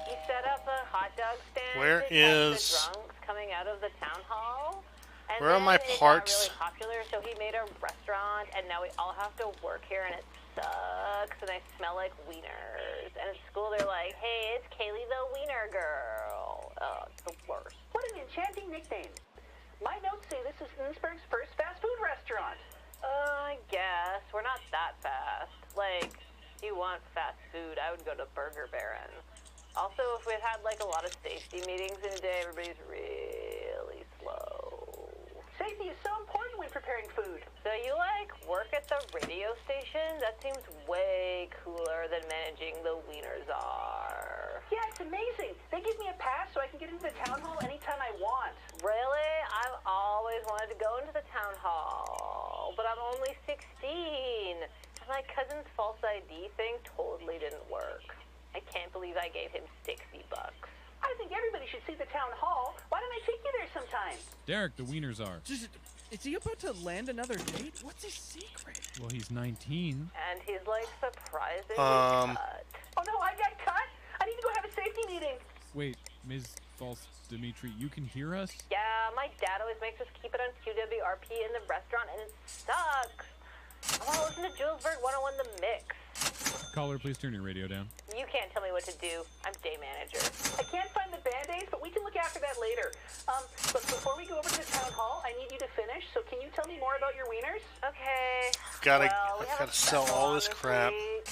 he set up a hot dog stand Where to catch is- the drunks coming out of the town hall. And Where are then my it parts? got really popular, so he made a restaurant, and now we all have to work here, and it sucks, and I smell like wieners. And at school, they're like, hey, it's Kaylee the Wiener Girl. Oh, it's the worst. What an enchanting nickname. My notes say this is Innsbruck's first fast food restaurant. I guess. We're not that fast. Like, if you want fast food, I would go to Burger Baron. Also, if we've had, like, a lot of safety meetings in a day, everybody's really slow. Safety is so important when preparing food. So you, like, work at the radio station? That seems way cooler than managing the Wiener Czar. Yeah, it's amazing. They give me a pass so I can get into the town hall anytime I want. Really? I've always wanted to go into the town hall, but I'm only 16. And my cousin's false ID thing totally didn't work. I can't believe I gave him $60. I think everybody should see the town hall. Why don't I take you there sometime? Derek, the Wieners are. Is he about to land another date? What's his secret? Well, he's 19. And he's, like, surprisingly Um, cut. Oh no, I got cut. I need to go have a safety meeting. Wait, Ms. False Dimitri, you can hear us? Yeah, my dad always makes us keep it on QWRP in the restaurant, and it sucks. I want to listen to Julesburg 101 The Mix. Caller, please turn your radio down. You can't tell me what to do. I'm day manager. I can't find the Band-Aids, but we can look after that later. But before we go over to the town hall, I need you to finish, so can you tell me more about your wieners? Okay. Gotta, well, we I have gotta a sell special all on this crap. week.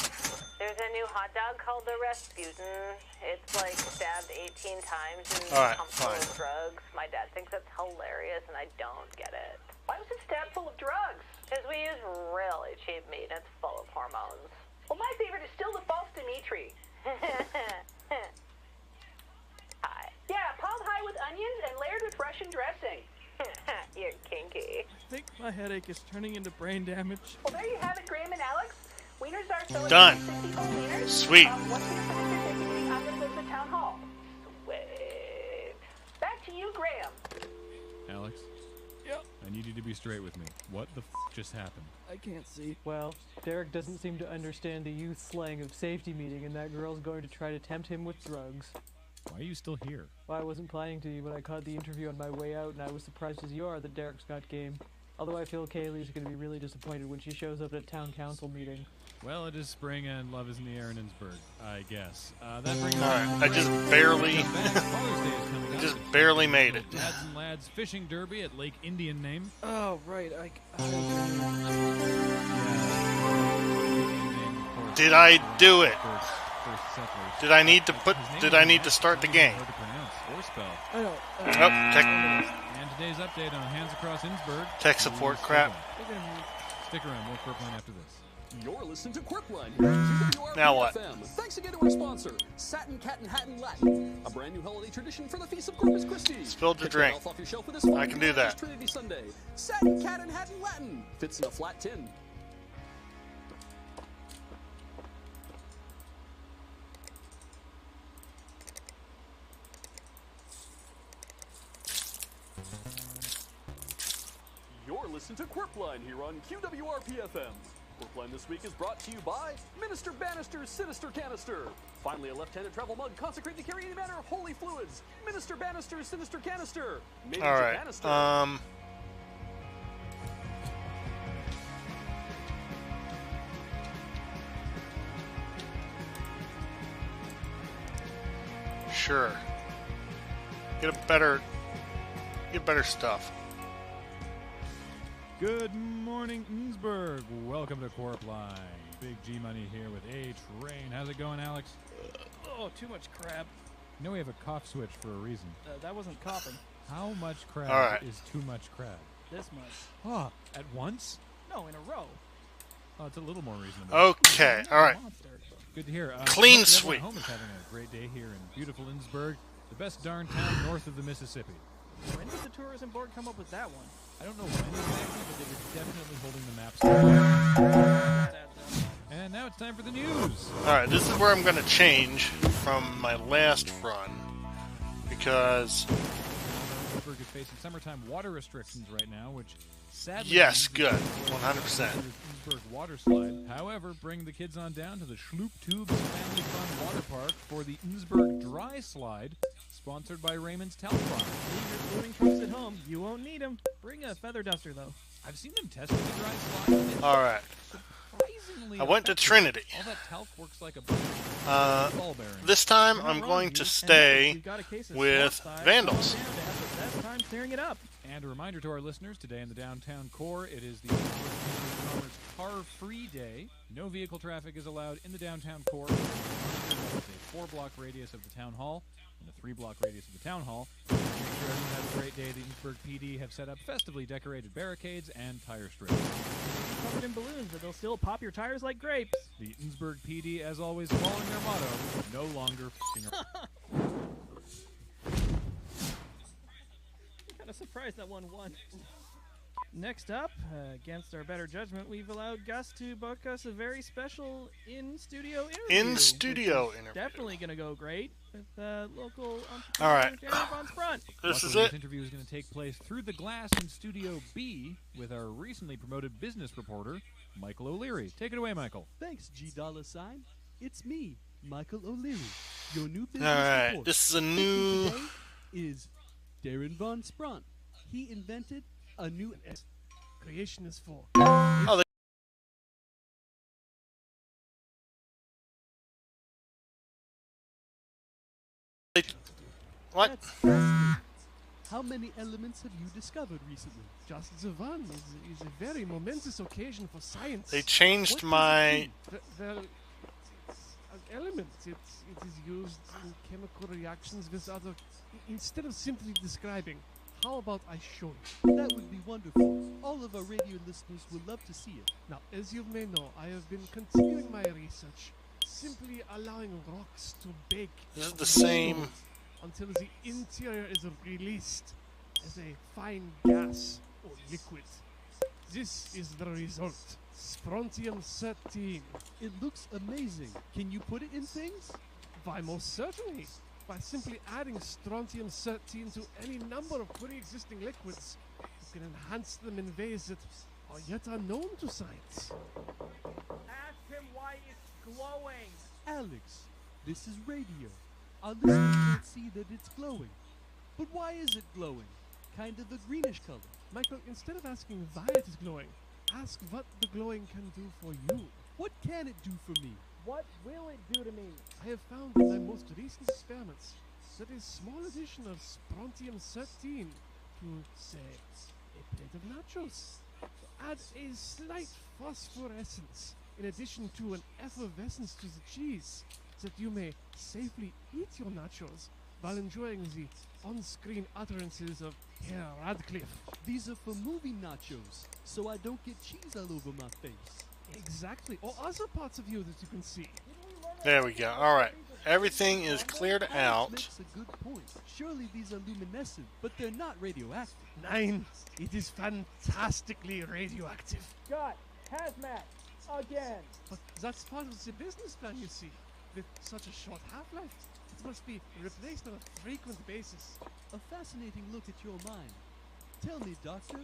There's a new hot dog called the Rasputin. It's like stabbed 18 times and All right, pumped full fine. of drugs. My dad thinks that's hilarious, and I don't get it. Why was it stabbed full of drugs? Because we use really cheap meat, and it's full of hormones. Well, my favorite is still the false Dimitri. Hi. Yeah, piled high with onions and layered with Russian dressing. You're kinky. I think my headache is turning into brain damage. Well, there you have it, Graham and Alex. Wieners are celebrating Done. 60 whole wieners. Sweet. Once we finish your safety meeting, I'm going to go to the town hall. Sweet. Back to you, Graham. Alex? Yep. I need you to be straight with me. What the just happened? I can't see. Well, Derek doesn't seem to understand the youth slang of safety meeting, and that girl's going to try to tempt him with drugs. Why are you still here? Well, I wasn't planning to, but I caught the interview on my way out, and I was surprised as you are that Derek's got game. Although I feel Kaylee's going to be really disappointed when she shows up at a town council meeting. Well, it is spring and love is in the air in Innsbruck, I guess. That brings us Alright, to I just break. barely- Father's Day is coming I up. just It's barely the made it. Dads and Lads Fishing Derby at Lake Indian Name. Oh, right. Did I do it? First settlers. Did I need to His name Did is I need to start the game? hard to pronounce or spell. I don't. Oh, tech, And today's update on Hands Across Innsbruck. tech support crap. Stick around, more Quirkline after this. You're listening to Quirkline here on QWRP Now what? FM. Thanks again to our sponsor, Satin Cat and Hat and Latin, a brand new holiday tradition for the Feast of Corpus Christi. Spilled your Pick drink. yourself off your shelf with this I fine can do that. Trinity Sunday. Satin Cat and Hat and Latin fits in a flat tin. You're listening to Quirkline here on QWRP FM. Brookline this week is brought to you by Minister Bannister's Sinister Canister. Finally, a left-handed travel mug consecrate the carrying manner of holy fluids. Minister Bannister's Sinister Canister. Made All right. Bannister. Sure. Get better stuff. Good morning, Innsbruck. Welcome to Corp Line. Big G Money here with A Train. How's it going, Alex? Oh, too much crab. You know we have a cough switch for a reason. That wasn't coughing. How much crab All right. is too much crab? This much. Oh, at once? No, in a row. Oh, it's a little more reasonable. Okay, all right. Good to hear. Clean hope that sweep. everyone at home is having a great day here in beautiful Innsbruck, the best darn town north of the Mississippi. When did the tourism board come up with that one? I don't know when exactly, but they were definitely holding the maps. And now it's time for the news. All right, this is where I'm going to change from my last run because Innsbruck is facing summertime water restrictions right now, which sadly yes, means good, that 100%. Innsbruck water slide. However, bring the kids on down to the Schloop Tubes Family Fun Water Park for the Innsbruck Dry Slide, sponsored by Raymond's Talc Farm. Leave your floating trucks at home. You won't need them. Bring a feather duster, though. I've seen them testing the dry slide. All right. Surprisingly I went to effective. Trinity. All that talc works like a ball bearing. This time You're not I'm wrong, going Hugh. to And stay we've got a case of with swamp side. Vandals. Come on down to have the best time clearing it up. And a reminder to our listeners, today in the downtown core, it is the Commerce Car-Free Day. No vehicle traffic is allowed in the downtown core. There's a 4-block radius of the town hall and a 3-block radius of the town hall. To make sure everyone has a great day, the Innsbruck PD have set up festively decorated barricades and tire strips. Covered in balloons, but they'll still pop your tires like grapes. The Innsbruck PD, as always, following their motto, no longer f***ing around. Kind of surprised that one won. Next up, against our better judgment, we've allowed Gus to book us a very special in-studio interview. In-studio which is interview. Definitely going to go great with local All right. Darren Von Front. This is Luckily, it. This interview is going to take place through the glass in Studio B with our recently promoted business reporter, Michael O'Leary. Take it away, Michael. Thanks, G $. It's me, Michael O'Leary, your new All business right, reporter. this is a new. Today is Darren Von Spront. He invented a new Creation is for. Oh, what? That's fascinating. How many elements have you discovered recently? Just the one is a very momentous occasion for science. They changed What does it my. Well, it's an element. It is used in chemical reactions with other. Instead of simply describing, how about I show you? That would be wonderful. All of our radio listeners would love to see it. Now, as you may know, I have been continuing my research, simply allowing rocks to bake. This is on the same. until the interior is released as a fine gas or liquid. This is the result. Strontium-13. It looks amazing. Can you put it in things? Why, most certainly. By simply adding strontium-13 to any number of pre-existing liquids, you can enhance them in ways that are yet unknown to science. Ask him why it's glowing. Alex, this is radio. Our listeners can't see that it's glowing. But why is it glowing? Kind of a greenish color. Michael, instead of asking why it is glowing, ask what the glowing can do for you. What can it do for me? What will it do to me? I have found in my most recent experiments that a small addition of strontium-13 to, say, a plate of nachos add a slight phosphorescence in addition to an effervescence to the cheese, so that you may safely eat your nachos while enjoying the on-screen utterances of Herr Radcliffe. These are for movie nachos, so I don't get cheese all over my face. Exactly, or other parts of you that you can see. There we go. All right, everything is cleared Alex out. makes a good point. Surely these are luminescent, but they're not radioactive. Nein, it is fantastically radioactive. Got hazmat again. But that's part of the business plan, you see. With such a short half-life, it must be replaced on a frequent basis. A fascinating look at your mind. Tell me, Doctor,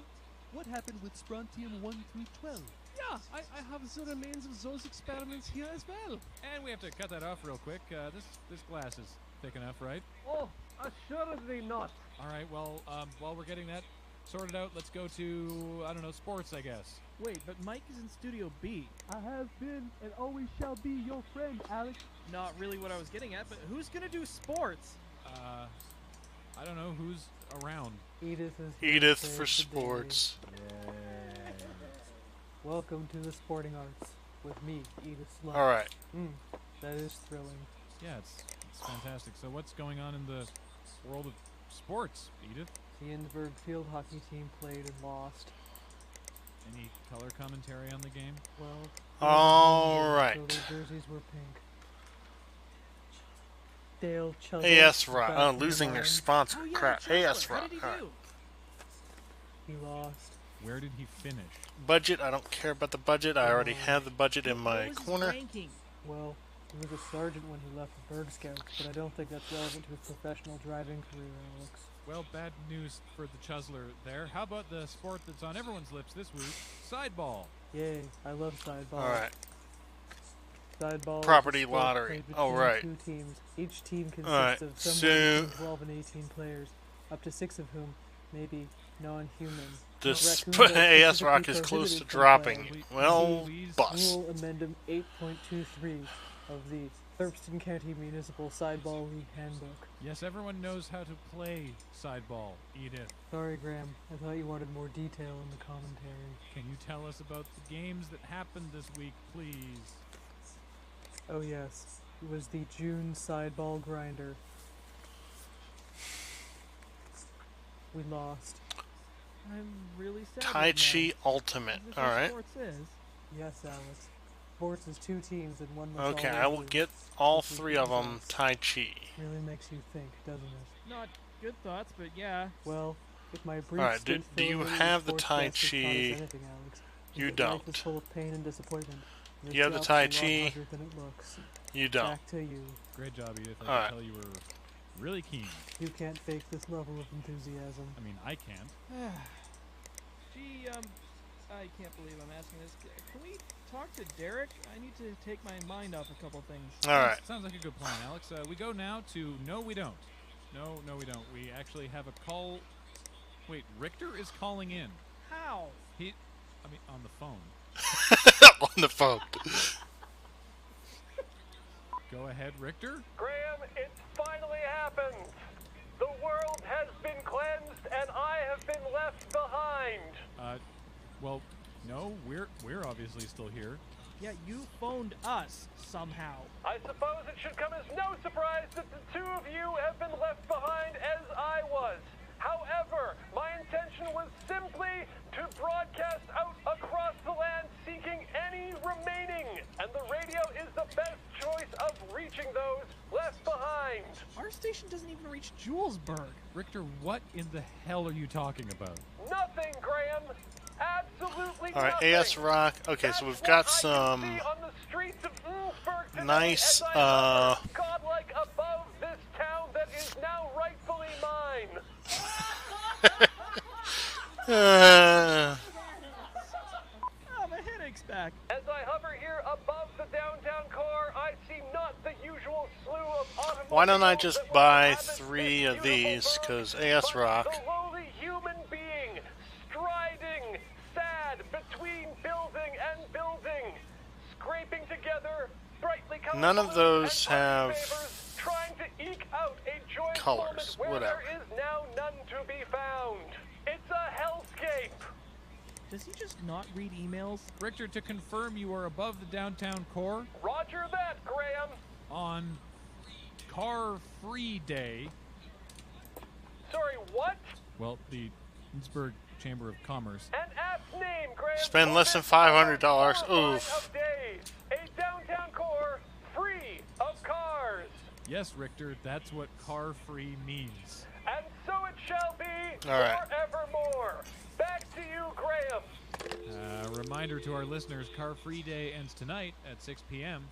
what happened with Strontium 1 through 12? Yeah, I have the remains of those experiments here as well. And we have to cut that off real quick. This glass is thick enough, right? Oh, assuredly not. All right, well, while we're getting that sorted out, let's go to, I don't know, sports, I guess. Wait, but Mike is in Studio B. I have been and always shall be your friend, Alex. Not really what I was getting at, but who's gonna do sports? I don't know who's around. Edith is Edith for sports. Welcome to the sporting arts with me, Edith Slug. All right. That is thrilling. Yeah, it's fantastic. So what's going on in the world of sports, Edith? The Innsbruck field hockey team played and lost. Any color commentary on the game? Well, all right. So their jerseys were pink. Dale Chuzzle. AS Rock. Oh, losing their sponsor. Crap. AS Rock. He lost. Where did he finish? Budget. I don't care about the budget. I already have the budget in my corner. Well, he was a sergeant when he left the Berg Scouts, but I don't think that's relevant to his professional driving career, Alex. Well, bad news for the Chuzzler there. How about the sport that's on everyone's lips this week? Sideball. Yay, I love sideball. All right. Sideball Property is a sport lottery. played Oh, between right. 2 teams. Each team consists right, of somewhere so- between 12 and 18 players, up to 6 of whom may be non-human. This Raccoons are AS Rock specifically is close to prohibited from dropping. playing. Well, See bus. Rule Amendment 8.23 of the Thurston County Municipal Sideball League Handbook. Yes, everyone knows how to play sideball, Edith. Sorry, Graham. I thought you wanted more detail in the commentary. Can you tell us about the games that happened this week, please? Oh yes, it was the June Sideball Grinder. We lost. I'm really sad. Tai Chi Ultimate. All right. Sports is. Yes, Alex. Sports is 2 teams and 1 must Okay, always I will lose. get all This is 3 of them results. Tai Chi. Really makes you think, doesn't it? Not good thoughts, but yeah. Well, if my brief Alright, stint do you filling have the sports Tai desk has taught us Chi? anything, Alex, it's You that don't. Life is full of pain and disappointment. and You have this the Tai job's a lot Chi? harder than it looks. You don't. Back to you. Great job, Edith. I All right. can tell you were really keen. You can't fake this level of enthusiasm. I mean, I can't. Gee, I can't believe I'm asking this. Can we talk to Derek? I need to take my mind off a couple things. All right. Sounds like a good plan, Alex. We go now to No, we don't. No, we don't. We actually have a call. Wait, Richter is calling in. How? On the phone. On the phone. Go ahead, Richter. Graham, it's finally happened. The world has been cleansed and I have been left behind. Well, no, we're obviously still here. Yeah, you phoned us somehow. I suppose it should come as no surprise that the 2 of you have been left behind as I was. However, my intention was simply to broadcast out across the land seeking any remaining, and the radio is the best choice of reaching those left behind. Our station doesn't even reach Julesburg. Richter, what in the hell are you talking about? Nothing, Graham. Absolutely All right, nothing. AS Rock. Okay, so we've got some On the streets of Innsbruck today, nice. as I hover godlike above this town that is now rightfully mine. Oh, my headache's back. As I hover here above the downtown core, I see not the usual slew of automobiles. Why don't I just that will buy inhabit 3 this of these? Because AS Rock. the lowly human being, striding, sad, between building and building, scraping together, brightly colored None of balloons those and have papers, trying to eke out a joyous colors, moment where whatever. there is now none to be found. It's a hellscape. Does he just not read emails? Richter, to confirm you are above the downtown core Roger that, Graham. on Car Free Day. Sorry, what? Well, the Innsbruck Chamber of Commerce. An apt name, Graham. Spend less than $500. Oof. Of days. A downtown core free of cars. Yes, Richter, that's what Car Free means. And so it shall be All right. forevermore. Back to you, Graham. Reminder to our listeners, Car Free Day ends tonight at 6 p.m.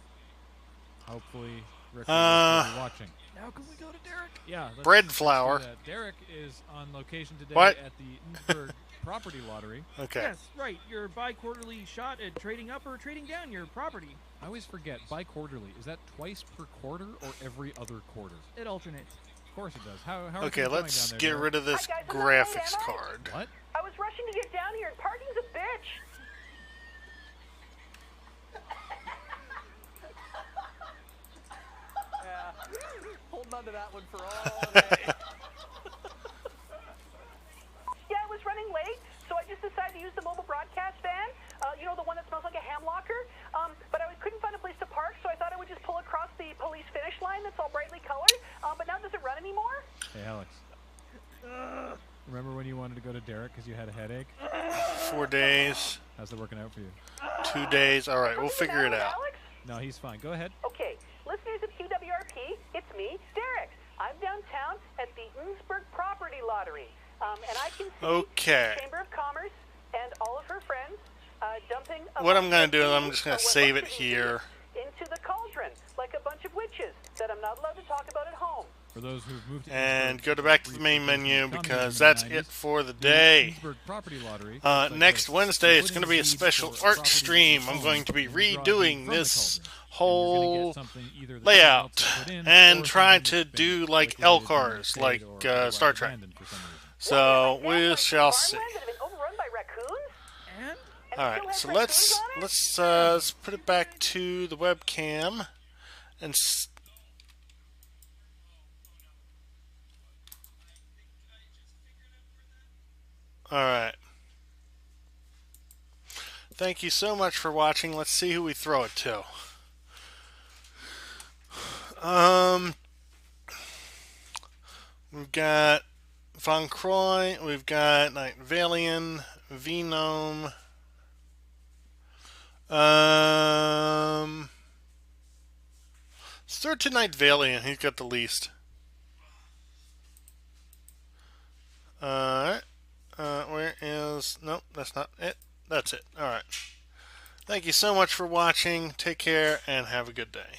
Hopefully Rick will be watching. Now can we go to Derek? Yeah. Bread flour. Derek is on location today What? at the Innsbruck Property Lottery. Okay. Yes, right. Your bi-quarterly shot at trading up or trading down your property. I always forget, bi-quarterly. Is that twice per quarter or every other quarter? It alternates. Of course it does. How are Okay, things going let's down get there, rid of this Hi, guys, I'm graphics not late, am I? card. What? I was rushing to get down here, and parking's a bitch. Yeah. Holding on to that one for all day. Yeah, I was running late, so I just decided to use the mobile broadcast van. You know, the one that smells like a ham locker. But I couldn't find a place to park, so I thought I would just pull across the police finish line that's all brightly colored. But now does it run anymore? Hey, Alex. Remember when you wanted to go to Derek because you had a headache? 4 days. How's that working out for you? 2 days. All right, we'll figure it out. Alex? No, he's fine. Go ahead. Okay, listeners of QWRP, it's me, Derek. I'm downtown at the Innsbruck Property Lottery. And I can see Okay. the Chamber of Commerce and all of her friends dumping a What I'm bunch going of to do is I'm food just going or to what save it looks to be here. into the cauldron, like a bunch of witches that I'm not allowed to talk about at home. For those who've moved to And Innsbruck, go back to the main menu because that's it for the day. Innsbruck Property Lottery. Next Wednesday, it's going to be a special art stream. I'm going to be redoing this whole layout and trying to do like L-cars, like Star Trek. So we shall see. All right, so let's put it back to the webcam and. Alright. Thank you so much for watching. Let's see who we throw it to. We've got Von Croy, we've got Night Valiant, Venome. Let's throw it to Night Valiant. He's got the least. Alright. Where is... Nope, that's not it. That's it. Alright. Thank you so much for watching. Take care and have a good day.